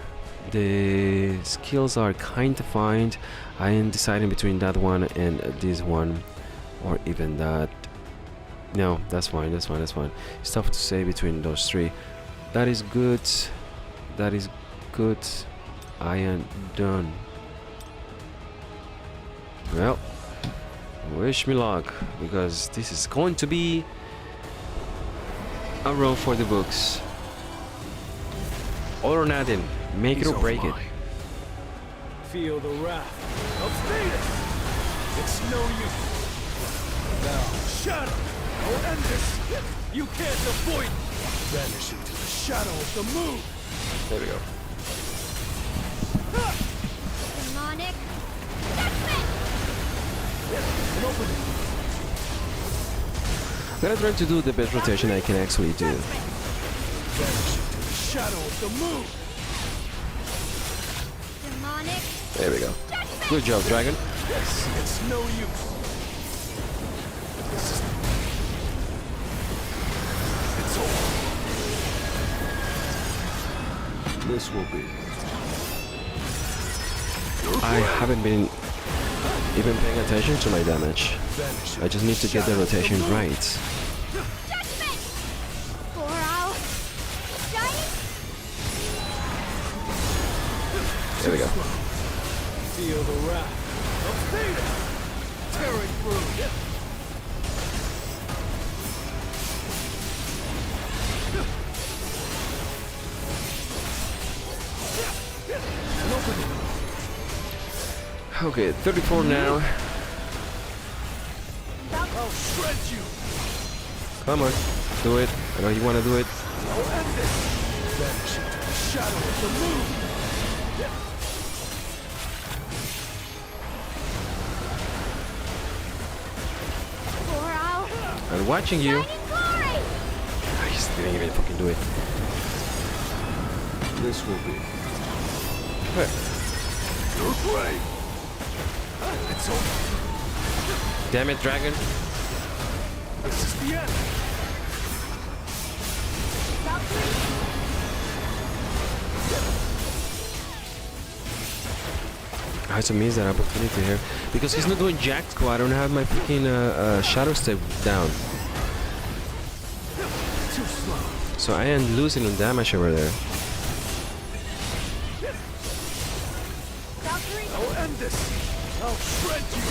The skills are kind of fine. I am deciding between that one and this one, or even that. No, that's fine. That's fine. That's fine. It's tough to say between those three. That is good. That is good. I am done. Well, wish me luck, because this is going to be a row for the books. All or nothing. Make it or break it. Feel the wrath of Thetis. It's no use. Now, shadow. I'll end this. You can't avoid me. Vanish into the shadow of the moon. There we go. Demonic judgment. An opening. I'm gonna try to do the best rotation I can actually do. Vanish into the shadow of the moon. Demonic There we go. judgment. Good job, Dragon. It's no use. It's over. This will be. I haven't been even paying attention to my damage. I just need to get the rotation right. Judgment. Or I'll shine. There we go. Feel the wrath of Thetis. Tearing through. An opening. Okay, 34 now. I'll shred you. Come on, do it. I know you want to do it. I'll end this. Vanish into the shadow of the moon. For our I'm watching you. shining glory! I just didn't even fucking do it. This will be Hey, your grave. It's over. damn it, dragon. This is the end. I had to miss that opportunity here because he's not doing jack squat. I don't have my freaking shadow step down, Too slow. so I am losing on damage over there. I'll end this. I'll shred you.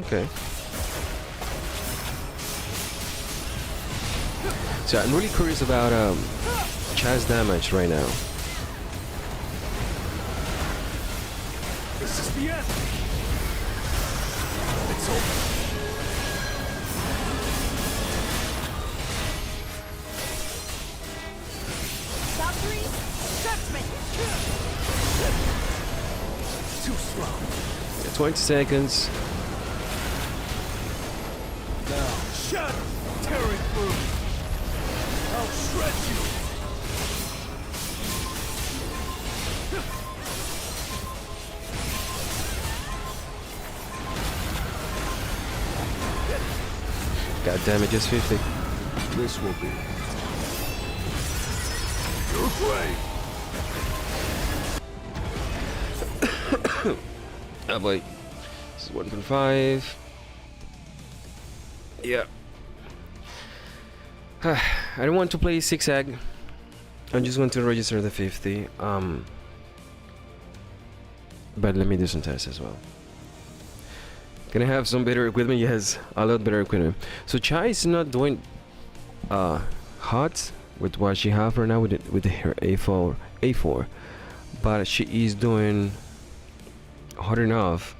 Okay. So I'm really curious about Chaz's damage right now. This is the end. It's over. Too slow. Yeah, 20 seconds. Now, shadow tearing through. I'll shred you. God damn it, just 50. This will be your grave. Oh boy. This is 1.5. Yeah. I don't want to play zigzag. I'm just going to register the 50. But let me do some tests as well. Can I have some better equipment? Yes, a lot better equipment. So Chai is not doing hot with what she have right now with her A4, but she is doing hard enough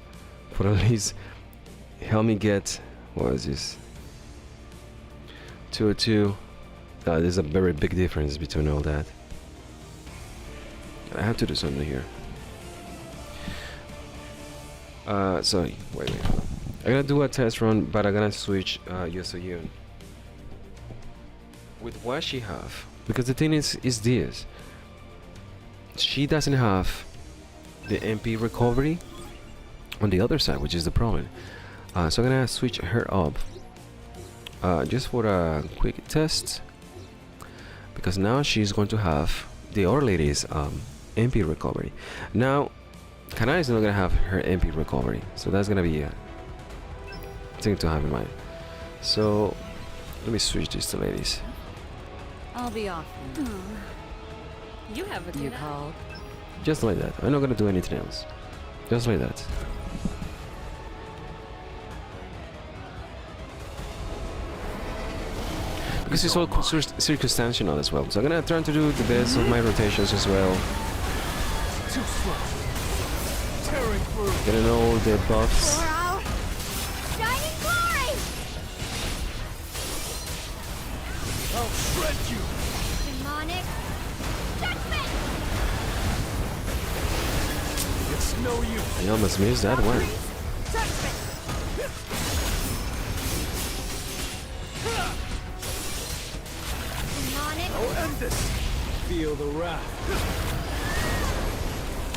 for at least help me get, what is this, 202. There's a very big difference between all that. I have to do something here. Sorry, wait. I'm gonna do a test run, but I'm gonna switch Yosoyun with what she have, because the thing is this: she doesn't have the MP recovery on the other side, which is the problem. So I'm gonna switch her up just for a quick test, because now she's going to have the other lady's MP recovery. Now Kanai is not gonna have her MP recovery, so that's gonna be a thing to have in mind. So let me switch these two ladies. I'll be off. You have a good You eye. called. Just like that. I'm not gonna do anything else. Just like that. Because it's all circumstantial as well. So I'm gonna try to do the best of my rotations as well. Too slow. Tearing through. Getting all the buffs. For our shining glory! I'll shred you. Demonic judgment! It's no use. I almost missed that one. Judgment! Demonic I'll end this. Feel the wrath.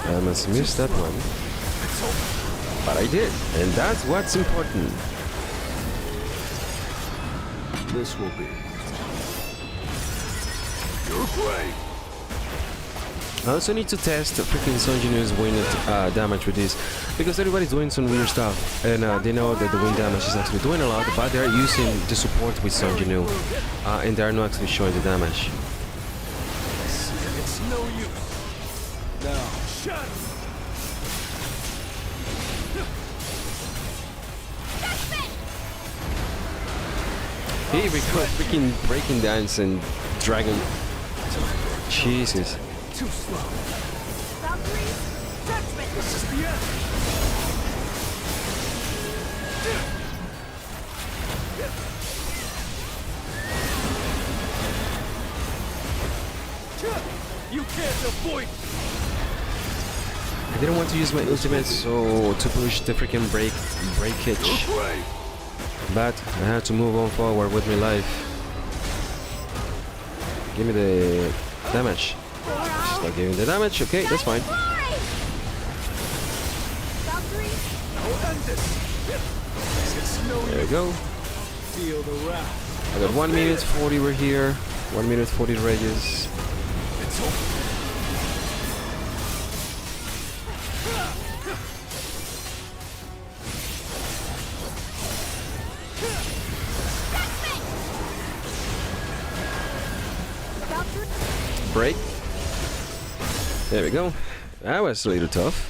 I almost missed that one. It's over. But I did. And that's what's important. This will be your grave. I also need to test freaking Sonjinu's wind damage with this, because everybody's doing some weird stuff, and they know that the wind damage is actually doing a lot, but they're using the support with Sonjinu, and they're not actually showing the damage. It's no use. Now, shadow. Here we go, freaking breaking dance and dragon. Jesus. Too slow. Valkyrie, judgment. This is the end. You can't avoid. I didn't want to use my ultimate, so to push the freaking breakage. But I had to move on forward with my life. Give me the damage. Just not giving the damage. Okay, that's fine. Valkyrie, There we go. Feel the wrath. I got 1 minute 40 we're here. 1 minute 40 radius. It's over. Break. There we go. That was a little tough.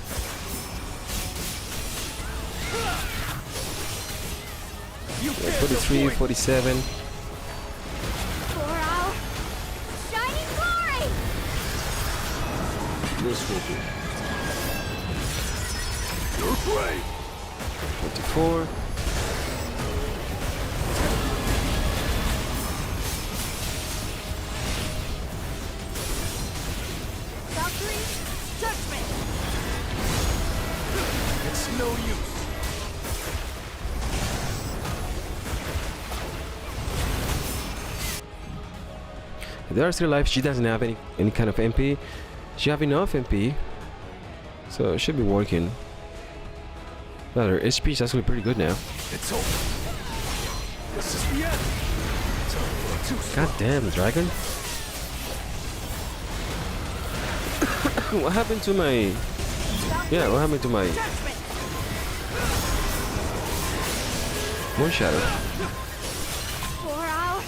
You Yeah, can't 43, avoid. 47. Goro, shining glory! This will be. You're brave. 44. Valkyrie, judgment. It's no use. They are still alive. She doesn't have any kind of MP. She have enough MP, so it should be working. But her HP is actually pretty good now. It's over. This is the end. Too slow. God damn, dragon! What happened to my? Yeah, what happened to my Judgment. moon shadow? Goro,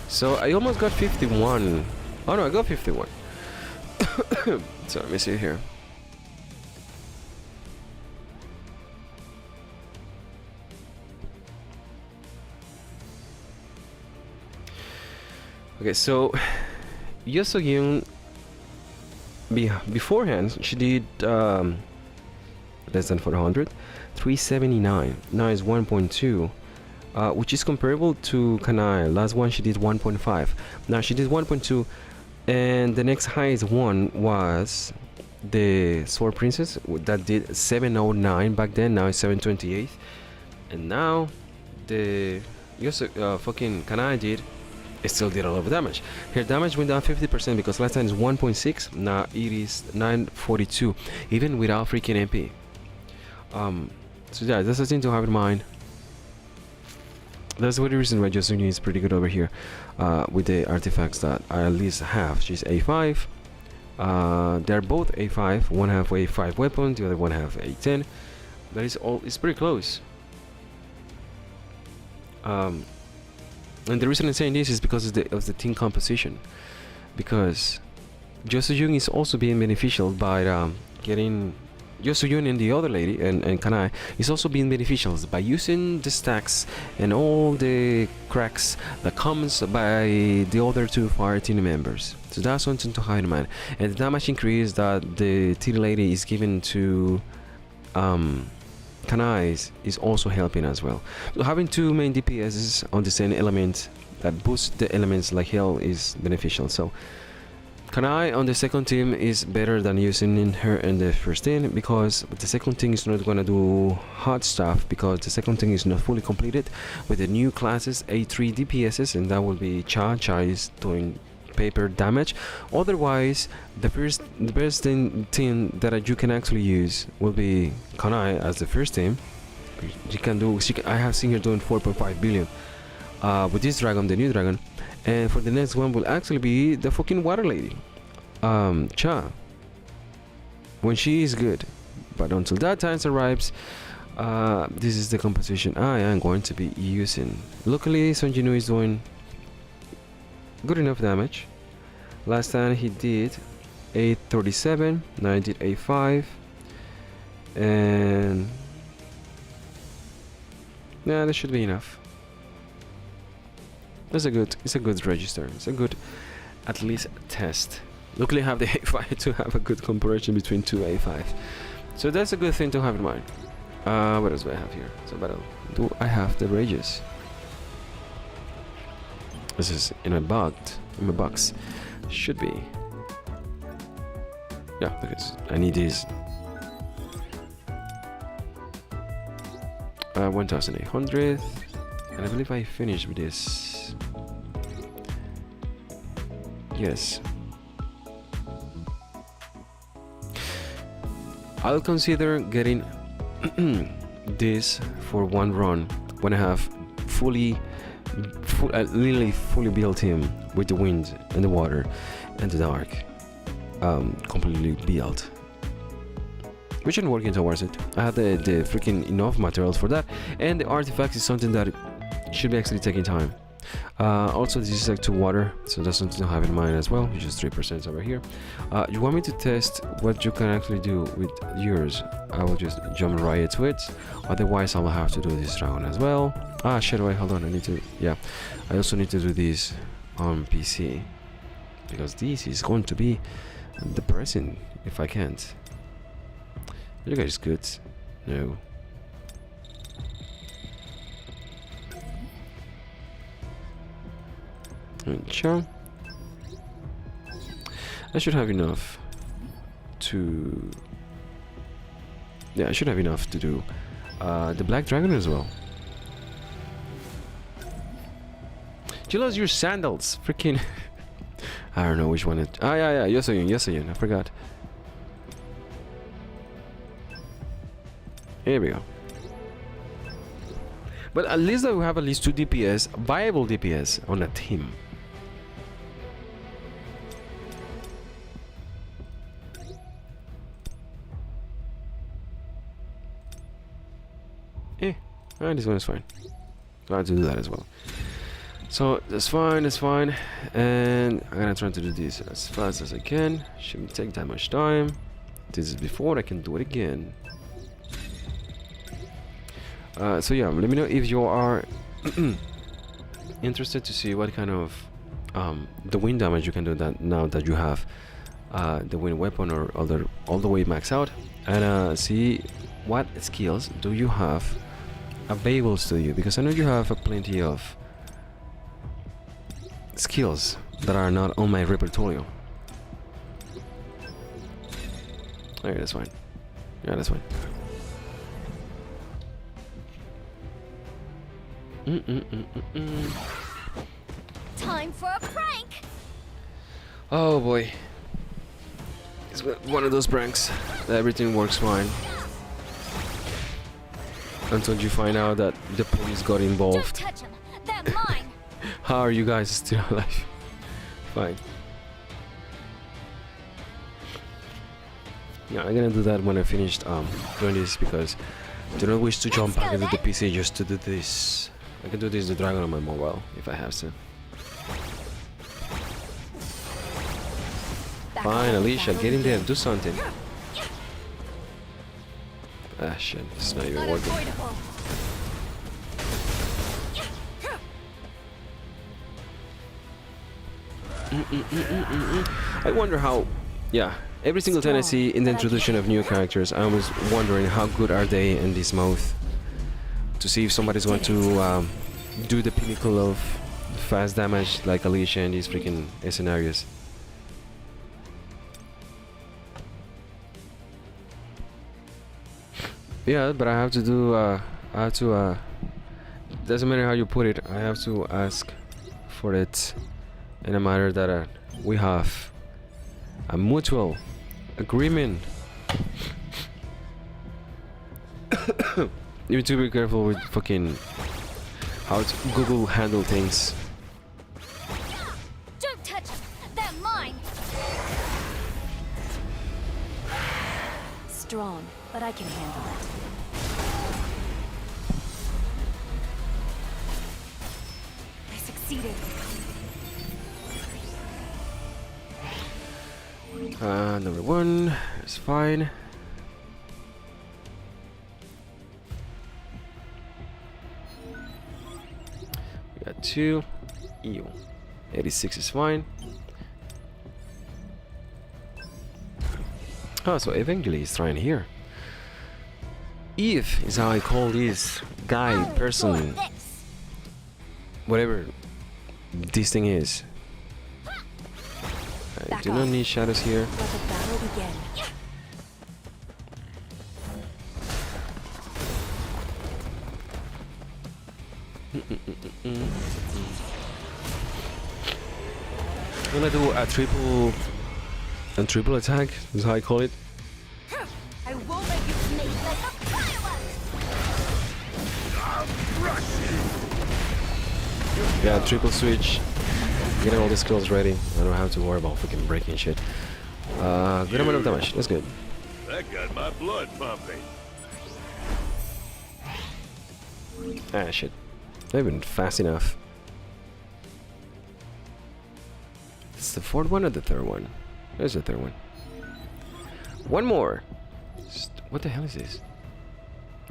So I almost got 51. Oh no, I got 51. So let me see here. Okay, so Yosogyun beforehand she did less than 400, 379. Now it's 1.2. Which is comparable to Kanai. Last one she did 1.5. Now she did 1.2, and the next highest one was the Sword Princess that did 709 back then. Now it's 728, and now the fucking Kanai did. It still did a lot of damage. Her damage went down 50% because last time it was 1.6. Now it is 942, even without freaking MP. So yeah, that's a thing to have in mind. That's the reason why Yosogyun is pretty good over here with the artifacts that I at least have. She's A5. They're both A5. One have A5 weapon, the other one have A10. That is all. It's pretty close. And the reason I'm saying this is because of the team composition. Because Yosogyun is also being beneficial by getting. Yosogyun and the other lady and Kanai is also being beneficial by using the stacks and all the cracks that comes by the other two fire team members. So that's something to hide, man. And the damage increase that the team lady is giving to Kanai is also helping as well. So having two main DPSs on the same element that boost the elements like hell is beneficial. So Kanai on the second team is better than using her in the first team because the second team is not gonna do hot stuff because the second team is not fully completed with the new classes A3 DPSs, and that will be Cha. Cha is doing paper damage. Otherwise, the best team that you can actually use will be Kanai as the first team. I have seen her doing 4.5 billion with this dragon, the new dragon. And for the next one will actually be the fucking water lady, Cha, when she is good. But until that time arrives, this is the composition I am going to be using. Luckily, Son Jinwoo is doing good enough damage. Last time he did 837, now I did 85, and yeah, that should be enough. It's a good register. It's a good, at least, test. Luckily I have the A5 to have a good comparison between two A5s. So that's a good thing to have in mind. What else do I have here? So do I have the rages? This is in my box. Should be. Yeah, because I need these. 1,800. And I believe I finished with this. Yes. I'll consider getting this for one run when I have literally fully built him with the wind and the water and the dark, completely built. Which I'm working towards it. I have the freaking enough materials for that, and the artifacts is something that should be actually taking time. Also, this is like to water, so that's something to have in mind as well, which is 3% over here. You want me to test what you can actually do with yours? I will just jump right to it. Otherwise, I will have to do this round as well. Shit, wait, hold on. I need to, yeah. I also need to do this on PC, because this is going to be depressing if I can't. You guys good? No. Sure. I should have enough to... Yeah, I should have enough to do the Black Dragon as well. You lost your sandals! Freaking... I don't know which one it... yeah, Yosoyun, I forgot. Here we go. But at least I will have at least 2 DPS, viable DPS on a team. This one is fine. I have to do that as well. So that's fine, and I'm gonna try to do this as fast as I can. Shouldn't take that much time. This is before I can do it again. So yeah, let me know if you are interested to see what kind of the wind damage you can do that now that you have the wind weapon or all the way maxed out, and see what skills do you have available to you, because I know you have plenty of skills that are not on my repertoire. Okay, that's fine. Yeah, that's fine. Time for a prank. Oh boy, it's one of those pranks that everything works fine until you find out that the police got Don't involved. touch him. They're mine. How are you guys still alive? Fine. Yeah, I'm gonna do that when I finished doing this, because I do not wish to jump back into the PC just to do this. I can do this the dragon on my mobile if I have to. Fine, Alicia, get in there, do something. Ah shit, it's not even working. Unavoidable. I wonder how, yeah, every single time I see in the introduction of new characters, I was wondering how good are they in this mode, to see if somebody's going to do the pinnacle of fast damage like Alicia in these freaking scenarios. Yeah, but I have to do, doesn't matter how you put it, I have to ask for it in a matter that we have a mutual agreement. You need to be careful with fucking how Google handle things. Don't touch him. They're mine. Strong, but I can handle it. I succeeded. Number 1 is fine. We got 2. Ew. 86 is fine. Oh, so eventually he's trying here. Eve is how I call this guy, person, whatever this thing is. I do not need shadows here. Let the battle begin. I'm gonna do a triple attack. Is how I call it. I won't let you make like a firework. Yeah, triple switch. Getting all the skills ready. I don't have to worry about freaking breaking shit. Good amount of damage. That's good. That got my blood pumping. Ah, shit. Not even fast enough. It's the fourth one or the third one? There's the third one. One more. What the hell is this?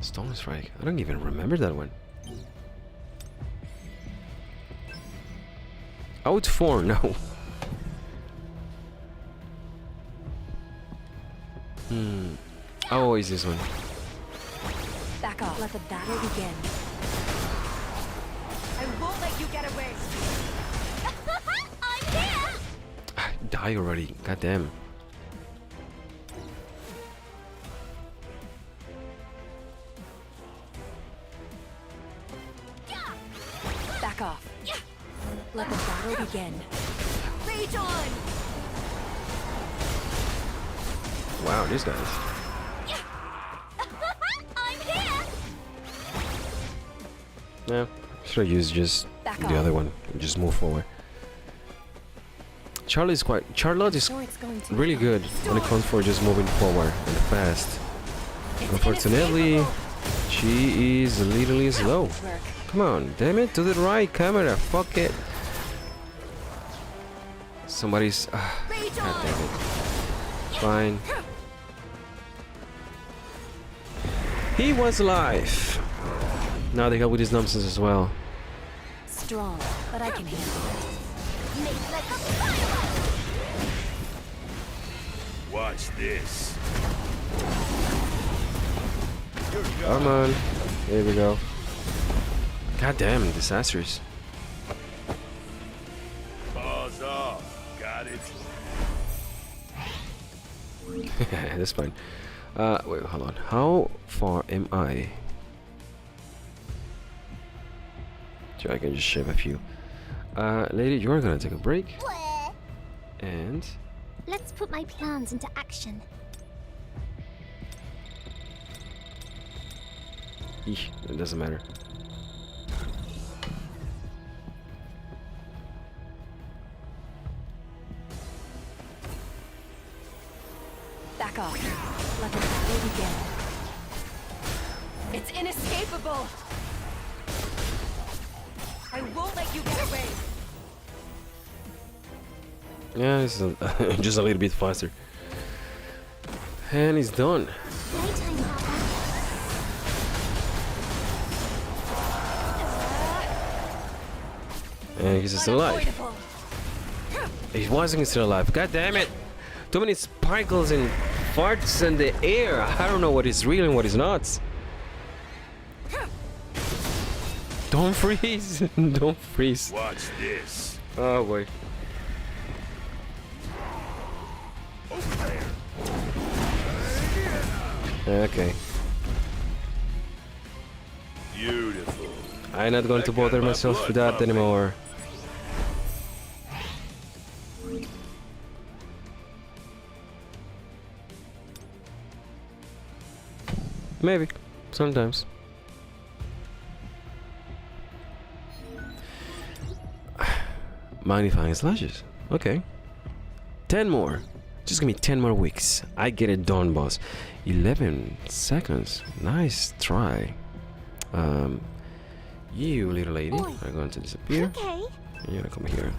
Stone Strike. I don't even remember that one. Out 4, no. Oh, is this one? Back off. Let the battle begin. I won't let you get away. I'm here. Die already. God damn. Back off. Let the battle begin. Rage on. Wow, these guys. I'm here. Yeah. Should I use just Back the off. other one and just move forward? Charlotte is Sure, it's going to really good when it comes for just moving forward and fast. Unfortunately, she is literally slow. work. Come on, damn it, to the right camera, fuck it. Somebody's... Rage God on. damn it. Fine. He was alive. Now they help with his nonsense as well. Strong, but I can handle it. Make like a firework. Watch this. Come on. There we go. God damn, disastrous. Paws off. Got it. That's fine. Wait, hold on. How far am I? Sure, I can just shave a few. Lady, you're gonna take a break. Where? And... Let's put my plans into action. Eesh, it doesn't matter. Back off. Let the battle begin. It's inescapable. I won't let you get away. Yeah, it's just a little bit faster. And it's done. Playtime, Papa. And he's still alive. Unavoidable. He wasn't still alive. God damn it! Too many sparkles and farts in the air. I don't know what is real and what is not. Don't freeze! Don't freeze. Watch this. Oh boy. Over there. Okay. Beautiful. I'm not going to bother myself with that anymore. Maybe. Sometimes. Magnifying slashes. Okay. 10 more. Just give me 10 more weeks. I get it done, boss. 11 seconds. Nice try. You little lady are going to disappear. Okay. And you're gonna come here.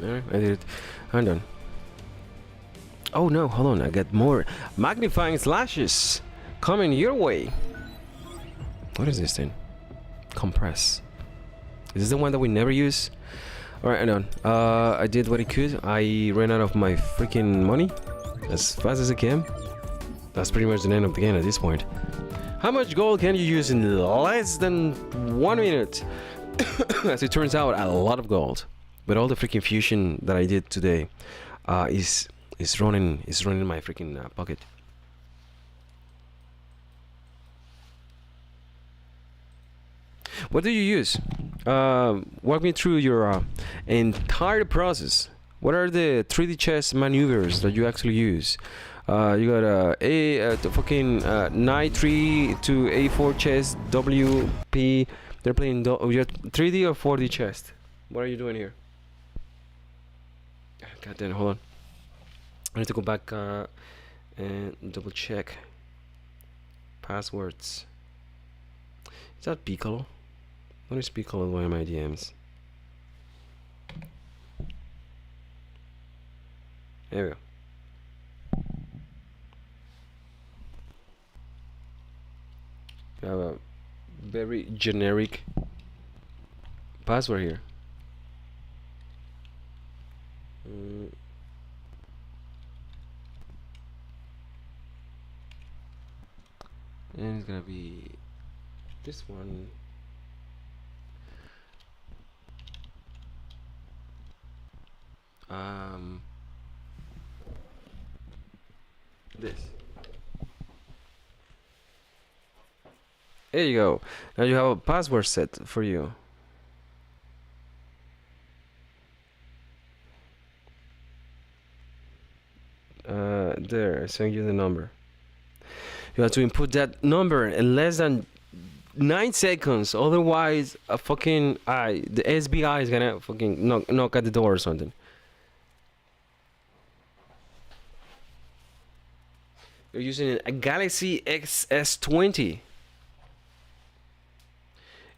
Alright, I did it. I'm done. Oh no, hold on, I got more magnifying slashes coming your way. What is this thing? Compress. Is this the one that we never use? Alright, I'm done. I did what I could. I ran out of my freaking money as fast as I can. That's pretty much the end of the game at this point. How much gold can you use in less than 1 minute? As it turns out, a lot of gold. But all the freaking fusion that I did today is running in my freaking pocket. What do you use? Walk me through your entire process. What are the 3D chess maneuvers that you actually use? You got the fucking knight 3 to a4 chess, WP. They're playing you got 3D or 4D chess. What are you doing here? God damn, hold on. I need to go back and double check passwords. Is that Piccolo? What is Piccolo in one of my DMs? There we go. I have a very generic password here. And it's gonna be this one. This. There you go. Now you have a password set for you. There, I sent you the number. You have to input that number in less than 9 seconds. Otherwise, the SBI is gonna fucking knock at the door or something. You're using a Galaxy XS20.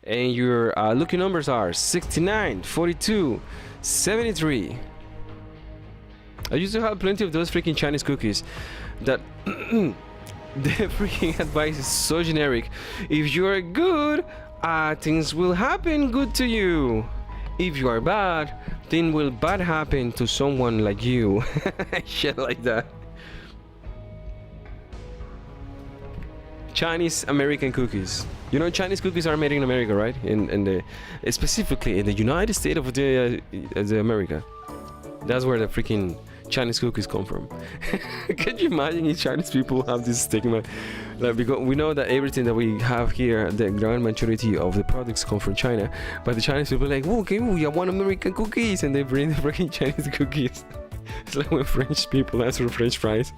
And your lucky numbers are 69, 42, 73. I used to have plenty of those freaking Chinese cookies that the freaking advice is so generic. If you are good, things will happen good to you. If you are bad, things will bad happen to someone like you. Shit like that. Chinese American cookies. You know, Chinese cookies are made in America, right? Specifically in the United States of the America. That's where the freaking Chinese cookies come from. Can you imagine if Chinese people have this stigma? Like, because we know that everything that we have here, the grand majority of the products come from China, but the Chinese people are like, "Oh, okay, we want American cookies," and they bring the freaking Chinese cookies. It's like when French people ask for French fries.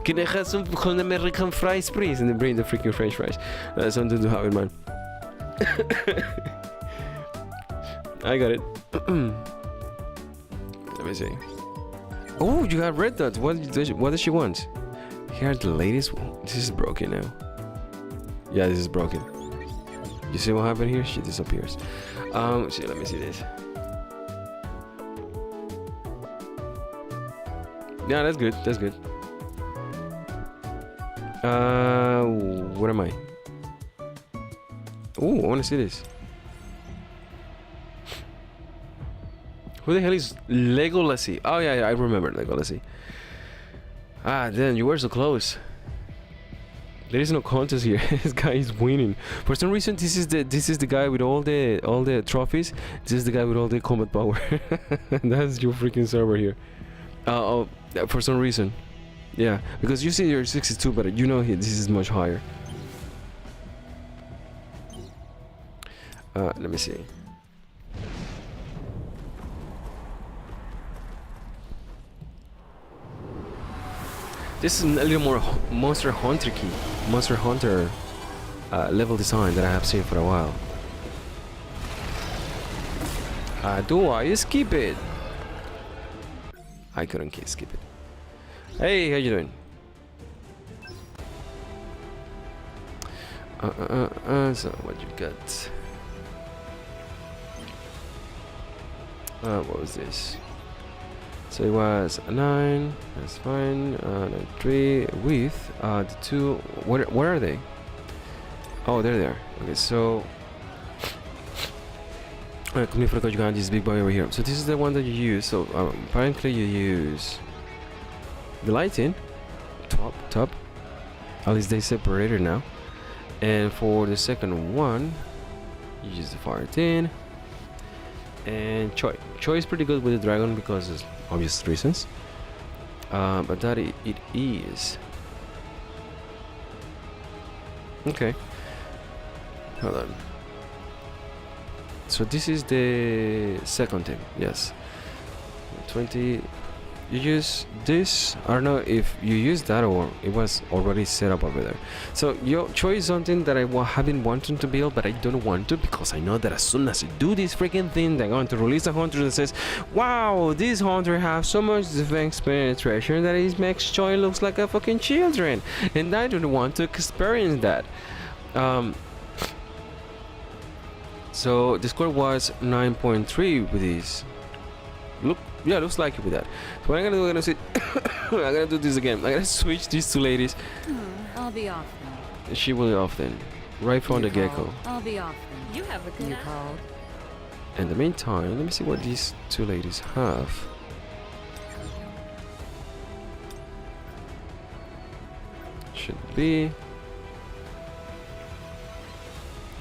Can I have some American fries, please? And they bring the freaking French fries. That's something to have in mind. I got it. Let me see. Oh, you have read that. What does she want? Here are the latest one. This is broken now. Yeah, this is broken. You see what happened here? She disappears. See, let me see this. Yeah, that's good. That's good. What am I? Oh, I want to see this. Who the hell is Legolassie? Oh yeah, I remember Legolassie. Ah, then you were so close. There is no contest here. This guy is winning. For some reason, this is the guy with all the trophies. This is the guy with all the combat power. That's your freaking server here. For some reason, yeah, because you see you're 62, but you know this is much higher. Let me see. This is a little more Monster Hunter key, Monster Hunter level design that I have seen for a while. Do I skip it? I couldn't skip it. Hey, how you doing? So what you got? What was this? So it was 9. That's fine. 3 with the 2. Where are they? Oh, they're there. Okay, so completely forgot you got this big boy over here. So this is the one that you use. So apparently you use the lighting top. At least they separated now. And for the second one, you use the fire tin. And Choi is pretty good with the dragon because of obvious reasons. But that it is. Okay. Hold on. So this is the second thing. Yes. 20. You use this. I don't know if you use that or it was already set up over there. So your choice is something that I have been wanting to build, but I don't want to because I know that as soon as I do this freaking thing, they're going to release a hunter that says, "Wow, this hunter has so much defense penetration that it makes Choi looks like a fucking children," and I don't want to experience that. So the score was 9.3 with these. Yeah, looks like it with that. So what I'm gonna do, I'm gonna do this again. I'm gonna switch these two ladies. I'll be off then. She will off then, right from the You get-go. called. I'll be off then. You have a good You eye. called. In the meantime, let me see what these two ladies have. Should be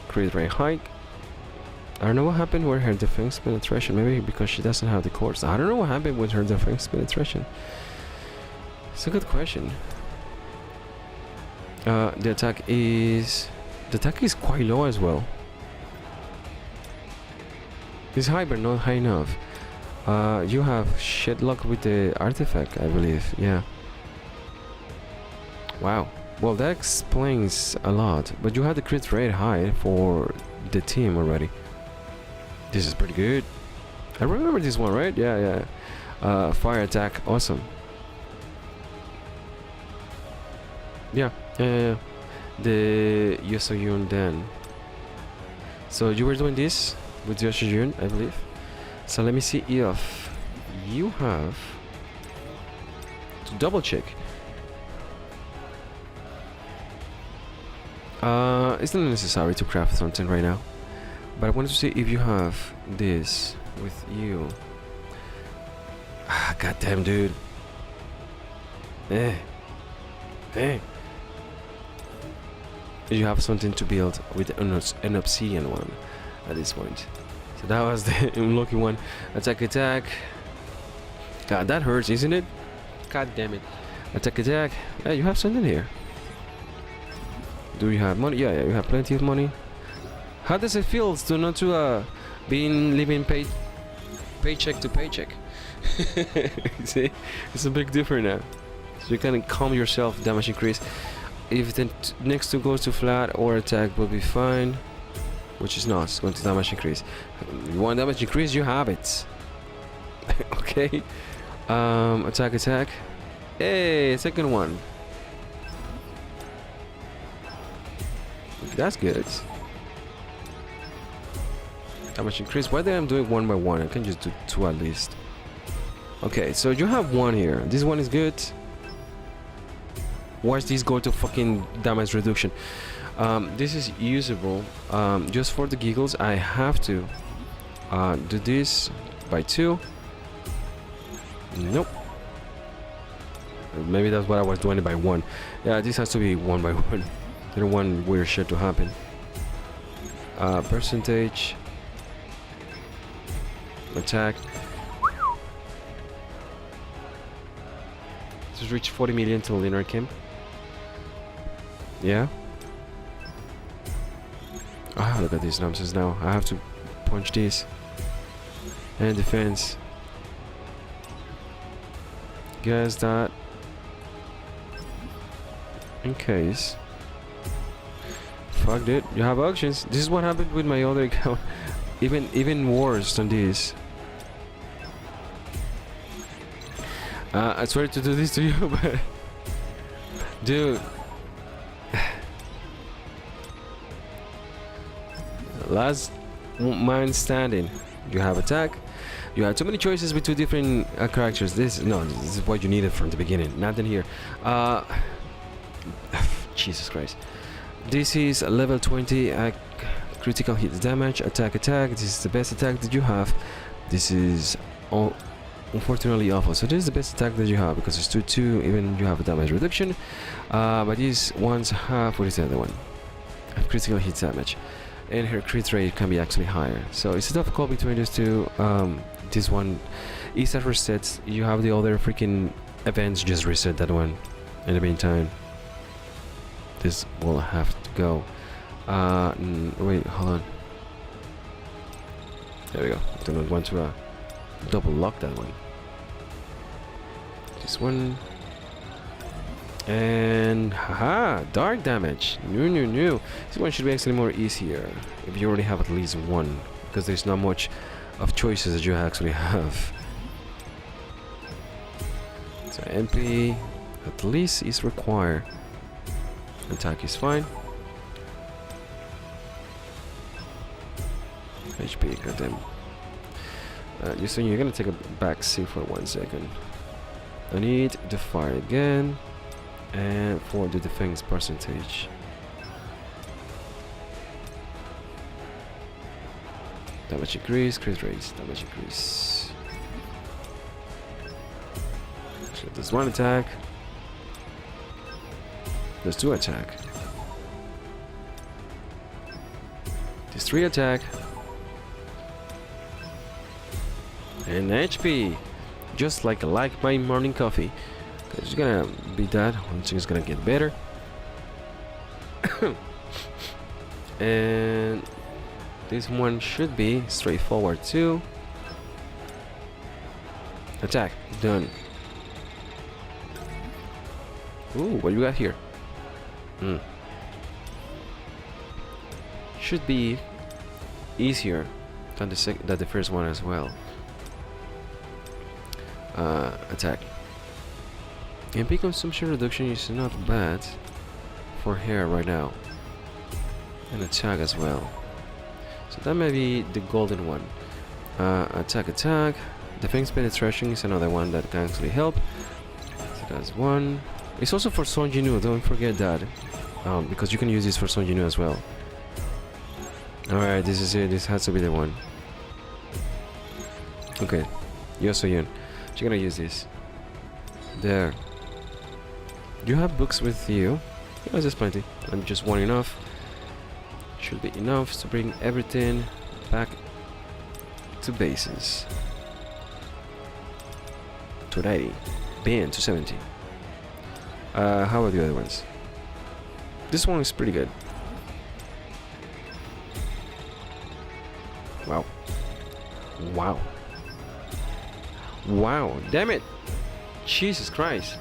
crit rate hike. I don't know what happened with her defense penetration. Maybe because she doesn't have the cores. I don't know what happened with her defense penetration. It's a good question. The attack is quite low as well. It's high but not high enough. You have shit luck with the artifact, I believe. Yeah. Wow. Well, that explains a lot. But you have the crit rate high for the team already. This is pretty good. I remember this one, right? Yeah. Fire attack, awesome. Yeah. The Yosoyun then. So you were doing this with Yosoyun, I believe. So let me see if you have to double check. It's not necessary to craft something right now. But I wanted to see if you have this with you. Ah, goddamn, dude. You have something to build with an obsidian one at this point. So that was the unlucky one. Attack. God, that hurts, isn't it? God damn it. Attack. Yeah, you have something here. Do you have money? Yeah, you have plenty of money. How does it feel to not to living paycheck to paycheck? See, it's a big difference now. So you can calm yourself, damage increase. If the next two goes to flat or attack, will be fine. Which is not, it's going to damage increase. You want damage increase, you have it. Okay. Attack. Hey, second one. That's good. Damage increase. Why did I doing one by one? I can just do two at least. Okay, so you have one here. This one is good. Watch this go to fucking damage reduction. This is usable. Just for the giggles, I have to do this by 2. Nope. Maybe that's what I was doing it by 1. Yeah, this has to be 1 by 1. I don't want weird shit to happen. Percentage. Attack. Just reach 40 million till Linear Camp. Yeah. Ah, look at these nonsense now. I have to punch this. And defense. Guess that. In case. Fuck it. You have auctions. This is what happened with my other account. Even worse than this. I swear to do this to you, but dude, last man standing. You have attack. You have too many choices with two different characters. This is what you needed from the beginning. Nothing here. Jesus Christ. This is a level 20 critical hit damage, attack. This is the best attack that you have. This is unfortunately awful. So this is the best attack that you have because it's 2-2. Even you have a damage reduction. But these ones have, what is the other one? Have critical hit damage, and her crit rate can be actually higher. So it's a tough call between these two. This one is a reset. You have the other freaking events, just reset that one. In the meantime, this will have to go. Wait, hold on. There we go. I do not want to double lock that one. This one. And haha, dark damage. No. This one should be actually more easier if you already have at least one, because there's not much of choices that you actually have. So MP at least is required. Attack is fine. HP, goddamn. So you're gonna take a back seat for 1 second. I need to fire again, and for the defense percentage. Damage increase, crit rate, damage increase. So there's one attack. There's 2 attack. There's 3 attack. And HP. Just like my morning coffee. It's gonna be that. One thing is gonna get better. And this one should be straightforward too. Attack. Done. Ooh, what you got here? Should be easier than the first one as well. Attack. MP consumption reduction is not bad for hair right now. And attack as well. So that may be the golden one. Attack. Defense penetration is another one that can actually help. So that's one. It's also for Son Jinwoo, don't forget that. Because you can use this for Son Jinwoo as well. Alright, this is it. This has to be the one. Okay. Yosoyun. You're gonna use this. There. You have books with you. Yeah, there's plenty. I'm just one enough. Should be enough to bring everything back to bases. 290. Bam, 270. How about the other ones? This one is pretty good. Wow. Wow, damn it! Jesus Christ.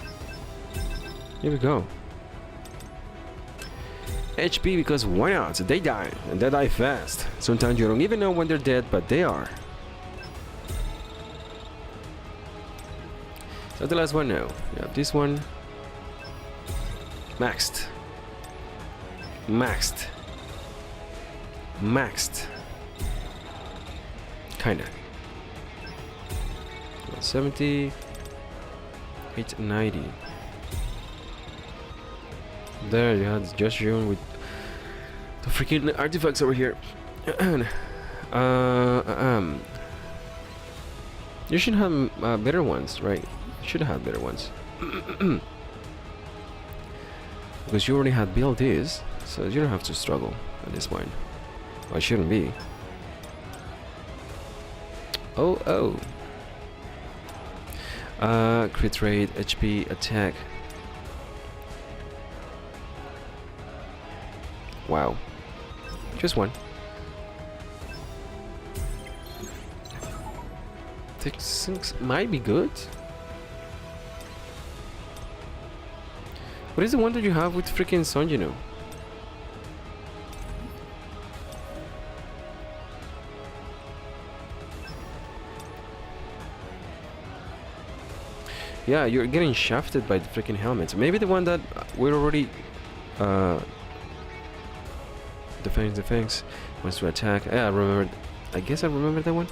Here we go. HP, because why not? They die, and they die fast. Sometimes you don't even know when they're dead, but they are. So the last one now. We have this one. Maxed. Kinda. 70, 890. There you had just shown with the freaking artifacts over here. You should have better ones, right? You should have better ones. Because you already had built this, so you don't have to struggle at this point. Well, it shouldn't be. Oh. Crit rate, HP, attack. Wow. Just one. This might be good. What is the one that you have with freaking Son Jinwoo? Yeah, you're getting shafted by the freaking helmets. Maybe the one that we're already defense wants to attack. Yeah, I remember I guess I remember that one.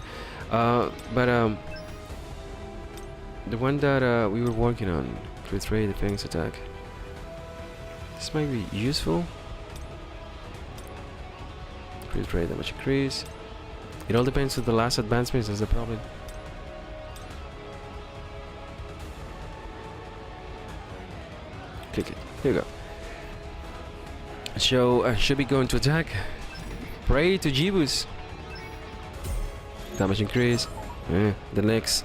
But the one that we were working on, crit rate, defense, attack. This might be useful. Crit rate, damage increase. It all depends on the last advancements. That's the problem. Click it. Here you go. So should be going to attack. Pray to Jeebus. Damage increase. The next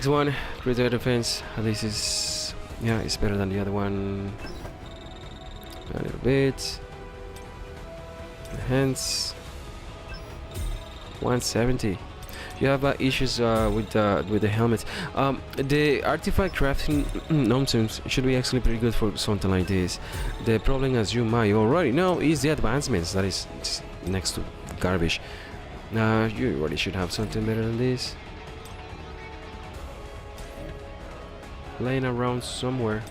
one, crit rate defense. This is, yeah, it's better than the other one. A little bit. Hence 170. You have issues with the helmet. The artifact crafting nonsense should be actually pretty good for something like this. The problem, as you might already know, is the advancements. That is just next to garbage. You already should have something better than this. Laying around somewhere.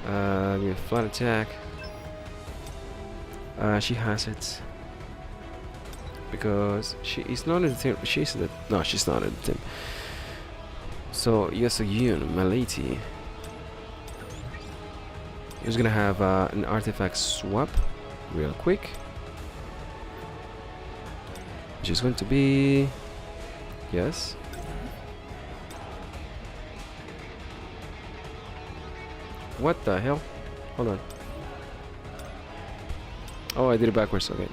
With flat attack. She has it. Because she is not in the team. No, she's not in the team. So Yosoyun, my lady, is gonna have an artifact swap real quick. Which is going to be, yes. What the hell? Hold on. Oh, I did it backwards. Okay.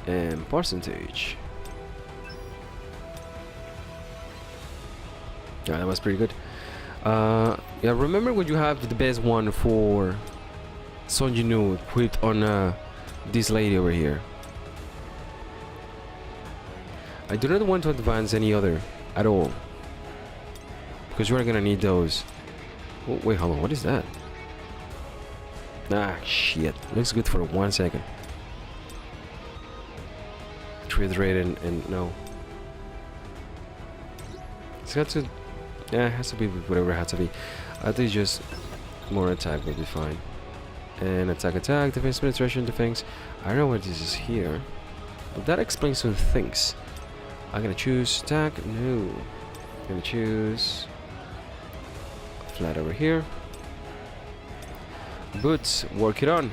And percentage. Yeah, that was pretty good. Yeah, remember when you have the best one for Son Jinwoo equipped on this lady over here. I do not want to advance any other at all, because you are gonna need those. Oh, wait, hold on, what is that? Ah, shit. Looks good for 1 second. Crit rate and no. It's got to, yeah, it has to be whatever it has to be. I think just more attack will be fine. And attack, defense, penetration, defense. I don't know what this is here, but that explains some things. I'm gonna choose attack. No, I'm gonna choose flat over here. Boots, work it on.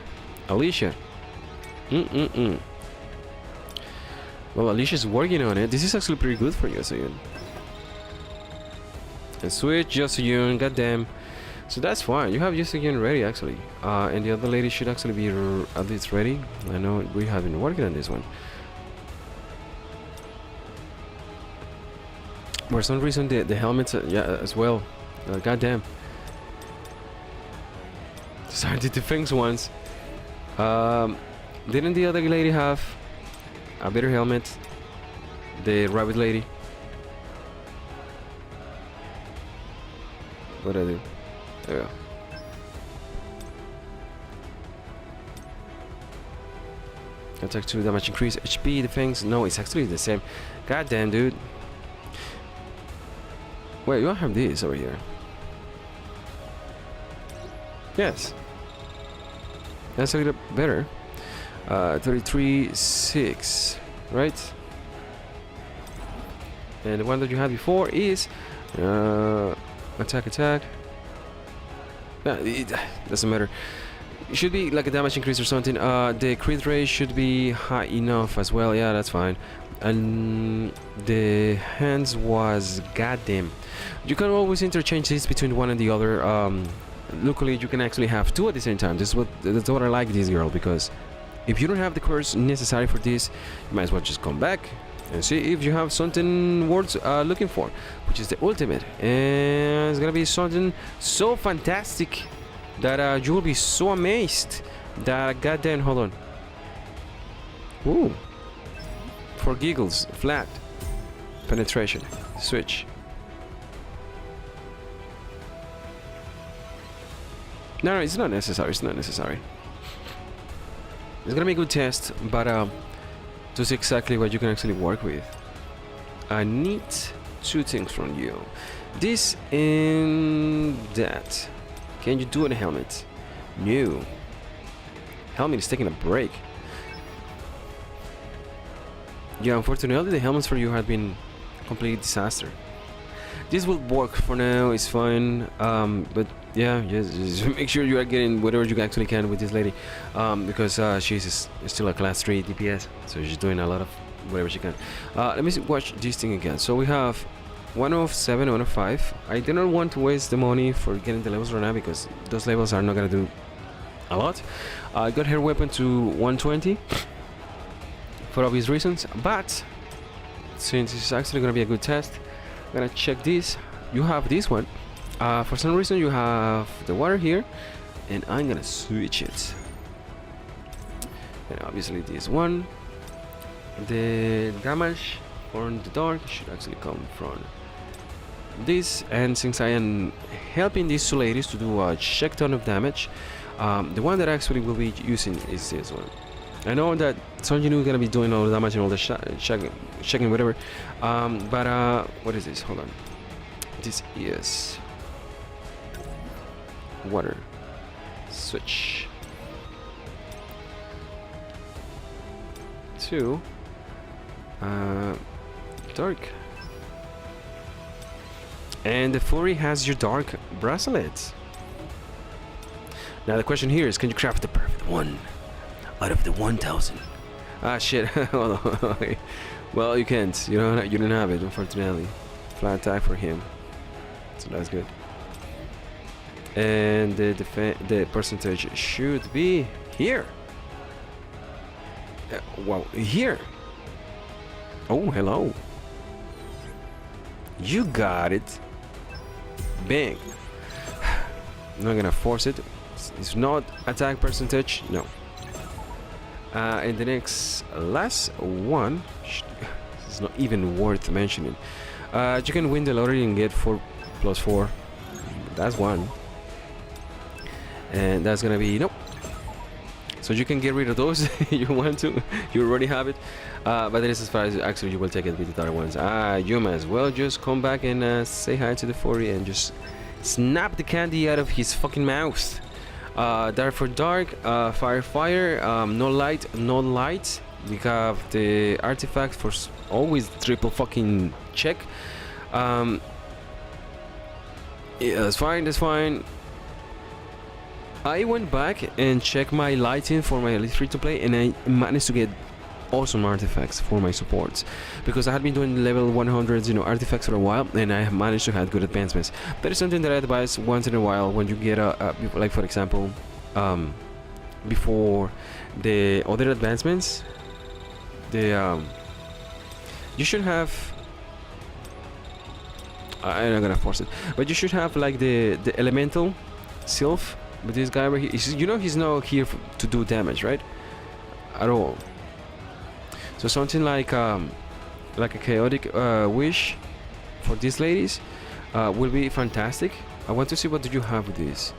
Alicia. Well, Alicia's working on it. This is actually pretty good for Yosoyun. And switch Yosoyun, goddamn. So that's fine. You have Yosoyun ready actually. And the other lady should actually be at least ready. I know we have been working on this one. For some reason the helmets, yeah, as well. Goddamn. Sorry, the defense ones. Didn't the other lady have a better helmet? The rabbit lady. What do I do? There we go. Attack 2, damage increase, HP, defense. No, it's actually the same. God damn, dude. Wait, you don't have this over here. Yes. That's a little better. 33.6, right? And the one that you had before is attack. Yeah, it doesn't matter. It should be like a damage increase or something. The crit rate should be high enough as well. Yeah, that's fine. And the hands was goddamn. You can always interchange this between one and the other. Luckily, you can actually have two at the same time. That's what I like this girl, because if you don't have the curse necessary for this, you might as well just come back and see if you have something worth looking for, which is the ultimate. And it's gonna be something so fantastic that you will be so amazed that goddamn, hold on. Ooh. For giggles, flat. Penetration. Switch. No, it's not necessary. It's not necessary. It's gonna be a good test, but to see exactly what you can actually work with, I need two things from you. This and that. Can you do a helmet? No. Helmet is taking a break. yeah, unfortunately the helmets for you have been complete disaster. This will work for now, it's fine, but yeah, just make sure you are getting whatever you actually can with this lady, because she's still a class 3 DPS, so she's doing a lot of whatever she can. Let me watch this thing again. So we have 107, 105. I do not want to waste the money for getting the levels right now, because those levels are not gonna do a lot. I got her weapon to 120 for obvious reasons, but since it's actually gonna be a good test, I'm gonna check this. You have this one. For some reason you have the water here, and I'm gonna switch it. And obviously this one. The damage on the dark should actually come from this, and since I am helping these two ladies to do a check ton of damage, the one that actually will be using is this one. I know that Son Jinwoo is gonna be doing all the damage and all the checking whatever, but what is this? Hold on. This is water. Switch to dark. And the Flurry has your dark bracelet. Now the question here is, can you craft the perfect one out of the 1,000? Ah shit. Hold on. Well, you can't. You don't have it, unfortunately. Flat attack for him. So that's good. And the percentage should be here. Wow, here. Oh, hello. You got it. Bang. I'm not gonna force it. It's not attack percentage. No. And the next last one, it's not even worth mentioning. You can win the lottery and get 4+4. That's one. And that's gonna be nope. So you can get rid of those if you want to. You already have it. But that is as far as actually you will take it with the other ones. You might as well just come back and say hi to the 40 and just snap the candy out of his fucking mouth. Dark for dark, fire, no light, no light. We have the artifact for always triple fucking check. Yeah, that's fine, that's fine. I went back and checked my lighting for my Elite Free to Play, and I managed to get awesome artifacts for my supports, because I had been doing level 100s, artifacts for a while, and I have managed to have good advancements. That is something that I advise once in a while when you get like for example, before the other advancements, you should have. I'm not gonna force it, but you should have like the elemental sylph. But this guy right here, he's not here to do damage, right? At all. So something like a chaotic wish for these ladies will be fantastic. I want to see what do you have with this.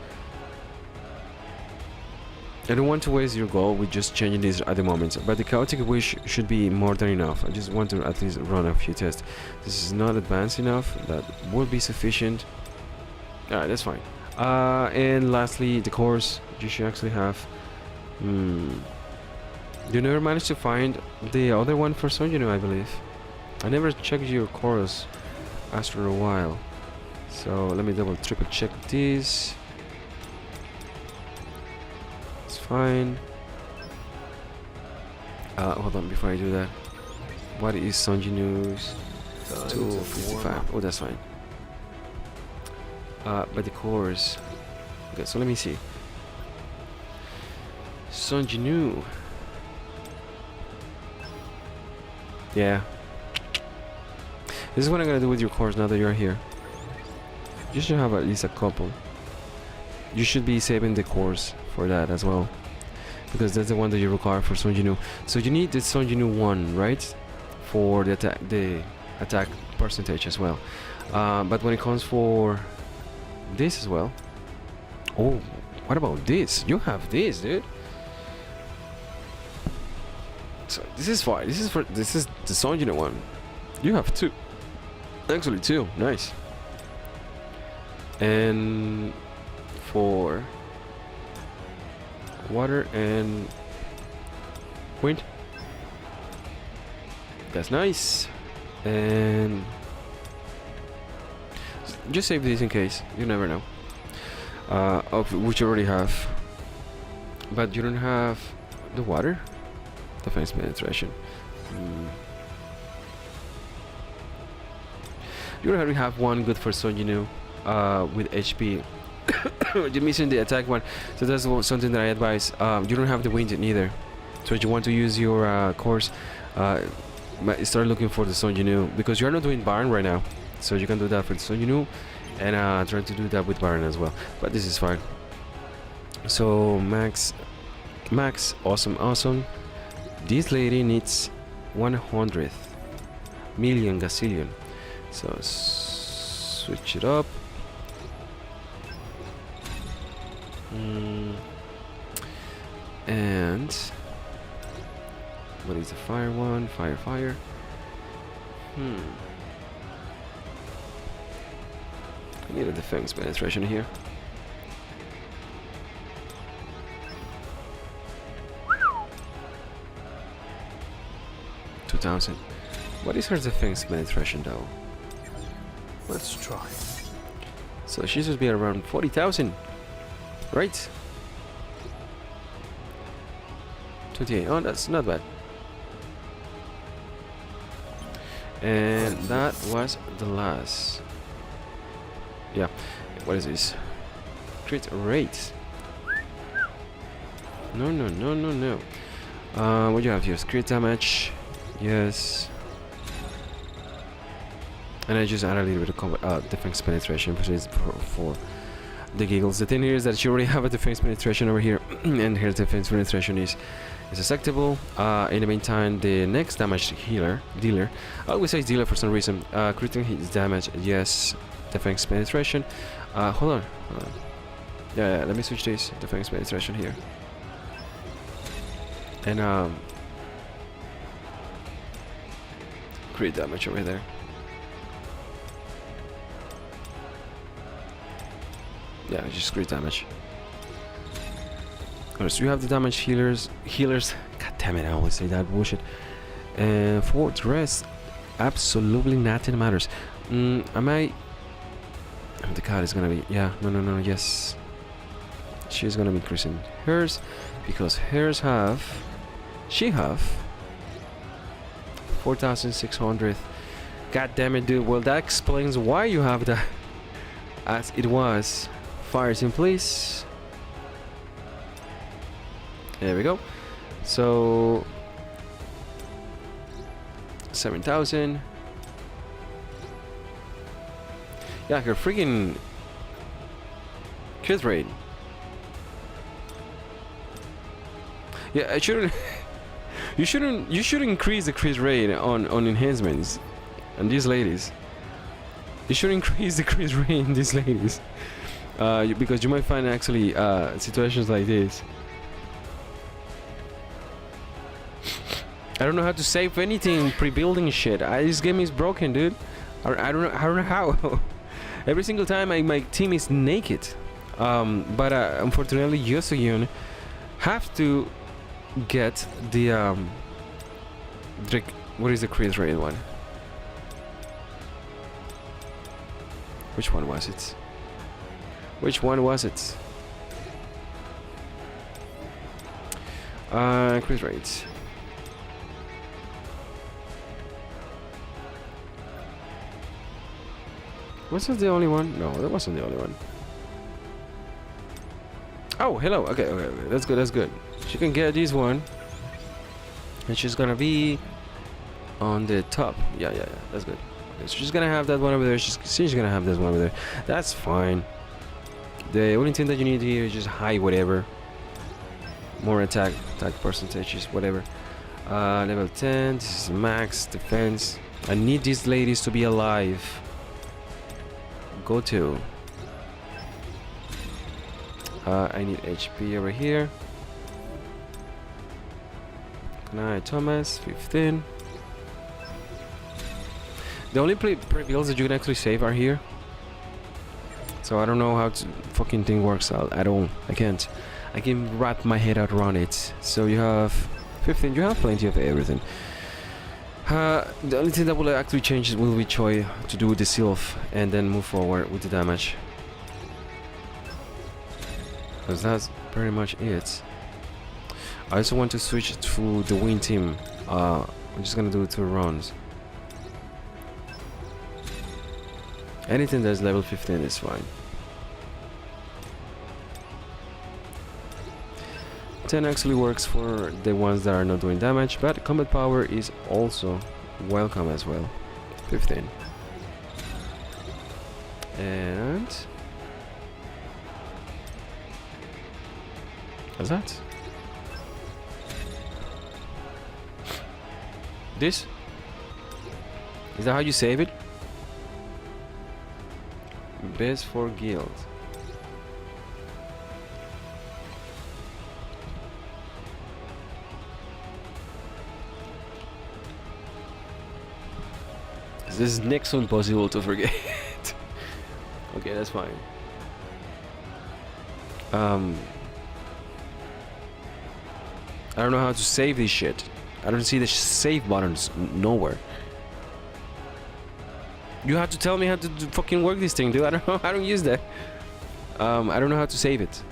I don't want to waste your gold with just changing this at the moment, but the chaotic wish should be more than enough. I just want to at least run a few tests. This is not advanced enough. That will be sufficient. Alright, that's fine. And lastly, the course. You should actually have. You never managed to find the other one for Son Jinwoo, I believe. I never checked your course after a while. So let me triple check this. It's fine. Hold on, before I do that. What is Son Jinwoo's? 255. Oh, that's fine. But the course. Okay, so let me see. Son Jinwoo. Yeah. This is what I'm gonna do with your course now that you're here. You should have at least a couple. You should be saving the course for that as well, because that's the one that you require for Son Jinwoo. So you need the Son Jinwoo 1, right? For the attack percentage as well. But when it comes for this as well. Oh, what about this? You have this, dude. So this is fine. This is the Son Jinwoo one. You have two. Actually two. Nice. And for water and wind. That's nice. And just save these in case. You never know. Which you already have. But you don't have the water? Defense penetration. You already have one good for Sonjinu with HP. You're missing the attack one. So that's something that I advise. You don't have the wind neither. So if you want to use your course, start looking for the Sonjinu, because you're not doing Baron right now. So you can do that for the Sonjinu and try to do that with Baron as well. But this is fine. So Max, awesome. This lady needs 100 million gazillion. So switch it up. And what is the fire one? Fire. I need a defense penetration here. $2,000. What is her defense penetration though? Let's try. So she should be around 40,000, right? 28. Oh, that's not bad. And that was the last. Yeah. What is this? Crit rate. No. What do you have here? Crit damage. Yes. And I just add a little bit of defense penetration for the giggles. The thing here is that you already have a defense penetration over here, and her defense penetration is acceptable. In the meantime, the next damage dealer, I always say dealer for some reason. Critical hit damage, yes. Defense penetration. Hold on. Yeah, let me switch this defense penetration here. And crit damage over there. Yeah, just crit damage. Alright, so you have the damage healers. God damn it, I always say that bullshit. And for the rest, absolutely nothing matters. The card is gonna be, yeah, no, yes. She's gonna be increasing hers, because hers she have 4,600. God damn it, dude. Well, that explains why you have that. As it was. Fires in place. There we go. So 7,000. Yeah, her freaking crit rate. Yeah, I shouldn't. You should increase the crit rate on enhancements, and these ladies. You should increase the crit rate in these ladies. Because you might find actually situations like this. I don't know how to save anything pre-building shit. This game is broken, dude. I don't know how. Every single time my team is naked. But unfortunately, Yosoyun have to get the what is the crit rate one? Which one was it? Which one was it? Crit rate. Was that the only one? No, that wasn't the only one. Oh, hello. Okay. That's good. She can get this one. And she's gonna be on the top. Yeah. That's good. Okay, so she's gonna have that one over there. She's gonna have this one over there. That's fine. The only thing that you need here is just high whatever. More attack percentages, whatever. Level 10. This is max defense. I need these ladies to be alive. Go to. I need HP over here. Thomas, 15. The only pre-builds that you can actually save are here. So I don't know how to fucking thing works out at all. I can't wrap my head out around it. So you have 15. You have plenty of everything. The only thing that will actually change will be Choi to do the sylph and then move forward with the damage. Because that's pretty much it. I also want to switch to the win team. I'm just gonna do 2 rounds. Anything that's level 15 is fine. 10 actually works for the ones that are not doing damage, but combat power is also welcome as well. 15. And what's that? This? Is that how you save it? Best for guild. This is next to impossible to forget. Okay, that's fine. I don't know how to save this shit. I don't see the save buttons nowhere. You have to tell me how to fucking work this thing, dude. I don't know. I don't use that. I don't know how to save it.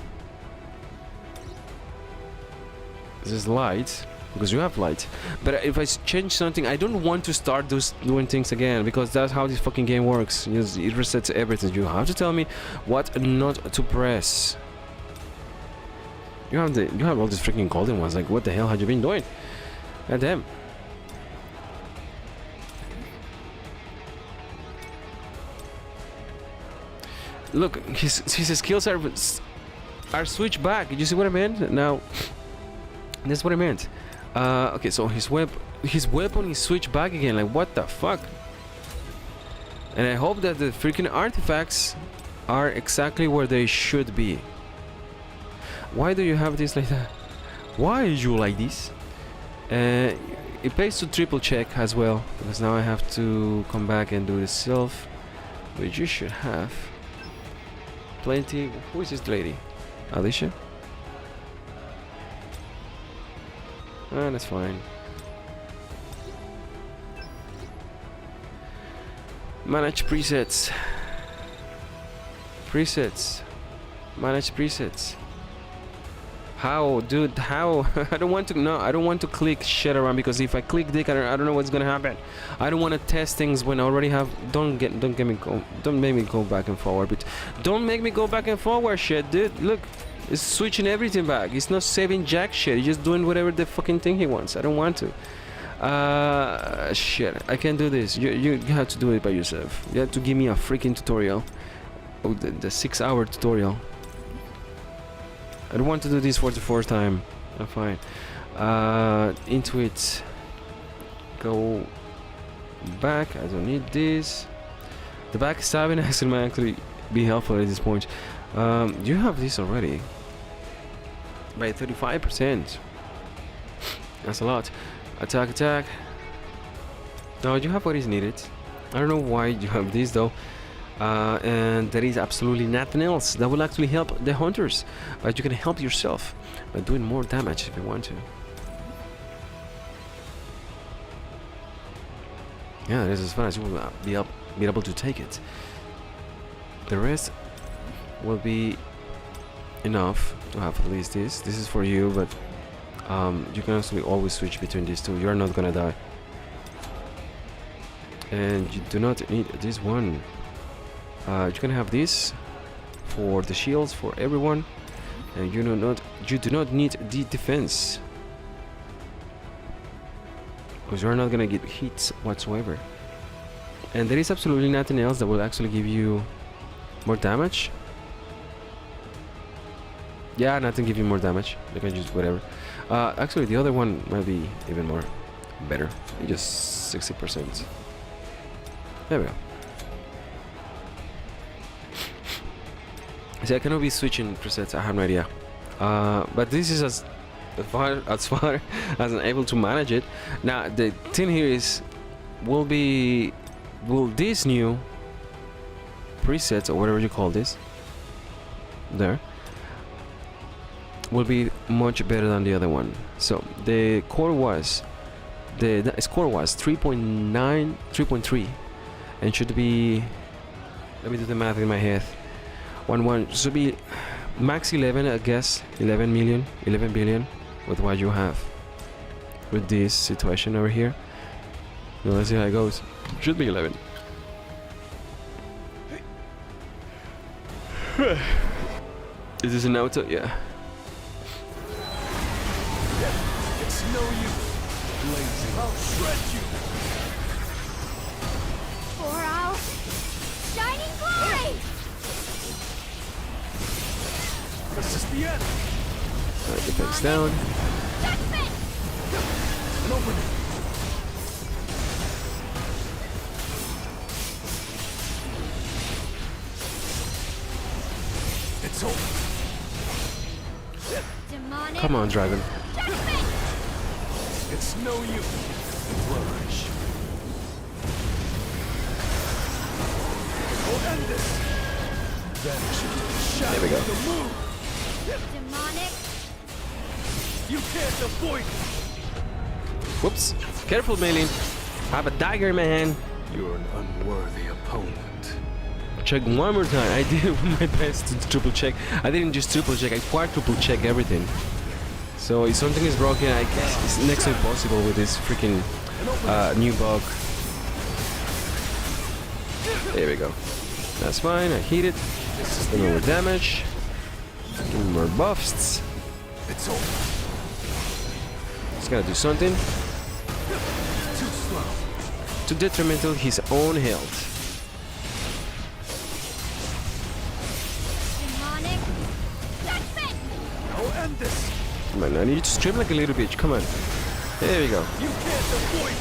This is light because you have light. But if I change something, I don't want to start doing things again because that's how this fucking game works. It resets everything. You have to tell me what not to press. You have all these freaking golden ones. Like, what the hell have you been doing? God damn. Look, his skills are switched back. You see what I meant? Now, that's what I meant. Okay, so his weapon is switched back again. Like, what the fuck? And I hope that the freaking artifacts are exactly where they should be. Why do you have this like that? Why are you like this? It pays to triple check as well, because now I have to come back and do the sylph, which you should have plenty. Who is this lady? Alicia? Ah, that's fine. Manage presets. Manage presets. How, dude? How? I don't want to. No, I don't want to click shit around because if I click dick, I don't know what's gonna happen. I don't want to test things when I already have. Don't make me go back and forward. But don't make me go back and forward, shit, dude. Look, it's switching everything back. It's not saving jack shit. It's just doing whatever the fucking thing he wants. I don't want to. Shit, I can't do this. You have to do it by yourself. You have to give me a freaking tutorial. Oh, the 6-hour tutorial. I don't want to do this for the 4th time. I'm fine. Into it. Go back. I don't need this. The back stabbing action might actually be helpful at this point. You have this already. By 35%. That's a lot. Attack. No, you have what is needed. I don't know why you have this though. And there is absolutely nothing else that will actually help the hunters, but you can help yourself by doing more damage if you want to. Yeah, this is as far as you will be able to take it. The rest will be enough to have at least this. This is for you, but you can actually always switch between these two. You're not gonna die, and you do not need this one. You can have this for the shields for everyone, and you do not need the defense because you're not gonna get hits whatsoever. And there is absolutely nothing else that will actually give you more damage. Yeah, nothing give you more damage. You can use whatever. Actually, the other one might be even more better. Just 60%. There we go. See, I cannot be switching presets. I have no idea. But this is as far as I'm able to manage it. Now the thing here is, will this new presets or whatever you call this, there, will be much better than the other one. So the core was the score was 3.9, 3.3, and should be. Let me do the math in my head. 1 should be max 11, I guess. 11 million, 11 billion, with what you have with this situation over here. Well, let's see how it goes. Should be 11. Is this an auto? Yeah. It's no use. Blazing. I'll shred you. For our shining glory! This is the end. Alright, defense down. Judgment! And open it. It's over. Demonic Come on, dragon. judgment! It's no use. Flourish. We'll end this. Vanish into the shadow There we go. of the moon. Demonic You can't avoid it. Whoops. Careful, Maylin. I have a dagger in my hand. You're an unworthy opponent. Check one more time. I did my best to triple check. I didn't just triple check, I quadruple check everything. So if something is broken, I guess it's next to impossible with this freaking new bug. There we go. That's fine, I hit it. A little more damage. A little more buffs. It's over. It's gonna do something. Too slow. To detrimental his own health. demonic judgment! I'll end this. Come on, I need you to stream like a little bitch. Come on. There we go. You can't avoid it.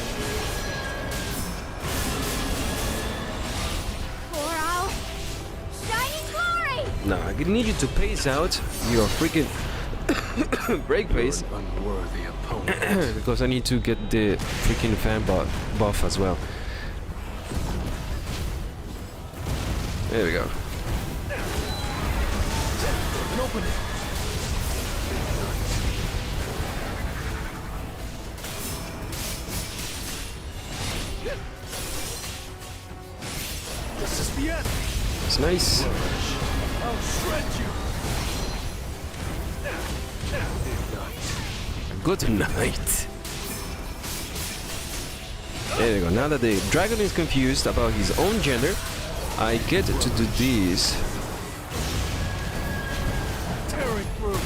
For our shining glory! Now I need you to pace out your freaking break pace. You're an unworthy opponent. Because I need to get the freaking fan buff as well. There we go. And open it. This is the end. It's nice. I'll shred you. Good night. There we go. Now that the dragon is confused about his own gender, I get to do this. Tearing through.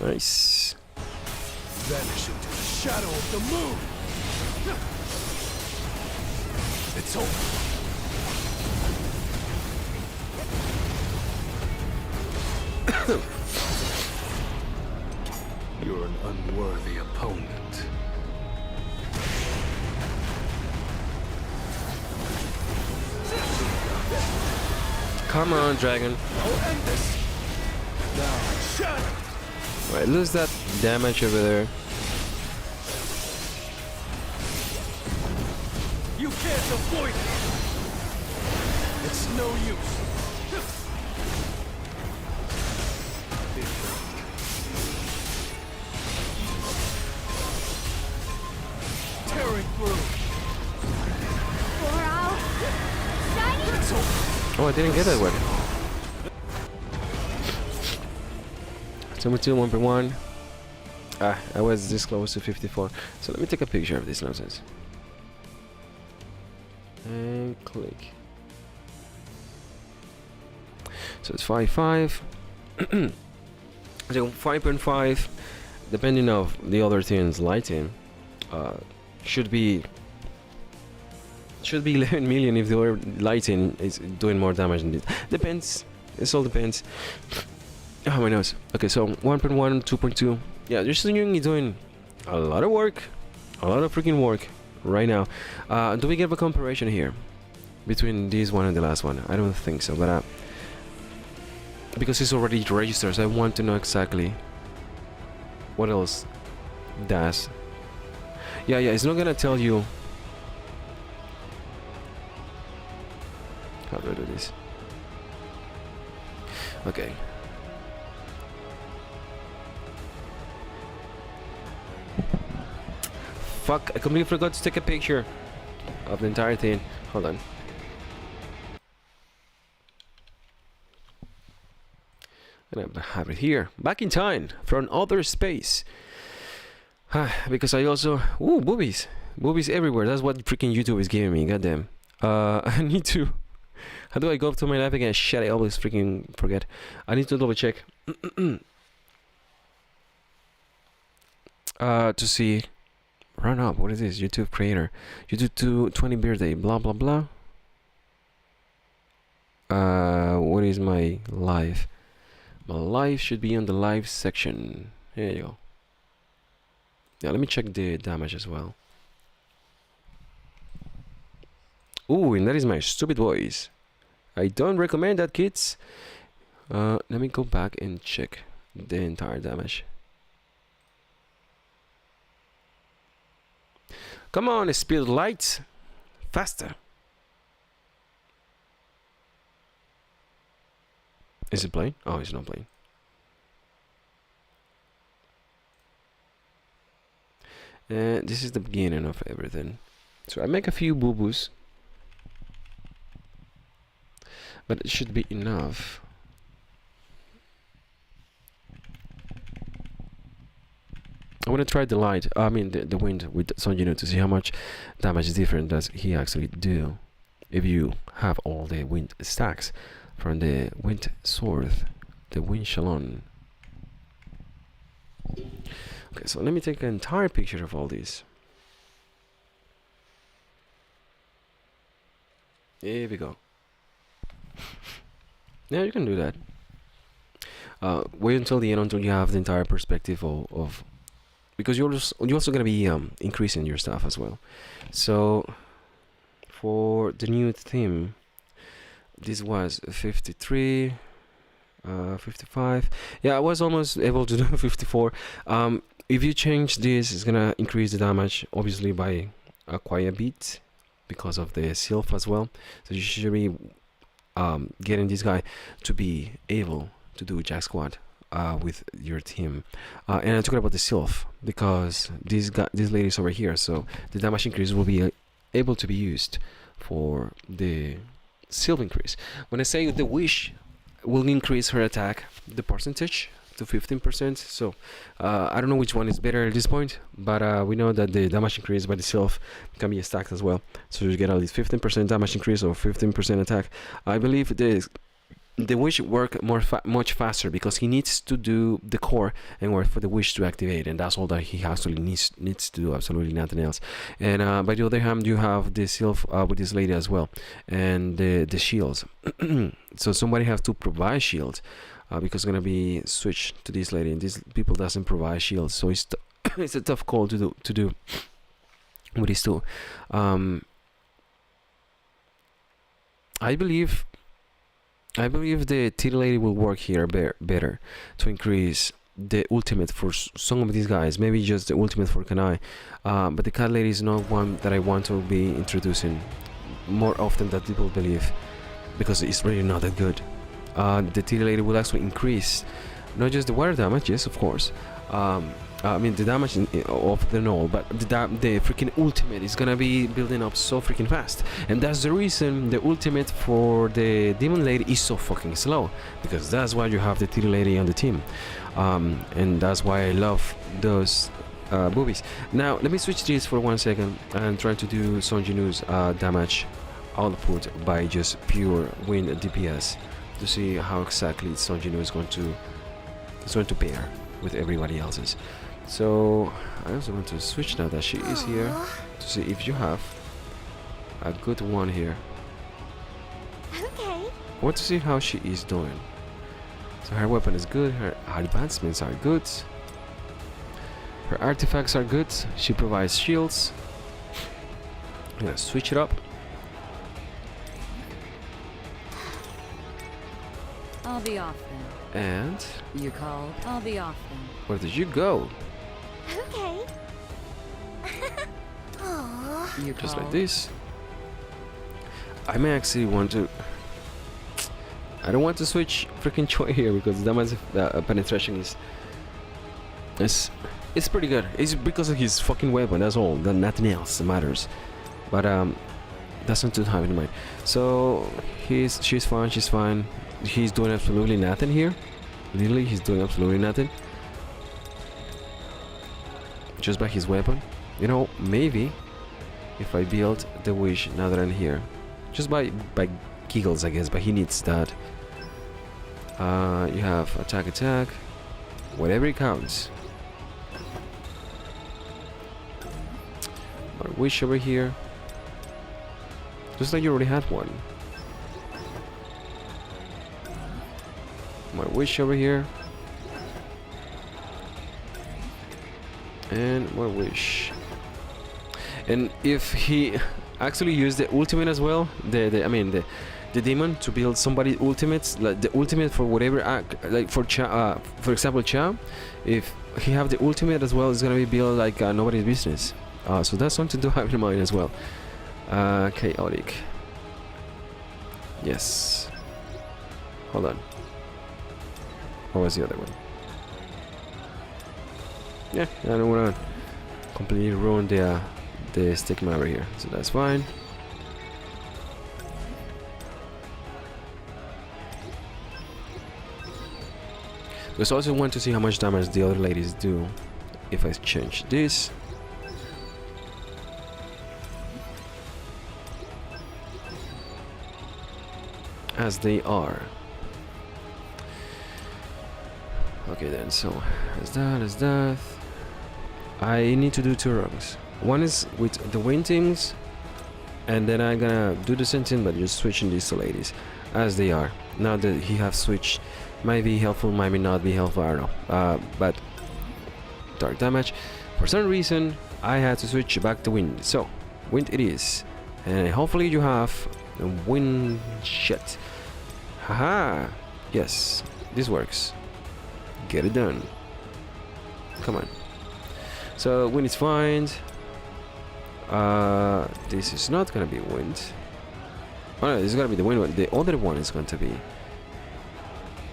Nice. Vanish into the shadow of the moon. It's over. You're an unworthy opponent. Come on, dragon. I'll end this. Now, shadow. Alright, lose that damage over there. You can't avoid it. It's no use. Tearing through. For our shining It's over. Oh, I didn't get that one. 72, 1.1. Ah, I was this close to 54. So let me take a picture of this nonsense. And click. So it's 5.5. So 5.5, depending of the other things lighting, should be 11 million if the other lighting is doing more damage than this. Depends. It all depends. Oh, my nose. Okay, so 1.1, 2.2. Yeah, you're doing a lot of work, a lot of freaking work right now. Do we get a comparison here between this one and the last one? I don't think so, but because it's already registered, so I want to know exactly what else does. Yeah, it's not gonna tell you. How do I do this? Okay. fuck, I completely forgot to take a picture of the entire thing. Hold on. And I have it here, back in time, from outer space. Because I also... Ooh, boobies. Boobies everywhere. That's what freaking YouTube is giving me, goddamn. I need to... How do I go up to my life again? Shit, I always freaking forget. I need to double check. To see... Run up, what is this? YouTube creator. YouTube 20 birthday, blah blah blah. What is my live? My live should be on the live section. There you go. Yeah, let me check the damage as well. Ooh, and that is my stupid voice. I don't recommend that, kids. Let me go back and check the entire damage. Come on, speed lights. Faster. Is it playing? Oh, it's not playing. This is the beginning of everything. So I make a few boo-boos. But it should be enough. I want to try the light, the wind with Sonjino to see how much damage different does he actually do if you have all the wind stacks from the wind sword, the wind shalon. Okay, so let me take an entire picture of all these. Here we go. Yeah, you can do that. Wait until the end until you have the entire perspective of because you're also gonna be increasing your stuff as well. So for the new theme, this was 53, 55. Yeah, I was almost able to do 54. If you change this, it's gonna increase the damage obviously by quite a bit because of the sylph as well. So you should be getting this guy to be able to do jack squat with your team. And I'm talking about the sylph because this lady is over here, so the damage increase will be able to be used for the sylph increase. When I say the wish will increase her attack, the percentage to 15%. So I don't know which one is better at this point, but we know that the damage increase by the sylph can be stacked as well. So you get at least 15% damage increase or 15% attack. I believe the wish work much faster because he needs to do the core and work for the wish to activate, and that's all that he actually needs to do, absolutely nothing else. And by the other hand, you have the sylph with this lady as well, and the shields. So somebody has to provide shields because it's gonna be switched to this lady, and these people doesn't provide shields, so it's it's a tough call to do with these two. I believe the titty lady will work here better to increase the ultimate for some of these guys, maybe just the ultimate for Kanai, but the cat lady is not one that I want to be introducing more often than people believe because it's really not that good. The titty lady will actually increase not just the water damage, yes, of course, the damage of the null, but the freaking ultimate is gonna be building up so freaking fast, and that's the reason the ultimate for the demon lady is so fucking slow, because that's why you have the titty lady on the team, and that's why I love those boobies. Now let me switch this for 1 second and try to do Sonjinu's damage output by just pure wind DPS to see how exactly Sonjinu is going to pair with everybody else's. So I also want to switch now that she is here to see if you have a good one here. Okay. I want to see how she is doing. So her weapon is good, her advancements are good, her artifacts are good, she provides shields. I'm gonna switch it up. I'll be off then. And You called? I'll be off then. where did you go? Okay. Aww. You Just called? like this. I may actually want to. I don't want to switch freaking Choi here because damage penetration is It's pretty good. It's because of his fucking weapon, that's all. Nothing else matters. But that's not to have in mind. So she's fine, she's fine. He's doing absolutely nothing here. Literally, he's doing absolutely nothing. Just by his weapon. You know, maybe if I build the wish now that I'm here. Just by giggles, I guess, but he needs that. You have attack, whatever it counts. Our wish over here. Just like you already had one. My wish over here. And my wish. And if he actually used the ultimate as well, the demon to build somebody ultimates, like the ultimate for whatever act, like for example Cha, if he have the ultimate as well, it's gonna be built like nobody's business. So that's something to have in mind as well. Chaotic. Yes. Hold on. What was the other one? Yeah, I don't wanna completely ruin the stigma over here, so that's fine. Because I also want to see how much damage the other ladies do if I change this. As they are. Okay then, so as that. I need to do two rungs. One is with the wingtings, and then I'm gonna do the same thing but just switching these two ladies as they are. Now that he have switched, might be helpful, might not be helpful, I don't know. But dark damage, for some reason I had to switch back to wind, so wind it is. And hopefully you have a wind shit. Haha, yes, this works. Get it done. Come on. So wind is fine. This is not gonna be wind. Oh no, this is gonna be the wind one. The other one is going to be.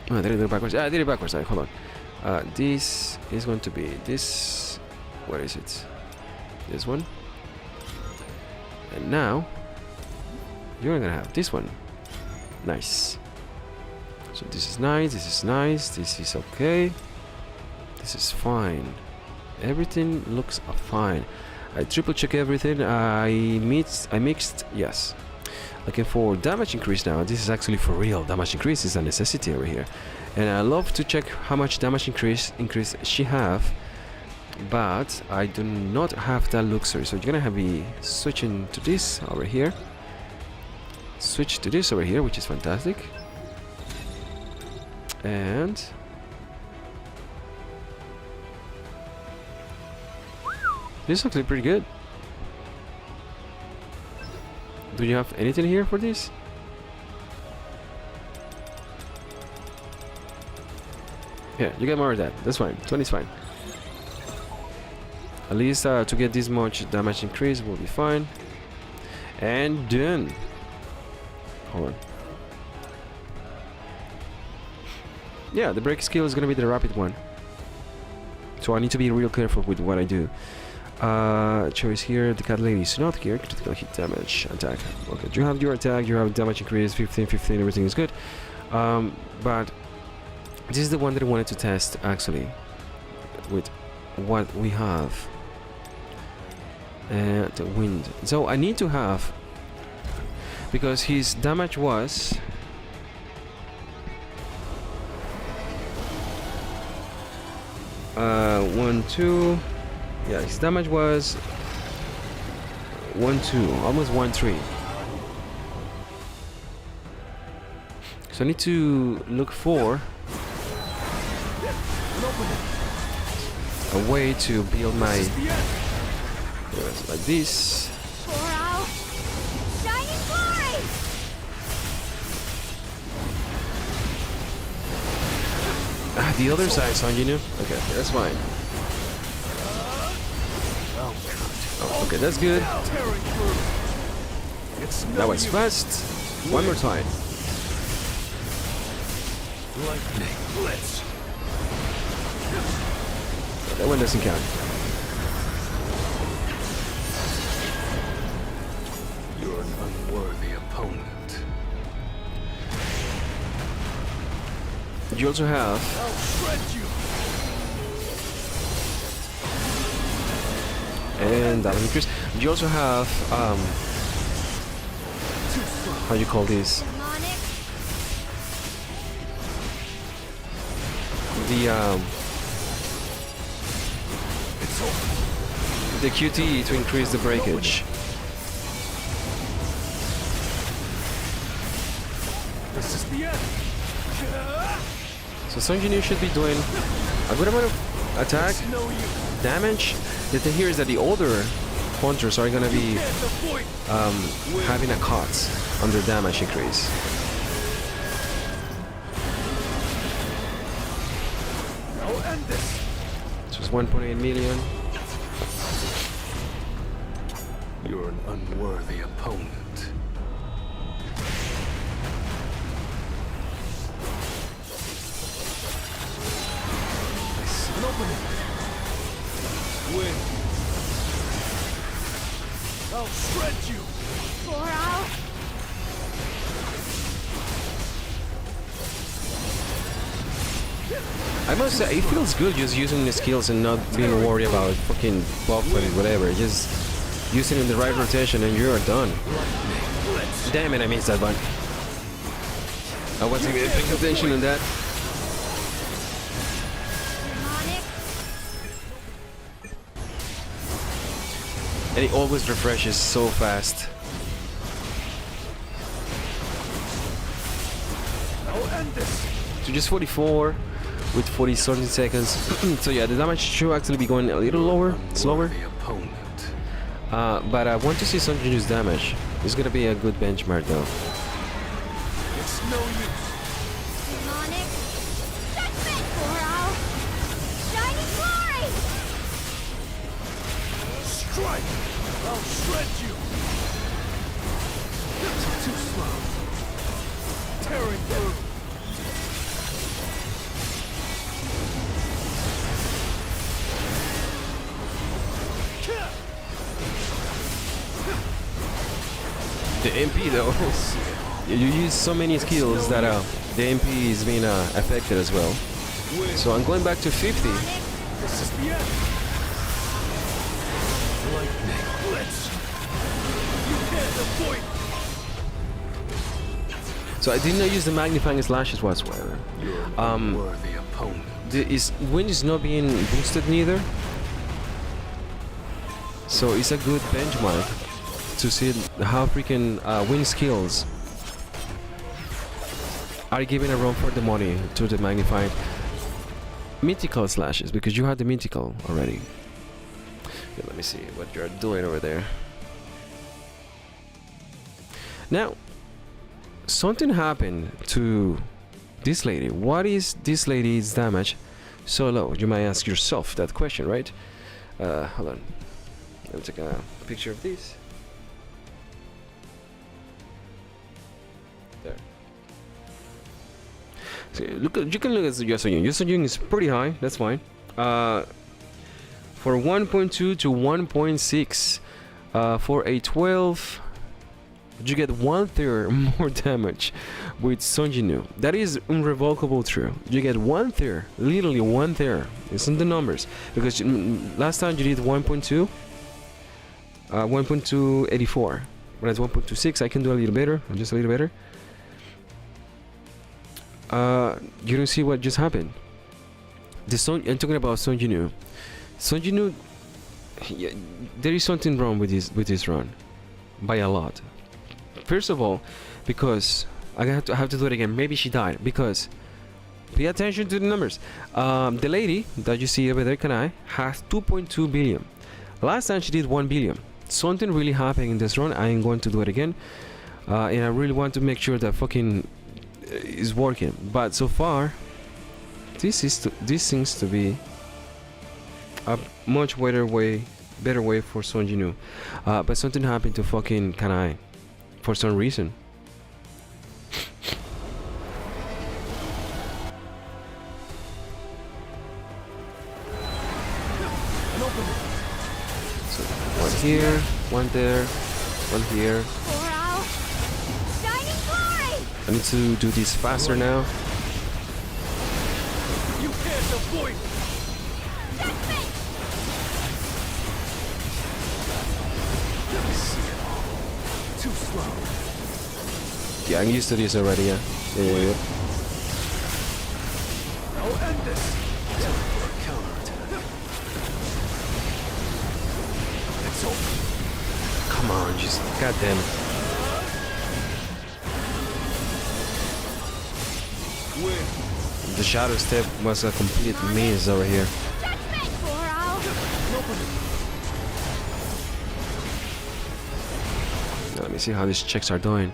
Oh, I did it backwards. I did it backwards. Hold on. This is going to be this. Where is it? This one. And now you're gonna have this one. Nice. So this is nice. This is nice. This is okay. This is fine. Everything looks fine. I triple check everything. I mixed. Yes. Looking for damage increase now. This is actually for real. Damage increase is a necessity over here, and I love to check how much damage increase she have, but I do not have that luxury. So you're gonna be switching to this over here. Switch to this over here, which is fantastic. And this is actually pretty good. Do you have anything here for this? Yeah, you get more of that. That's fine. 20 is fine. At least to get this much damage increase will be fine. And done. Hold on. Yeah, the break skill is gonna be the rapid one. So I need to be real careful with what I do. Choice here, the cat lady is not here. Critical hit damage, attack. Okay, you have your attack, you have damage increase, 15, everything is good. But this is the one that I wanted to test actually with what we have. And the wind. So I need to have, because his damage was 1, 2. Yeah, his damage was 1, 2, almost 1, 3. So I need to look for a way to build my like this. Pour out shining glory! The other side's on, you know? Okay, that's fine. Oh, okay, that's good. That was fast. One more time. Lightning blitz. That one doesn't count. You're an unworthy opponent. You also have I'll shred you. and that increase. You also have how do you call this? Demonic. The QT to increase the breakage. This is the end. So Sung Jin should be doing a good amount of attack, No use. damage. The thing here is that the older hunters are gonna be Can't avoid. having a cut on their damage increase. I'll end this. So it's 1.8 million. You're an unworthy opponent. I see an opening. Win. I'll shred you. Pour out. I must say, it feels good just using the skills and not being worried about fucking buff or whatever. Just using it in the right rotation and you're done. Damn it, I missed that one. I wasn't even paying attention on that. Demonic. And it always refreshes so fast. I'll end this. So just 44 with 40 something seconds. So yeah, the damage should actually be going a little lower, slower. The opponent. But I want to see some use damage. It's gonna be a good benchmark though. It's no use. Demonic. Judgment. Pour out. Shining glory. Strike. I'll shred you. Too slow. Tearing through. The MP though, you use so many skills that the MP is being affected as well. So I'm going back to 50. This is the end. Lightning blitz. You can't avoid. So I did not use the magnifying slashes whatsoever. You're an unworthy opponent. Wind is not being boosted neither. So it's a good benchmark to see how freaking wind skills are giving a run for the money to the magnified mythical slashes, because you have the mythical already. Okay, let me see what you're doing over there. Now, something happened to this lady. What is this lady's damage so low? You might ask yourself that question, right? Hold on. Let me take a picture of this. There. So you can look at Yosojin. Yosojin is pretty high. That's fine. For 1.2 to 1.6, for a 12, you get 1/3 more damage with Sonjinu. That is irrevocable true. You get 1/3, literally 1/3. It's in the numbers, because last time you did 1.2, 1.284. When it's 1.26, I can do a little better, just a little better. You don't see what just happened. I'm talking about Sonjinu. Sonjinu, yeah, there is something wrong with this run, by a lot. First of all, because I have to do it again. Maybe she died, because pay attention to the numbers. The lady that you see over there, Kanai, has 2.2 billion. Last time she did 1 billion. Something really happened in this run. I am going to do it again, and I really want to make sure that fucking is working. But so far, this seems to be a much better way for Sonjinu. But something happened to fucking Kanai for some reason. So one here, one there, one here. Pour out shining glory. I need to do this faster now. You can't avoid it. Judgment. Let me see it all. Too slow. Yeah, I'm used to this already, yeah. Yeah. I'll end this. Time for a counterattack. It's over. Come on, just goddamn. Win. The shadow step was a complete maze over here. Judgment. Pour out. Now, let me see how these chicks are doing.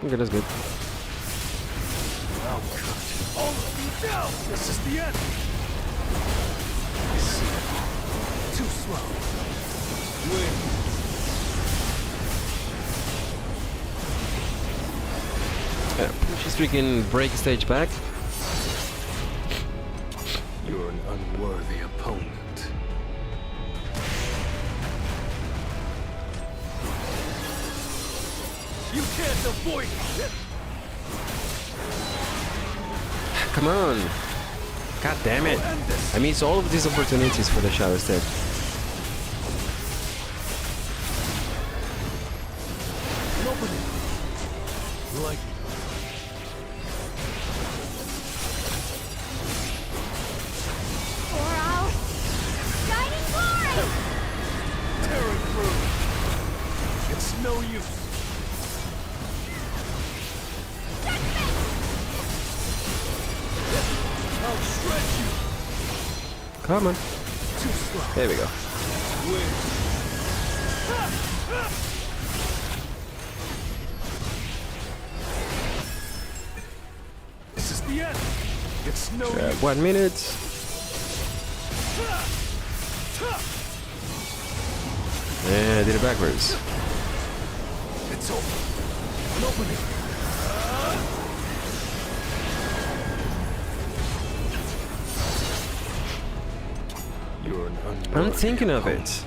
Okay, that's good. I'll cut all of you down. This is the end. I see it. Too slow. Win. She's freaking break stage back. You're an unworthy opponent. You can't avoid it. Come on. God damn it. I missed all of these opportunities for the shadow step. Nobody like Pour out shining glory. tearing through. It's no use. I'll shred you. Come on. Too slow. There we go. Win. This is the end. It's no use. 1 minute. Yeah, I did it backwards. It's over. Nobody. You're an I'm thinking of it.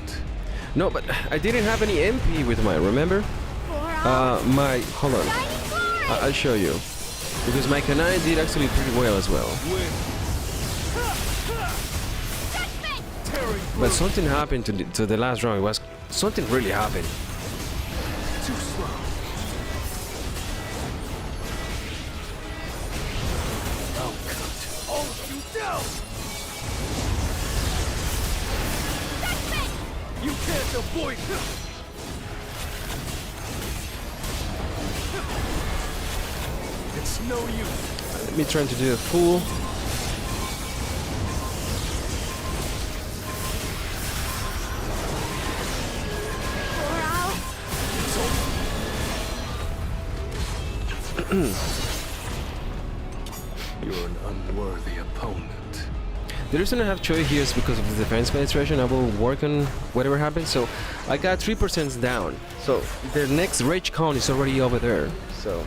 No, but I didn't have any MP with mine, remember? Pour out Hold on. shining glory. I'll show you. Because my Kanai did actually pretty well as well. Win. Judgment. Tearing But something happened to the last round. It was something really happened. too slow. I'll cut all of you down. Judgment. You can't avoid him. It's no use. Let me try to do a full. Pour out It's over. You're an unworthy opponent. The reason I have Choi here is because of the defense penetration. I will work on whatever happens. So I got 3% down. So the next rage count is already over there. So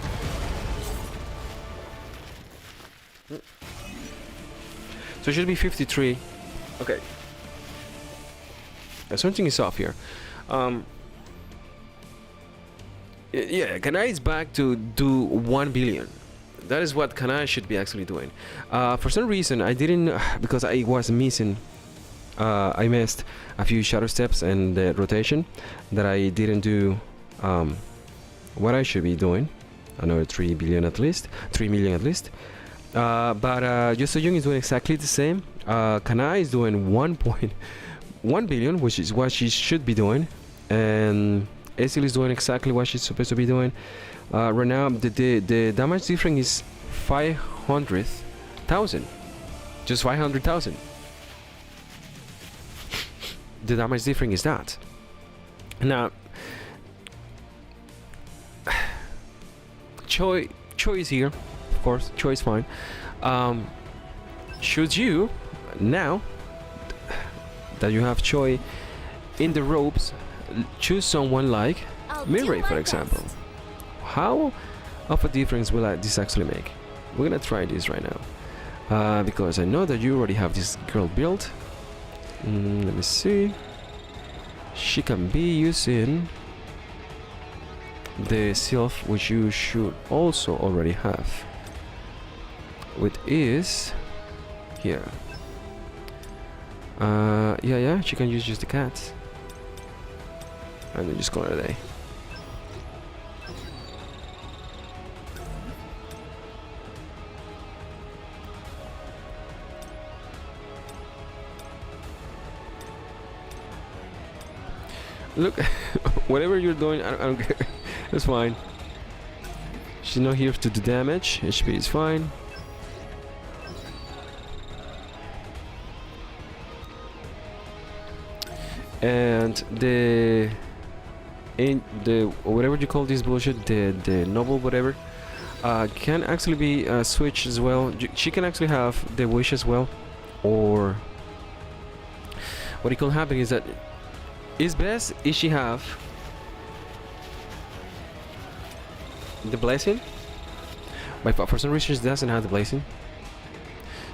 it should be 53. Okay. Something is off here. Yeah, Kanai is back to do 1 billion. That is what Kanai should be actually doing. For some reason, I didn't, because I was missing, I missed a few shadow steps and the rotation that I didn't do what I should be doing. Another 3 billion at least, 3 million at least. But Yoso Young is doing exactly the same. Kanai is doing 1.1 billion, which is what she should be doing. And Esil is doing exactly what she's supposed to be doing. Right now, the damage difference is 500,000. Just 500,000. The damage difference is that. Now, Choi is here. Of course, Choi is fine. Should you, now that you have Choi in the ropes, choose someone like I'll do Mirai, my for best. example. How of a difference will this actually make? We're gonna try this right now. Because I know that you already have this girl built. Let me see. She can be using the sylph, which you should also already have, which is here. Yeah, she can use just the cat, and then just call it a day. Look, whatever you're doing, I don't care. It's fine. She's not here to do damage. HP is fine. And the whatever you call this bullshit, the noble whatever, can actually be switched as well. She can actually have the wish as well, or what it can happen is that it's best if she have the blessing, but for some reason she doesn't have the blessing,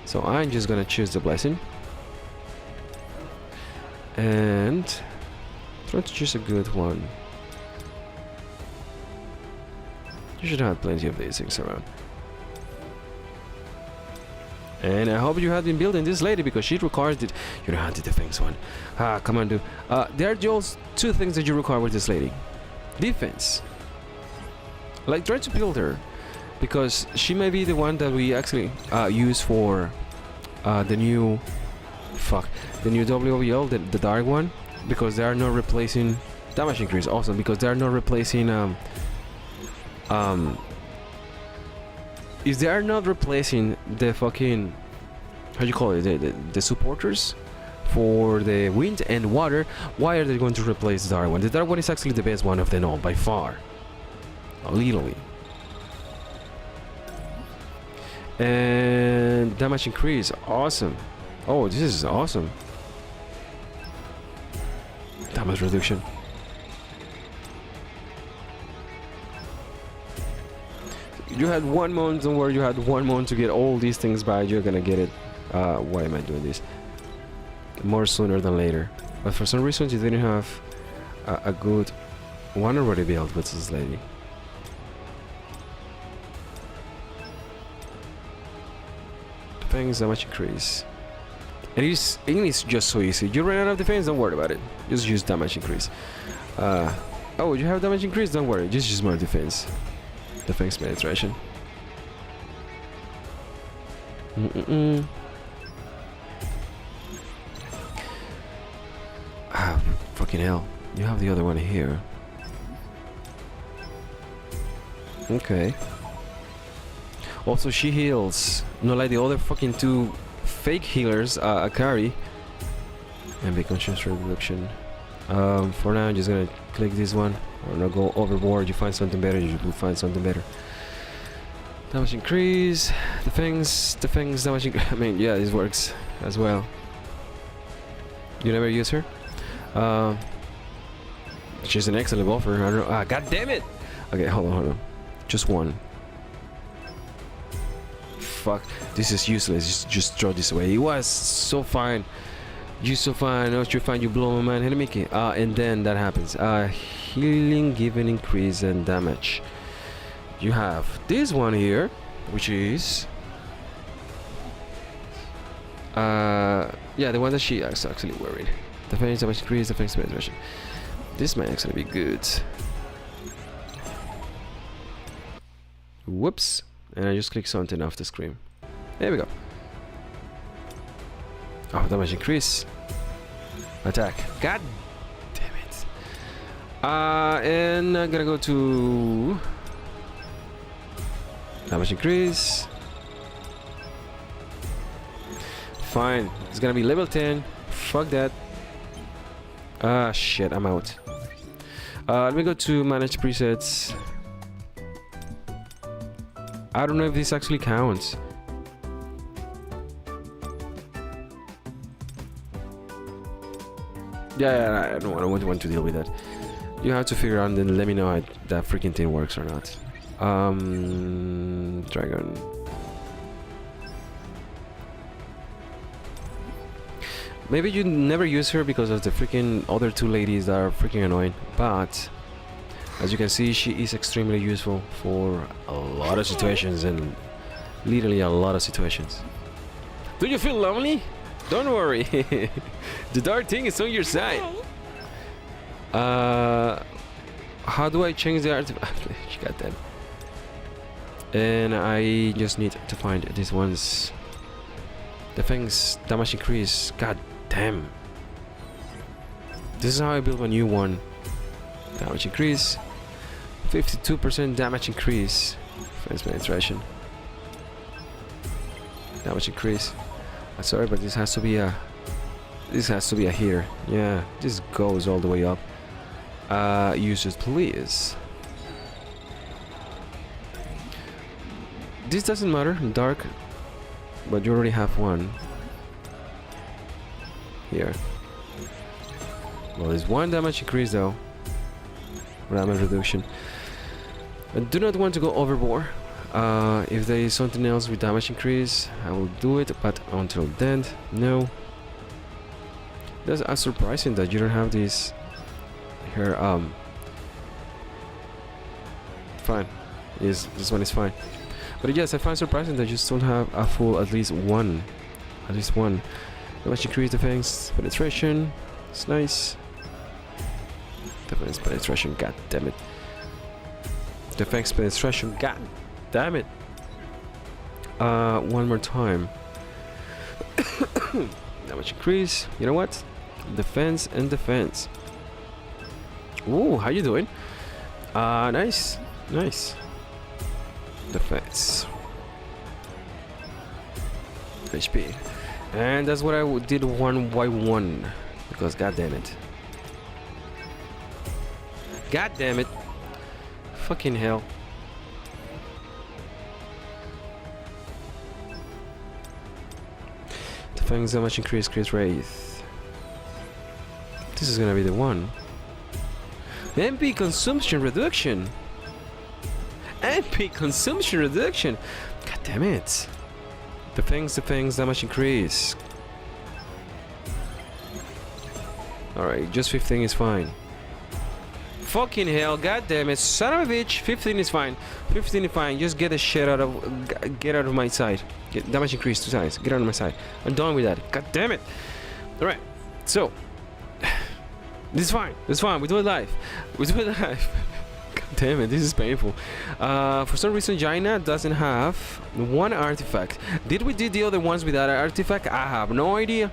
so I'm just gonna choose the blessing and try to choose a good one. You should have plenty of these things around. And I hope you have been building this lady, because she requires it. You know how to defense one. Come on, dude. There are just two things that you require with this lady. Defense. Like, try to build her, because she may be the one that we actually use for the new WOBL, the dark one, because they are not replacing damage increase. Awesome, because they are not replacing if they are not replacing the fucking, how you call it, the supporters for the wind and water, why are they going to replace the dark one? The dark one is actually the best one of them all by far, literally. And damage increase, awesome. Oh, this is awesome. Damage reduction. You had 1 month, don't worry, you had 1 month to get all these things by. You're gonna get it. Why am I doing this? More sooner than later. But for some reason you didn't have a good one already built with this lady. Defense damage increase. And it is just so easy. You ran out of defense, don't worry about it. Just use damage increase. Oh, you have damage increase, don't worry, just use more defense. Defense penetration. Ah, fucking hell. You have the other one here. Okay. Also, she heals. Not like the other fucking two fake healers, Akari. And be conscious reduction. For now, I'm just gonna click this one. Or not go overboard. You find something better, you will find something better. Damage increase. Defense damage increase. I mean, yeah, this works as well. You never use her? She's an excellent buffer. I don't know. Ah, god damn it! Okay, hold on. Just one. Fuck. This is useless. Just throw this away. It was so fine. You so fine. Not you fine. You blow my man. Hey, Mickey. And then that happens. Healing given increase and damage. You have this one here, which is yeah, the one that she is actually wearing. Defense damage increase, defense penetration. This might actually be good. Whoops. And I just click something off the screen. There we go. Oh, damage increase. Attack. God damn it. And I'm gonna go to damage increase. Fine. It's gonna be level 10. Fuck that. Ah, shit. I'm out. Let me go to manage presets. I don't know if this actually counts. Yeah, I don't want to deal with that. You have to figure out and then let me know how that freaking thing works or not. Dragon. Maybe you never use her because of the freaking other two ladies that are freaking annoying, but as you can see, she is extremely useful for a lot of situations, and literally a lot of situations. Do you feel lonely? Don't worry. The dark thing is on your side. How do I change the artifact? She got that. And I just need to find these ones. Defense damage increase. God damn. This is how I build my new one. Damage increase. 52% damage increase. Defense penetration. Damage increase. I'm sorry, but this has to be a. This has to be a here. Yeah, this goes all the way up. Use it, please. This doesn't matter, dark, but you already have one. Here. Well, there's one damage increase though. Damage reduction. I do not want to go overboard. If there is something else with damage increase, I will do it, but until then, no. That's surprising that you don't have this here. Fine. Yes, this one is fine. But yes, I find surprising that you still have a full at least one. At least one. Damage increase, defense penetration. It's nice. Defense penetration, god damn it. Defense penetration, god damn it. One more time. Damage increase. You know what? Defense and defense. Ooh, how you doing? Nice. Nice. Defense. HP. And that's what I did one by one. Because god damn it. God damn it. Fucking hell. Defense damage increase, increase rate. This is gonna be the one. MP consumption reduction. MP consumption reduction. God damn it. Defense damage increase. Alright, just 15 is fine. Fucking hell, god damn it, son of a bitch. 15 is fine. 15 is fine. Just get the shit out of my side. Get damage increase 2 times. Get out of my side. I'm done with that. God damn it. Alright, so this is fine. This is fine. We do it live. We do it live. God damn it, this is painful. For some reason, Jaina doesn't have one artifact. Did we do the other ones without an artifact? I have no idea.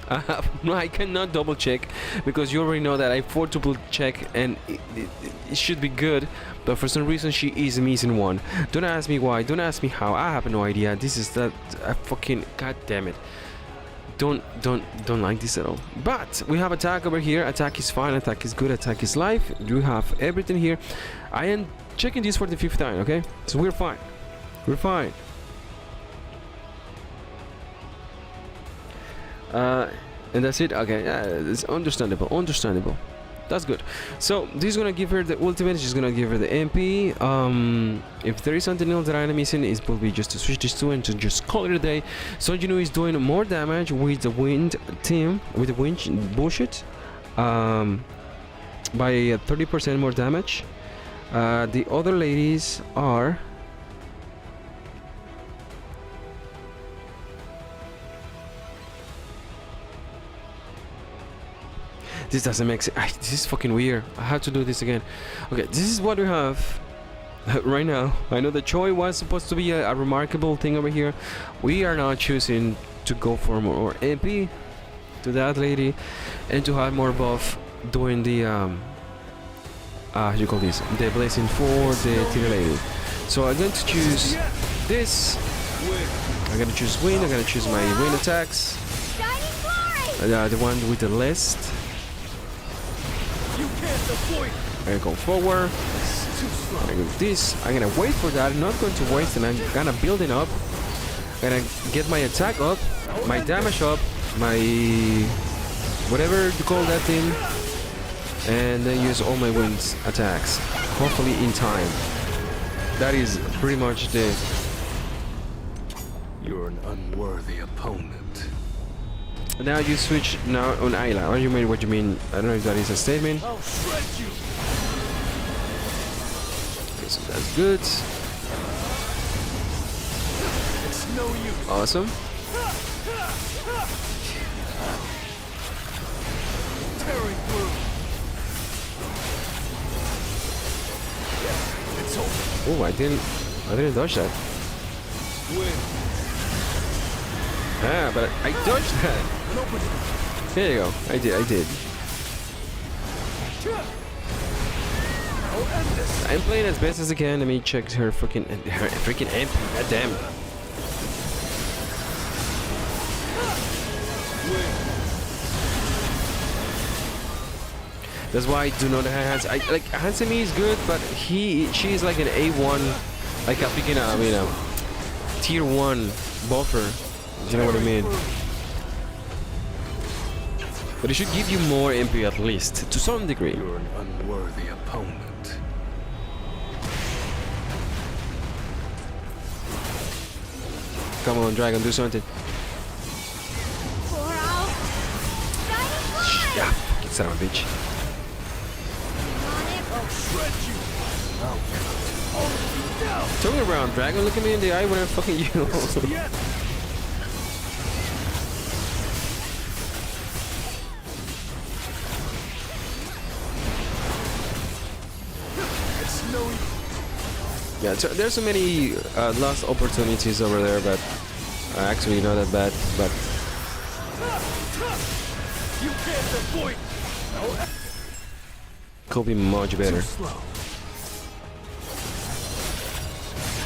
I cannot double check because you already know that I quadruple check and it should be good, but for some reason she is missing one. Don't ask me why. Don't ask me how. I have no idea. This is that fucking god damn it. Don't like this at all. But we have attack over here. Attack is fine. Attack is good. Attack is life. You have everything here. I am checking this for the 5th time. Okay, so we're fine. We're fine. And that's it. Okay, yeah, it's understandable. Understandable. That's good. So this is gonna give her the ultimate. She's gonna give her the MP. If there is something else that I'm missing, it will be just to switch these two and to just call it a day. So you know, is doing more damage with the wind team, with the wind bullshit, by 30% more damage. The other ladies are. This doesn't make sense. This is fucking weird. I have to do this again. Okay, this is what we have right now. I know the Choi was supposed to be a remarkable thing over here. We are now choosing to go for more MP to that lady and to have more buff doing the how do you call this? The blessing for the Tira lady. So I'm going to choose this. I'm gonna choose wind. I'm gonna choose my wind attacks. The one with the list. I'm gonna go forward. I'm gonna do this. I'm gonna wait for that. I'm not going to waste, and I'm gonna build it up. I'm gonna get my attack up, my damage up, my whatever you call that thing, and then use all my wind attacks. Hopefully in time. That is pretty much the. You're an unworthy opponent. Now you switch now on Ayla. Or you mean what you mean? I don't know if that is a statement. I'll shred you. Okay, so that's good. It's no use. Awesome. Tearing through. It's over. Oh, I didn't dodge that. Win. Ah, but I dodged that. An opening. There you go. I did. I'll end this. I'm playing as best as I can. Let me check her freaking MP. God damn. Win. That's why I do not have Hans. Like Hansemi is good, but she's like an A1, like a freaking tier 1 buffer. You know what I mean? But it should give you more MP at least, to some degree. You're an unworthy opponent. Come on, Dragon, do something. For all. Shining light. Yeah, fucking son of a bitch. On it. I'll shred you. Oh, down. Turn around, Dragon. Look at me in the eye when I'm fucking you. Yet. It's no use. Yeah, so there's so many lost opportunities over there, but actually not that bad. But You can't avoid. I'll could be much better. slow.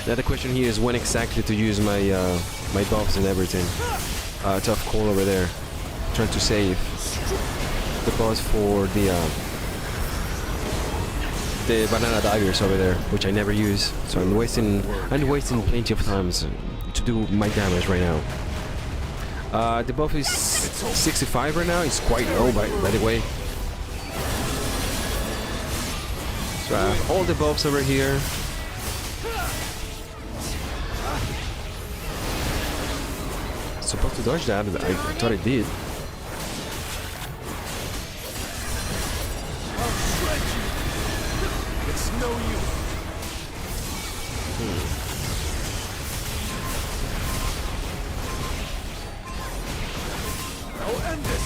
Now the question here is when exactly to use my my buffs and everything. Tough call over there. Trying to save the boss for the banana daggers over there, which I never use. So I'm wasting plenty of times to do my damage right now. The buff is 65 right now. It's quite low by the way. So I have all the buffs over here. Supposed to dodge that, but I thought I did. I'll shred you. It's no use. I'll end this.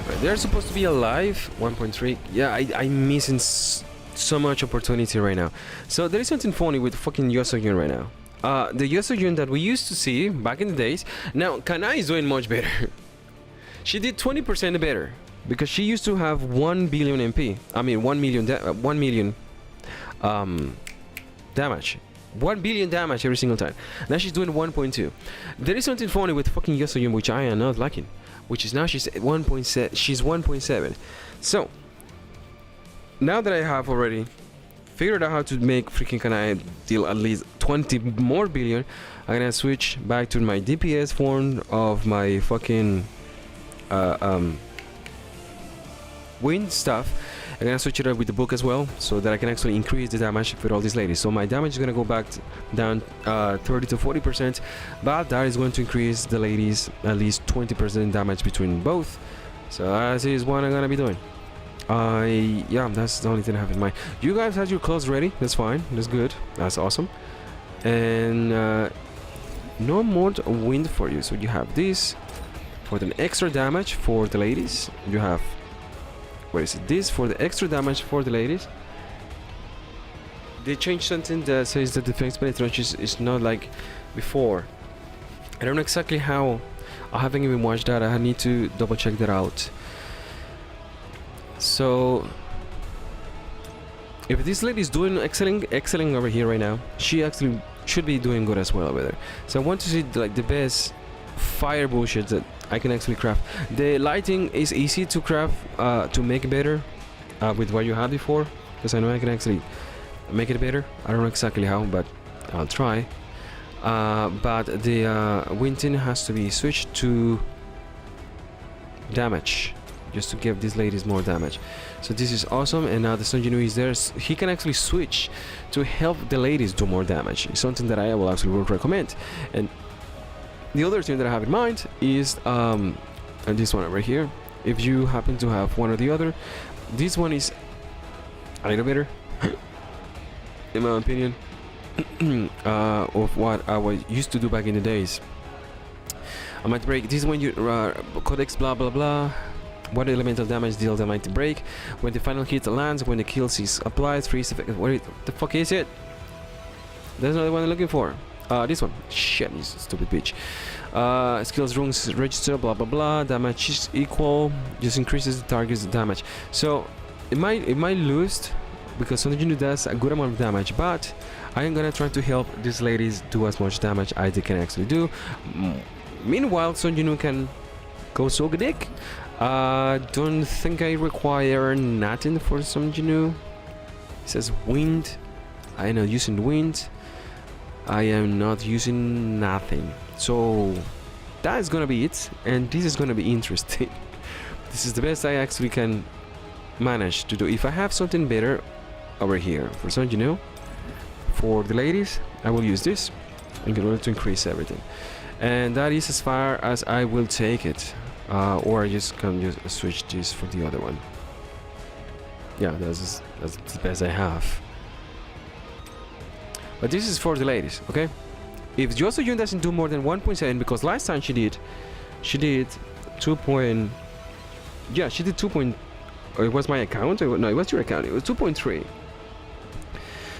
Right, they're supposed to be alive. 1.3. Yeah, I'm missing so much opportunity right now. So there is something funny with fucking Yosoyun right now. The Yosoyun that we used to see back in the days. Now Kanai is doing much better. She did 20% better because she used to have 1 billion MP. I mean 1 million damage. 1 billion damage every single time. Now she's doing 1.2. There is something funny with fucking Yosoyun which I am not liking, which is now she's 1.7. She's 1.7. So now that I have already figured out how to make freaking Kanai deal at least 20 more billion, I'm gonna switch back to my DPS form of my fucking wind stuff. I'm gonna switch it up with the book as well, so that I can actually increase the damage for all these ladies. So my damage is gonna go back down 30 to 40%, but that is going to increase the ladies at least 20% damage between both. So that is what I'm gonna be doing. Yeah, that's the only thing I have in mind. You guys have your clothes ready. That's fine. That's good. That's awesome. And no more wind for you. So you have this for the extra damage for the ladies. You have, what is it? This for the extra damage for the ladies. They changed something that says the defense penetration is not like before. I don't know exactly how. I haven't even watched that. I need to double check that out. So if this lady is doing excelling over here right now, she actually should be doing good as well over there. So I want to see like the best fire bullshit that I can actually craft. The lighting is easy to craft, to make better with what you had before, because I know I can actually make it better. I don't know exactly how, but I'll try. But the Winton has to be switched to damage. just to give these ladies more damage. So this is awesome, and now the Sun Jinwoo is there. He can actually switch to help the ladies do more damage. It's something that I will absolutely recommend. And the other thing that I have in mind is and this one over here. If you happen to have one or the other, this one is a little better, in my opinion, of what I was used to do back in the days. I might break this when you codex blah blah blah. What elemental damage deal that might break when the final hit lands, when the kill is applied, freeze effect. What the fuck is it? That's not the one I'm looking for. This one. Shit, you stupid bitch. Skills runes register blah blah blah. Damage is equal. Just increases the target's damage. So it might lose because Sun Jinwoo does a good amount of damage, but I am gonna try to help these ladies do as much damage as they can actually do. Meanwhile, Sun Jinwoo can go suck a dick. Don't think I require nothing for Sun Jinwoo. It says wind. I am not using wind. I am not using nothing. So that is gonna be it, and this is gonna be interesting. This is the best I actually can manage to do. If I have something better over here for Sun Jinwoo, for the ladies, I will use this in order to increase everything. And that is as far as I will take it. Or I just can just switch this for the other one. Yeah, that's the best I have. But this is for the ladies, okay? If Joso Yun doesn't do more than 1.7, because last time she did 2. Yeah, she did 2. It was my account. No, it was your account. It was 2.3.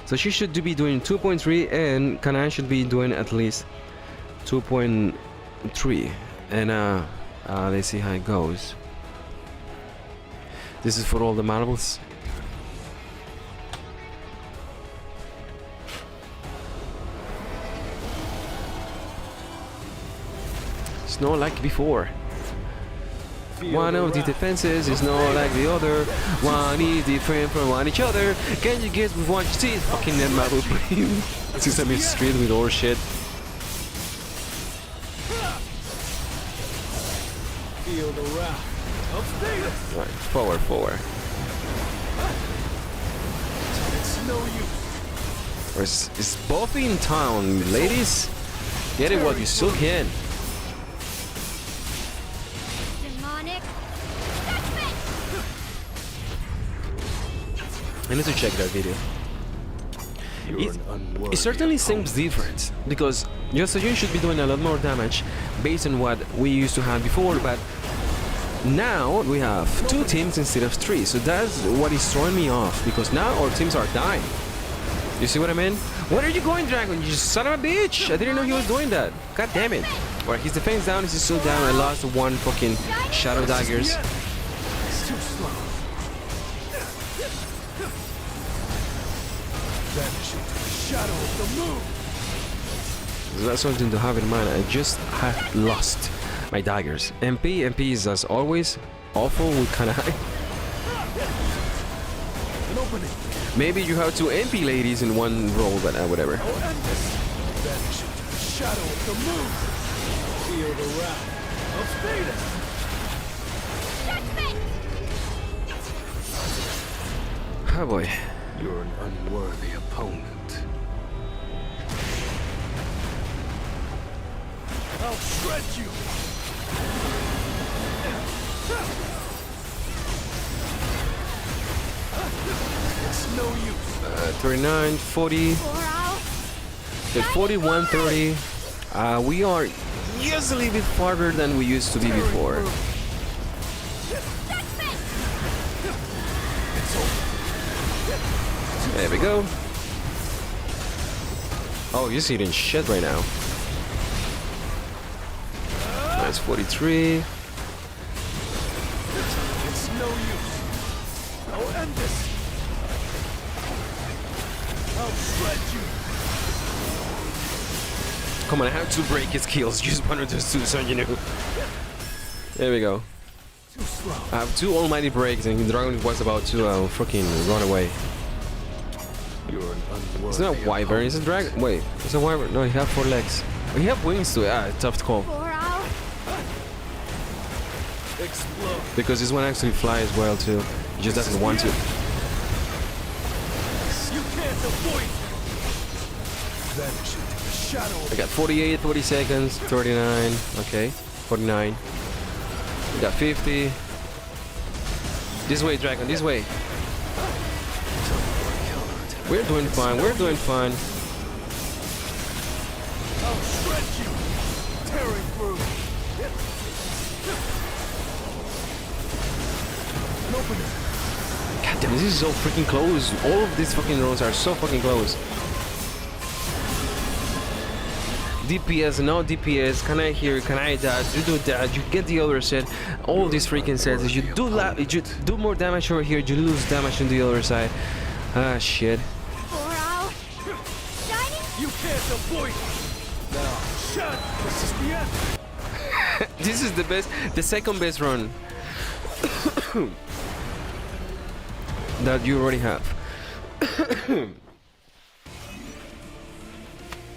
So she should be doing 2.3, and Kanan should be doing at least 2.3. And let's see how it goes. This is for all the marbles. It's not like before. One of the defenses is not like the other. One is different from one each other. Can you guess with one teeth? Fucking that marble brain. Sesame Street with all shit. Feel the wrath of status. Right, forward. It's no use. It's both in town, ladies. Get it while you still can. Demonic. I need to check that video. It certainly seems different because Joso Yun should be doing a lot more damage based on what we used to have before, but now we have 2 teams instead of 3, so that's what is throwing me off because now our teams are dying. You see what I mean? Where are you going, Dragon? You son of a bitch! I didn't know he was doing that. God damn it. Alright, his defense down, he's still down. I lost 1 fucking shadow daggers. It's too slow. Vanish into the shadow of the moon. So that's something to have in mind. I just have lost my daggers. MP is as always awful with Kanai. An opening. Maybe you have 2 MP ladies in one roll, but whatever. I'll end this. Vanish into the shadow of the moon. Feel the wrath of status. Oh boy. You're an unworthy opponent. I'll shred you. It's no use. 39, 40, 41, 30. We are just a little bit farther than we used to be before. There we go. Oh, you're eating shit right now. That's 43. It's no use. I'll end this. I'll shred you. Come on, I have to break his kills. Use one of those 2, Sun Jinwoo. There we go. Too slow. I have 2 almighty breaks, and the dragon was about to fucking run away. You're an unworthy. It's not a wyvern, it's a dragon. Wait, it's a wyvern. No, he have 4 legs. Oh, he have wings to it. Ah, tough call. Explode. Because this one actually flies well too. He just doesn't want to. You can't avoid it. Vanish into the shadow. I got 48, 40 seconds, 39, okay, 49. We got 50. This way, Dragon, this way. We're doing fine, we're doing fine. I'll shred you. Tearing through. Open it. God damn, this is so freaking close. All of these fucking rows are so fucking close. DPS, no DPS, can I hear, can I dodge, you do that, you get the other set, all these freaking sets, you do more damage over here, you lose damage on the other side. Ah, shit. For all shining. You can't avoid it. Now, shut. This is the end. This is the best, the second best run that you already have.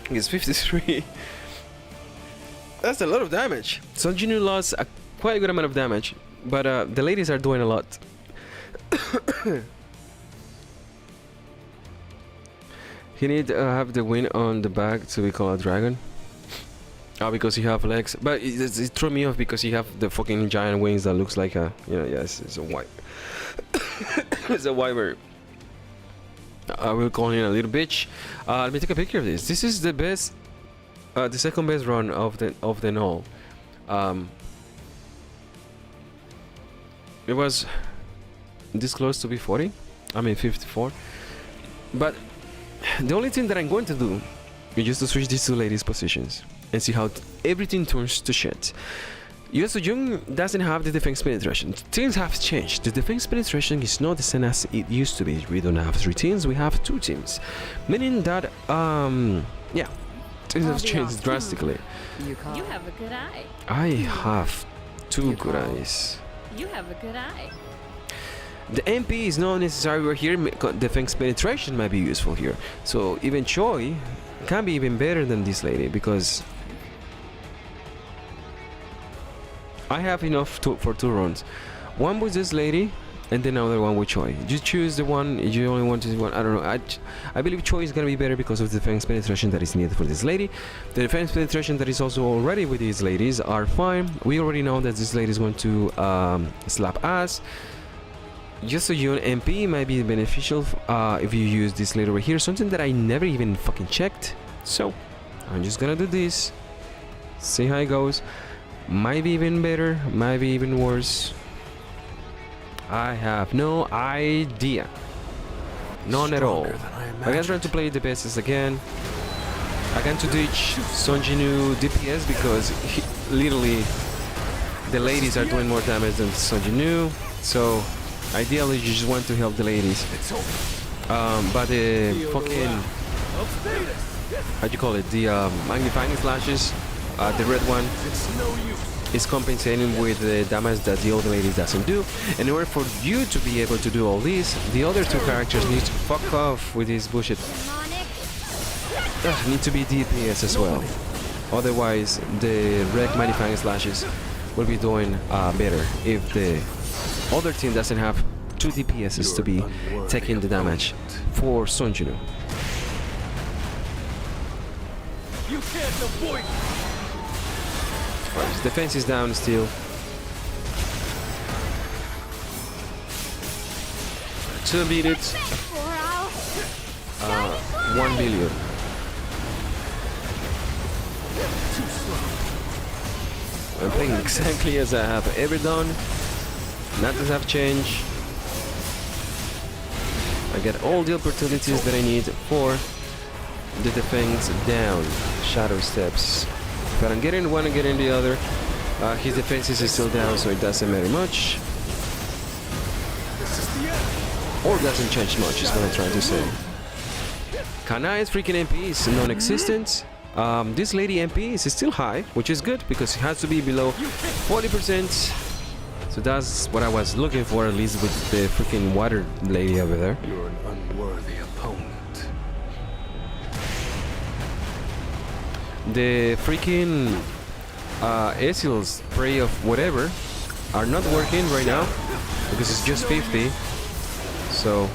It's 53. That's a lot of damage. So Jinu lost a quite a good amount of damage, but the ladies are doing a lot. You need to have the wing on the back to be called a dragon. Oh, because you have legs. But it threw me off because you have the fucking giant wings that looks like a, you know, yes, it's a white. It's a wyvern. I will call him a little bitch. Let me take a picture of this. This is the best, the second best run of the all. It was this close to be 40. I mean 54. But the only thing that I'm going to do is just to switch these two ladies' positions and see how everything turns to shit. Yosu Jung doesn't have the defense penetration. Things have changed. The defense penetration is not the same as it used to be. We don't have 3 teams, we have 2 teams. Meaning that, yeah, things have changed drastically. You call. You have a good eye. I have 2 good eyes. You have a good eye. The MP is not necessary over here. Defense penetration might be useful here. So even Choi can be even better than this lady because I have enough for 2 runs. One with this lady, and then another one with Choi. You choose the one you only want to do one. I don't know. I believe Choi is gonna be better because of the defense penetration that is needed for this lady. The defense penetration that is also already with these ladies are fine. We already know that this lady is going to slap ass. Just so you MP might be beneficial if you use this lady over here. Something that I never even fucking checked. So I'm just gonna do this. See how it goes. Might be even better, might be even worse. I have no idea. None at all. I'm gonna try to play the bases again. I'm going to ditch Sonjinu DPS because literally the ladies are doing more damage than Sonjinu. So ideally you just want to help the ladies. But the fucking, how do you call it? The magnifying slashes. The red one is compensating with the damage that the other lady doesn't do. And in order for you to be able to do all this, the other 2 characters need to fuck off with this bullshit. Need to be DPS as well. Otherwise, the red magnifying slashes will be doing better if the other team doesn't have 2 DPSs to be taking the damage for Sonjinu. You can't avoid. Right, his defense is down still. 2 minutes. 1 billion. I'm playing exactly as I have ever done. Nothing have changed. I get all the opportunities that I need for the defense down. Shadow steps. If I don't get in one, I get in the other. His defense is still down, so it doesn't matter much. Or doesn't change much, is what I'm trying to say. Kanai's freaking MP is non-existent. This lady MP is still high, which is good because it has to be below 40%. So that's what I was looking for, at least with the freaking water lady over there. You're an unworthy opponent. The freaking Ezreal spray of whatever are not working right now because it's just 50. So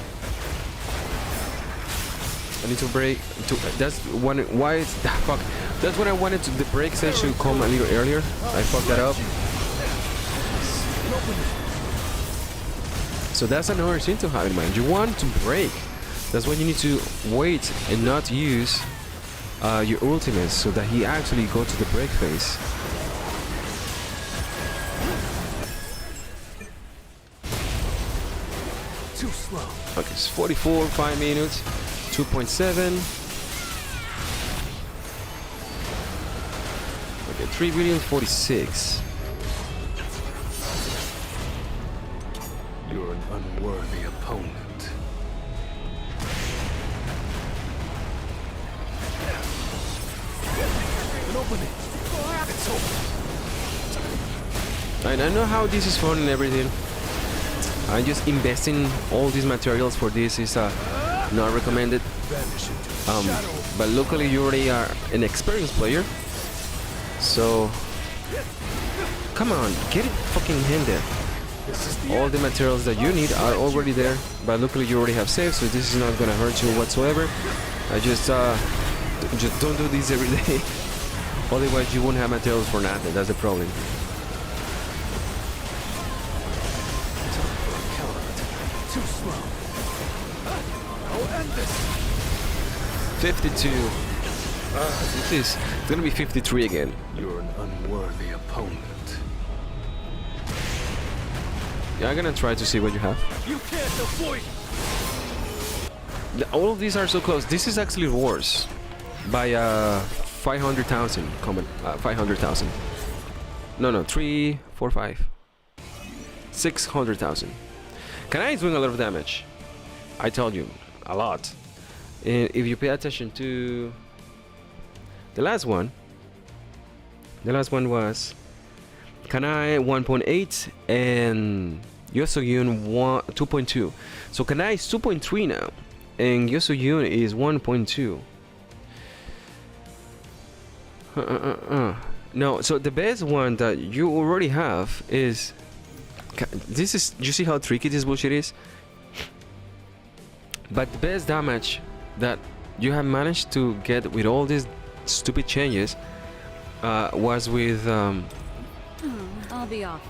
I need to break. That's one. Why is that fuck? That's when I wanted the break stage to come a little earlier. I fucked that up. So that's another thing to have in mind. You want to break. That's when you need to wait and not use your ultimates so that he actually go to the break phase. Too slow. Okay, it's 44, 5 minutes, 2.7. Okay, 3 billion 46. You're an unworthy opponent. An opening. It's over. And I know how this is fun and everything. I'm just investing all these materials for this is not recommended. Vanish into shadow. But luckily you already are an experienced player. So come on, get it fucking in there. This is the All the materials that you need are already there, but luckily you already have saved, so this is not gonna hurt you whatsoever. I just don't do this every day. Otherwise you won't have materials for nothing. That's the problem. Too slow. I'll end this. 52. It's gonna be 53 again. You're an unworthy opponent. Yeah, I'm gonna try to see what you have. You can't avoid. All of these are so close. This is actually worse by 500,000. 500,000. No, 3, 4, 5. 600,000. Kanai is doing a lot of damage. I told you, a lot. And if you pay attention to the last one was Kanai 1.8 and Yosoyun 2.2. So Kanai is 2.3 now, and Yosoyun is 1.2. No, so the best one that you already have is this is. You see how tricky this bullshit is? But the best damage that you have managed to get with all these stupid changes was with I'll be off.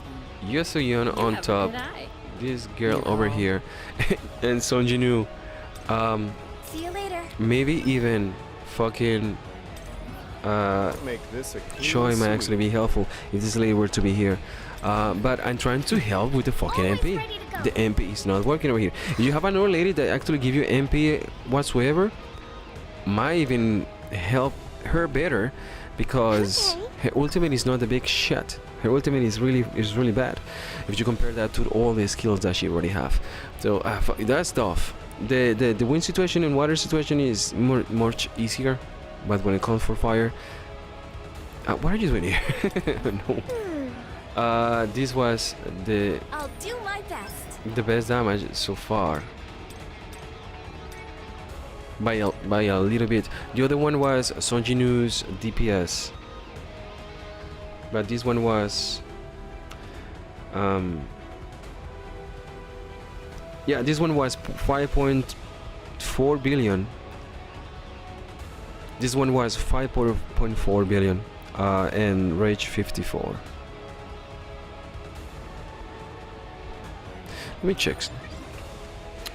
Yosoyun on Have a top, good eye. this girl over here, and Son Jinwoo. See you later. Maybe even fucking Make this a Choi might actually be helpful if this lady were to be here. But I'm trying to help with the fucking Always MP. ready to go. The MP is not working over here. If you have another lady that actually give you MP whatsoever, might even help her better, because Okay. her ultimate is not a big shit. Her ultimate is really bad if you compare that to all the skills that she already have. So that's tough. The wind situation and water situation is much easier, but when it comes for fire, what are you doing here? No. This was I'll do my best. the best damage so far by a little bit. The other one was Son Jinwoo's DPS, but this one was yeah, this one was 5.4 billion. This one was 5.4 billion and rage 54. Let me check.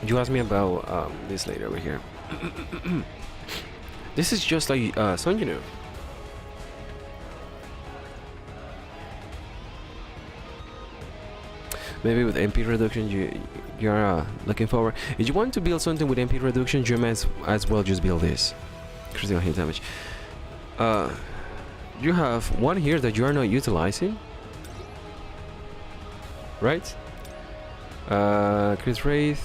You asked me about this lady over here. This is just like Son Jinwoo. Maybe with MP reduction you're looking forward. If you want to build something with MP reduction, you might as well just build this. Critical hit damage. You have one here that you are not utilizing, right? Crit rate.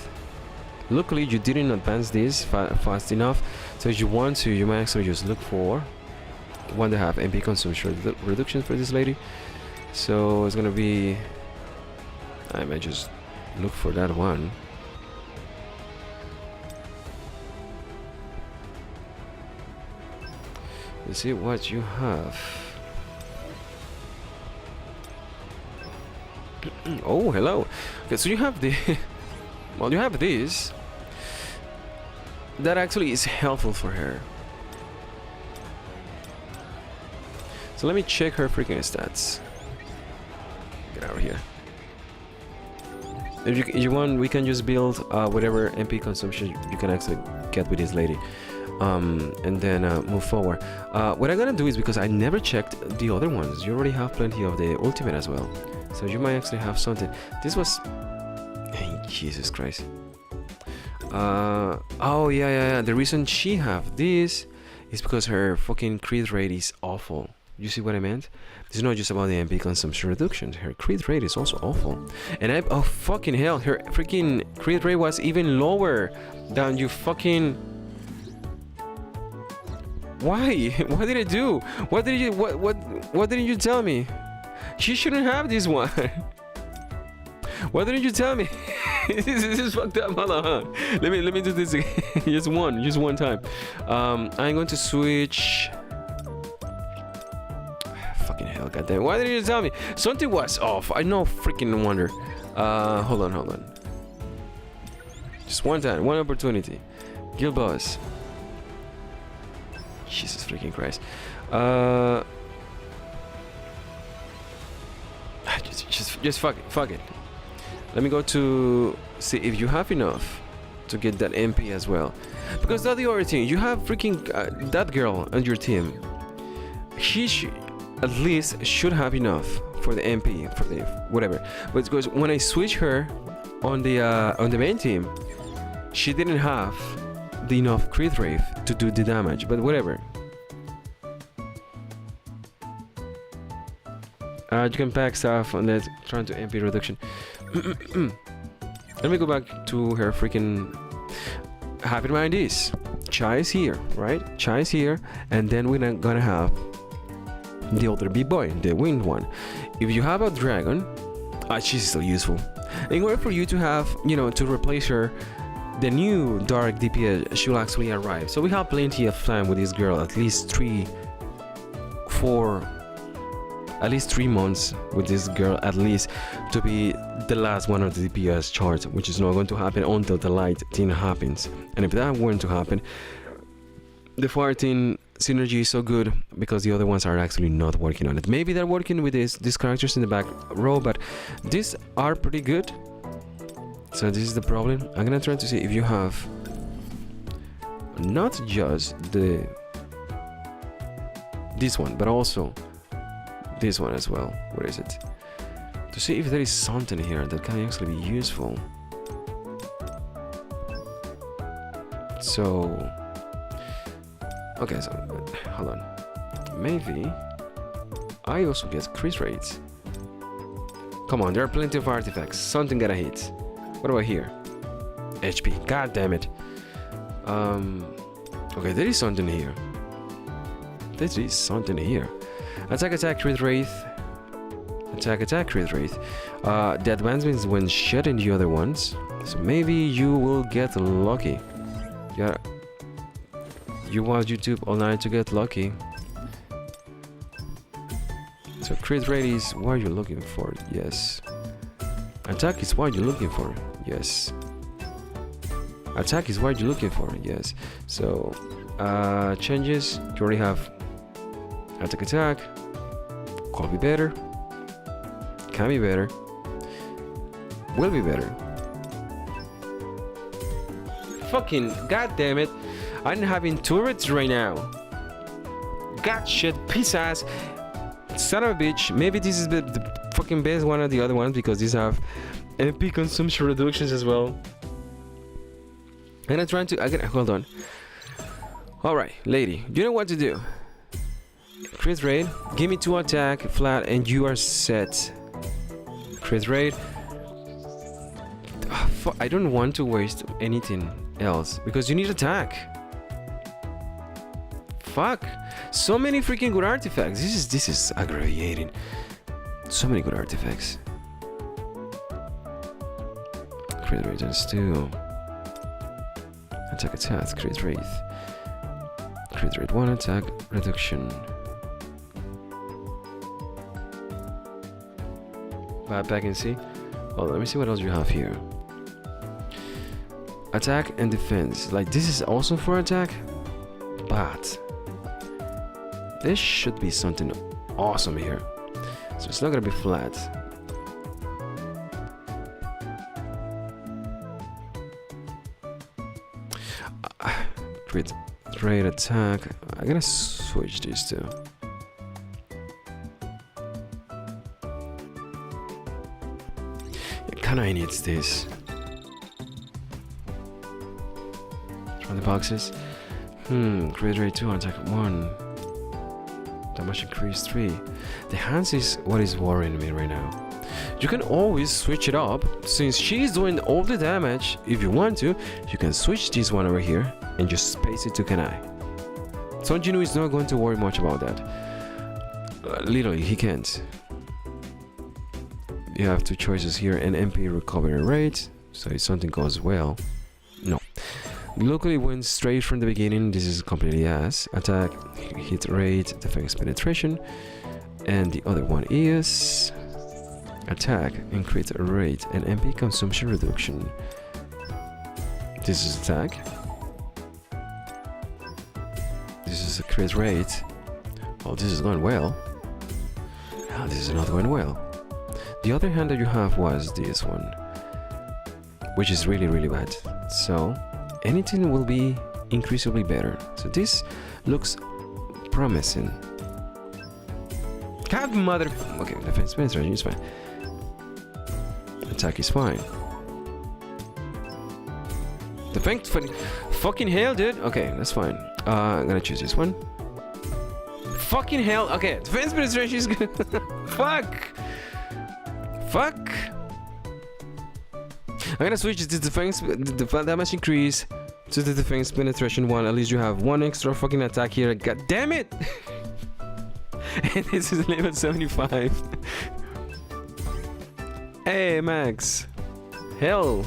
Luckily you didn't advance this fast enough, so if you want to, you might actually just look for one that have MP consumption reduction for this lady. So it's gonna be, I might just look for that one. Let's see what you have. Oh, hello. Okay, so you have the well, you have this that actually is helpful for her. So let me check her freaking stats. Get out of here. If you want, we can just build whatever MP consumption you can actually get with this lady, and then move forward. What I'm gonna do is, because I never checked the other ones, you already have plenty of the ultimate as well, so you might actually have something. This was, hey, Jesus Christ. Oh yeah. The reason she have this is because her fucking crit rate is awful. You see what I meant? It's not just about the MP consumption reduction. Her crit rate is also awful. And oh fucking hell, her freaking crit rate was even lower than you fucking. Why? What did I do? What didn't you tell me? She shouldn't have this one. Why didn't you tell me? This is fucked up. Hold on, huh? Let me do this again. just one time. I'm going to switch. Fucking hell, goddamn! Why didn't you tell me? Something was off. I know, freaking wonder. Hold on. Just one time, one opportunity. Guild boss. Jesus freaking Christ. Just fuck it. Let me go to see if you have enough to get that MP as well. Because that's the other thing. You have freaking that girl on your team. She at least should have enough for the MP, for the whatever. But because when I switch her on the main team, she didn't have the enough crit rate to do the damage. But whatever. You can pack stuff on that, trying to MP reduction. Let me go back to her freaking. Have in mind this: Chai is here, right? Chai is here, and then we're not gonna have the other big boy, the winged one. If you have a dragon, she's still useful. In order for you to have, to replace her, the new dark DPS should actually arrive. So we have plenty of time with this girl, at least 3 months with this girl, at least, to be the last one of the DPS chart, which is not going to happen until the light thing happens. And if that weren't to happen, the fire team synergy is so good because the other ones are actually not working on it. Maybe they're working with these characters in the back row, but these are pretty good. So this is the problem. I'm gonna try to see if you have not just this one, but also this one as well. Where is it? To see if there is something here that can actually be useful. So okay, so hold on. Maybe I also get crit rates. Come on, there are plenty of artifacts. Something gotta hit. What about here? HP. God damn it. Okay, there is something here. Attack crit rate. Attack crit rate. The advancements when shedding the other ones. So maybe you will get lucky. Yeah. You watch YouTube all night to get lucky. So crit rate is what you're looking for. Yes. Attack is what you're looking for. Yes. Attack is what you're looking for. Yes. So changes. You already have attack. Could be better. Can be better. Will be better. Fucking goddamn it! I'm having turrets right now. God shit, piece ass, son of a bitch. Maybe this is the fucking best one of the other ones because these have MP consumption reductions as well. And I'm trying to. Hold on. All right, lady, you know what to do. Crit rate. Give me 2 attack flat, and you are set. Crit rate. I don't want to waste anything else because you need attack. Fuck, so many freaking good artifacts. This is aggravating. So many good artifacts. Crit rate and still attack crit rate. Crit rate 1 attack reduction. back and see. Oh, let me see what else you have here. Attack and defense. Like, this is also for attack, but this should be something awesome here. So it's not gonna be flat. Great attack. I'm gonna switch these two. It kinda needs this. From the boxes. Crit rate 2, attack 1. Damage increase 3. The hands is what is worrying me right now. You can always switch it up. Since she's doing all the damage, if you want to, you can switch this one over here and just space it to Kanai. Son Jinwoo is not going to worry much about that. Literally, he can't. You have two choices here, an MP recovery rate. So if something goes well, no. Locally went straight from the beginning. This is completely ass. Attack, hit rate, defense penetration. And the other one is attack, increase rate, and MP consumption reduction. This is attack. This is a crit rate. Oh, this is going well. Oh, this is not going well. The other hand that you have was this one, which is really, really bad. So anything will be increasingly better. So this looks promising. God mother. Okay, defense penetration is fine. Attack is fine. Defense fucking hell, dude. Okay, that's fine. I'm gonna choose this one. Fucking hell. Okay, defense penetration is good. Fuck. I'm gonna switch the defense damage increase to the defense penetration one. At least you have one extra fucking attack here. God damn it. And this is level 75. Hey, Max. Hell.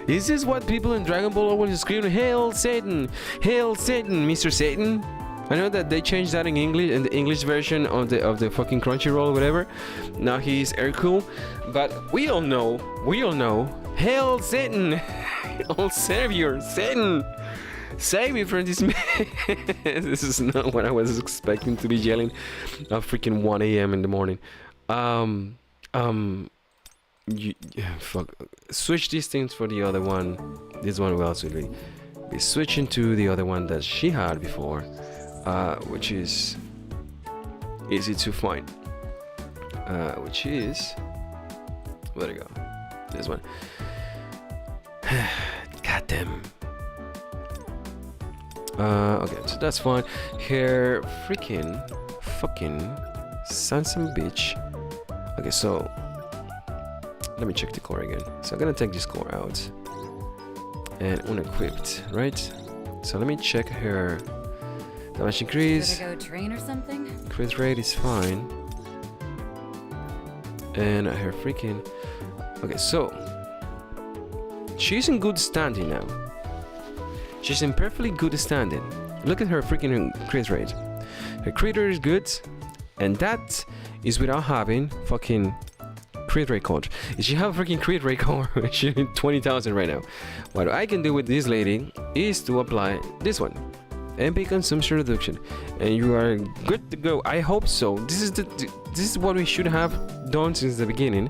Is this what people in Dragon Ball always scream? Hail Satan! Hail Satan, Mr. Satan! I know that they changed that in English, in the English version of the fucking Crunchyroll or whatever. Now he's Hercule, but we all know, Hail Satan! Oh Savior, Satan! Save me from this man! This is not what I was expecting to be yelling at freaking 1 a.m. in the morning. Fuck. Switch these things for the other one. This one will also be switching to the other one that she had before, which is easy to find. Which is, where'd it go? This one. God damn. Okay, so that's fine. Here, fucking Sansan Beach. Okay, so let me check the core again. So I'm gonna take this core out and unequipped, right? So let me check her damage increase. Go train or something? Crit rate is fine, and her freaking. Okay, so she's in good standing now. She's in perfectly good standing. Look at her freaking crit rate. Her crit rate is good, and that is without having fucking crit rate code. If she have a freaking crit rate code, she need 20,000 right now. What I can do with this lady is to apply this one, MP consumption reduction, and you are good to go. I hope so. This is what we should have done since the beginning.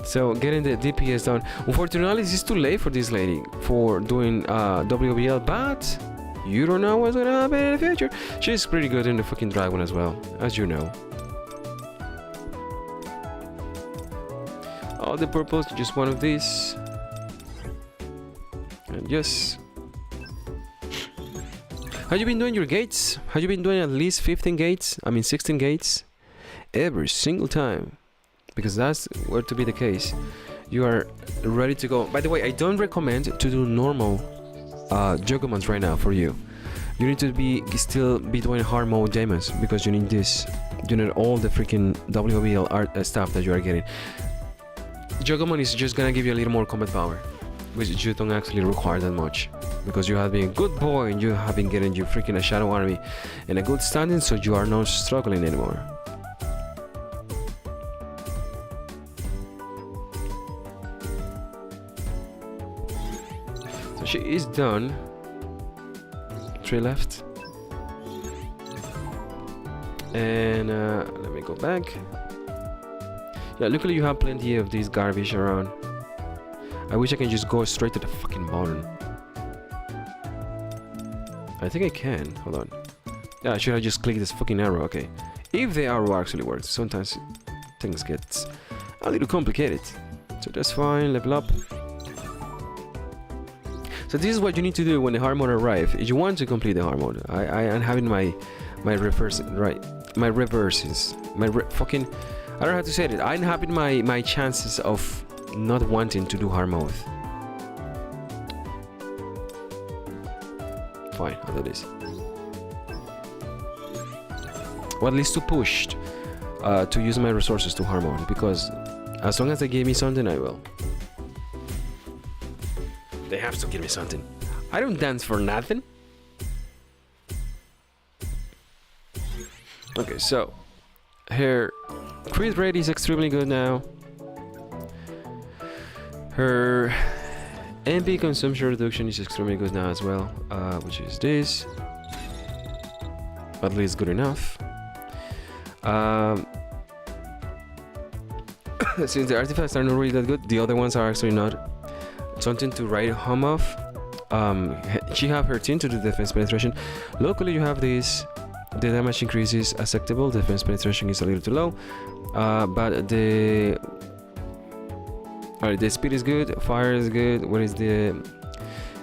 So getting the DPS down. Unfortunately, it's too late for this lady for doing WBL, but you don't know what's gonna happen in the future. She's pretty good in the fucking dragon as well, as you know. All the purples, just one of these. And yes. Have you been doing your gates? Have you been doing at least 15 gates? I mean 16 gates? Every single time. Because that's where to be the case. You are ready to go. By the way, I don't recommend to do normal YogurtMonth right now for you. You need to still be doing hard mode demons because you need this. You need all the freaking WBL art stuff that you are getting. YogurtMonth is just gonna give you a little more combat power, which you don't actually require that much, because you have been a good boy and you have been getting your freaking a shadow army and a good standing, so you are not struggling anymore. She is done. 3 left. And let me go back. Yeah, luckily you have plenty of these garbage around. I wish I can just go straight to the fucking bottom. I think I can. Hold on. Yeah, should I just click this fucking arrow? Okay. If the arrow actually works. Sometimes things get a little complicated. So that's fine. Level up. So this is what you need to do when the hard mode arrives. If you want to complete the hard mode. I am having my reverse right. My reverses. Fucking. I don't know how to say it. I'm having my chances of not wanting to do hard mode. Fine, I'll do this. Or at least to push to use my resources to hard mode, because as long as they give me something, I will. They have to give me something. I don't dance for nothing. Okay, so her crit rate is extremely good now. Her MP consumption reduction is extremely good now as well, which is this. At least good enough. Since the artifacts are not really that good, the other ones are actually not. Something to write home of. She have her team to do defense penetration. Locally you have this. The damage increase is acceptable. Defense penetration is a little too low. But the speed is good. Fire is good. What is the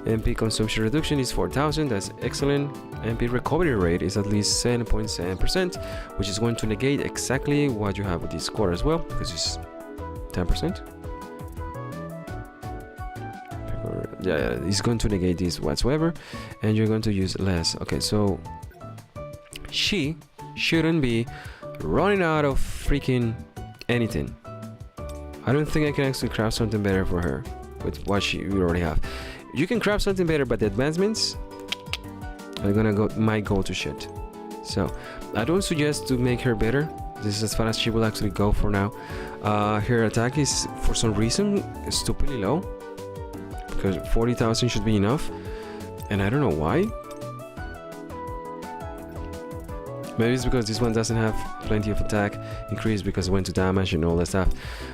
MP consumption reduction? Is 4,000. That's excellent. MP recovery rate is at least 7.7%, which is going to negate exactly what you have with this score as well, because it's 10%. Yeah, it's going to negate this whatsoever, and you're going to use less. Okay, so she shouldn't be running out of freaking anything. I don't think I can actually craft something better for her with what we already have. You can craft something better, but the advancements are gonna might go to shit. So I don't suggest to make her better. This is as far as she will actually go for now. Her attack is for some reason stupidly low, because 40,000 should be enough, and I don't know why. Maybe it's because this one doesn't have plenty of attack increase because it went to damage and all that stuff.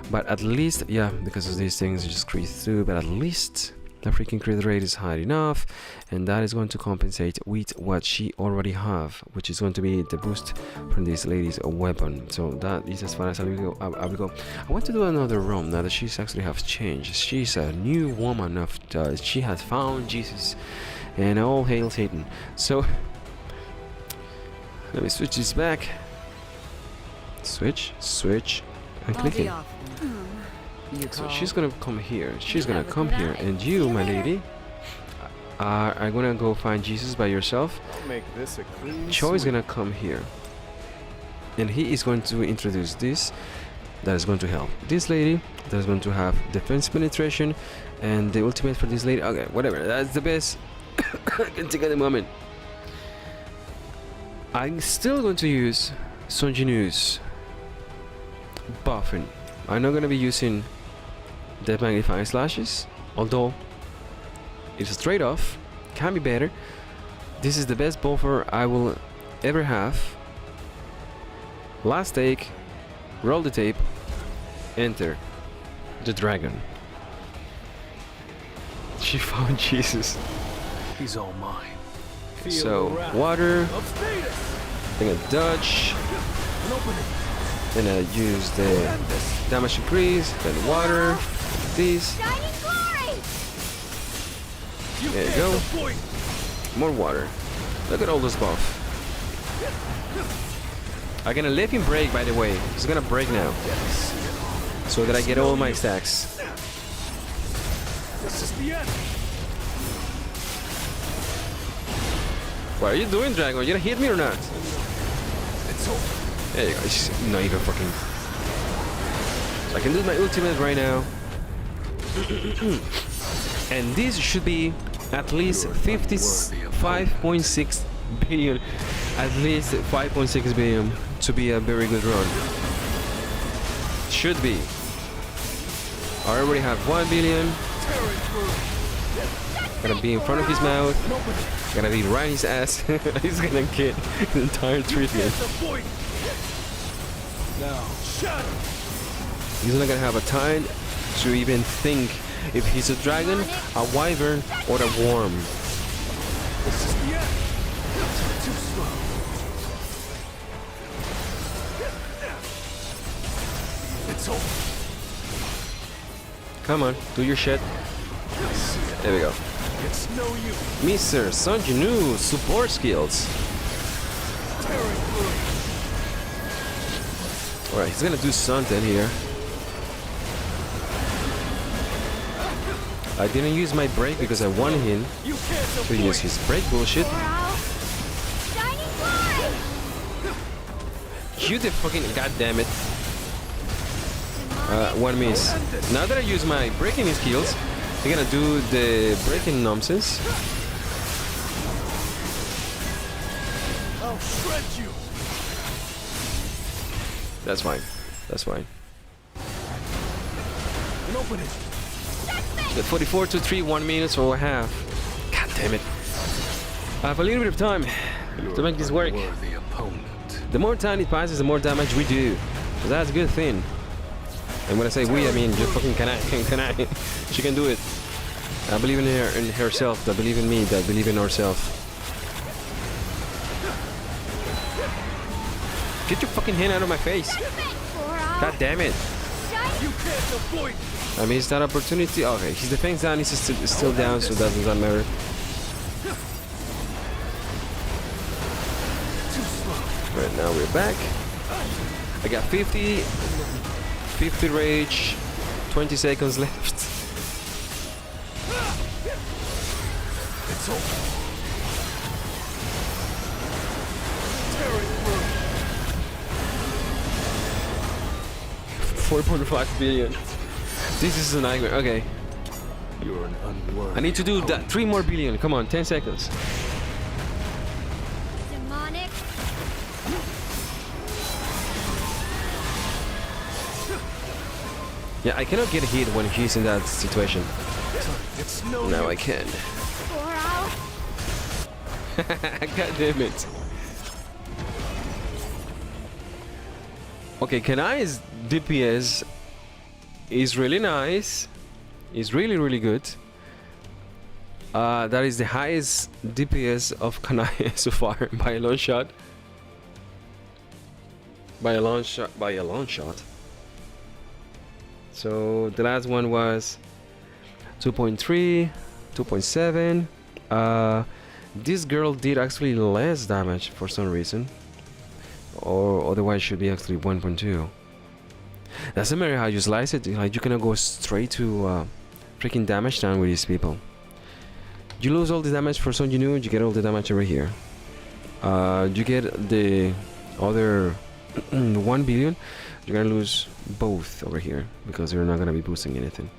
But at least, yeah, because of these things just crease through, but at least the freaking crit rate is high enough, and that is going to compensate with what she already have, which is going to be the boost from this lady's weapon. So that is as far as I will go. I want to do another room now that she's actually have changed. She's a new woman of she has found Jesus, and all hail Satan. So let me switch this back. Switch, and click it. So she's gonna come here. She's gonna come here, and you, my lady, are gonna go find Jesus by yourself. Make this a clean Cho is sweep. gonna come here, and he is going to introduce this. That is going to help this lady. That is going to have defense penetration, and the ultimate for this lady. Okay, whatever. That's the best I can take at the moment. I'm still going to use Sun Jinu's buffing. I'm not going to be using Death Magnifying Slashes, although it's a trade-off, can be better. This is the best buffer I will ever have. Last take, roll the tape, enter the dragon. She found Jesus. He's all mine. Feel So the wrath water, of status. I'm gonna dodge, An opening. then I use the damage increase, then water, this, Shining glory! there you go, Avoid. more water. Look at all this buff. I'm gonna let him break, by the way. He's gonna break now, so that I get all my stacks. This is the end. What are you doing, Dragon? You gonna hit me or not? It's over. There you go. It's not even fucking. So I can do my ultimate right now. And this should be at least 55.6 billion. At least 5.6 billion to be a very good run. Should be. I already have 1 billion. Tearing through. Gonna be in front of his mouth. Gonna be right in his ass. He's gonna get the entire treatment. Now, shadow. He's not gonna have a time to even think if he's a dragon, a wyvern, or a worm. This is the end. Too slow. It's over. Come on, do your shit. There we go. It's no use. Mr. Sun Jinu, support skills. Tearing through. Alright, he's gonna do something here. I didn't use my break because I wanted him You can't to use his break bullshit. Shining fly! You the fucking goddamn it. One miss. Now that I use my breaking skills, I'm gonna do the breaking nonsense. I'll shred you. That's fine. That's fine. And open it. The 44 to 3, 1 minute or a half. God damn it. I have a little bit of time to make this work. Worthy opponent. The more time it passes, the more damage we do. So that's a good thing. And when I say we, I mean just fucking can I. She can do it. I believe in her, in herself. I believe in me. I believe in ourselves. Get your fucking hand out of my face. God damn it. You can't avoid. I missed that opportunity. Okay, his defense down is still down, so that does not matter. Right now we're back. I got 50 rage, 20 seconds left. It's over. Tearing through. 4.5 billion. This is a nightmare. Okay, You're an unworthy. I need to do that. 3 more billion. Come on, 10 seconds. Demonic. Yeah, I cannot get hit when he's in that situation. It's no Now I use. can. Oral. God damn it. Okay, Kanai's DPS is really nice. Is really good. That is the highest DPS of Kanai so far by a long shot. By a long shot. So the last one was 2.3, 2.7. This girl did actually less damage for some reason, or otherwise should be actually 1.2. Doesn't matter how you slice it, like you cannot go straight to freaking damage down with these people. You lose all the damage for Sun Jinu, you get all the damage over here. You get the other 1 billion, you're gonna lose both over here because they're not gonna be boosting anything.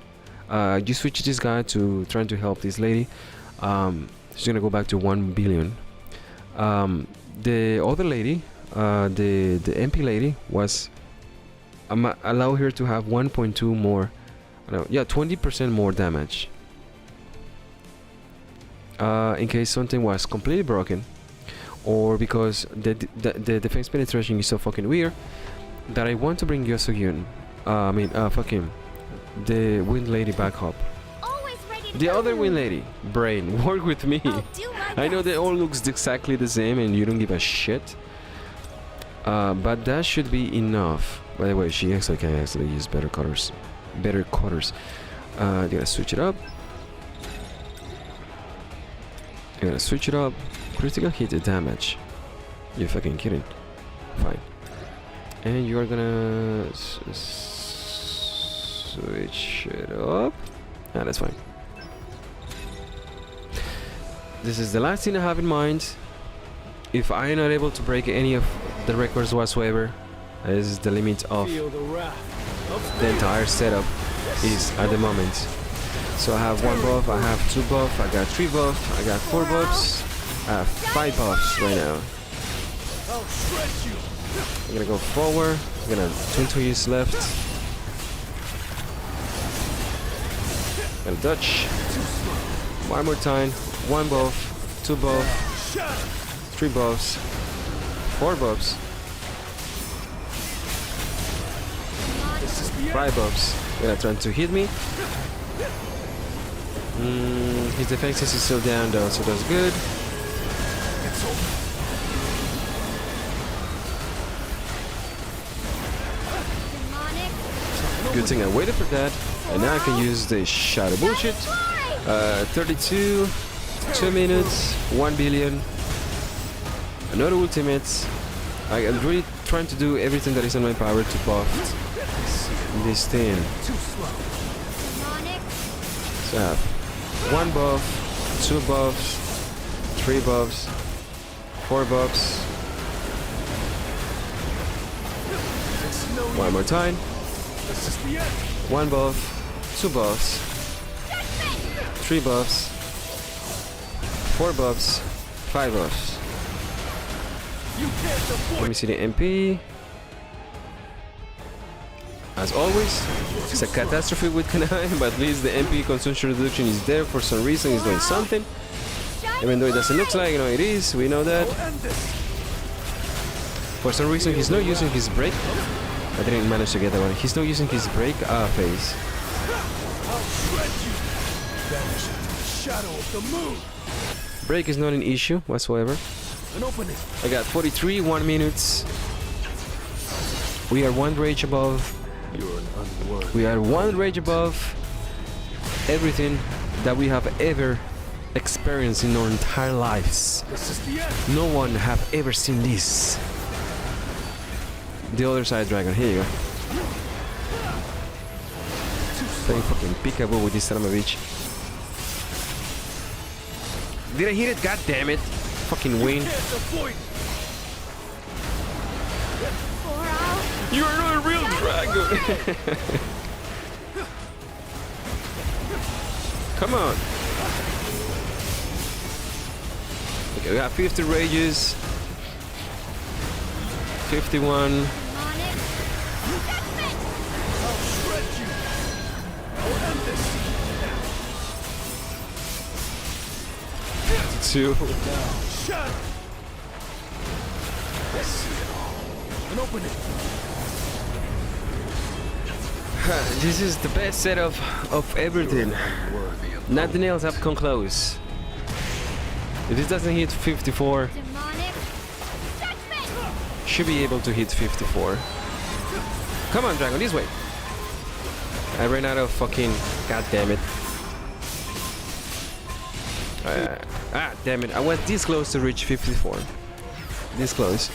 You switch this guy to trying to help this lady. She's gonna go back to 1 billion. The other lady, the MP lady, was allow her to have 1.2 more. No, yeah, 20% more damage. In case something was completely broken, or because the defense penetration is so fucking weird that I want to bring Yosugyun, fucking the Wind Lady back up. Always ready to The go. other Wind Lady, Brain, work with me. I'll do my I know best. they all looks exactly the same and you don't give a shit. But that should be enough. By the way, she actually can actually use better cutters. You gotta switch it up. You gotta switch it up. Critical hit damage. You're fucking kidding. Fine. And you are gonna switch it up. Ah, that's fine. This is the last thing I have in mind. If I am not able to break any of the records whatsoever, this is the limit of Feel the wrath of the entire setup is at the moment. So I have 1 buff, I have 2 buff, I got 3 buff, I got 4 buffs, I have 5 buffs right now. I'll shred you. I'm gonna go forward, I'm gonna 20 years left. I'm gonna dodge. One more time. 1 buff, 2 buff, 3 buffs, 4 buffs, 5 buffs. Yeah, trying to hit me. His defenses is still down though, so that's good. Good thing I waited for that, and now I can use the shadow bullshit. 32, 2 minutes, 1 billion. Another ultimate. I'm really trying to do everything that is in my power to buff this thing. So I have 1 buff, 2 buffs, 3 buffs, 4 buffs. One more time. 1 buff, 2 buffs, 3 buffs, 4 buffs, 5 buffs. Let me see the MP. As always, it's a catastrophe with Kanai, but at least the MP consumption reduction is there for some reason. He's doing something. Even though it doesn't look like, it is, we know that. For some reason, he's not using his break. I didn't manage to get that one. He's not using his break phase. Break is not an issue whatsoever. I got 43, 1 minutes. We are 1 rage above. We are 1 rage above everything that we have ever experienced in our entire lives. No one have ever seen this. The other side dragon, here you go. Playing fucking peekaboo with this son of a bitch. Did I hit it? God damn it. Fucking win. You are not a real dragon. Come on. Okay, we have 50 rages. 51. 52. This is the best setup of everything. Nothing else have come close. If this doesn't hit 54, should be able to hit 54. Come on, Dragon, this way. I ran out of fucking... God damn it. Damn it. I was this close to reach 54. This close.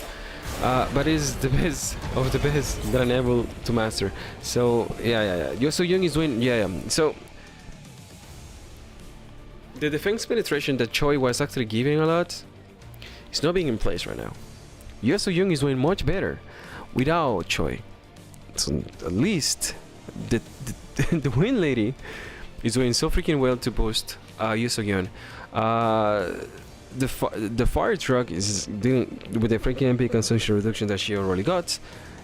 But it's the best of the best that I'm able to master. So, yeah. Yoso Young is doing... Yeah. So, the defense penetration that Choi was actually giving a lot is not being in place right now. Yoso Young is doing much better without Choi. So, at least the Wind Lady is doing so freaking well to boost Yoso Young. The fire truck is dealing with the freaking MP consumption reduction that she already got,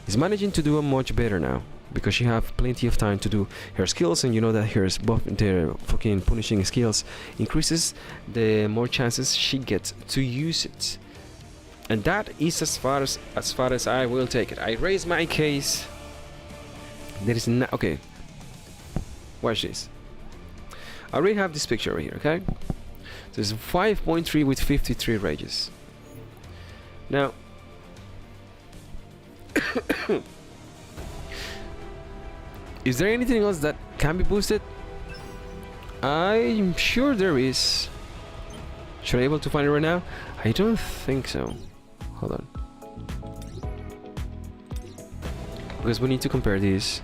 is managing to do much better now because she have plenty of time to do her skills, and you know that her their fucking punishing skills increases, the more chances she gets to use it. And that is as far as I will take it. I raise my case. There is no... Okay. Watch this. I already have this picture right here, okay? There's 5.3 with 53 rages. Now... is there anything else that can be boosted? I'm sure there is. Should I be able to find it right now? I don't think so. Hold on. Because we need to compare this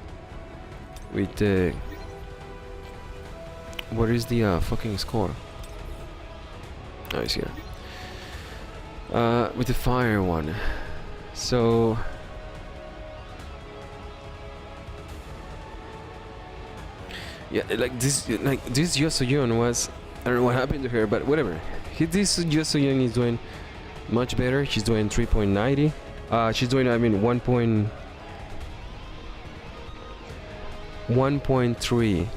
with the... What is the fucking score? Oh, it's here. With the fire one. So... yeah, like this Yoso Young was... I don't know what happened to her, but whatever. This Yoso Young is doing much better. She's doing 3.90. She's doing, I mean, 1.3. 1.3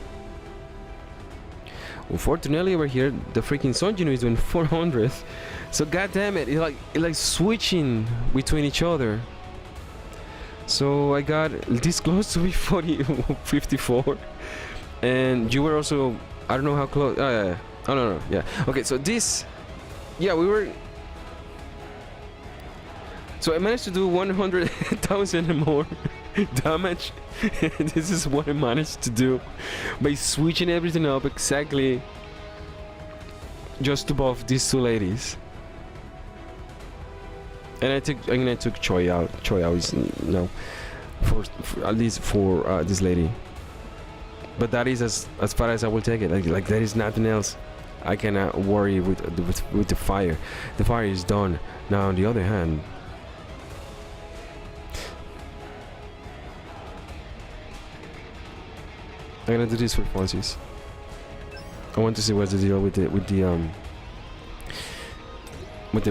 Unfortunately, over here, the freaking Sonjinu is doing 400. So god damn it, it's like switching between each other. So I got this close to be 54, and you were also, I don't know how close. Oh yeah, yeah. Oh no, yeah. Okay, so this, yeah, we were. So I managed to do 100,000 more damage. This is what I managed to do by switching everything up exactly just to buff these two ladies. And I took Choi out. Choi out is for at least for this lady. But that is as far as I will take it. Like there is nothing else I cannot worry with the fire. The fire is done. Now on the other hand, I'm gonna do this for funsies. I want to see what's the deal with the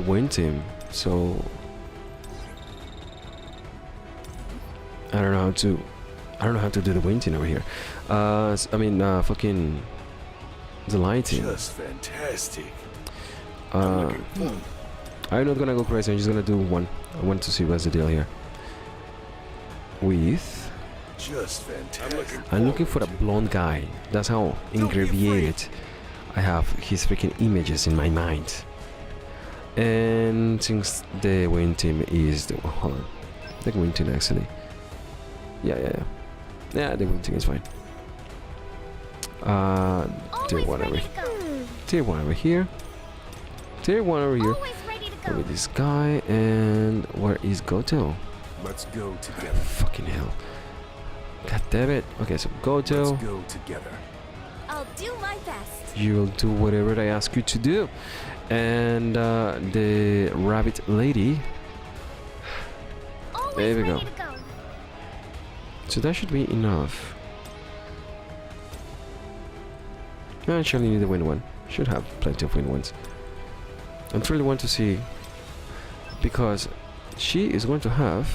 win team. So I don't know how to do the win team over here. Fucking the light team. Just fantastic. I'm not gonna go crazy. I'm just gonna do one. I want to see what's the deal here. With. Just fantastic. I'm looking for a blonde guy. That's how engraved I have his freaking images in my mind. And since the win team is the hold on, the win team actually. Yeah, the win team is fine. Tier 1 over here. Tier 1 over here. Tier 1 over here. With this guy, and where is Goto? Let's go together. Fucking hell. God damn it. Okay, so Goto. Let's go together. I'll do my best. You'll do whatever I ask you to do. And the rabbit lady. Always there we go. ready to go. So that should be enough. I actually need a win one. Should have plenty of win ones. I really want to see, because she is going to have.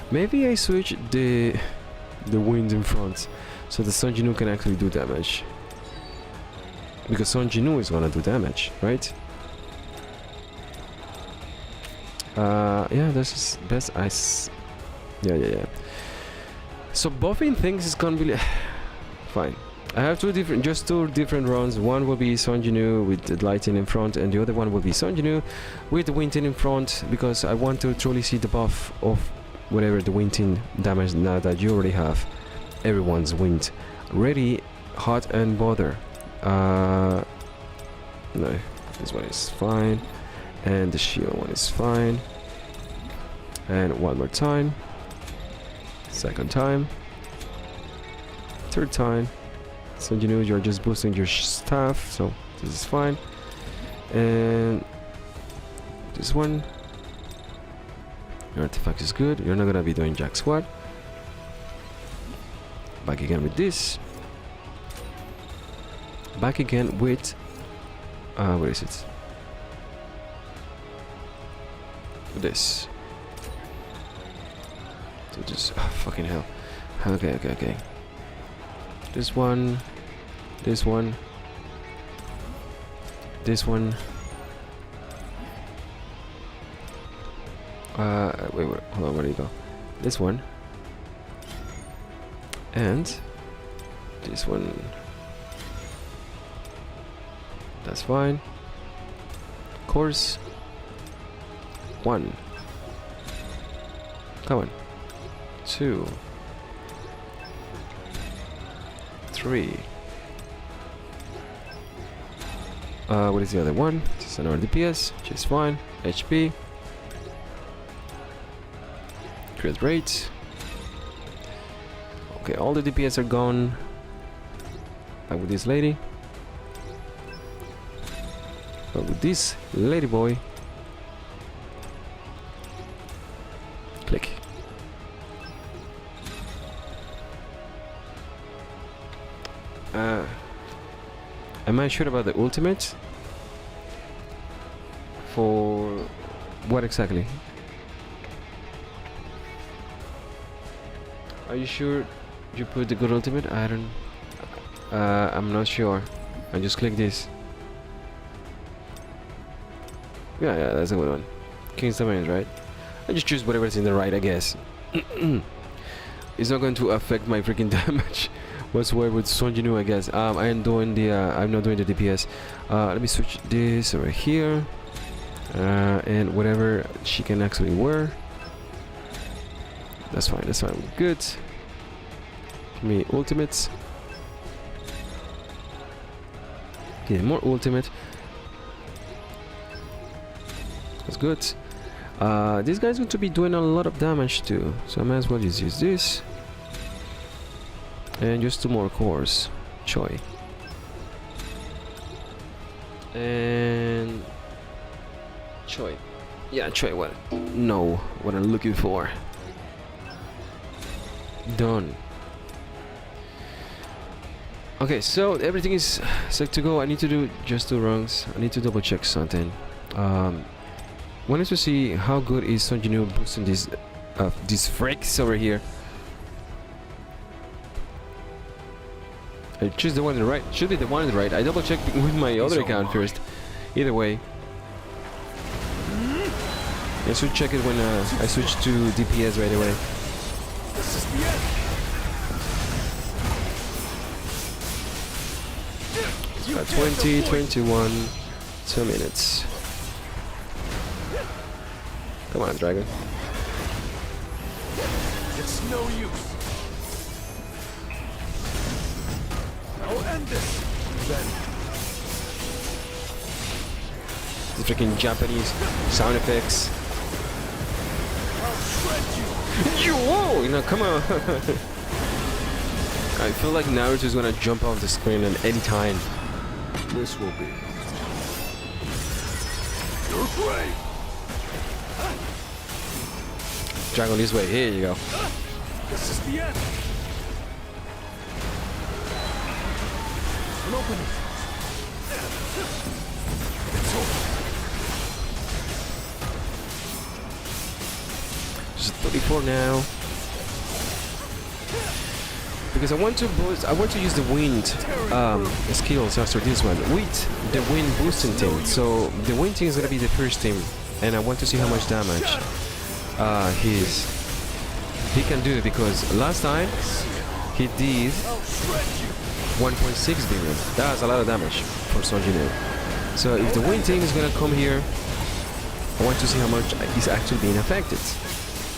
Maybe I switch the wind in front, so the Son Jinwoo can actually do damage. Because Son Jinwoo is gonna do damage, right? Yeah, that's best ice. Yeah. So buffing things is gonna be fine. I have two different runs. One will be Son Jinwoo with the lighting in front, and the other one will be Son Jinwoo with the wind in front, because I want to truly see the buff of whatever the wind damage now that you already have everyone's wind ready, hot and bother. No, this one is fine, and the shield one is fine. And one more time, second time, third time. So you know you're just boosting your staff, so this is fine. And this one, your artifact is good. You're not gonna be doing jack squat. Back again with this. Back again with where is it? This. So just fucking hell. Okay. This one. This one. This one. Wait, hold on, where do you go? This one. And this one. That's fine. Course. One. Come on. 2. 3. What is the other one? Just another DPS, which is fine. HP. Crit rate. Okay, all the DPS are gone. Back with this lady. Back with this lady boy. Click. Am I sure about the ultimate? For what exactly? Are you sure you put the good ultimate? I I'm not sure. I just click this. Yeah, that's a good one. King's Domain, right? I just choose whatever's in the right, I guess. It's not going to affect my freaking damage whatsoever with Sonjinu, I guess. I'm not doing the DPS. Let me switch this over here. And whatever she can actually wear. That's fine, good. Give me ultimates. Okay, more ultimate. That's good. This guy's going to be doing a lot of damage too, so I might as well just use this. And just 2 more cores. Choi. And Choi. Yeah, Choi, what? No, what I'm looking for. Done. Okay, so everything is set to go. I need to do just 2 runs. I need to double check something. Wanted to see how good is Sonjinu boosting these freaks over here. I choose the one on the right. Should be the one on the right. I double checked with my other account first. Either way, I should check it when I switch to DPS right away. This is the end. 20, 21, 2 minutes. Come on, dragon. It's no use. I'll end this. Then. The freaking Japanese sound effects. I'll shred you. Yo, you know, come on. I feel like Naruto is gonna jump off the screen at any time. This will be your grave. Dragon this way. Here you go. This is the end. An opening. It's over. Just 34 now. Because I want to use the wind skills after this one with the wind boosting team. So the wind team is gonna be the first team, and I want to see how much damage he can do, because last time he did 1.6 billion. That's a lot of damage for Sonjinu. So if the wind team is gonna come here, I want to see how much is actually being affected.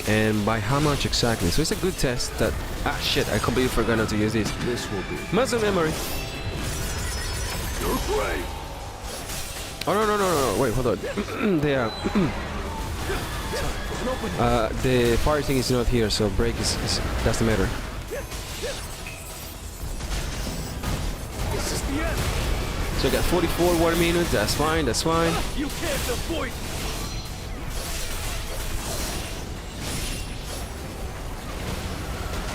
And by how much exactly. So it's a good test that... Ah shit, I completely forgot not to use this. This will be muscle memory. your grave. Oh no, wait, hold on. They are... the fire thing is not here, so break is that's the matter. This is the end. So I got 44 water minutes, that's fine. You can't avoid.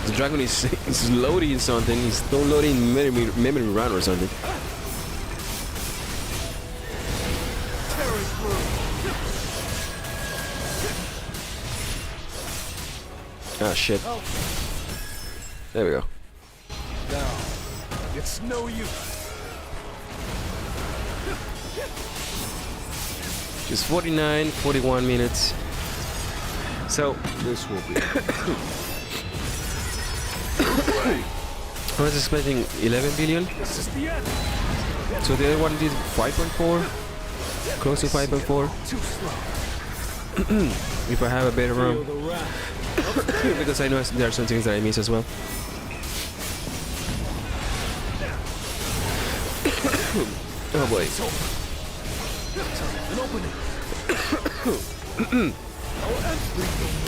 The dragon is loading something. He's still loading memory run or something. Ah shit. There we go. Now, it's no use. Just 49, 41 minutes. So This will be I was expecting 11 billion. This is the end. So the other one did 5.4, close to 5.4. Too slow. If I have a better Feel room, the wrath. because I know there are some things that I miss as well. Oh boy. An opening.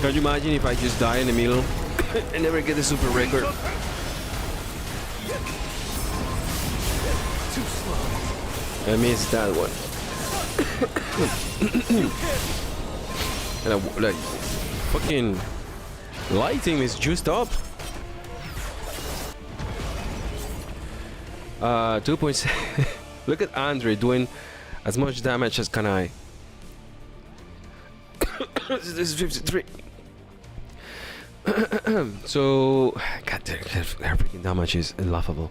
Can you imagine if I just die in the middle and never get the super record? Too slow. I missed that one. And I, like, fucking lighting is juiced up. 2.6. Look at Andre doing as much damage as Kanai. This is 53. So, god damn, her freaking damage is laughable.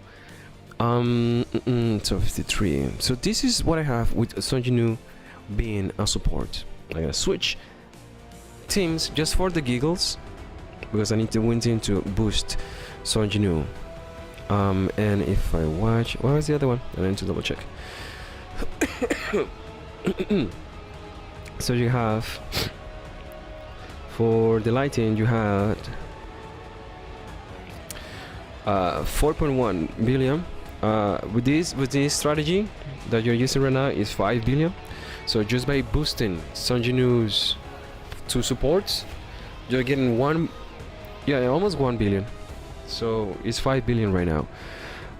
So 53. So this is what I have with Son Jinwoo being a support. I'm gonna switch teams just for the giggles because I need to win team to boost Son Jinwoo. And if I watch, what was the other one? I need to double check. So you have for the lighting, you had 4.1 billion. With this strategy that you're using right now is 5 billion. So just by boosting Son Jinwoo's 2 supports, you're getting almost 1 billion. So it's 5 billion right now.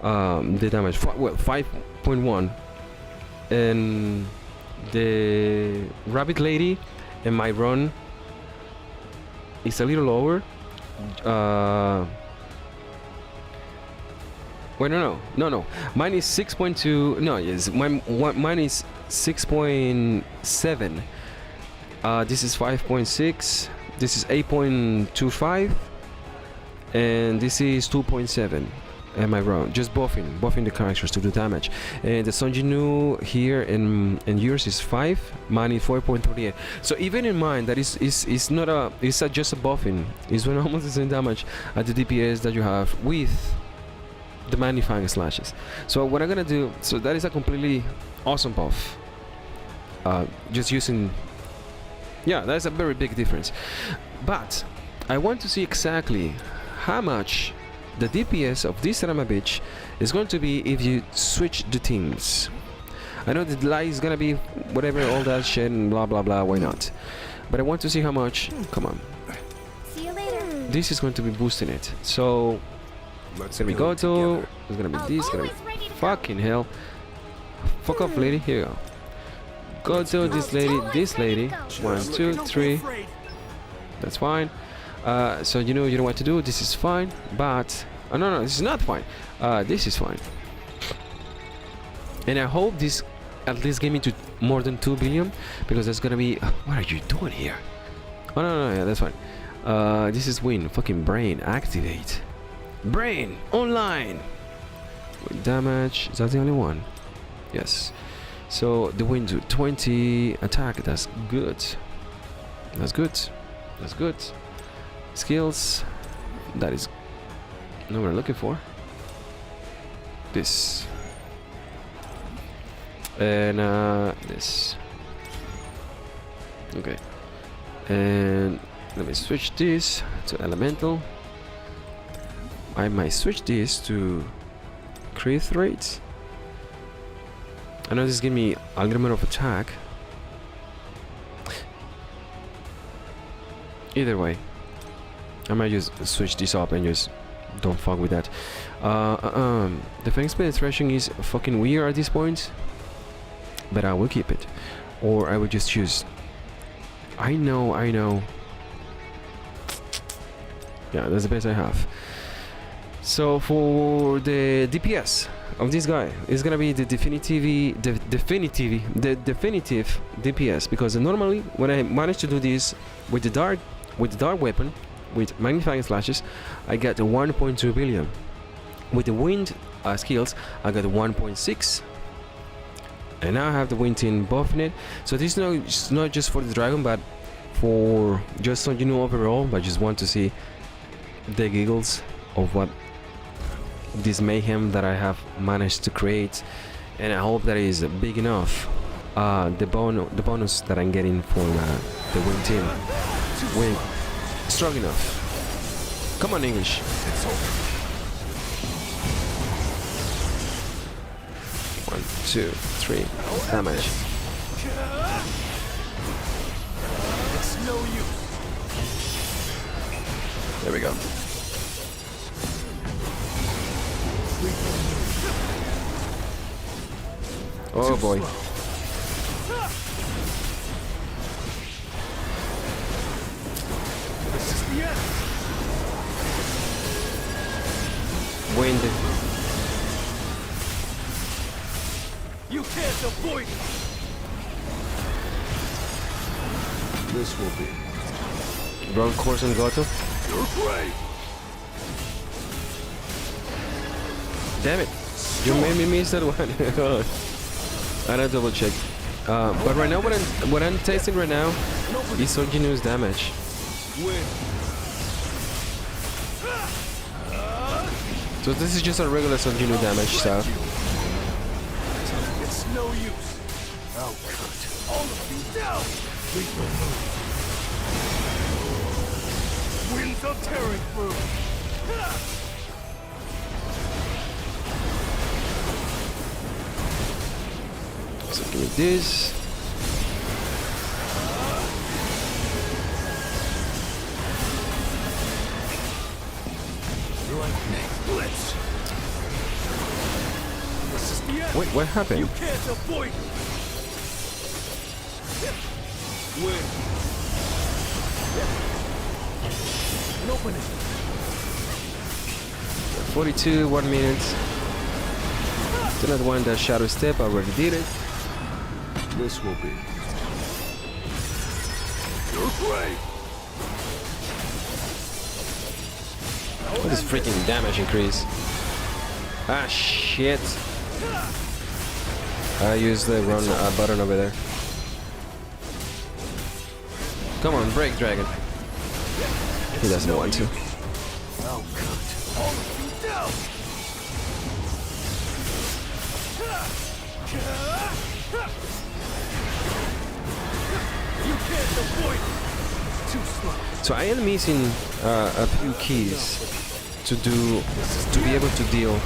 The damage, 5.1, and the Rabbit Lady and my run is a little lower. Wait, no. Mine is 6.2. No, yes, mine is 6.7. This is 5.6. This is 8.25, and this is 2.7. Am I wrong? Just buffing the characters to do damage. And the Son Jinwoo here and yours is 5. Mine is 4.38. So even in mine, that is not a. It's just a buffing. It's when almost the same damage at the DPS that you have with the magnifying slashes. So what I'm gonna do, so that is a completely awesome buff. Just using, that's a very big difference. But I want to see exactly how much the DPS of this Rama bitch is going to be if you switch the teams. I know the delay is gonna be whatever, all that shit and blah blah blah, why not? But I want to see how much, come on. See you later. This is going to be boosting it. So it's gonna be Goto, it's gonna be this, gonna be fucking hell. Fuck off, lady, here you go. Goto, this lady, 1, 2, 3. That's fine. So you know what to do. This is fine, but no, this is not fine. This is fine. And I hope this at least get me to more than 2 billion, because there's gonna be. What are you doing here? Oh no, yeah, that's fine. This is win. Fucking brain activate. Brain online. With damage. Is that the only one? Yes. So the win to 20 attack. That's good. That's good. That's good. Skills. That is not what I'm looking for. This. And this. Okay. And let me switch this to elemental. I might switch this to crit rate. I know this give me a little bit of attack. Either way, I might just switch this up and just don't fuck with that. Defense penetration is fucking weird at this point, but I will keep it, or I will just choose. I know. Yeah, that's the best I have. So for the DPS of this guy, it's gonna be the definitive DPS, because normally when I manage to do this with the dark weapon with magnifying slashes, I get 1.2 billion. With the wind skills, I got 1.6, and now I have the wind team buffing it. So this is not just for the dragon, but for just overall. But I just want to see the giggles of what this mayhem that I have managed to create, and I hope that is big enough. The bonus that I'm getting for the win team, win strong enough. Come on, English. It's over. 1, 2, 3 damage. It's no use. There we go. Oh boy. This is the end. Wind. You can't avoid it. This will be. Wrong course and Goto. You're great. Damn it. You made me miss that one. I gotta double check. But right now, what I'm testing right now is Son Jinu's damage. So this is just a regular Son Jinu damage stuff. It's no use. I'll cut all of you down. Please don't move. Winds of tearing through. So give me this. Lightning blitz. This is the end. Wait, what happened? You can't avoid it. Win. An opening. 42, 1 minute. Do not want that shadow step, I already did it. This will be. You're great. What is freaking damage increase? Ah, shit. I used the wrong button over there. Come on, break, dragon. He doesn't want to. I'll cut all of you down. You can't avoid it. It's too slow. So I am missing a few keys to be able to deal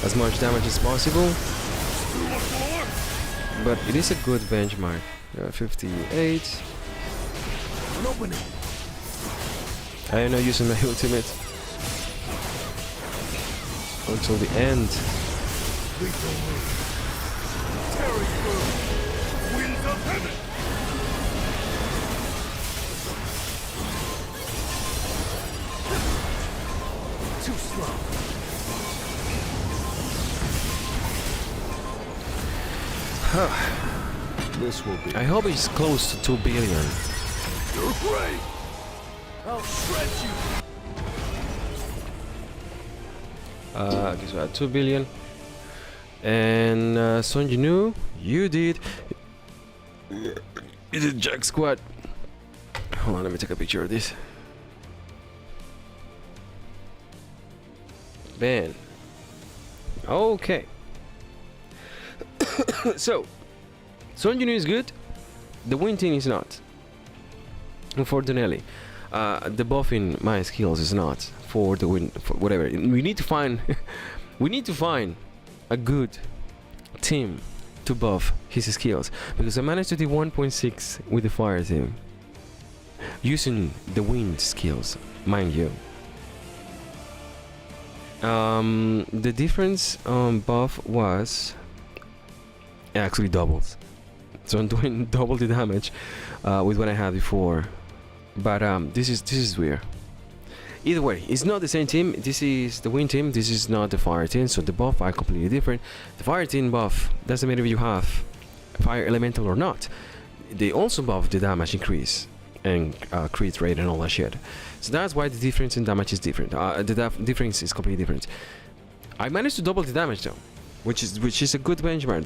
as much damage as possible. But it is a good benchmark. 58. An opening. I am not using my ultimate until the end. Please don't move. Tearing through. Winds of heaven. Too slow. This will be. I hope it's close to 2 billion. You're great. I'll shred you. Okay, so 2 billion. And Son Jinu, you did Jack Squad. Hold on, let me take a picture of this. Man. Okay. So, Son Jinu is good. The win team is not. Unfortunately, the buffing my skills is not for the win. For whatever. We need to find. We need to find a good team to buff his skills, because I managed to do 1.6 with the fire team using the wind skills, mind you. The difference on buff was actually doubles, so I'm doing double the damage with what I had before. But this is weird. Either way, it's not the same team. This is the wind team. This is not the fire team. So the buff are completely different. The fire team buff doesn't matter if you have fire elemental or not. They also buff the damage increase and crit rate and all that shit. So that's why the difference in damage is different. The difference is completely different. I managed to double the damage though, which is a good benchmark.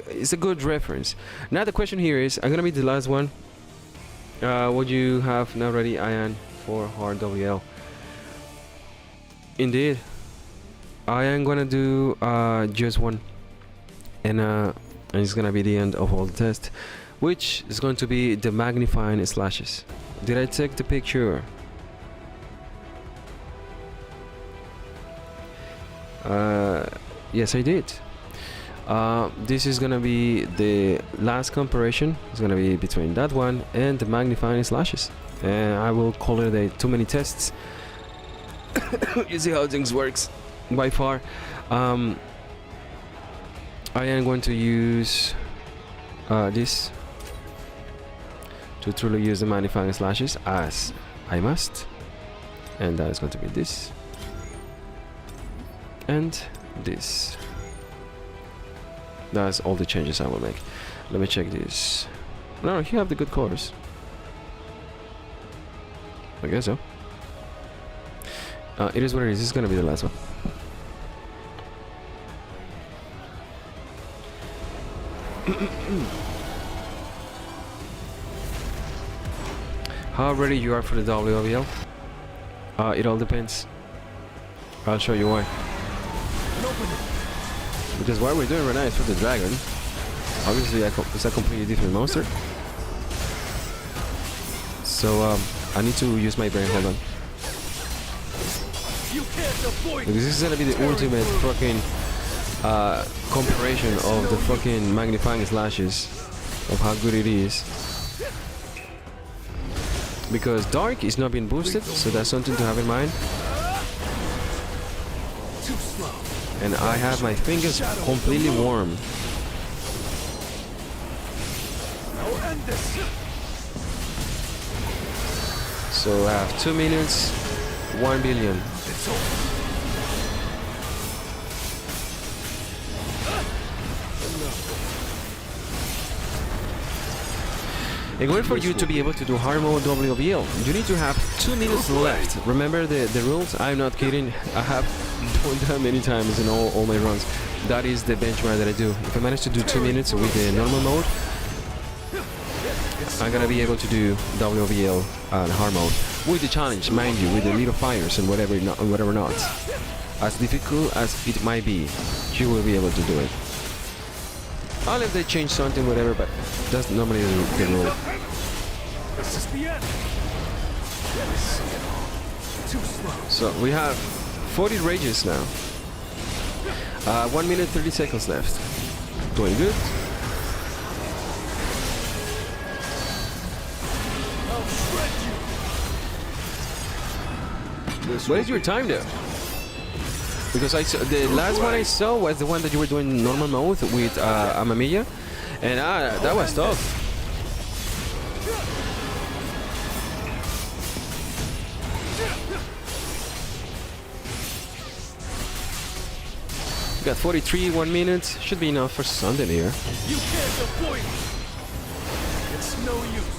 It's a good reference. Now the question here is, I'm gonna be the last one. What you have now ready, Ian, for hard WL? Indeed, I am gonna do just one, and it's gonna be the end of all the tests, which is going to be the magnifying slashes. Did I take the picture? Yes, I did. This is gonna be the last comparison. It's gonna be between that one and the magnifying slashes, and I will call it a too many tests. You see how things works by far. I am going to use this to truly use the magnifying slashes, as I must, and that is going to be this and this. That's all the changes I will make. Let me check this. No, you have the good colors. I guess so. It is what it is. This is gonna be the last one. How ready you are for the WOBL? It all depends. I'll show you why. Because what we're doing right now is for the dragon. Obviously, it's a completely different monster. So I need to use my brain. Hold on. Because this is gonna be the ultimate fucking comparison of the fucking magnifying slashes of how good it is. Because dark is not being boosted, so that's something to have in mind. And I have my fingers completely warm. So I have 2 minutes, 1 billion. In order for you to be able to do hard mode WBL, you need to have 2 minutes left. Remember the rules? I'm not kidding. I have done that many times in all my runs. That is the benchmark that I do. If I manage to do 2 minutes with the normal mode, I'm gonna be able to do WBL and hard mode with the challenge, mind you, with the little fires and whatever not. As difficult as it might be, you will be able to do it. Unless they change something, whatever, but that's normally the rule. So we have 40 rages now. 1 minute 30 seconds left. Doing good. What is your time though? Because the last one I saw was the one that you were doing normal mode with Amamiya, and that was tough. You got 43, 1 minute. Should be enough for something here. You can't avoid it. It's no use.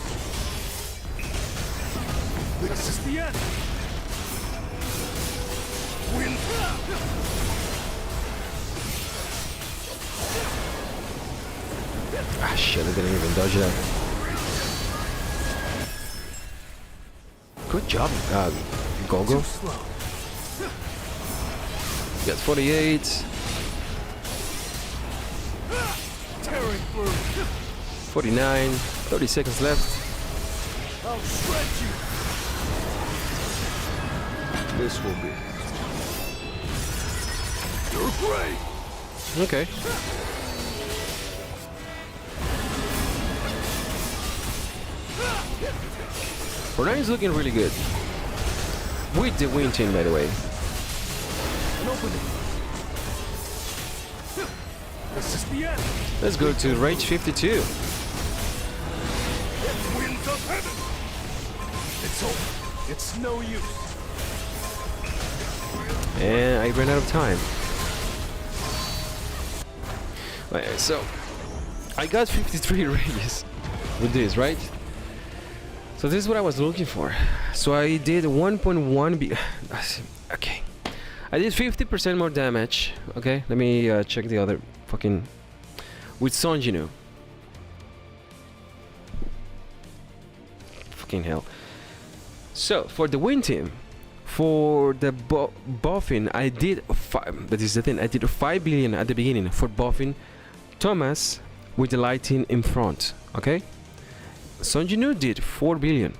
This is the end. Ah shit, I didn't even dodge that. Good job, Gogo. Got 48. 49. 30 seconds left. I'll shred you. This will be. You're great. Okay. Fortnite is looking really good. With the win team, by the way. This is the end. Let's go to Rage 52. Winds of heaven. It's over. It's no use. And I ran out of time. Right, so I got 53 rages with this, right? So this is what I was looking for. So I did 1.1 okay. I did 50% more damage. Okay, let me check the other fucking with Sonjinu. Fucking hell. So for the win team, for the buffing, I did 5. That is the thing. I did 5 billion at the beginning for buffing Thomas with the lighting in front. Okay. Sonjinu did 4 billion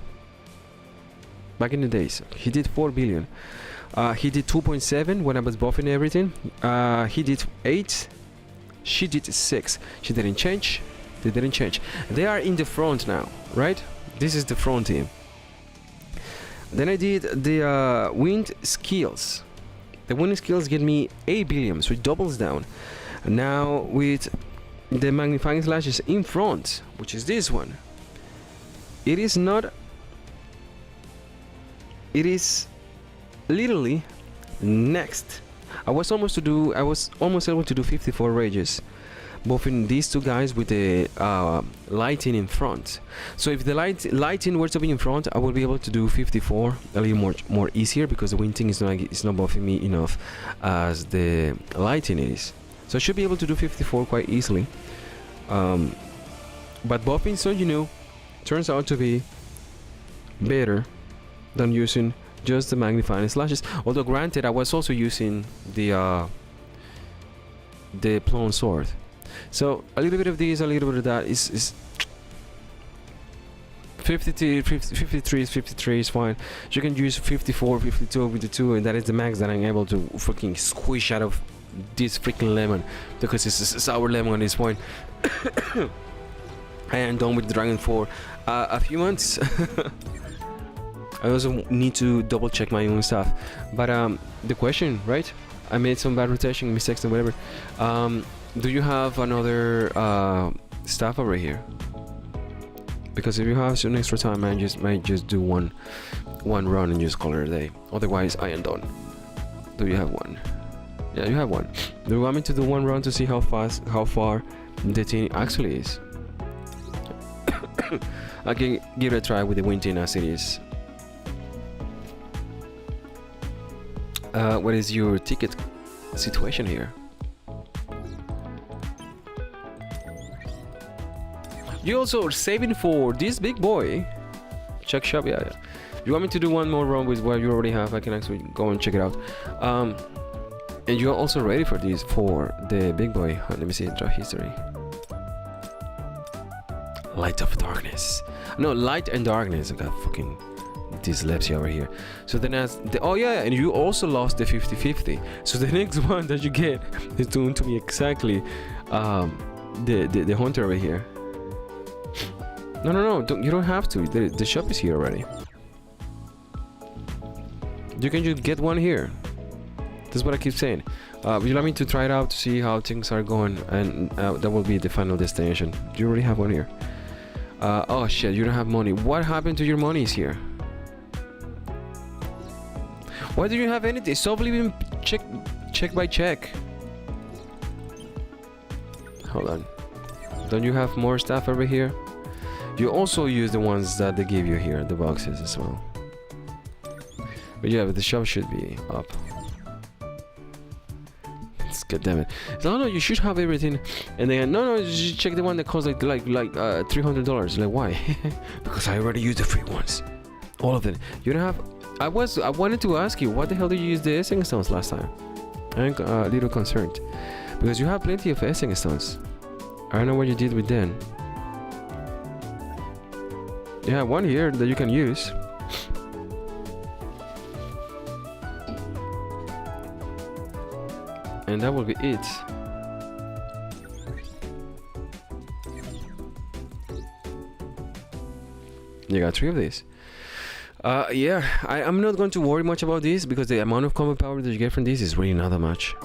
back in the days. He did 4 billion. He did 2.7 when I was buffing everything. He did 8. She did 6. She didn't change. They didn't change. They are in the front now, right? This is the front team. Then I did the wind skills. The wind skills get me 8 billion, so it doubles down. Now with the magnifying slashes in front, which is this one, it is not. It is literally next. I was almost able to do 54 rages, both in these two guys with the lighting in front. So if the lighting were to be in front, I would be able to do 54 a little more easier, because the winding is not buffing me enough as the lighting is. So I should be able to do 54 quite easily. But buffing, so you know, turns out to be better than using just the magnifying slashes. Although granted, I was also using the plone sword. So a little bit of this, a little bit of that is 53 is fine. You can use 54, 52 with the 2, and that is the max that I'm able to fucking squish out of this freaking lemon, because it's a sour lemon at this point. I am done with Dragon for a few months. I also need to double check my own stuff. But the question, right? I made some bad rotation mistakes and whatever. Do you have another stuff over here? Because if you have some extra time, I might just do one run and just call it a day. Otherwise, I am done. Do you have one? Yeah, you have one. Do you want me to do one run to see how far the thing actually is? I can give it a try with the wind as it is. What is your ticket situation here? You also are saving for this big boy. Check shop, yeah. You want me to do one more run with what you already have? I can actually go and check it out. And you're also ready for this, for the big boy. Let me see, draw history. Light of darkness. No, light and darkness. I got fucking dyslexia over here. So then oh yeah, and you also lost the 50-50. So the next one that you get is going to be exactly the hunter over here. No, you don't have to. The shop is here already. You can just get one here. That's what I keep saying. Would you like me to try it out to see how things are going? And that will be the final destination. You already have one here. Oh shit, you don't have money. What happened to your monies here? Why do you have anything? Stop leaving check by check. Hold on. Don't you have more stuff over here? You also use the ones that they give you here, the boxes as well. But yeah, but the shop should be up. God damn it! No, you should have everything. And then no, just check the one that costs like $300. Like why? Because I already used the free ones, all of them. You don't have. I wanted to ask you, what the hell did you use the Essence Stones last time? I'm a little concerned because you have plenty of Essence Stones. I don't know what you did with them. You have one here that you can use. And that will be it. You got 3 of these. Yeah, I'm not going to worry much about this because the amount of combat power that you get from this is really not that much.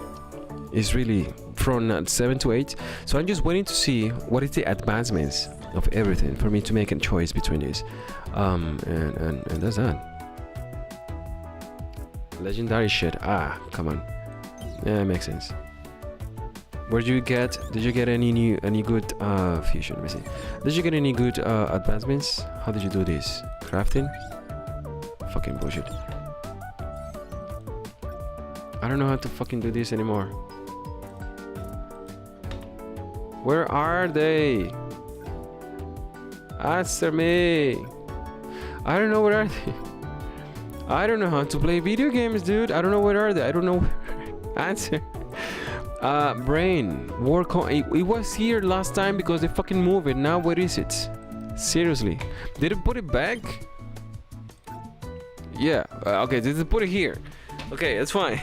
It's really from 7 to 8. So I'm just waiting to see what is the advancements of everything for me to make a choice between these. And that's that. Legendary shit. Ah, come on. Yeah, it makes sense. Did you get any good fusion? Let me see. Did you get any good advancements? How did you do this? Crafting? Fucking bullshit. I don't know how to fucking do this anymore. Where are they? Answer me. I don't know where are they. I don't know how to play video games, dude. I don't know where are they. I don't know. Answer. Brain. Work on it. It was here last time because they fucking moved it. Now where is it? Seriously. Did it put it back? Yeah. Okay, did it put it here? Okay, that's fine.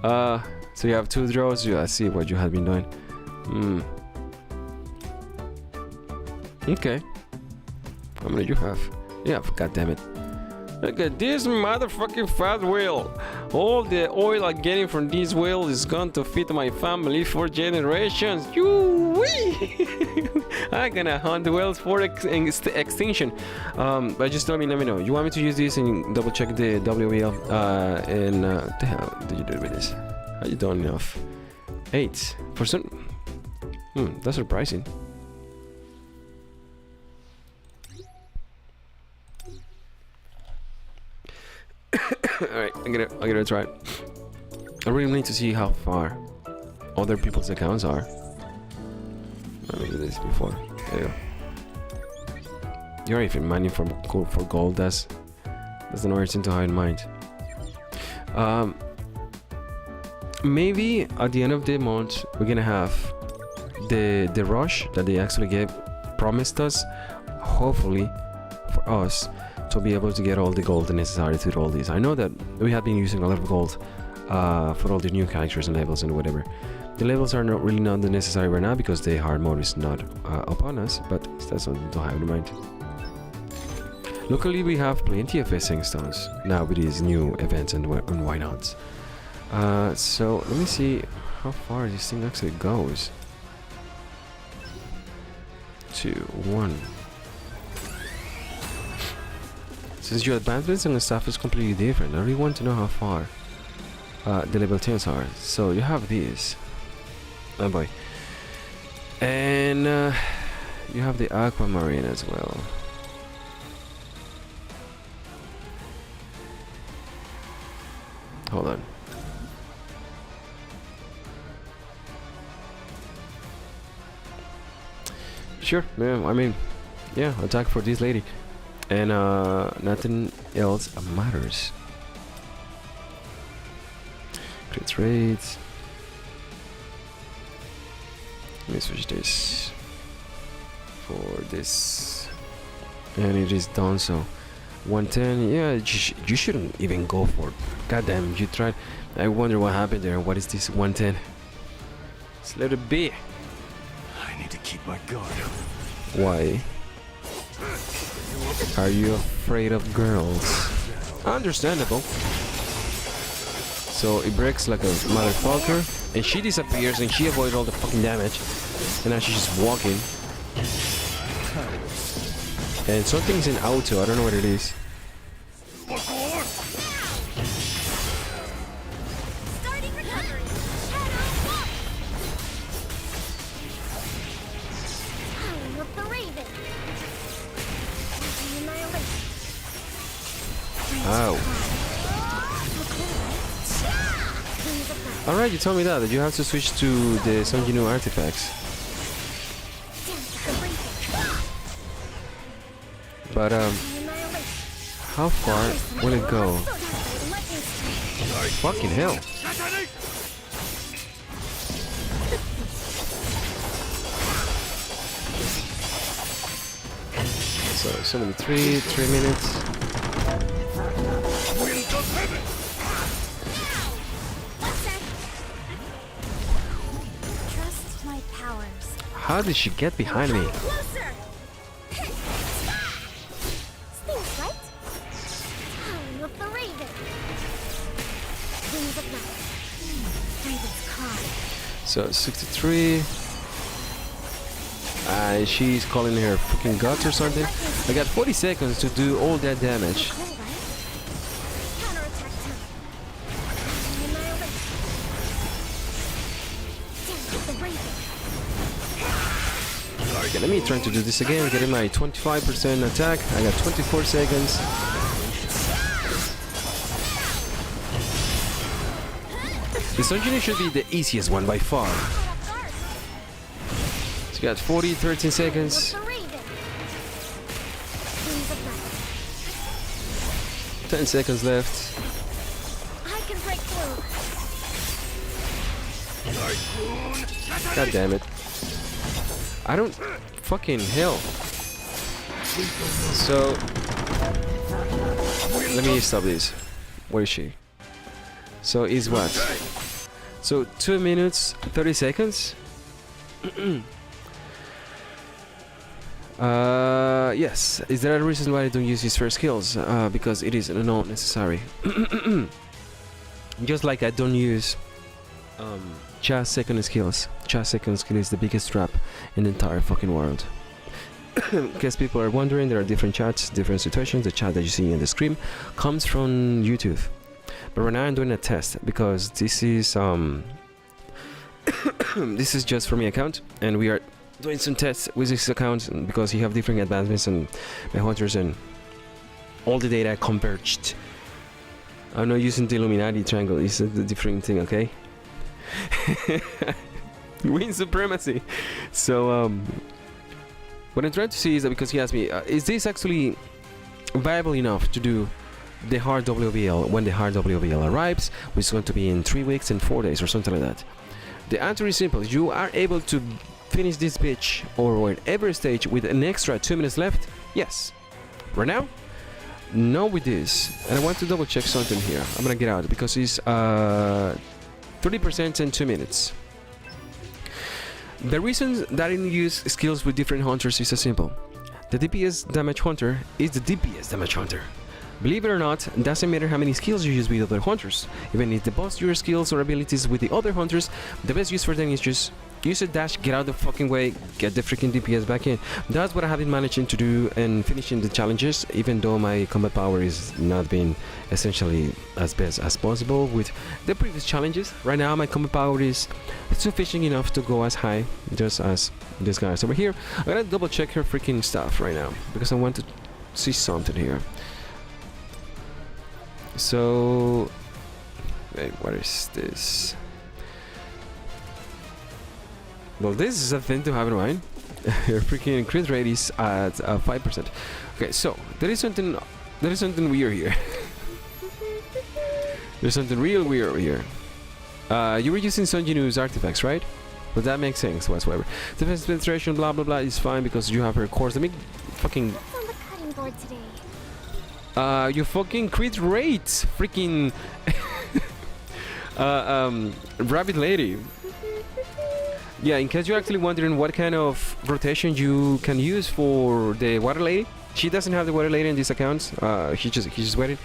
So you have 2 draws. Yeah, I see what you have been doing. Okay. How many do you have? Yeah, god damn it. Look at this motherfucking fat whale. All the oil I'm getting from this whale is going to feed my family for generations. I'm gonna hunt the whales for extinction. But just let me know. You want me to use this and double check the WL? And what the hell did you do with this? How you done enough? 8 for some. That's surprising. Alright, I'm gonna try it. I really need to see how far other people's accounts are. Let me you this before. There you go. You're even mining for gold. That's the worst thing to have in mind. Maybe at the end of the month we're gonna have the rush that they actually promised us, hopefully for us to be able to get all the gold necessary to do all these. I know that we have been using a lot of gold for all the new characters and levels and whatever. The levels are not necessary right now because the hard mode is not upon us, but that's something to have in mind. Luckily we have plenty of fishing stones now with these new events and why not. So let me see how far this thing actually goes. 2, 1. Since your advancements and stuff is completely different, I really want to know how far the level 10s are. So you have these. Oh boy. And you have the aquamarine as well. Hold on. Sure, yeah, I mean, yeah, attack for this lady. And nothing else matters. Crit rate. Let me switch this for this. And it is done, so 110, yeah, you shouldn't even go for it. Goddamn, you tried. I wonder what happened there. What is this 110? Let's let it be. I need to keep my guard up. Why? Are you afraid of girls? Understandable. So it breaks like a motherfucker, and she disappears and she avoids all the fucking damage. And now she's just walking. And something's in auto, I don't know what it is. Starting recovery. Shadow walk. Howling of the Raven. Annihilation. Ow. Alright, you told me that you have to switch to the some new artifacts. But how far will it go? Fucking hell. So 73, 3 minutes. Trust my powers. How did she get behind me? Closer. Stings, right? Howling of the Raven. Wings of night. Raven's cry. So 63. She's calling her freaking guts or something. I got 40 seconds to do all that damage. Cool, right? Counterattack time. Annihilation. Dance of the Raven. Okay, let me try to do this again. Getting my 25% attack. I got 24 seconds. This dungeon should be the easiest one by far. So you got 40, 13 seconds. The Raven. Wings of night. 10 seconds left. I can break through. God damn it. I don't fucking hell. So let me stop this. Where is she? So is what? So 2 minutes 30 seconds. Yes. Is there a reason why I don't use his first skills? Because it is not necessary. Just like I don't use Chaz second skills. Chaz second skill is the biggest trap in the entire fucking world. Because people are wondering, there are different chats, different situations. The chat that you see in the screen comes from YouTube. But right now I'm doing a test because this is this is just for my account, and we are doing some tests with this account because you have different advancements and hunters and all the data converged. I'm not using the Illuminati triangle, it's a different thing, okay? Win supremacy. So what I'm trying to see is that, because he asked me, is this actually viable enough to do the hard WBL when the hard WBL arrives, which is going to be in 3 weeks and 4 days or something like that? The answer is simple. You are able to finish this bitch or whatever stage with an extra 2 minutes left? Yes. Right now? No, with this. And I want to double check something here. I'm gonna get out because it's 30% in 2 minutes. The reason that I didn't use skills with different hunters is as simple. The DPS damage hunter is the DPS damage hunter. Believe it or not, it doesn't matter how many skills you use with other hunters. Even if they boost your skills or abilities with the other hunters, the best use for them is just use a dash, get out of the fucking way, get the freaking DPS back in. That's what I have been managing to do and finishing the challenges, even though my combat power is not being essentially as best as possible with the previous challenges. Right now my combat power is sufficient enough to go as high just as this guy's over here. I'm gonna double check her freaking stuff right now because I want to see something here. So, wait, what is this? Well, this is a thing to have in mind. Your freaking crit rate is at 5%. Okay, so there is something weird here. There's something real weird over here. You were using Sun Jinu's artifacts, right? But that makes sense whatsoever. Defense penetration, blah blah blah, is fine because you have her cores. Let me fucking. What's on the cutting board today? Your fucking crit rate, freaking rabbit lady. Yeah, in case you're actually wondering what kind of rotation you can use for the water lady, she doesn't have the water lady in this account. He's just waiting,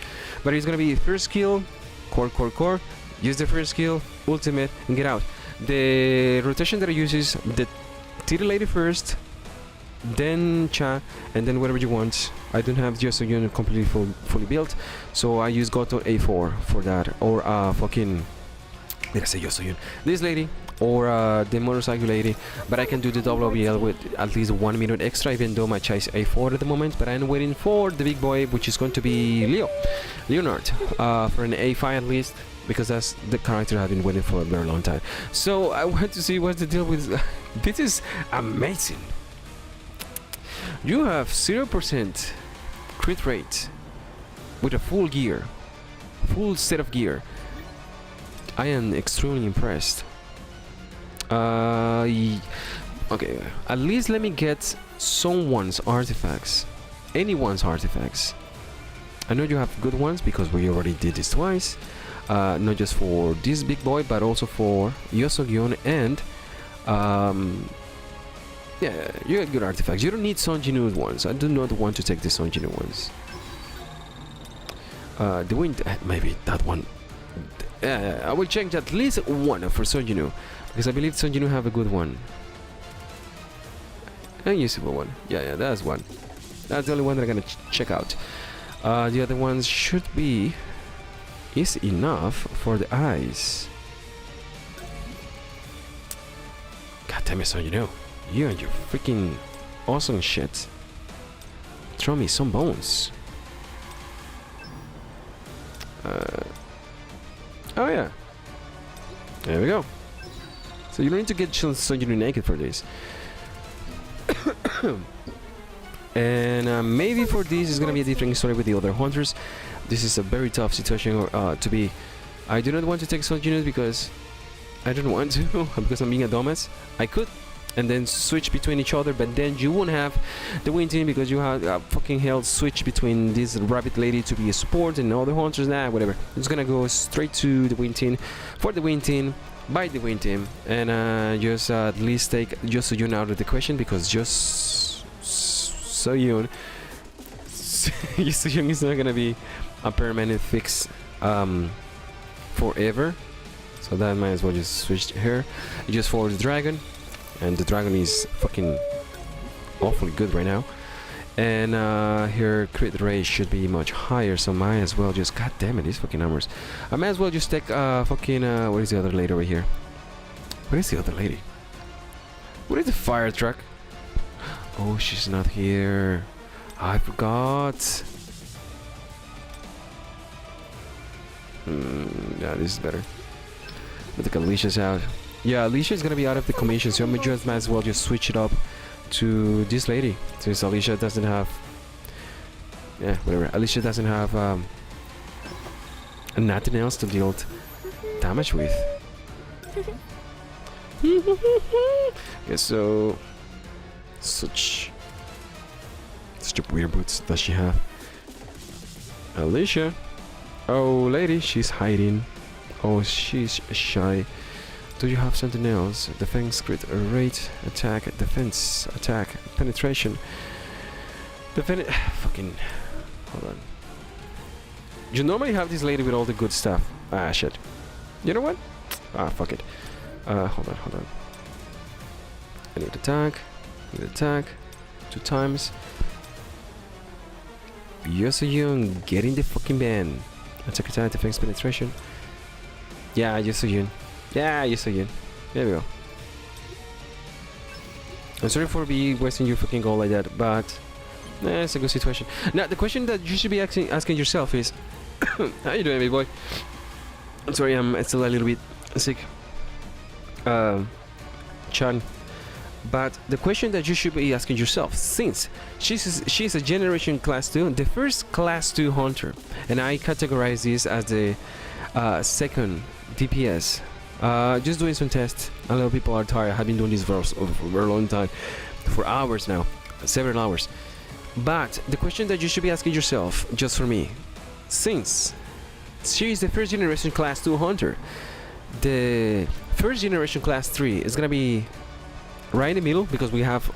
but it's gonna be first skill, core. Use the first skill, ultimate, and get out. The rotation that I use is the titty lady first, then Cha, and then whatever you want. I don't have just a unit completely fully built, so I use Goto A4 for that, or fucking, did I say just a unit? This lady, or the motorcycle lady, but I can do the WBL with at least 1 minute extra, even though my Cha is A4 at the moment, but I'm waiting for the big boy, which is going to be Leonard, for an A5 at least, because that's the character I've been waiting for a very long time. So I want to see what's the deal with this. Is amazing. You have 0% crit rate with a full gear, full set of gear. I am extremely impressed. Okay, at least let me get someone's artifacts, anyone's artifacts. I know you have good ones because we already did this twice, not just for this big boy but also for Yosogyun and yeah, you got good artifacts. You don't need Sun Jinu's ones. I do not want to take the Sun Jinu ones. The wind, maybe that one. I will change at least one for Sun Jinu, because I believe Sun Jinu have a good one. A useful one. Yeah, that's one. That's the only one that I'm gonna check out. The other ones should be is enough for the eyes. God damn it, Sun Jinu. You and your freaking awesome shit. Throw me some bones. Oh yeah. There we go. So you don't need to get Sun Jinu naked for this. And maybe for this is gonna be a different story with the other hunters. This is a very tough situation to be. I do not want to take Sun Jinu because I don't want to, because I'm being a dumbass. I could and then switch between each other, but then you won't have the win team because you have fucking hell switch between this rabbit lady to be a support and other hunters. Nah, whatever. It's gonna go straight to the win team for the win team by the win team, and just at least take Yosoyun out of the question, because just Yosoyun is not gonna be a permanent fix forever, so that might as well just switch her just for the dragon. And the dragon is fucking awfully good right now. And her crit rate should be much higher, so might as well just... God damn it, these fucking numbers. I might as well just take fucking... what is the other lady over here? What is the other lady? What is the fire truck? Oh, she's not here. I forgot. Yeah, this is better. Let's take Alicia's out. Yeah, Alicia is gonna be out of the commission, so I just might as well just switch it up to this lady, since Alicia doesn't have. Yeah, whatever. Alicia doesn't have nothing else to deal damage with. Okay, so such a weird boots does she have? Alicia, oh lady, she's hiding. Oh, she's shy. Do you have something else? Defense, crit rate, attack, defense, attack, penetration. Fucking. Hold on. You normally have this lady with all the good stuff. Ah, shit. You know what? Ah, fuck it. Hold on. I need attack. 2 times. You're so young. Get in the fucking band. Attack, defense, penetration. Yeah, you're so young. Yeah, you're so young. There we go. I'm sorry for wasting your fucking goal like that, but it's a good situation. Now, the question that you should be asking yourself is, how you doing, big boy? I'm sorry, I'm still a little bit sick. Chan. But the question that you should be asking yourself, since she's a generation class 2, the first class 2 hunter, and I categorize this as the second DPS. Just doing some tests. A lot of people are tired. I've been doing this for a long time, for hours now, several hours. But the question that you should be asking yourself, just for me, since she is the first generation class 2 hunter, the first generation class 3 is gonna be right in the middle, because we have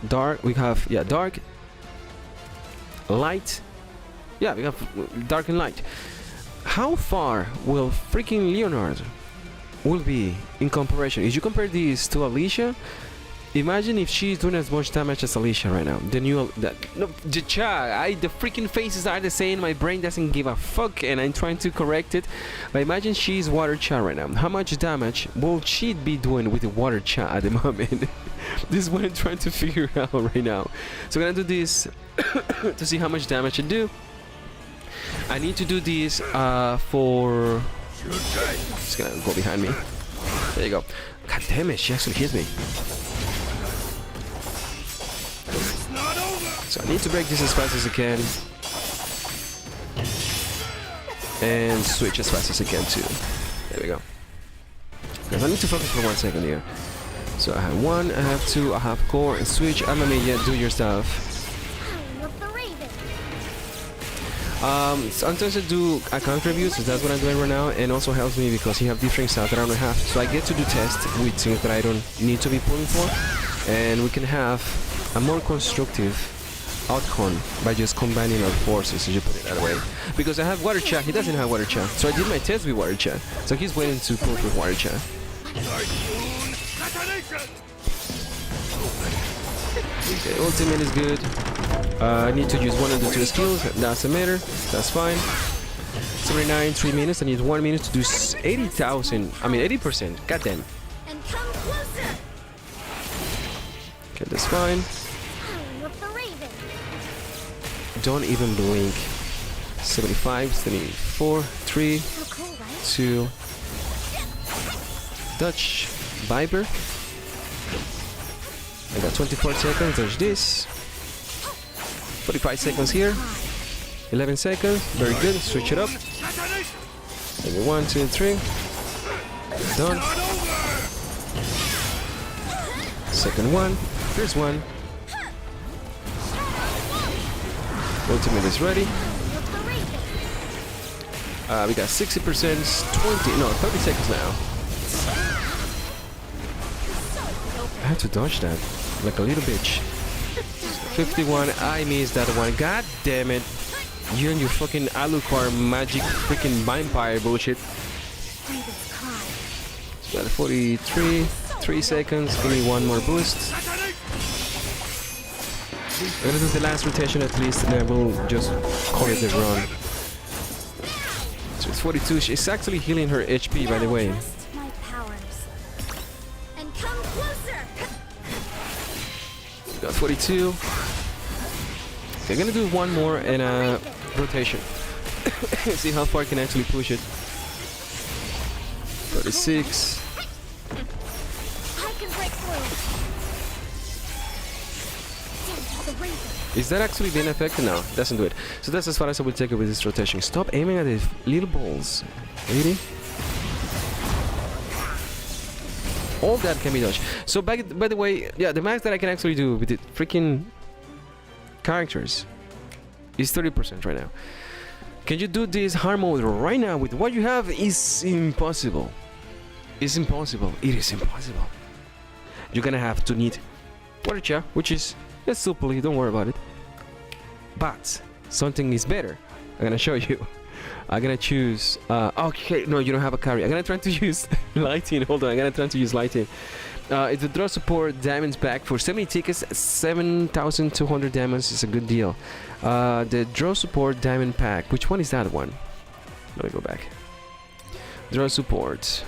dark, light. Yeah, we have dark and light. How far will freaking Leonard will be in comparison? If you compare this to Alicia, imagine if she's doing as much damage as Alicia right now. Then the freaking faces are the same. My brain doesn't give a fuck, and I'm trying to correct it. But imagine she's water chat right now. How much damage will she be doing with the water chat at the moment? This is what I'm trying to figure out right now. So I'm gonna do this to see how much damage I do. I need to do this for. Just gonna go behind me. There you go. God damn it, she actually hit me. So I need to break this as fast as I can. And switch as fast as I can too. There we go. Because I need to focus for 1 second here. So I have 1, I have 2, I have core and switch. Amamiya, do your stuff. Sometimes I do account reviews, so that's what I'm doing right now, and also helps me because you have different stuff that I don't have. So I get to do tests with things that I don't need to be pulling for, and we can have a more constructive outcome by just combining our forces, if you put it that way. Because I have water chat, he doesn't have water chat, so I did my test with water chat. So he's waiting to pull with water chat. Okay, ultimate is good. I need to use one of the 2 skills. Doesn't matter. That's fine. 79, 3 minutes. I need 1 minute to do 80,000. I mean 80%. Goddamn. Okay, that's fine. Don't even blink. 75, 74, 3, 2. Dutch Viper. I got 24 seconds. There's this. 45 seconds here. 11 seconds. Very good. Switch it up. Maybe 1, 2, 3. Done. Second one. Here's one. Ultimate is ready. We got 60%, 30 seconds now. I had to dodge that like a little bitch. 51, I missed that one. God damn it. You and your fucking Alucard magic freaking vampire bullshit. So got 43, 3 seconds. Give me 1 more boost. I'm gonna do the last rotation at least, and then we'll just call it a run. So it's 42. She's actually healing her HP, by the way. Got 42. Okay, I'm gonna do 1 more and a rotation. See how far I can actually push it. 36. Is that actually being affected? No, doesn't do it. So that's as far as I will take it with this rotation. Stop aiming at the little balls. Really? All that can be dodged. So by the way, yeah, the max that I can actually do with the freaking characters is 30% right now. Can you do this hard mode right now with what you have? Is impossible. It's impossible. It is impossible. You're gonna have to need water, which is still play, don't worry about it. But something is better. I'm gonna show you. I'm gonna choose. Okay, no, you don't have a carry. I'm gonna try to use lighting. Hold on, I'm gonna try to use lighting. It's the draw support diamonds pack for 70 tickets, 7,200 diamonds is a good deal. The draw support diamond pack. Which one is that one? Let me go back. Draw support.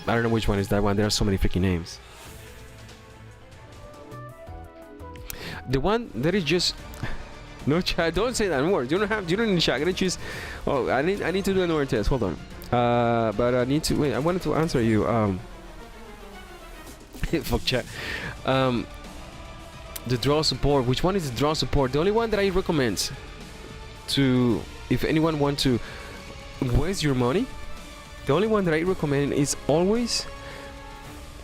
I don't know which one is that one. There are so many freaking names. The one that is just no chat. Don't say that word. You don't need chat. I'm gonna choose. Oh, I need to do another test. Hold on. But I need to wait. I wanted to answer you. Fuck chat. The draw support. Which one is the draw support? The only one that I recommend to, if anyone want to waste your money, the only one that I recommend is always.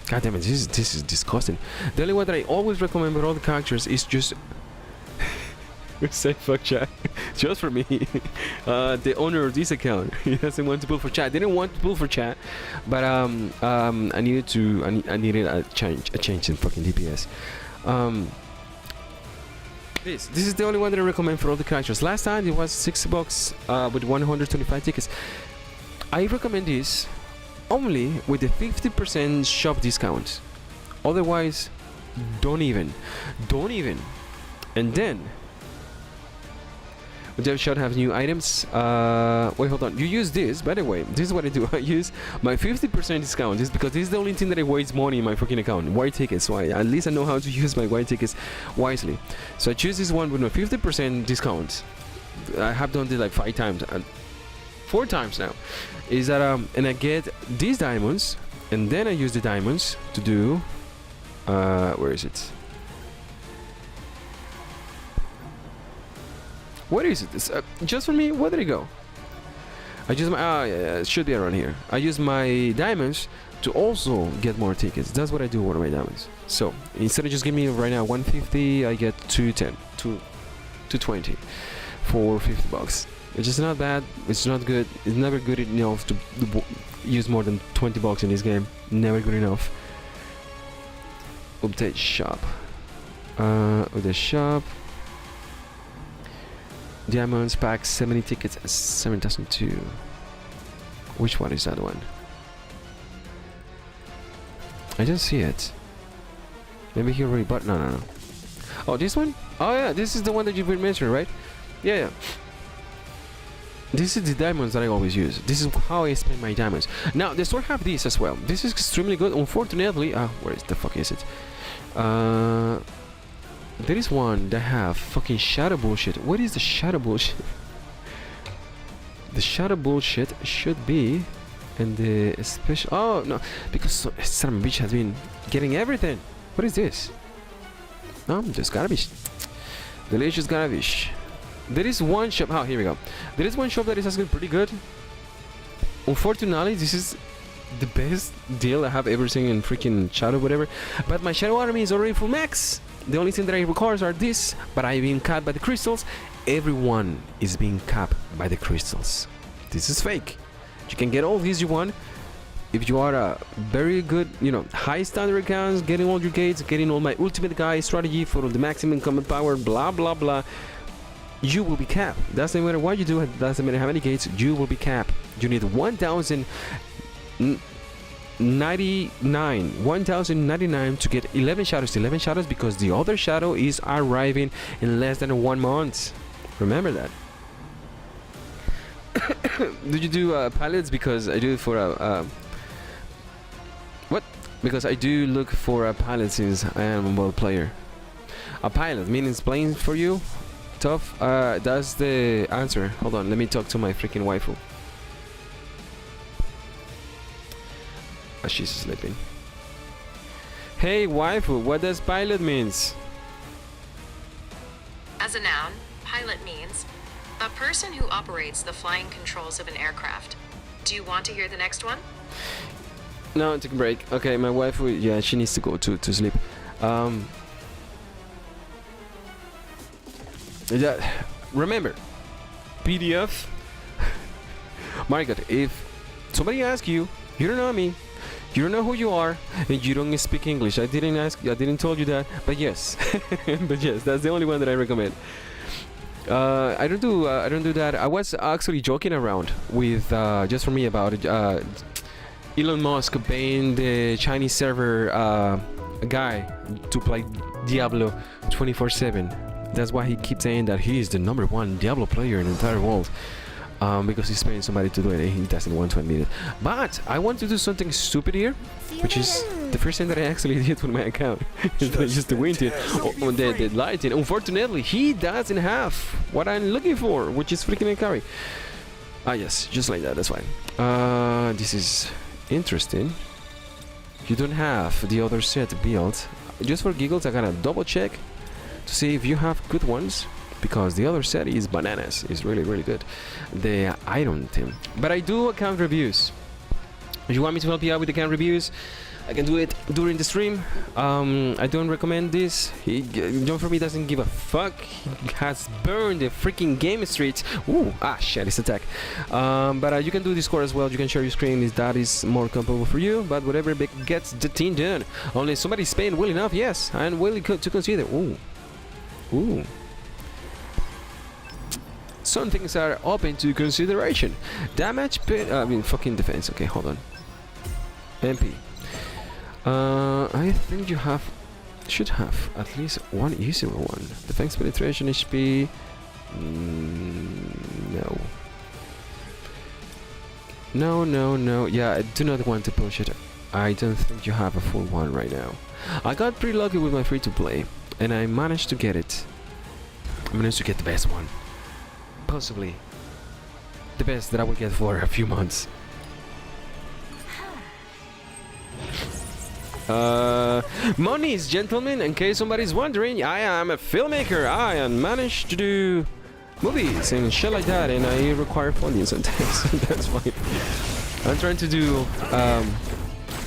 God damn it, this is disgusting. The only one that I always recommend with all the characters is just say fuck chat. Just for me. The owner of this account, he doesn't want to pull for chat. I didn't want to pull for chat, but I needed a change in fucking DPS. This is the only one that I recommend for all the characters. Last time it was $60 with 125 tickets. I recommend this only with the 50% shop discount. Otherwise, don't even. And then Dev Shot have new items. Wait, hold on. You use this, by the way. This is what I do. I use my 50% discount. This because this is the only thing that I waste money in my freaking account. White tickets. So at least I know how to use my white tickets wisely. So I choose this one with my 50% discount. I have done this like 5 times. 4 times now. Is that and I get these diamonds, and then I use the diamonds to do. Where is it? What is it? It's, just for me. Where did it go? I use my. Yeah, it should be around here. I use my diamonds to also get more tickets. That's what I do with my diamonds. So instead of just giving me right now 150, I get 210, 220 for $50. It's just not bad. It's not good. It's never good enough to use more than $20 in this game. Never good enough. Update shop. With the shop. Diamonds pack 70 tickets 7,002. Which one is that one? I don't see it. Maybe he already bought. No. Oh, this one? Oh yeah, this is the one that you've been mentioning, right? Yeah. This is the diamonds that I always use. This is how I spend my diamonds. Now, the store have this as well. This is extremely good. Unfortunately, where is the fuck is it? There is one that have fucking shadow bullshit. What is the shadow bullshit? The shadow bullshit should be in the special. Oh no, because son of a bitch has been getting everything. What is this? No, just garbage. Delicious garbage. There is one shop. Oh, here we go. There is one shop that is actually pretty good. Unfortunately, this is the best deal I have ever seen in freaking Shadow, whatever. But my Shadow army is already full max. The only thing that I require are this. But I've been capped by the crystals. Everyone is being capped by the crystals. This is fake. You can get all these you want. If you are a very good, high standard accounts, getting all your gates, getting all my ultimate guy strategy for the maximum combat power, blah blah blah. You will be capped. Doesn't matter what you do, doesn't matter how many gates, you will be capped. You need 1,099 to get 11 shadows. 11 shadows because the other shadow is arriving in less than 1 month. Remember that. Did you do pilots? Because I do it for a what? Because I do look for a pilot since I am a mobile player. A pilot means playing for you. Tough. That's the answer. Hold on, let me talk to my freaking waifu. She's sleeping. Hey, waifu, what does pilot means? As a noun, pilot means a person who operates the flying controls of an aircraft. Do you want to hear the next one? No, take a break. Okay, my wife, yeah, she needs to go to sleep. Remember, PDF. My God, if somebody asks you, you don't know me, you don't know who you are, and you don't speak English. I didn't tell you that, but yes, but yes, that's the only one that I recommend. I don't do that. I was actually joking around with just for me about Elon Musk paying the Chinese server guy to play Diablo 24/7. That's why he keeps saying that he is the #1 Diablo player in the entire world. Because he's paying somebody to do it and he doesn't want to admit it. But I want to do something stupid here, which is the first thing that I actually did with my account. Is that I used the Winton on the lighting. Unfortunately, he doesn't have what I'm looking for, which is freaking a carry. Ah yes, just like that, that's fine. This is interesting. You don't have the other set built. Just for giggles, I gotta double check to see if you have good ones, because the other set is bananas. It's really, really good, the iron team. But I do account reviews. If you want me to help you out with account reviews, I can do it during the stream. I don't recommend this. John for me doesn't give a fuck. He has burned the freaking game streets. Ooh, shit, it's attack. But you can do Discord as well. You can share your screen if that is more comfortable for you. But whatever gets the team done. Only somebody's paying well enough, yes, and willing to consider. Ooh. Some things are open to consideration. Damage, fucking defense. Okay, hold on. MP. I think you should have at least one easier one. Defense, penetration, HP. No. Yeah, I do not want to push it. I don't think you have a full one right now. I got pretty lucky with my free to play, and I managed to get it. I managed to get the best one. Possibly the best that I will get for a few months. Monies, gentlemen, in case somebody's wondering, I am a filmmaker. I managed to do movies and shit like that, and I require funding sometimes. That's fine. I'm trying to do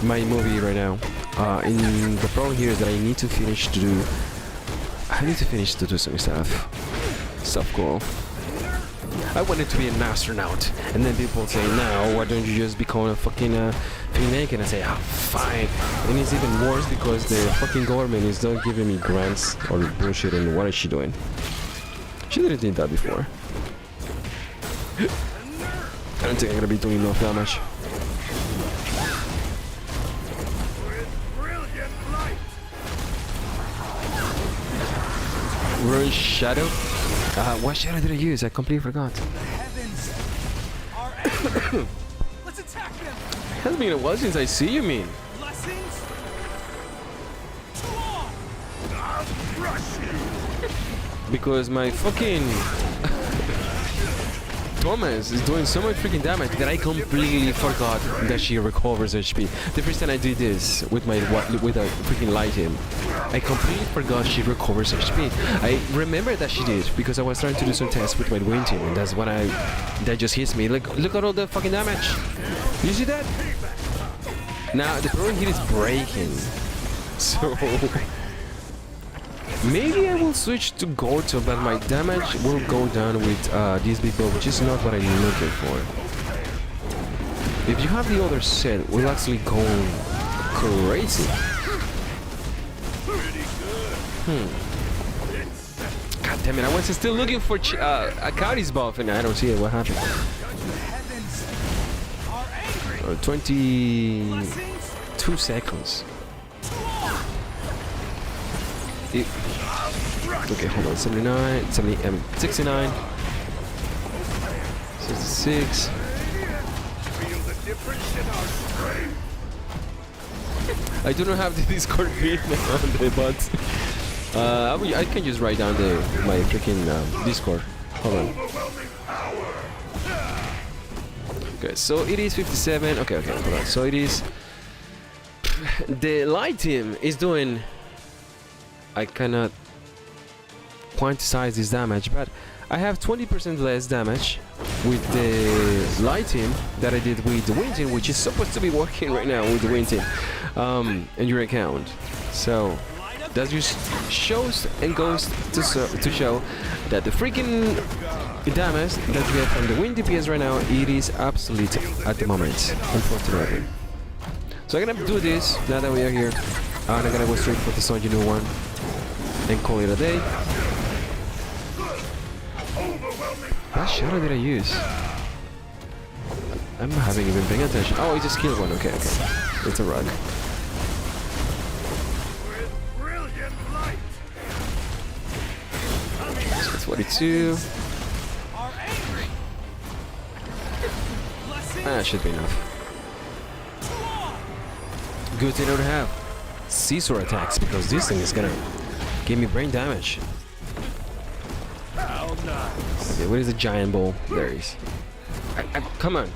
my movie right now. And the problem here is that I need to finish to do some stuff cool. I wanted to be an astronaut, and then people say, "No, why don't you just become a fucking filmmaker?" And I say, fine. And it's even worse because the fucking government is not giving me grants or bullshit. And what is she doing? She didn't do that before. I don't think I'm gonna be doing enough damage. Run shadow. What shadow did I use? I completely forgot. Let's attack them. It has been a while since I see you, mean. Blessings. I'll crush you. Because my fucking Thomas is doing so much freaking damage that I completely forgot that she recovers HP. The first time I did this with a freaking lighting, I completely forgot she recovers HP. I remember that she did because I was trying to do some tests with my wind team, and that's when that just hits me. Look at all the fucking damage. You see that? Now the problem here is breaking. So maybe I will switch to Gorto, but my damage will go down with this big bow, which is not what I'm looking for. If you have the other set, we'll actually go crazy. God damn it, I was still looking for Akari's buff and I don't see it. What happened? 22 seconds. Okay, hold on. 79, 69, 66. I do not have the Discord feed on the but I can just write down my freaking Discord. Hold on. Okay, so it is 57. Okay, hold on. So it is the light team is doing, I cannot quantize this damage, but I have 20% less damage with the light team that I did with the wind team, which is supposed to be working right now with the wind team in your account. So that just shows and goes to show that the freaking damage that you get from the wind DPS right now, it is obsolete at the moment, unfortunately. So I'm gonna do this now that we are here, and I'm gonna go straight for the Sonjinu one and call it a day. What shadow did I use? I'm not having even paying attention. Oh, it's a skill one. Okay, okay. It's a rug. So it's 42. That should be enough. Good thing I don't have Caesar attacks, because this thing is gonna give me brain damage. Okay, what is the giant ball? There he is. Come on.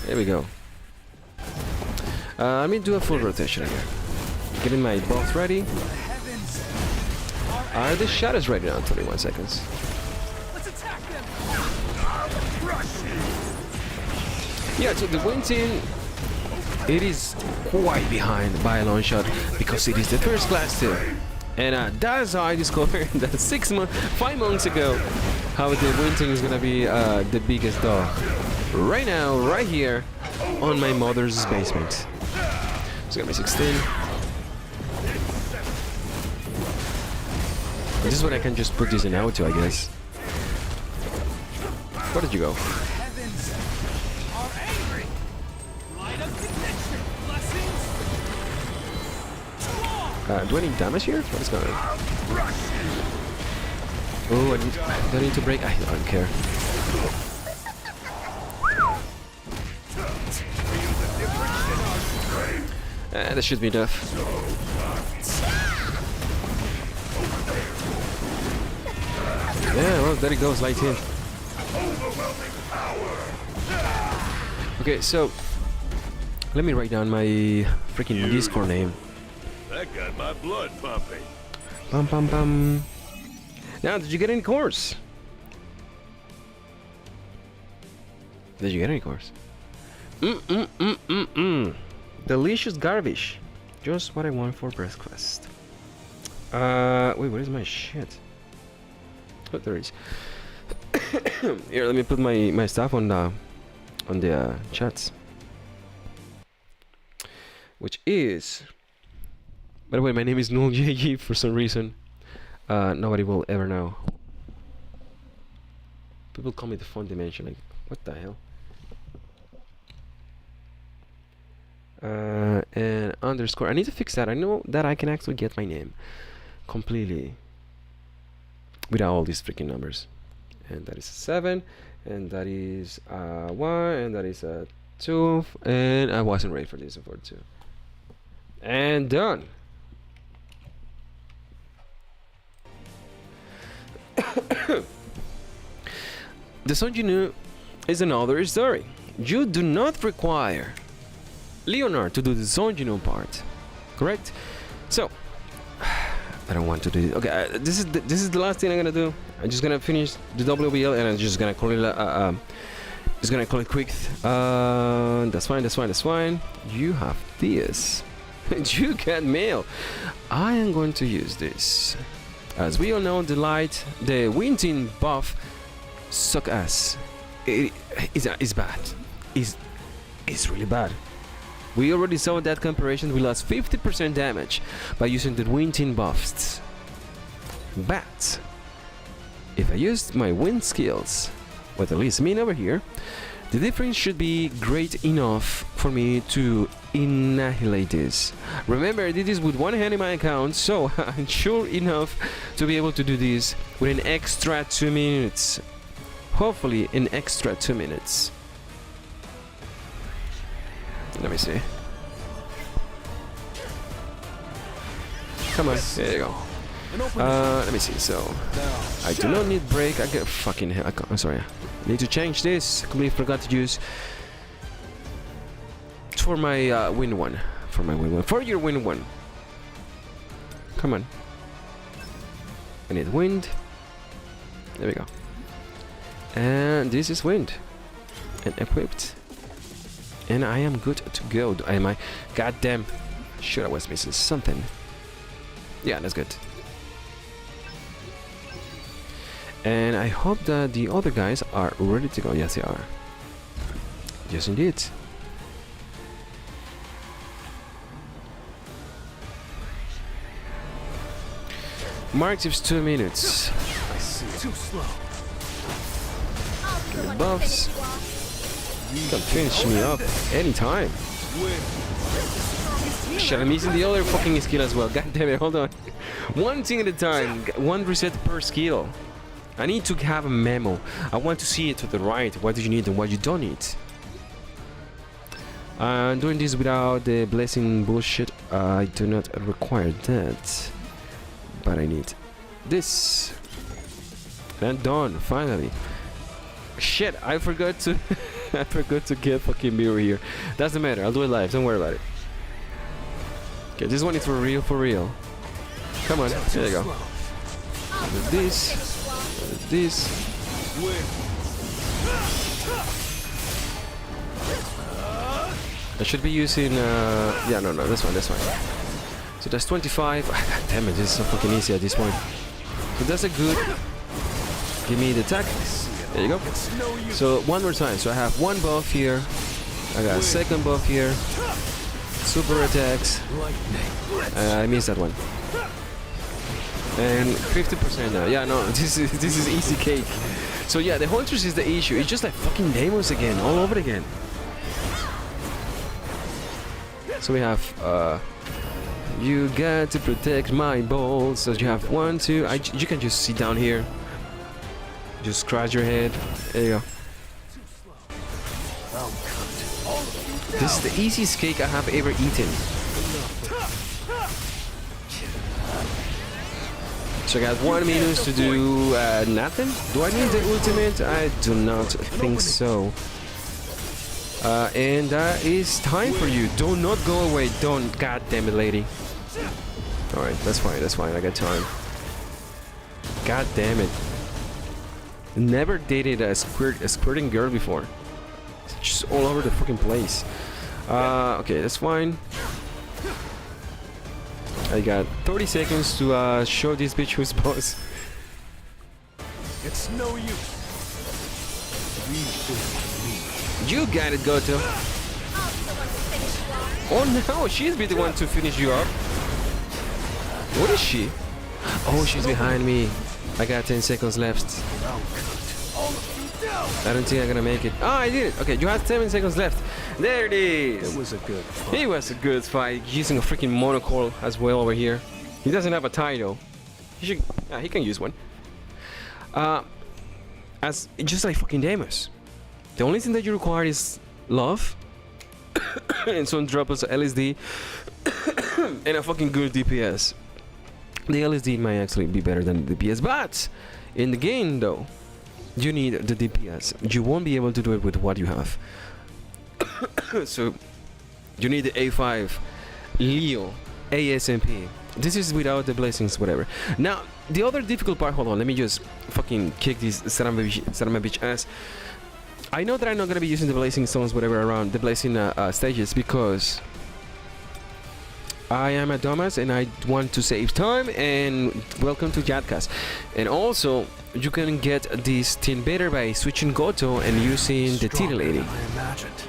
There we go. Let me do a full rotation here. Getting my buffs ready. Are the shadows ready now? 21 seconds. Yeah, so the wind team, it is quite behind by a long shot, because it is the first class too. And that's how I discovered that 5 months ago, how the wind team is gonna be the biggest dog. Right now, right here, on my mother's basement. It's gonna be 16. This is when I can just put this in auto, I guess. Where did you go? Do I need damage here? What is going on? Oh, do I need to break? I don't care. That should be enough. Yeah, well, there it goes, light in. Okay, so let me write down my freaking Discord name. That got my blood pumping. Bum bum bum. Now, did you get any cores? Did you get any cores? Delicious garbage. Just what I want for breakfast. Wait, what is my shit? Oh, there it is. Here, let me put my stuff on the chats. Which is, by the way, my name is Null JG for some reason. Nobody will ever know. People call me the fun dimension. Like, what the hell? And underscore. I need to fix that. I know that I can actually get my name completely without all these freaking numbers. And that is a 7, and that is a 1, and that is a 2, and I wasn't ready for this for 2. And done. The Sonjinu is another story. You do not require Leonard to do the Sonjinu part, correct? So I don't want to do it. Okay, this is the last thing I'm gonna do. I'm just gonna finish the WBL, and I'm just gonna call it quick. That's fine. That's fine. You have this. You get mail. I am going to use this. As we all know, the wind team buff suck ass. It's bad. It's really bad. We already saw that comparison. We lost 50% damage by using the wind team buffs. But if I used my wind skills, with at least me over here, the difference should be great enough for me to annihilate this. Remember, I did this with one hand in my account, so I'm sure enough to be able to do this with an extra 2 minutes. Hopefully an extra 2 minutes. Let me see. Come on, there you go. Let me see. So I do not need break. I get fucking hell. I'm sorry. I need to change this. I completely forgot to use for my win one. For my win one. For your win one. Come on. I need wind. There we go. And this is wind. And equipped. And I am good to go. Am I? Goddamn. Sure, I was missing something. Yeah, that's good. And I hope that the other guys are ready to go. Yes, they are. Yes, indeed. Mark gives 2 minutes. I see. Too slow. I'll Buffs. You can finish me up anytime. Shit, I'm missing the other fucking skill as well. God damn it, hold on. One thing at a time. One reset per skill. I need to have a memo. I want to see it to the right. What do you need and what you don't need. I'm doing this without the blessing bullshit. I do not require that. But I need this. And done, finally. Shit, I forgot to I forgot to get fucking mirror here. Doesn't matter, I'll do it live, don't worry about it. Okay, this one is for real, for real. Come on, there you go. This. This. I should be using yeah, no, this one. So that's 25. God damn it, this is so fucking easy at this point. So that's a good. Give me the attack. There you go. So one more time. So I have one buff here. I got a second buff here. Super attacks. I missed that one. And 50% now. Yeah, no, this is easy cake. So yeah, the hunters is the issue. It's just like fucking demos again, all over again. So we have you got to protect my balls. So you have 1, 2. You can just sit down here. Just scratch your head. There you go. This is the easiest cake I have ever eaten. So I got 1 minute to do nothing. Do I need the ultimate? I do not think so. And that is time for you. Do not go away. Don't. God damn it, lady. Alright, that's fine. I got time. God damn it. Never dated a squirting girl before. It's just all over the fucking place. Okay, that's fine. I got 30 seconds to show this bitch who's boss. It's no use. You got it, Goto. Oh no, she's be the one to finish you up. What is she? Oh, she's behind me. I got 10 seconds left. I don't think I'm gonna make it. Oh, I did it. Okay, you have 7 seconds left. There it is. It was a good fight. It was a good fight. Using a freaking monocle as well over here. He doesn't have a title. He should. He can use one. As just like fucking Deimos. The only thing that you require is love and some drops of LSD and a fucking good DPS. The LSD might actually be better than the DPS, but in the game though, you need the DPS. You won't be able to do it with what you have. So you need the A5 Leo ASMP. This is without the blessings, whatever. Now the other difficult part. Hold on, let me just fucking kick this son of a bitch ass. I know that I'm not gonna be using the blazing stones, whatever, around the blazing stages because I am a dumbass and I want to save time. And welcome to Jadcast. And also, you can get this tin better by switching Goto and using the Titty Lady. I imagined.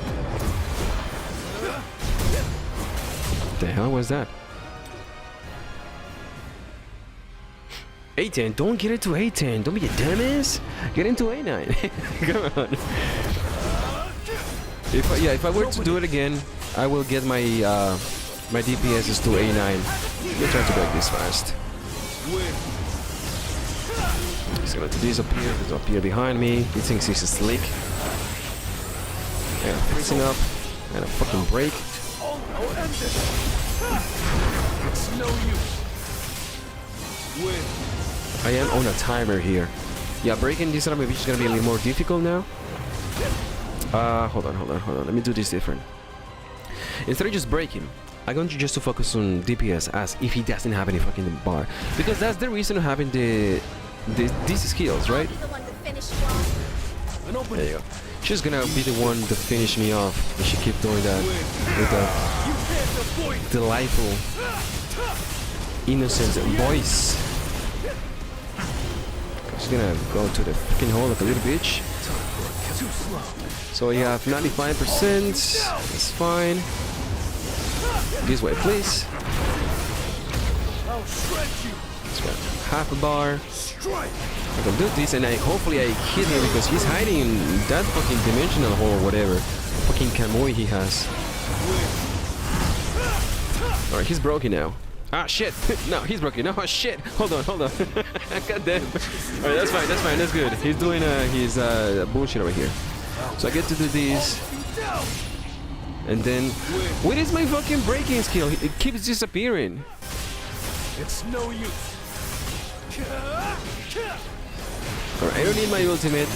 The hell was that? A10, don't get into A10. Don't be a dumbass. Get into A9. Come on. If I were to do it again, I will get my my DPS to A9. We'll try to break this fast. He's gonna disappear behind me. He thinks he's slick. And freezing up. And a fucking break. It's no use. I am on a timer here. Yeah, breaking this up is gonna be a little more difficult now. Hold on. Let me do this different. Instead of just breaking, I'm going to just to focus on DPS as if he doesn't have any fucking bar. Because that's the reason of having these skills, right? I'll be the one to finish you off. There you go. She's gonna be the one to finish me off if she keep doing that with a delightful, innocent voice. She's gonna go to the freaking hole like a little bitch. So we have 95%. That's fine. This way, please. Let's go. Half a bar. I can do this, and hopefully I hit him because he's hiding in that fucking dimensional hole or whatever. Fucking Kamui he has. Alright, he's broken now. Ah, shit! No, he's broken. Oh, shit! Hold on. God damn. Alright, that's fine, that's good. He's doing his bullshit over here. So I get to do this. And then... What is my fucking breaking skill? It keeps disappearing. It's no use. Alright, I don't need my ultimate.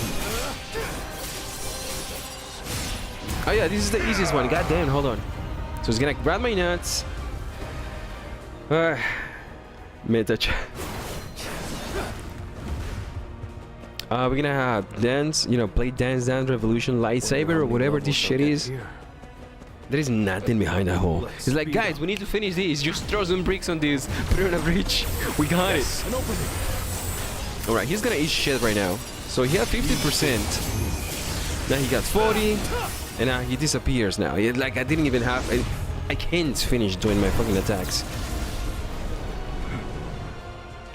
Oh yeah, this is the easiest one. God damn, hold on. So he's gonna grab my nuts. Mid-touch. We're gonna have dance, play Dance Revolution lightsaber or whatever this shit is. There is nothing behind that hole. It's like, guys, we need to finish this. Just throw some bricks on this. Put it on a bridge. We got it. Alright, he's gonna eat shit right now. So he had 50%. Now he got 40. And now he disappears now. Like, I didn't even have... I can't finish doing my fucking attacks.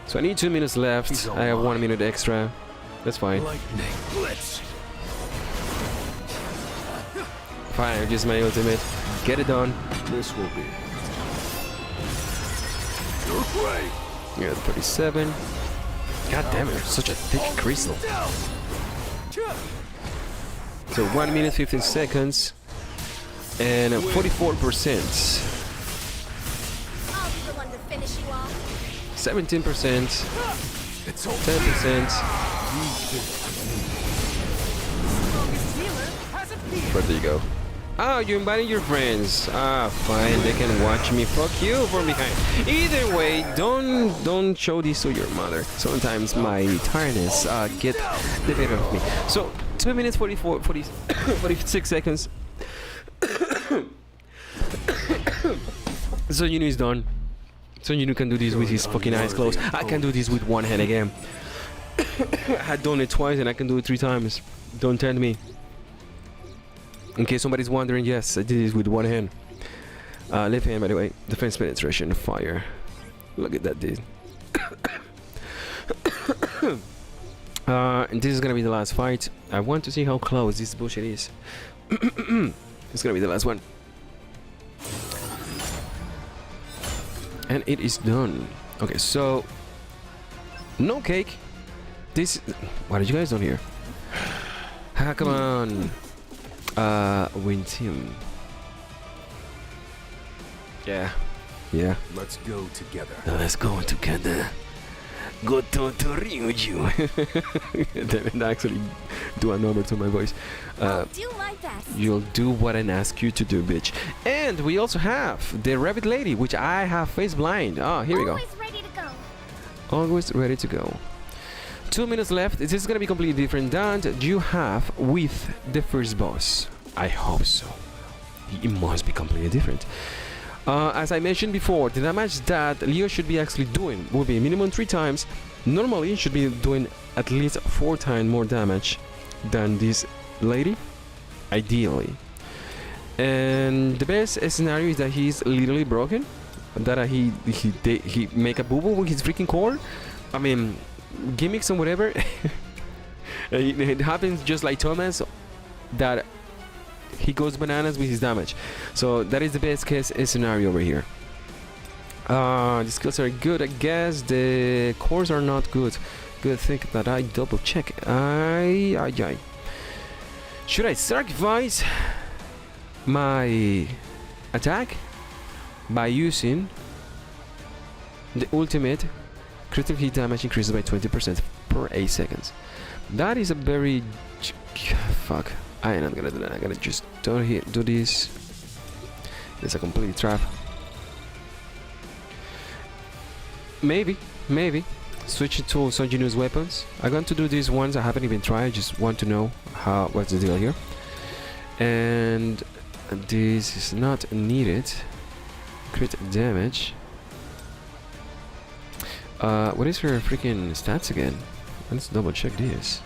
So I need 2 minutes left. I have 1 minute extra. That's fine. Fine, I'll use my ultimate. Get it done. This will be. Yeah, 37. God damn it, such a thick crystal. So 1 minute 15 seconds. And 44%. I'll be the one to finish you off. 17%. 10%. Where do you go? Oh, you're inviting your friends. Ah, fine. They can watch me fuck you from behind. Either way, don't show this to your mother. Sometimes my tiredness get the better of me. So 2 minutes 46 seconds. So Yunu is done. So Yunu can do this with his fucking eyes closed. I can do this with one hand again. I had done it twice and I can do it 3 times. Don't tempt me. In case somebody's wondering, yes, I did this with one hand. Left hand, by the way. Defense penetration, fire. Look at that, dude. And this is gonna be the last fight. I want to see how close this bullshit is. It's gonna be the last one. And it is done. Okay, so... No cake. This... What are you guys doing here? Ah, come on. Win team. Yeah. Let's go together. Let's go together. Go to Ryuju. Didn't actually do a number to my voice. I'll do my best. You'll do what I ask you to do, bitch. And we also have the rabbit lady, which I have face blind. Oh, here we go. Always ready to go. Always ready to go. 2 minutes left. This is gonna be completely different than you have with the first boss. I hope so. It must be completely different. As I mentioned before, the damage that Leo should be actually doing will be minimum 3 times. Normally, should be doing at least 4 times more damage than this lady, ideally. And the best scenario is that he's literally broken, that he make a boo-boo with his freaking core. I mean, gimmicks and whatever. It happens just like Thomas, that he goes bananas with his damage. So that is the best case scenario over here. The skills are good, I guess. The cores are not good. Good thing that I double check. Aye. Should I sacrifice my attack by using the ultimate? Critical hit damage increases by 20% per 8 seconds. That is a very... Fuck. I am not gonna do that. I'm gonna just do this. It's a complete trap. Maybe. Switch it to Son Jinu's weapons. I'm going to do this once. I haven't even tried. I just want to know what's the deal here. And this is not needed. Crit damage. What is her freaking stats again? Let's double check this.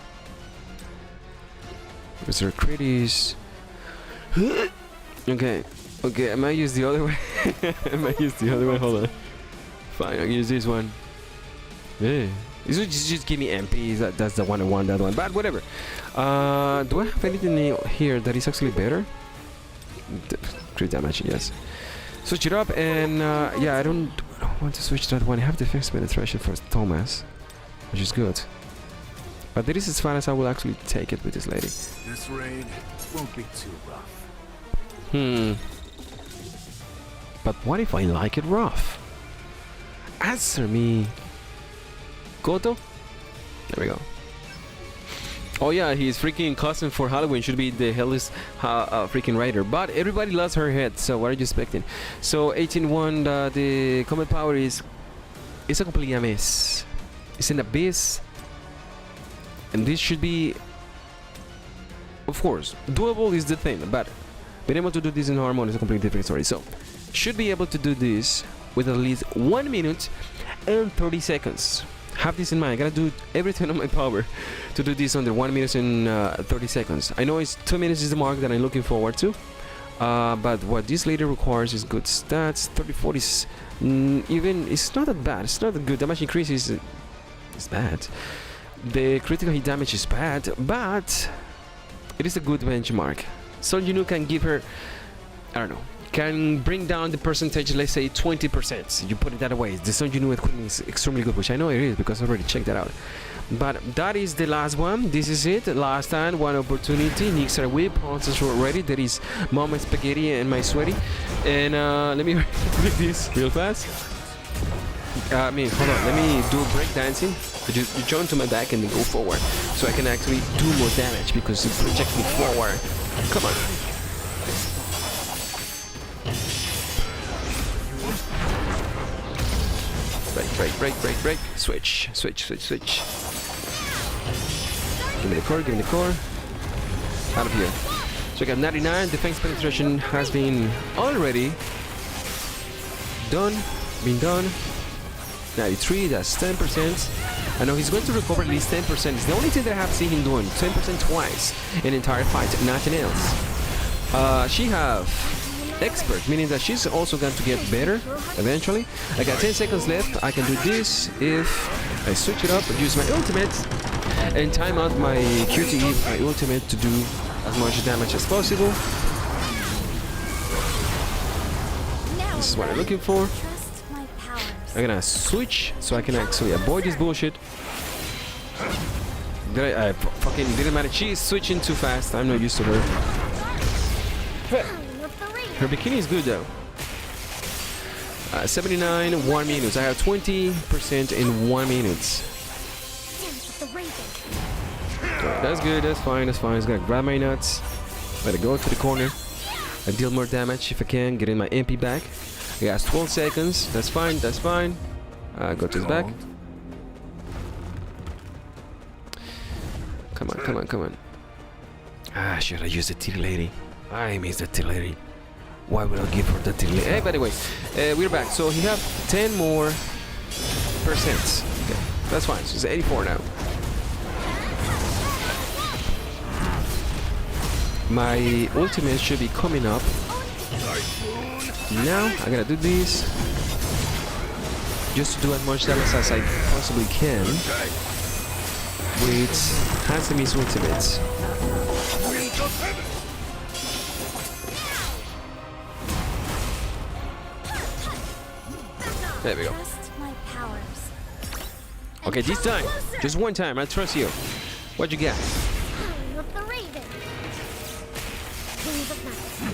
Because her crit is... okay, I might use the other one. Hold on. Fine, I'll use this one. Yeah. Just give me MPs. That's the one I want, that one. But whatever. Do I have anything here that is actually better? Crit damage, yes. Switch it up, and yeah, I don't want to switch that one. I have defense penetration for Thomas, which is good. But this is as far as I will actually take it with this lady. This raid won't be too rough. But what if I like it rough? Answer me. Goto? There we go. Oh yeah, his freaking costume for Halloween should be the hellish freaking rider. But everybody loves her head, so what are you expecting? So 18-1, the combat power is... it's a complete mess. It's an abyss. And this should be... of course, doable is the thing, but being able to do this in Harmon is a completely different story. So, should be able to do this with at least 1 minute and 30 seconds. Have this in mind. I gotta do everything on my power to do this under 1 minute and 30 seconds. I know it's 2 minutes is the mark that I'm looking forward to. But what this lady requires is good stats. 34 is even... it's not that bad. It's not that good. Damage increase is bad. The critical hit damage is bad, but it is a good benchmark. Son Jinu can give her... I don't know. Can bring down the percentage, let's say 20%. You put it that way. The Son Jinu equipment is extremely good, which I know it is because I already checked that out. But that is the last one. This is it. Last time, one opportunity. Nixar whip, Ponces ready. There is Mama Spaghetti and my sweaty. And let me do this real fast. Hold on. Let me do break dancing. You join to my back and then go forward, so I can actually do more damage because it projects me forward. Come on. Break. Switch. Give me the core. Out of here. So I got 99. Defense penetration has been already done. 93, that's 10%. I know he's going to recover at least 10%. It's the only thing that I have seen him doing. 10% twice in entire fight, nothing else. She have expert, meaning that she's also going to get better eventually. I got 10 seconds left. I can do this if I switch it up and use my ultimate and time out my QTE, my ultimate, to do as much damage as possible. This is what I'm looking for. I'm gonna switch so I can actually avoid this bullshit. I fucking didn't matter. She's switching too fast. I'm not used to her. Her bikini is good though. 79, 1 minute. I have 20% in 1 minute. That's good. That's fine. It's gonna grab my nuts. Better go to the corner. I deal more damage if I can. Get in my MP back. He has 12 seconds. That's fine. Go to his back. Come on. Should I use the tea lady? I miss the tea lady. Why would I give her the tea lady? Hey, by the way, we're back. So he have 10 more percent. Okay, that's fine. So it's 84 now. My ultimate should be coming up. Now I gotta do this just to do as much damage as I possibly can with Hansemis ultimates. There we go. Okay, this time, just one time, I trust you. What you got?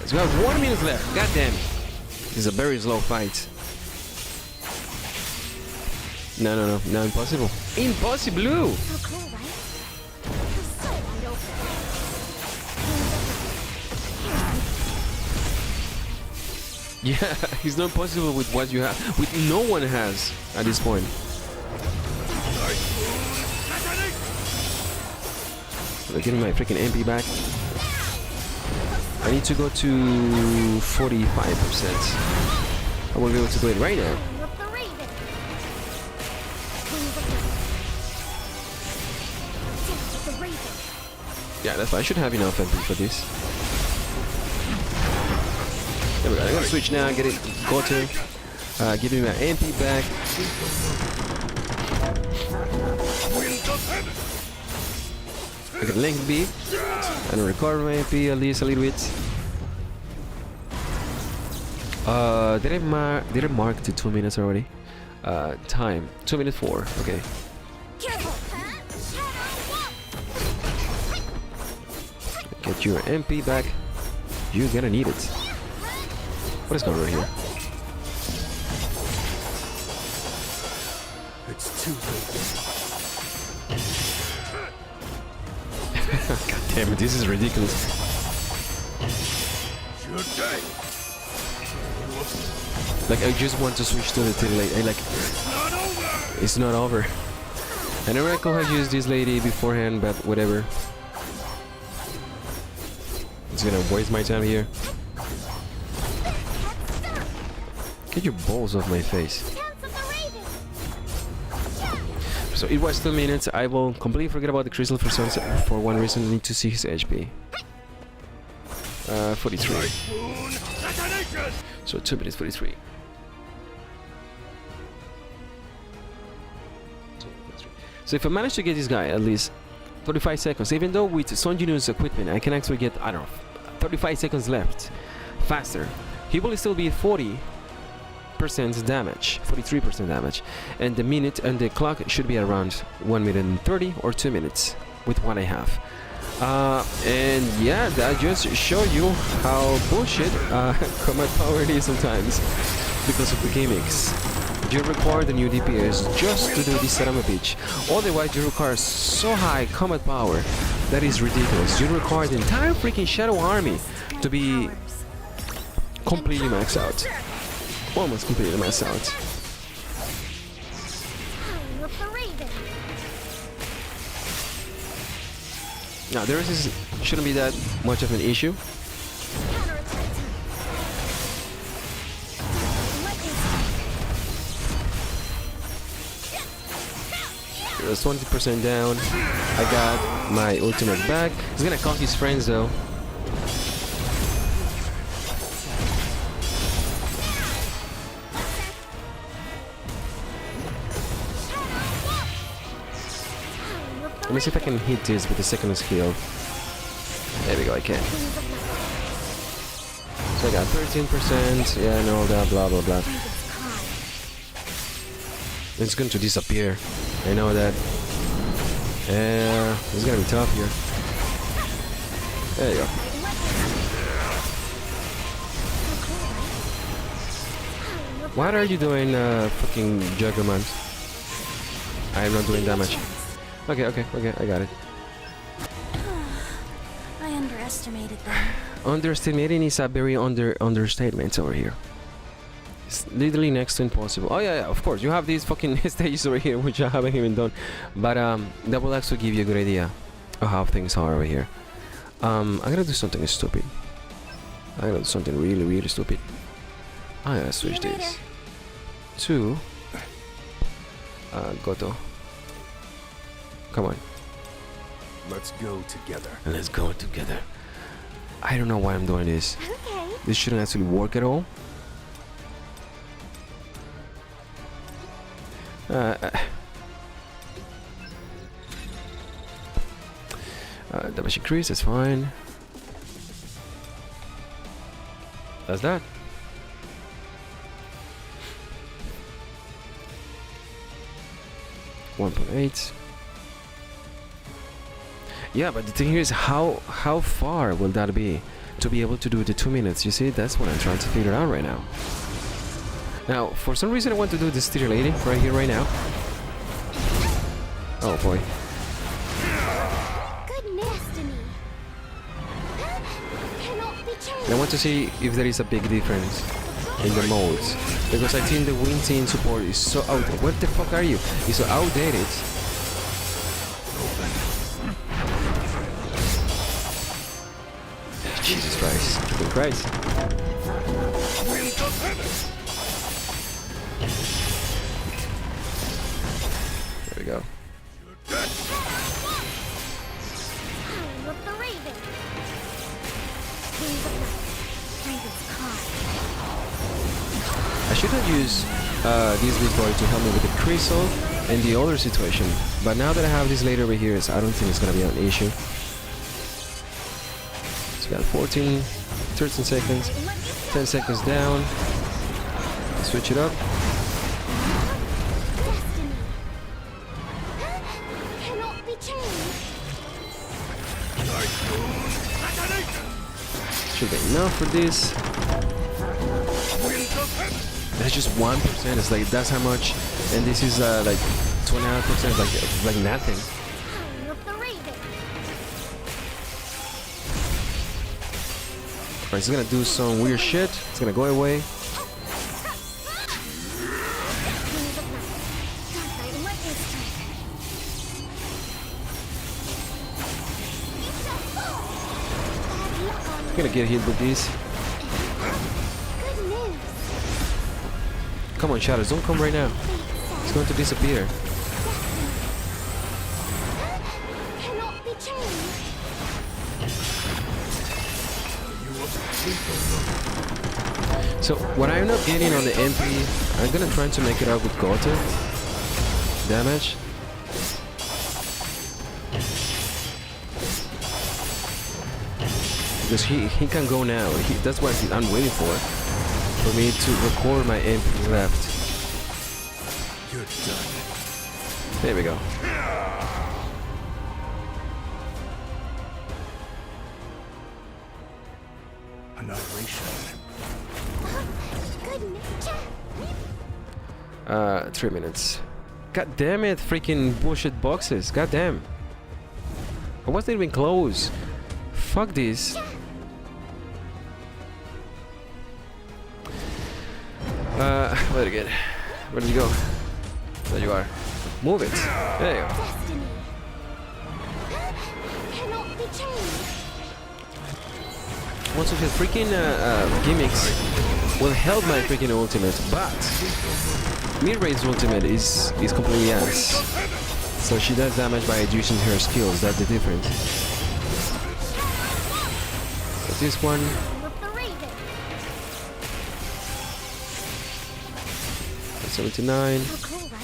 So we have 1 minute left. God damn it. This is a very slow fight. No, impossible. Impossible! So cool, right? So wide open. Yeah, it's not possible with what you have. With no one has at this point. Give me my freaking MP back. I need to go to 45%. I won't be able to do it right now. Yeah, that's why I should have enough MP for this. There we go. I'm gonna switch now. Get it. Go to. Give me my MP back. I can link B and recover my MP at least a little bit. Did I mark the 2 minutes already? Time 2 minutes 4. Okay. Get your MP back. You're gonna need it. What is going on here? It's too late. God damn it, this is ridiculous. Like, I just want to switch to the till late. It's not over. I never I could have used this lady beforehand, but whatever. It's gonna waste my time here. Get your balls off my face. So it was 2 minutes. I will completely forget about the crystal for one reason. I need to see his HP. 43. So 2 minutes 43. So if I manage to get this guy at least 35 seconds, even though with Son Jinu's equipment I can actually get, I don't know, 35 seconds left faster, he will still be 40% damage, 43% damage, and the minute and the clock should be around 1 minute and 30 or 2 minutes with what I have. And yeah, that just show you how bullshit combat power is sometimes because of the gimmicks. You require the new DPS just to do this son of a bitch. Otherwise, you require so high combat power that is ridiculous. You require the entire freaking Shadow Army to be completely maxed out. Almost completely maxed out. Now, the rest shouldn't be that much of an issue. That's 20% down. I got my ultimate back. He's gonna cost his friends though. Let me see if I can hit this with the second skill. There we go, I can. So I got 13%, yeah, and all that, blah blah blah. It's going to disappear. I know that. Yeah, it's gonna be tough here. There you go. What are you doing, fucking YogurtMonth? I am not doing damage. Okay, I got it. I underestimated them. Underestimating is a very understatement over here. It's literally next to impossible. Oh yeah, of course. You have these fucking stages over here, which I haven't even done. But that will actually give you a good idea of how things are over here. I'm gonna do something stupid. I'm gonna do something really, really stupid. I'm gonna switch this to Goto. Come on. Let's go together. Let's go together. I don't know why I'm doing this. Okay. This shouldn't actually work at all. Damage increase, that's fine. That's that. .8. Yeah, but the thing here is how far will that be to be able to do the 2 minutes? You see, that's what I'm trying to figure out right now. Now, for some reason I want to do this tier lady right here, right now. Oh boy. Good destiny. Cannot be changed. I want to see if there is a big difference. in the modes, because I think the Wind Team support is so outdated. What the fuck are you? It's so outdated. Jesus Christ. Freaking Christ. There we go. Howling of the Raven. Wings of Night. Raven's cry. I should have used this big boy to help me with the crystal and the other situation, but now that I have this later over here, I don't think it's gonna be an issue. So we got 14, 13 seconds, 10 seconds down. Switch it up. Destiny. Cannot be changed. Should be enough for this. That's just 1%. It's like that's how much, and this is like 29%. Like nothing. Howling of the Raven. Right, it's gonna do some weird shit. It's gonna go away. Wings of Night. Dark Knight and Lightning Strike. Bad luck on I'm gonna get hit with this. Good news. Come on, Shadows, don't come right now. It's going to disappear. Cannot be changed. So what I'm not getting on the MP, I'm gonna try to make it up with Gota damage. Because he can go now. That's what I'm waiting for me to record my MP left. You're done. There we go. Annihilation. Good news. 3 minutes. God damn it, freaking bullshit boxes. God damn. I wasn't even close. Fuck this. Where again? Where did you go? There you are. Move it. There you go. Destiny. Cannot be changed. Once of his freaking gimmicks will help my freaking ultimate, but mid-range ultimate is completely ass. So she does damage by using her skills. That's the difference. But this one, With the Raven. 79, So cool, right?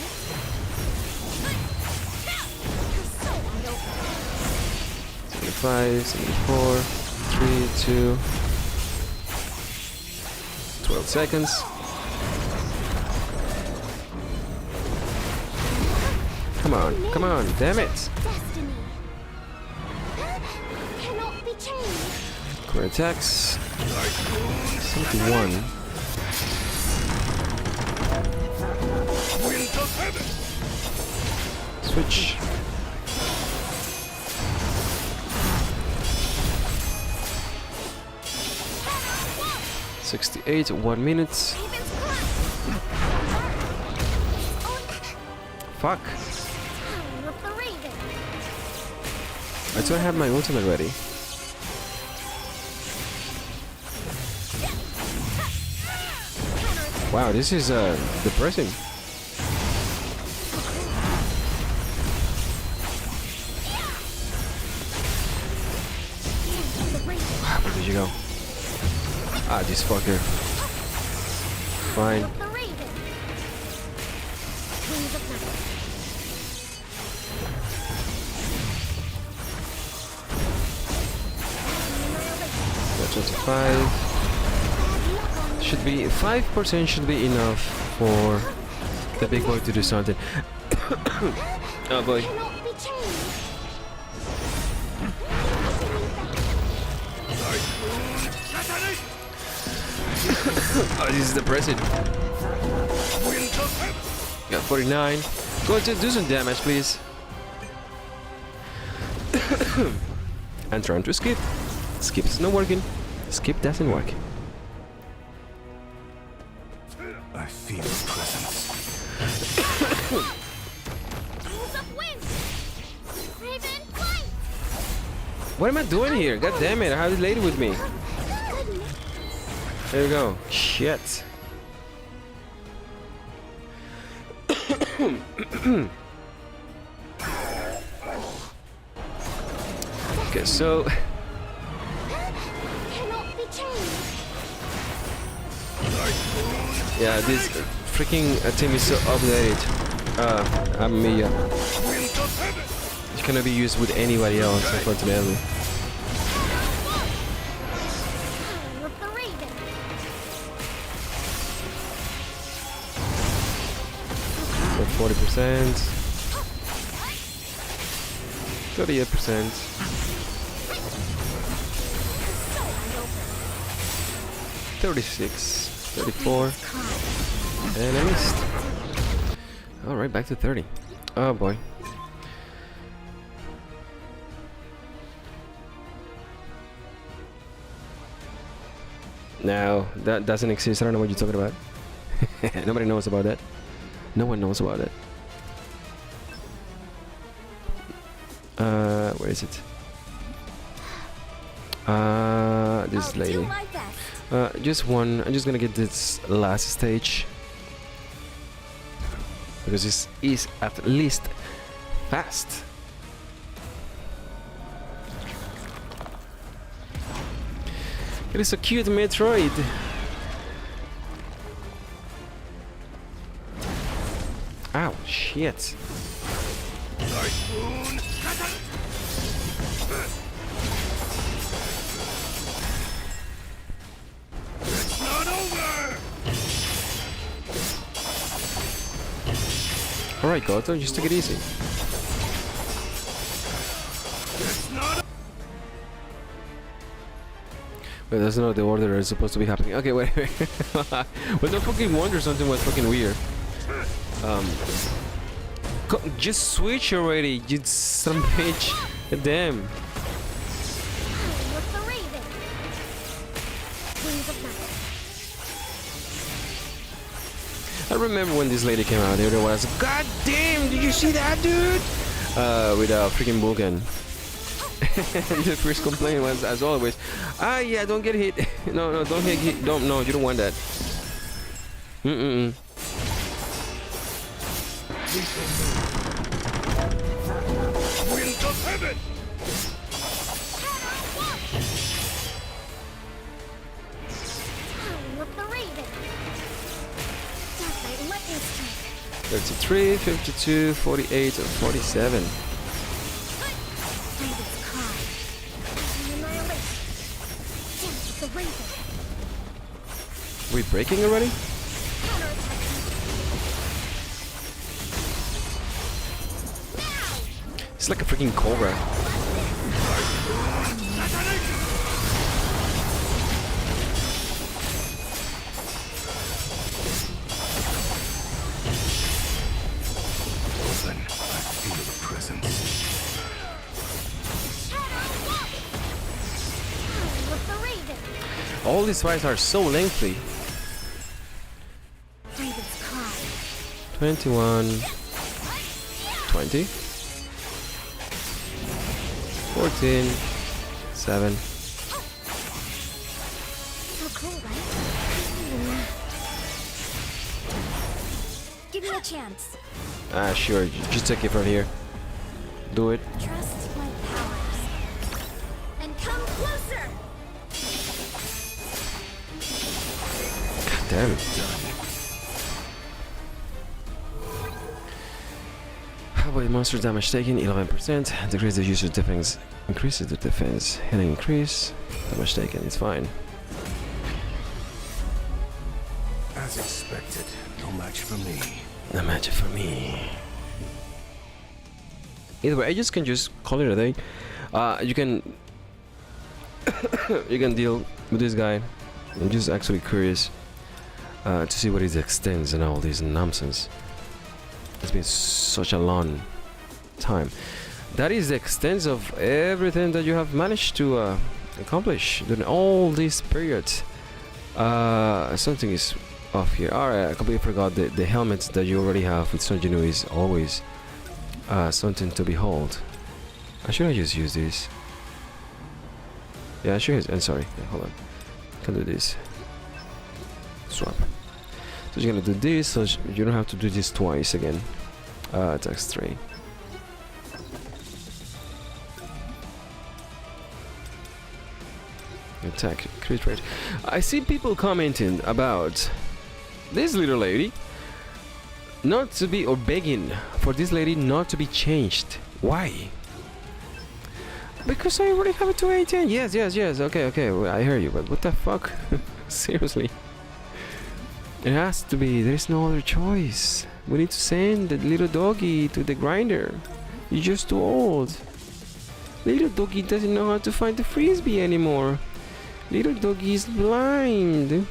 You're so wide open. 75, 74, 3, 2, 12 seconds. Come on, damn it! Destiny. Cannot be changed. Core attacks. 71. Switch. $68, 1 minute. Raven's cry. Fuck. Howling of the Raven. I don't have my ultimate ready. Wow, this is depressing. Where did you go? Ah, this fucker. Fine. Of the Raven. Wings of Night. Got 25. Should be 5% should be enough for the big boy to do something. Oh boy. Cannot be changed. Oh, this is depressing. Got 49. Go to do some damage, please. I'm trying to skip. Skip is not working. Skip doesn't work. Rules of wind. Raven, flight. What am I doing here? God damn it! I have this lady with me. Goodness. There we go. Shit. Okay, so Cannot be changed. yeah, this freaking team is so updated. It cannot be used with anybody else, unfortunately. Power of the Raven. 40%, 38%, 36, 34, and I missed. All right, back to 30. Oh boy. Now that doesn't exist. I don't know what you're talking about. Nobody knows about that. No one knows about it. Where is it? This I'll lady. do my best. Just one. I'm just gonna get this last stage because this is at least fast. It is a cute Metroid. Ow, shit. Alright, Goto, just take it easy. Wait, that's not the order it's supposed to be happening. Okay, wait. Well, no fucking wonder something was fucking weird. Just switch already, you son of a bitch. Damn. Power of the Raven. Wings of night. I remember when this lady came out, there was, God damn, did you see that, dude? With a freaking Vulcan. And the first complaint was, as always, yeah, don't get hit. No, don't hit, don't, no, you don't want that. Mm-mm. Winds of heaven! Power of the Raven. Dark Knight lightning strike. 33, 52, 48, and 47. Raven's cry. Annihilation. Dance with the Raven. We breaking already? It's like a freaking cobra. Then I feel the presence. Power of the Raven. All these fights are so lengthy. Raven's cry. 21, 20, 14, 7. So cool, right? Give me a chance. Sure, just take it from here. Do it. Trust my powers. And come closer! God damn it. How about monster damage taken? 11%. Decrease the user's defense. Increases the defense. Healing increase. Damage taken. It's fine. As expected, no match for me. No match for me. Either way, I just can just call it a day. You can you can deal with this guy. I'm just actually curious to see what his extends and all this nonsense. It's been such a long time. That is the extent of everything that you have managed to accomplish during all this period. Something is off here. Alright, I completely forgot the helmets that you already have with Son Jinwoo is always something to behold. I should have just used this. Yeah, I should. I'm sorry. Yeah, hold on. Can do this. Swap. So you're gonna do this, so you don't have to do this twice again. Tax 3. Attack crit rate. I see people commenting about this little lady not to be, or begging for this lady not to be changed. Why? Because I already have a 218. Yes. Okay. Well, I hear you, but what the fuck? Seriously. It has to be. There is no other choice. We need to send the little doggy to the grinder. You're just too old. Little doggy doesn't know how to find the frisbee anymore. Little doggy is blind.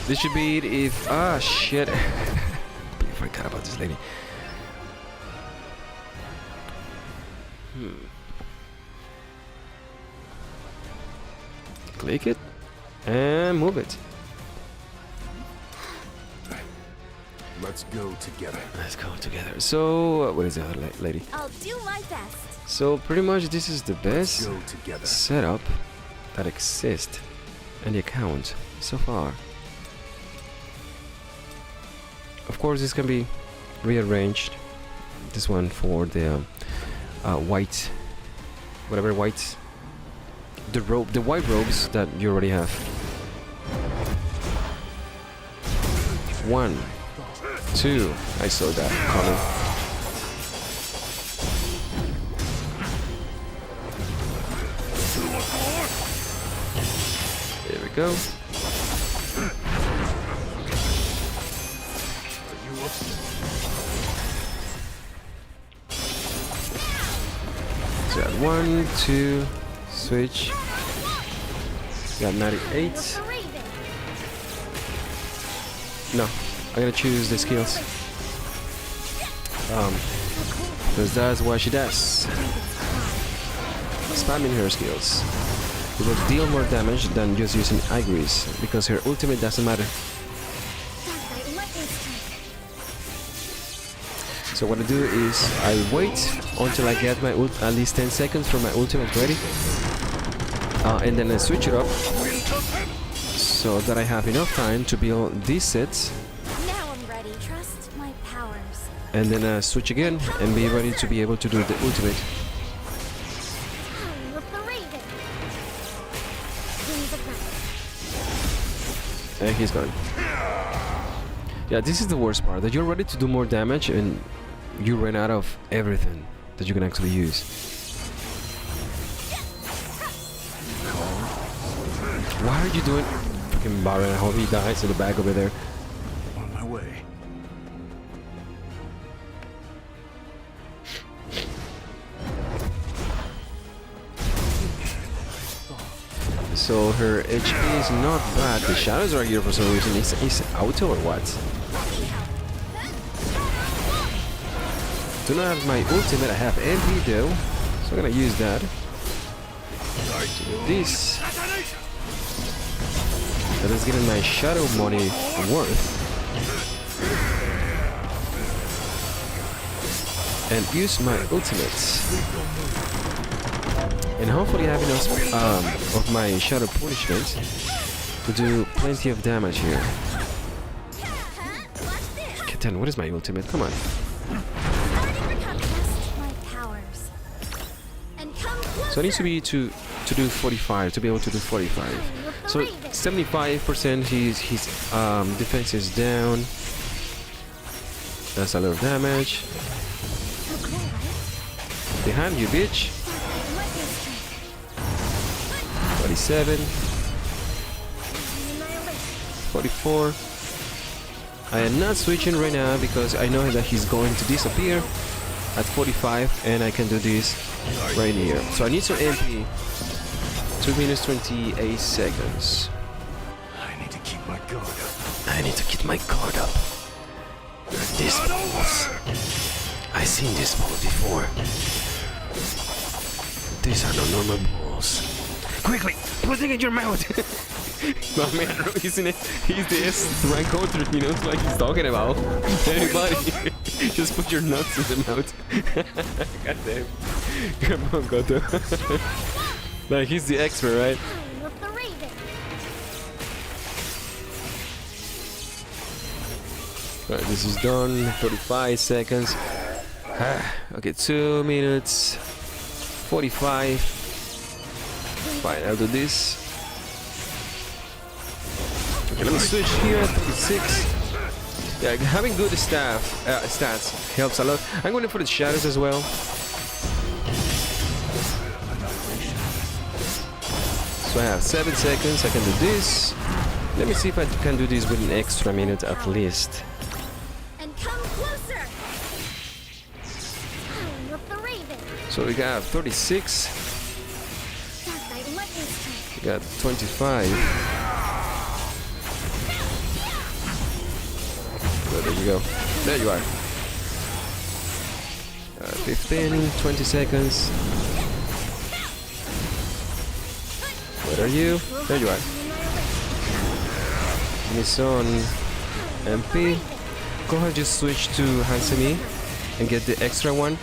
This should be it if... Ah, shit. I forgot about this lady. Click it and move it. Let's go together. Let's go together. So, what is the other lady? I'll do my best. So, pretty much this is the best Go together. setup that exists in the account so far. Of course, this can be rearranged. This one for the white, whatever white, the white robes that you already have. 1, 2. I saw that coming. There we go. So got 1, 2, switch. Got 98. No, I'm gonna choose the skills. Because that's what she does. Spamming her skills. It will deal more damage than just using Igris, because her ultimate doesn't matter. So what I do is I wait until I get my at least 10 seconds for my ultimate ready, and then I switch it up so that I have enough time to build these sets. Now I'm ready. Trust my powers. And then switch again and be ready to be able to do the ultimate. Time of the Raven. Wings of night. And he's gone. Yeah, this is the worst part, that you're ready to do more damage and you ran out of everything that you can actually use. Why are you doing... Fucking Baron, I hope he dies in the back over there. On my way. So her HP is not bad. The shadows are here for some reason. Is auto or what? Do not have my ultimate. I have MP though, so I'm gonna use that. This. That is getting my shadow money worth. And use my ultimates. And hopefully I have enough of my shadow punishment to do plenty of damage here. Kitten, what is my ultimate? Come on. So I need to be to do 45, to be able to do 45. So 75% his defense is down. That's a lot of damage. Behind you, bitch. 47. 44. I am not switching right now because I know that he's going to disappear at 45 and I can do this right here. So I need some MP. 2 minutes 28 seconds. I need to keep my guard up. I need to keep my guard up. This balls. I've seen this ball before. These are no normal balls. Quickly, put it in your mouth. My man, isn't it? He's this rank culture, you know, it's like he's talking about. Everybody, just put your nuts in the mouth. God damn. Come on, Goto. Like, he's the expert, right? Time of the Raven. Right, this is done. 35 seconds. Okay, 2 minutes. 45. Fine, I'll do this. Okay, let me switch here. 36. Yeah, having good stats helps a lot. I'm going for the shadows as well. So I have 7 seconds. I can do this. Let me see if I can do this with an extra minute at least. And come closer. Time of the Raven. So we got 36. Dark lightning strike. We got 25. So there you go. There you are. 15, 20 seconds. Where are you? There you are. Miss on MP. Go ahead, just switch to Hansemi and get the extra one.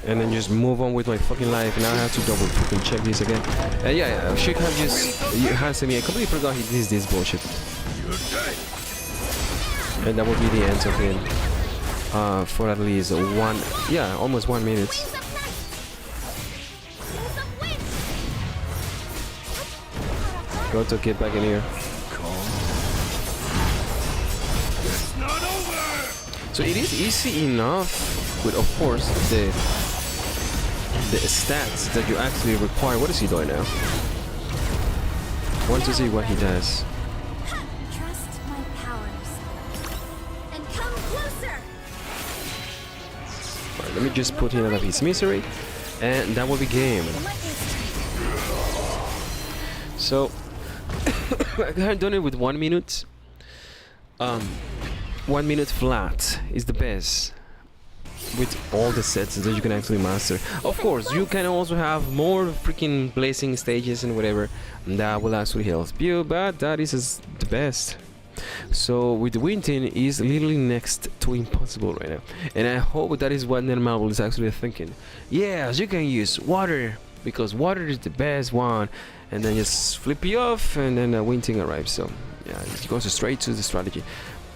And then just move on with my fucking life. Now I have to double fucking check this again. Yeah, she can just Hansemi. I completely forgot he did this bullshit. And that will be the end of him. For at least almost 1 minute. Go to get back in here. So it is easy enough with, of course, the stats that you actually require. What is he doing now? Want to see what he does. Trust my powers. And come closer. Right, let me just put in another piece of misery, and that will be game. Lightning strike. So I have done it with 1 minute. 1 minute flat is the best with all the sets that you can actually master. Of course, you can also have more freaking blazing stages and whatever. That will actually help you, but that is the best. So with the Winting is literally next to impossible right now, and I hope that is what Netmarble is actually thinking. Yes, you can use water because water is the best one, and then just flip you off, and then Winting arrives. So yeah, it goes straight to the strategy.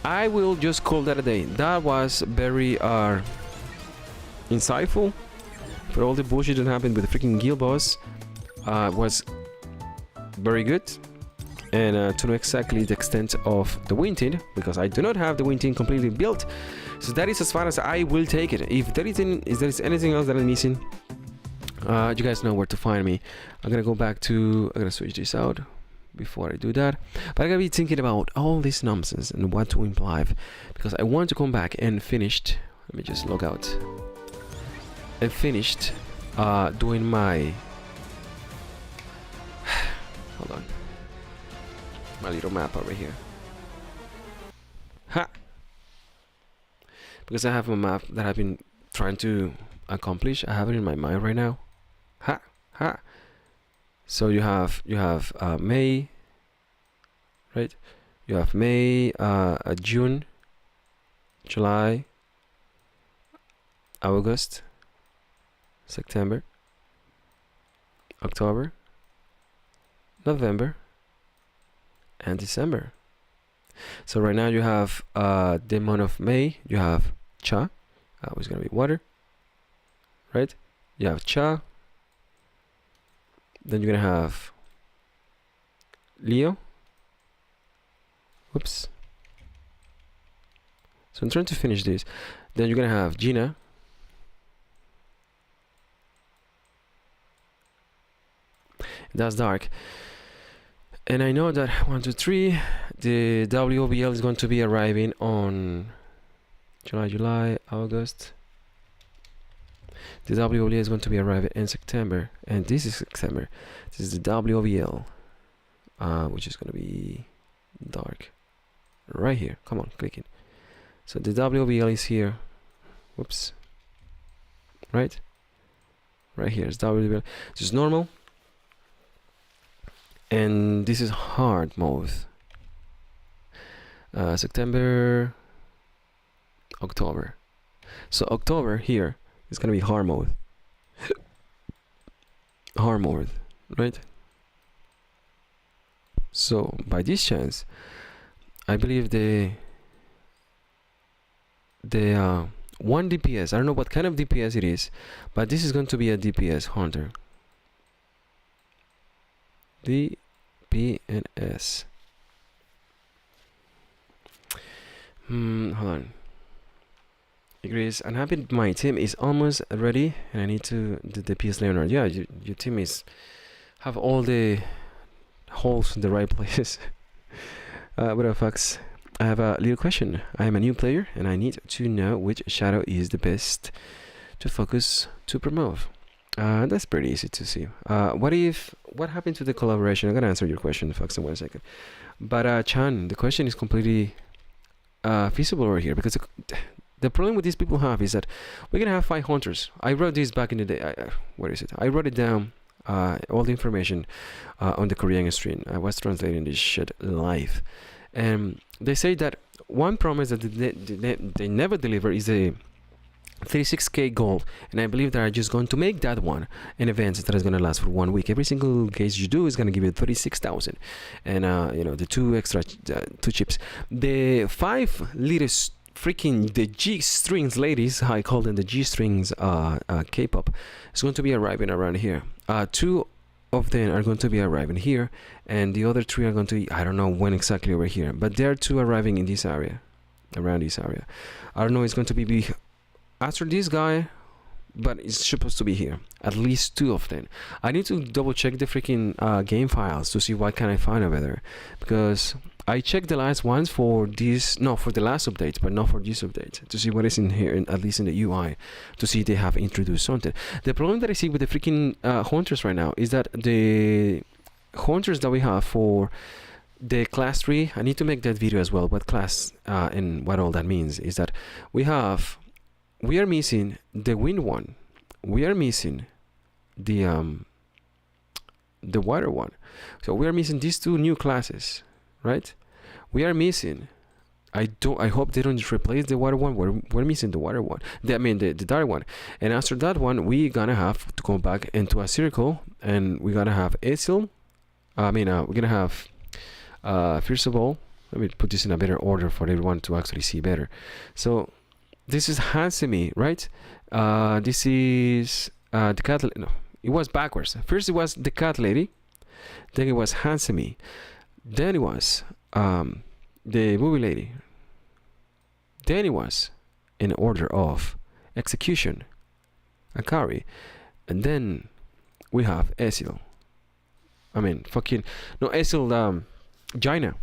I will just call that a day. That was very insightful. For all the bullshit that happened with the freaking guild boss, was very good. And to know exactly the extent of the Winting, because I do not have the Winting completely built. So that is as far as I will take it. If there is anything else that I'm missing, you guys know where to find me. I'm gonna go back to, I'm gonna switch this out before I do that, but I'm gonna be thinking about all this nonsense and what to imply, because I want to come back and finished. Let me just log out and finished doing my hold on, my little map over here. Ha! Because I have a map that I've been trying to accomplish. I have it in my mind right now. Ha! Ha! So you have May, right? You have May, June, July, August, September, October, November, and December. So right now you have the month of May. You have Cha, which is gonna be water, right? You have Cha. Then you're gonna have Leo. Whoops. So I'm trying to finish this. Then you're gonna have Gina. That's dark. And I know that 1, 2, 3, the WOBL is going to be arriving on July, August. The WOBL is going to be arriving in September, and this is September. This is the WOBL, which is going to be dark right here. Come on, click it. So the WOBL is here. Whoops. Right? right here is WBL. This is normal, and this is hard mode. September, October. So October here is gonna be hard mode. Hard mode, right? So by this chance, I believe the 1 DPS, I don't know what kind of DPS it is, but this is going to be a DPS hunter. DPS. Hold on. Agrees. I'm happy my team is almost ready, and I need to the DPS Leonard. Yeah, your team is have all the holes in the right places. What the fucks? I have a little question. I am a new player, and I need to know which shadow is the best to focus to promote. That's pretty easy to see. What happened to the collaboration? I'm gonna answer your question, Fox, in 1 second. But Chan, the question is completely feasible over here, because the problem with these people have is that we're gonna have 5 hunters. I wrote this back in the day. Where is it? I wrote it down. All the information on the Korean stream. I was translating this shit live, and they say that one promise that they never deliver is a 36k goal, and I believe they're just going to make that one an event that is going to last for 1 week. Every single case you do is going to give you 36,000, and you know, the 2 extra 2 chips, the 5 liters freaking the G strings ladies, I call them the G strings K-pop, is going to be arriving around here. 2 of them are going to be arriving here, and the other 3 are going to be, I don't know when exactly over here, but there are 2 arriving in this area, around this area. I don't know, it's going to be after this guy, but it's supposed to be here. At least 2 of them. I need to double check the freaking game files to see what can I find over there, because I checked the last ones for this, no, for the last update, but not for this update, to see what is in here, at least in the UI, to see if they have introduced something. The problem that I see with the freaking hunters right now is that the hunters that we have for the class 3, I need to make that video as well, what class and what all that means, is that we are missing the wind one, we are missing the water one, so we are missing these 2 new classes, right? We are missing, I hope they don't just replace the water one. We're missing the water one, the dark one, and after that one we gonna have to go back into a circle, and we're gonna have Asil. we're gonna have first of all, let me put this in a better order for everyone to actually see better. So this is Hansemi, right? This is the cat. No, it was backwards. First it was the cat lady, then it was Hansemi, then it was the movie lady, then it was in order of execution Akari, and then we have Esil. Esil, Jaina.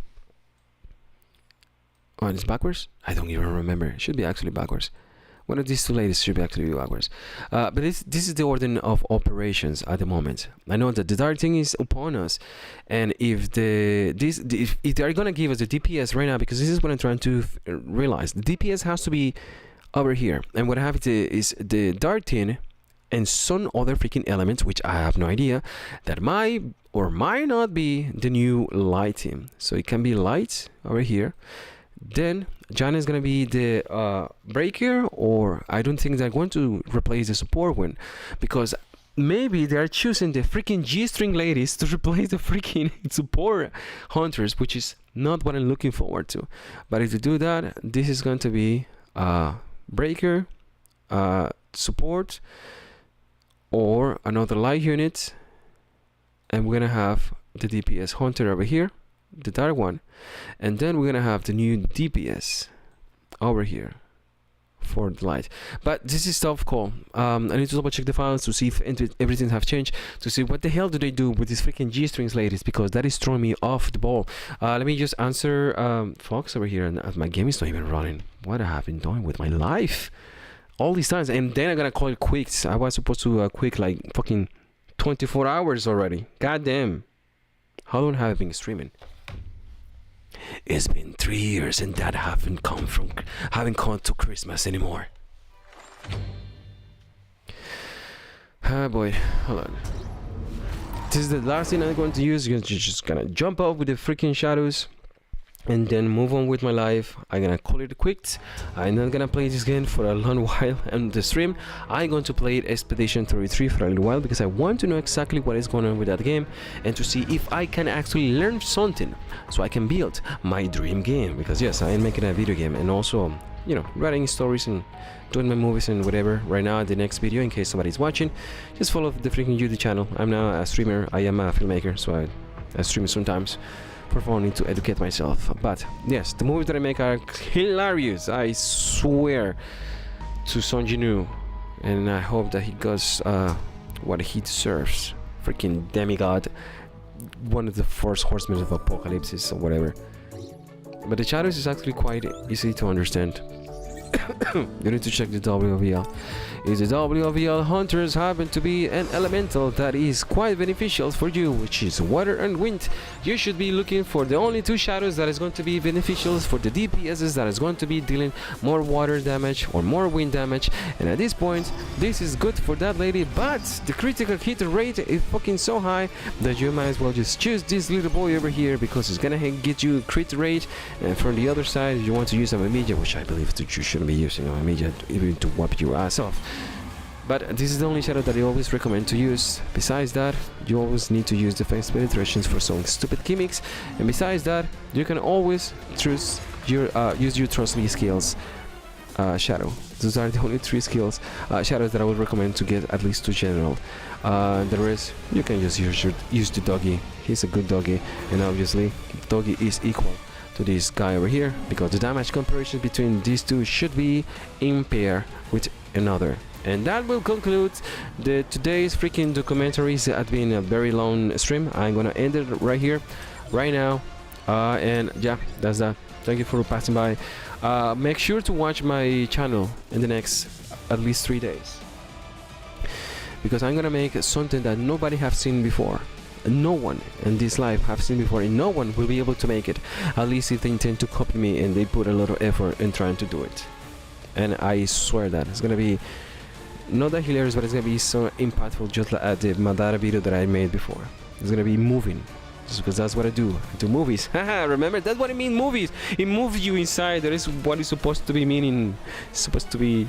Oh, and it's backwards? I don't even remember. It should be actually backwards. One of these 2 ladies should be actually backwards. But this is the order of operations at the moment. I know that the dark thing is upon us, and if if they are gonna give us the DPS right now, because this is what I'm trying to realize, the DPS has to be over here, and what I have is the dark thing and some other freaking elements, which I have no idea, that might or might not be the new light team. So it can be light over here. Then Jana is going to be the breaker, or I don't think they're going to replace the support one, because maybe they're choosing the freaking G-string ladies to replace the freaking support hunters, which is not what I'm looking forward to. But if they do that, this is going to be breaker, support, or another light unit, and we're going to have the DPS hunter over here, the dark one, and then we're gonna have the new DPS over here for the light. But this is tough call. I need to double check the files to see if everything have changed, to see what the hell do they do with these freaking G-strings ladies, because that is throwing me off the ball. Let me just answer Fox over here, and my game is not even running. What I have been doing with my life all these times, and then I'm gonna call it quits. I was supposed to quit like fucking 24 hours already. God damn. How long have I been streaming? It's been 3 years, and that haven't come to Christmas anymore. Ah boy, hold on. This is the last thing I'm going to use. You're just gonna jump up with the freaking shadows and then move on with my life. I'm gonna call it quits. I'm not gonna play this game for a long while on the stream. I'm going to play Expedition 33 for a little while because I want to know exactly what is going on with that game and to see if I can actually learn something so I can build my dream game. Because yes, I am making a video game and also, you know, writing stories and doing my movies and whatever. Right now, the next video, in case somebody's watching, just follow the freaking YouTube channel. I'm now a streamer. I am a filmmaker, so I stream sometimes for fun to educate myself. But yes, the movies that I make are hilarious. I swear to Song Jin-woo, and I hope that he gets what he deserves. Freaking demigod, one of the first horsemen of apocalypse or whatever. But the shadows is actually quite easy to understand. You need to check the WVL. If the WVL hunters happen to be an elemental that is quite beneficial for you, which is water and wind, you should be looking for the only two shadows that is going to be beneficial for the DPSs that is going to be dealing more water damage or more wind damage. And at this point, this is good for that lady, but the critical hit rate is fucking so high that you might as well just choose this little boy over here because it's gonna get you crit rate. And from the other side, you want to use a media, which I believe that you shouldn't be using a media even to wipe your ass off. But this is the only shadow that I always recommend to use. Besides that, you always need to use defense penetrations for some stupid gimmicks. And besides that, you can always choose your use your trustly skills shadow. Those are the only three skills shadows that I would recommend to get at least to general. The rest you can just use the doggy. He's a good doggy, and obviously doggy is equal to this guy over here because the damage comparison between these two should be in pair with another. And that will conclude today's freaking documentaries. It has been a very long stream. I'm gonna end it right here, right now. And yeah, that's that. Thank you for passing by. Make sure to watch my channel in the next at least 3 days, because I'm gonna make something that nobody have seen before. No one in this life have seen before, and no one will be able to make it, at least if they intend to copy me and they put a lot of effort in trying to do it. And I swear that it's gonna be not that hilarious, but it's gonna be so impactful, just like the Madara video that I made before. It's gonna be moving, just because that's what I do. I do movies. Haha, remember, that's what I mean, movies. It moves you inside. That is what it's supposed to be meaning. It's supposed to be.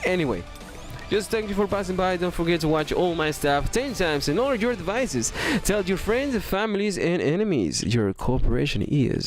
Anyway, just thank you for passing by. Don't forget to watch all my stuff 10 times on all your devices. Tell your friends, families, and enemies your cooperation is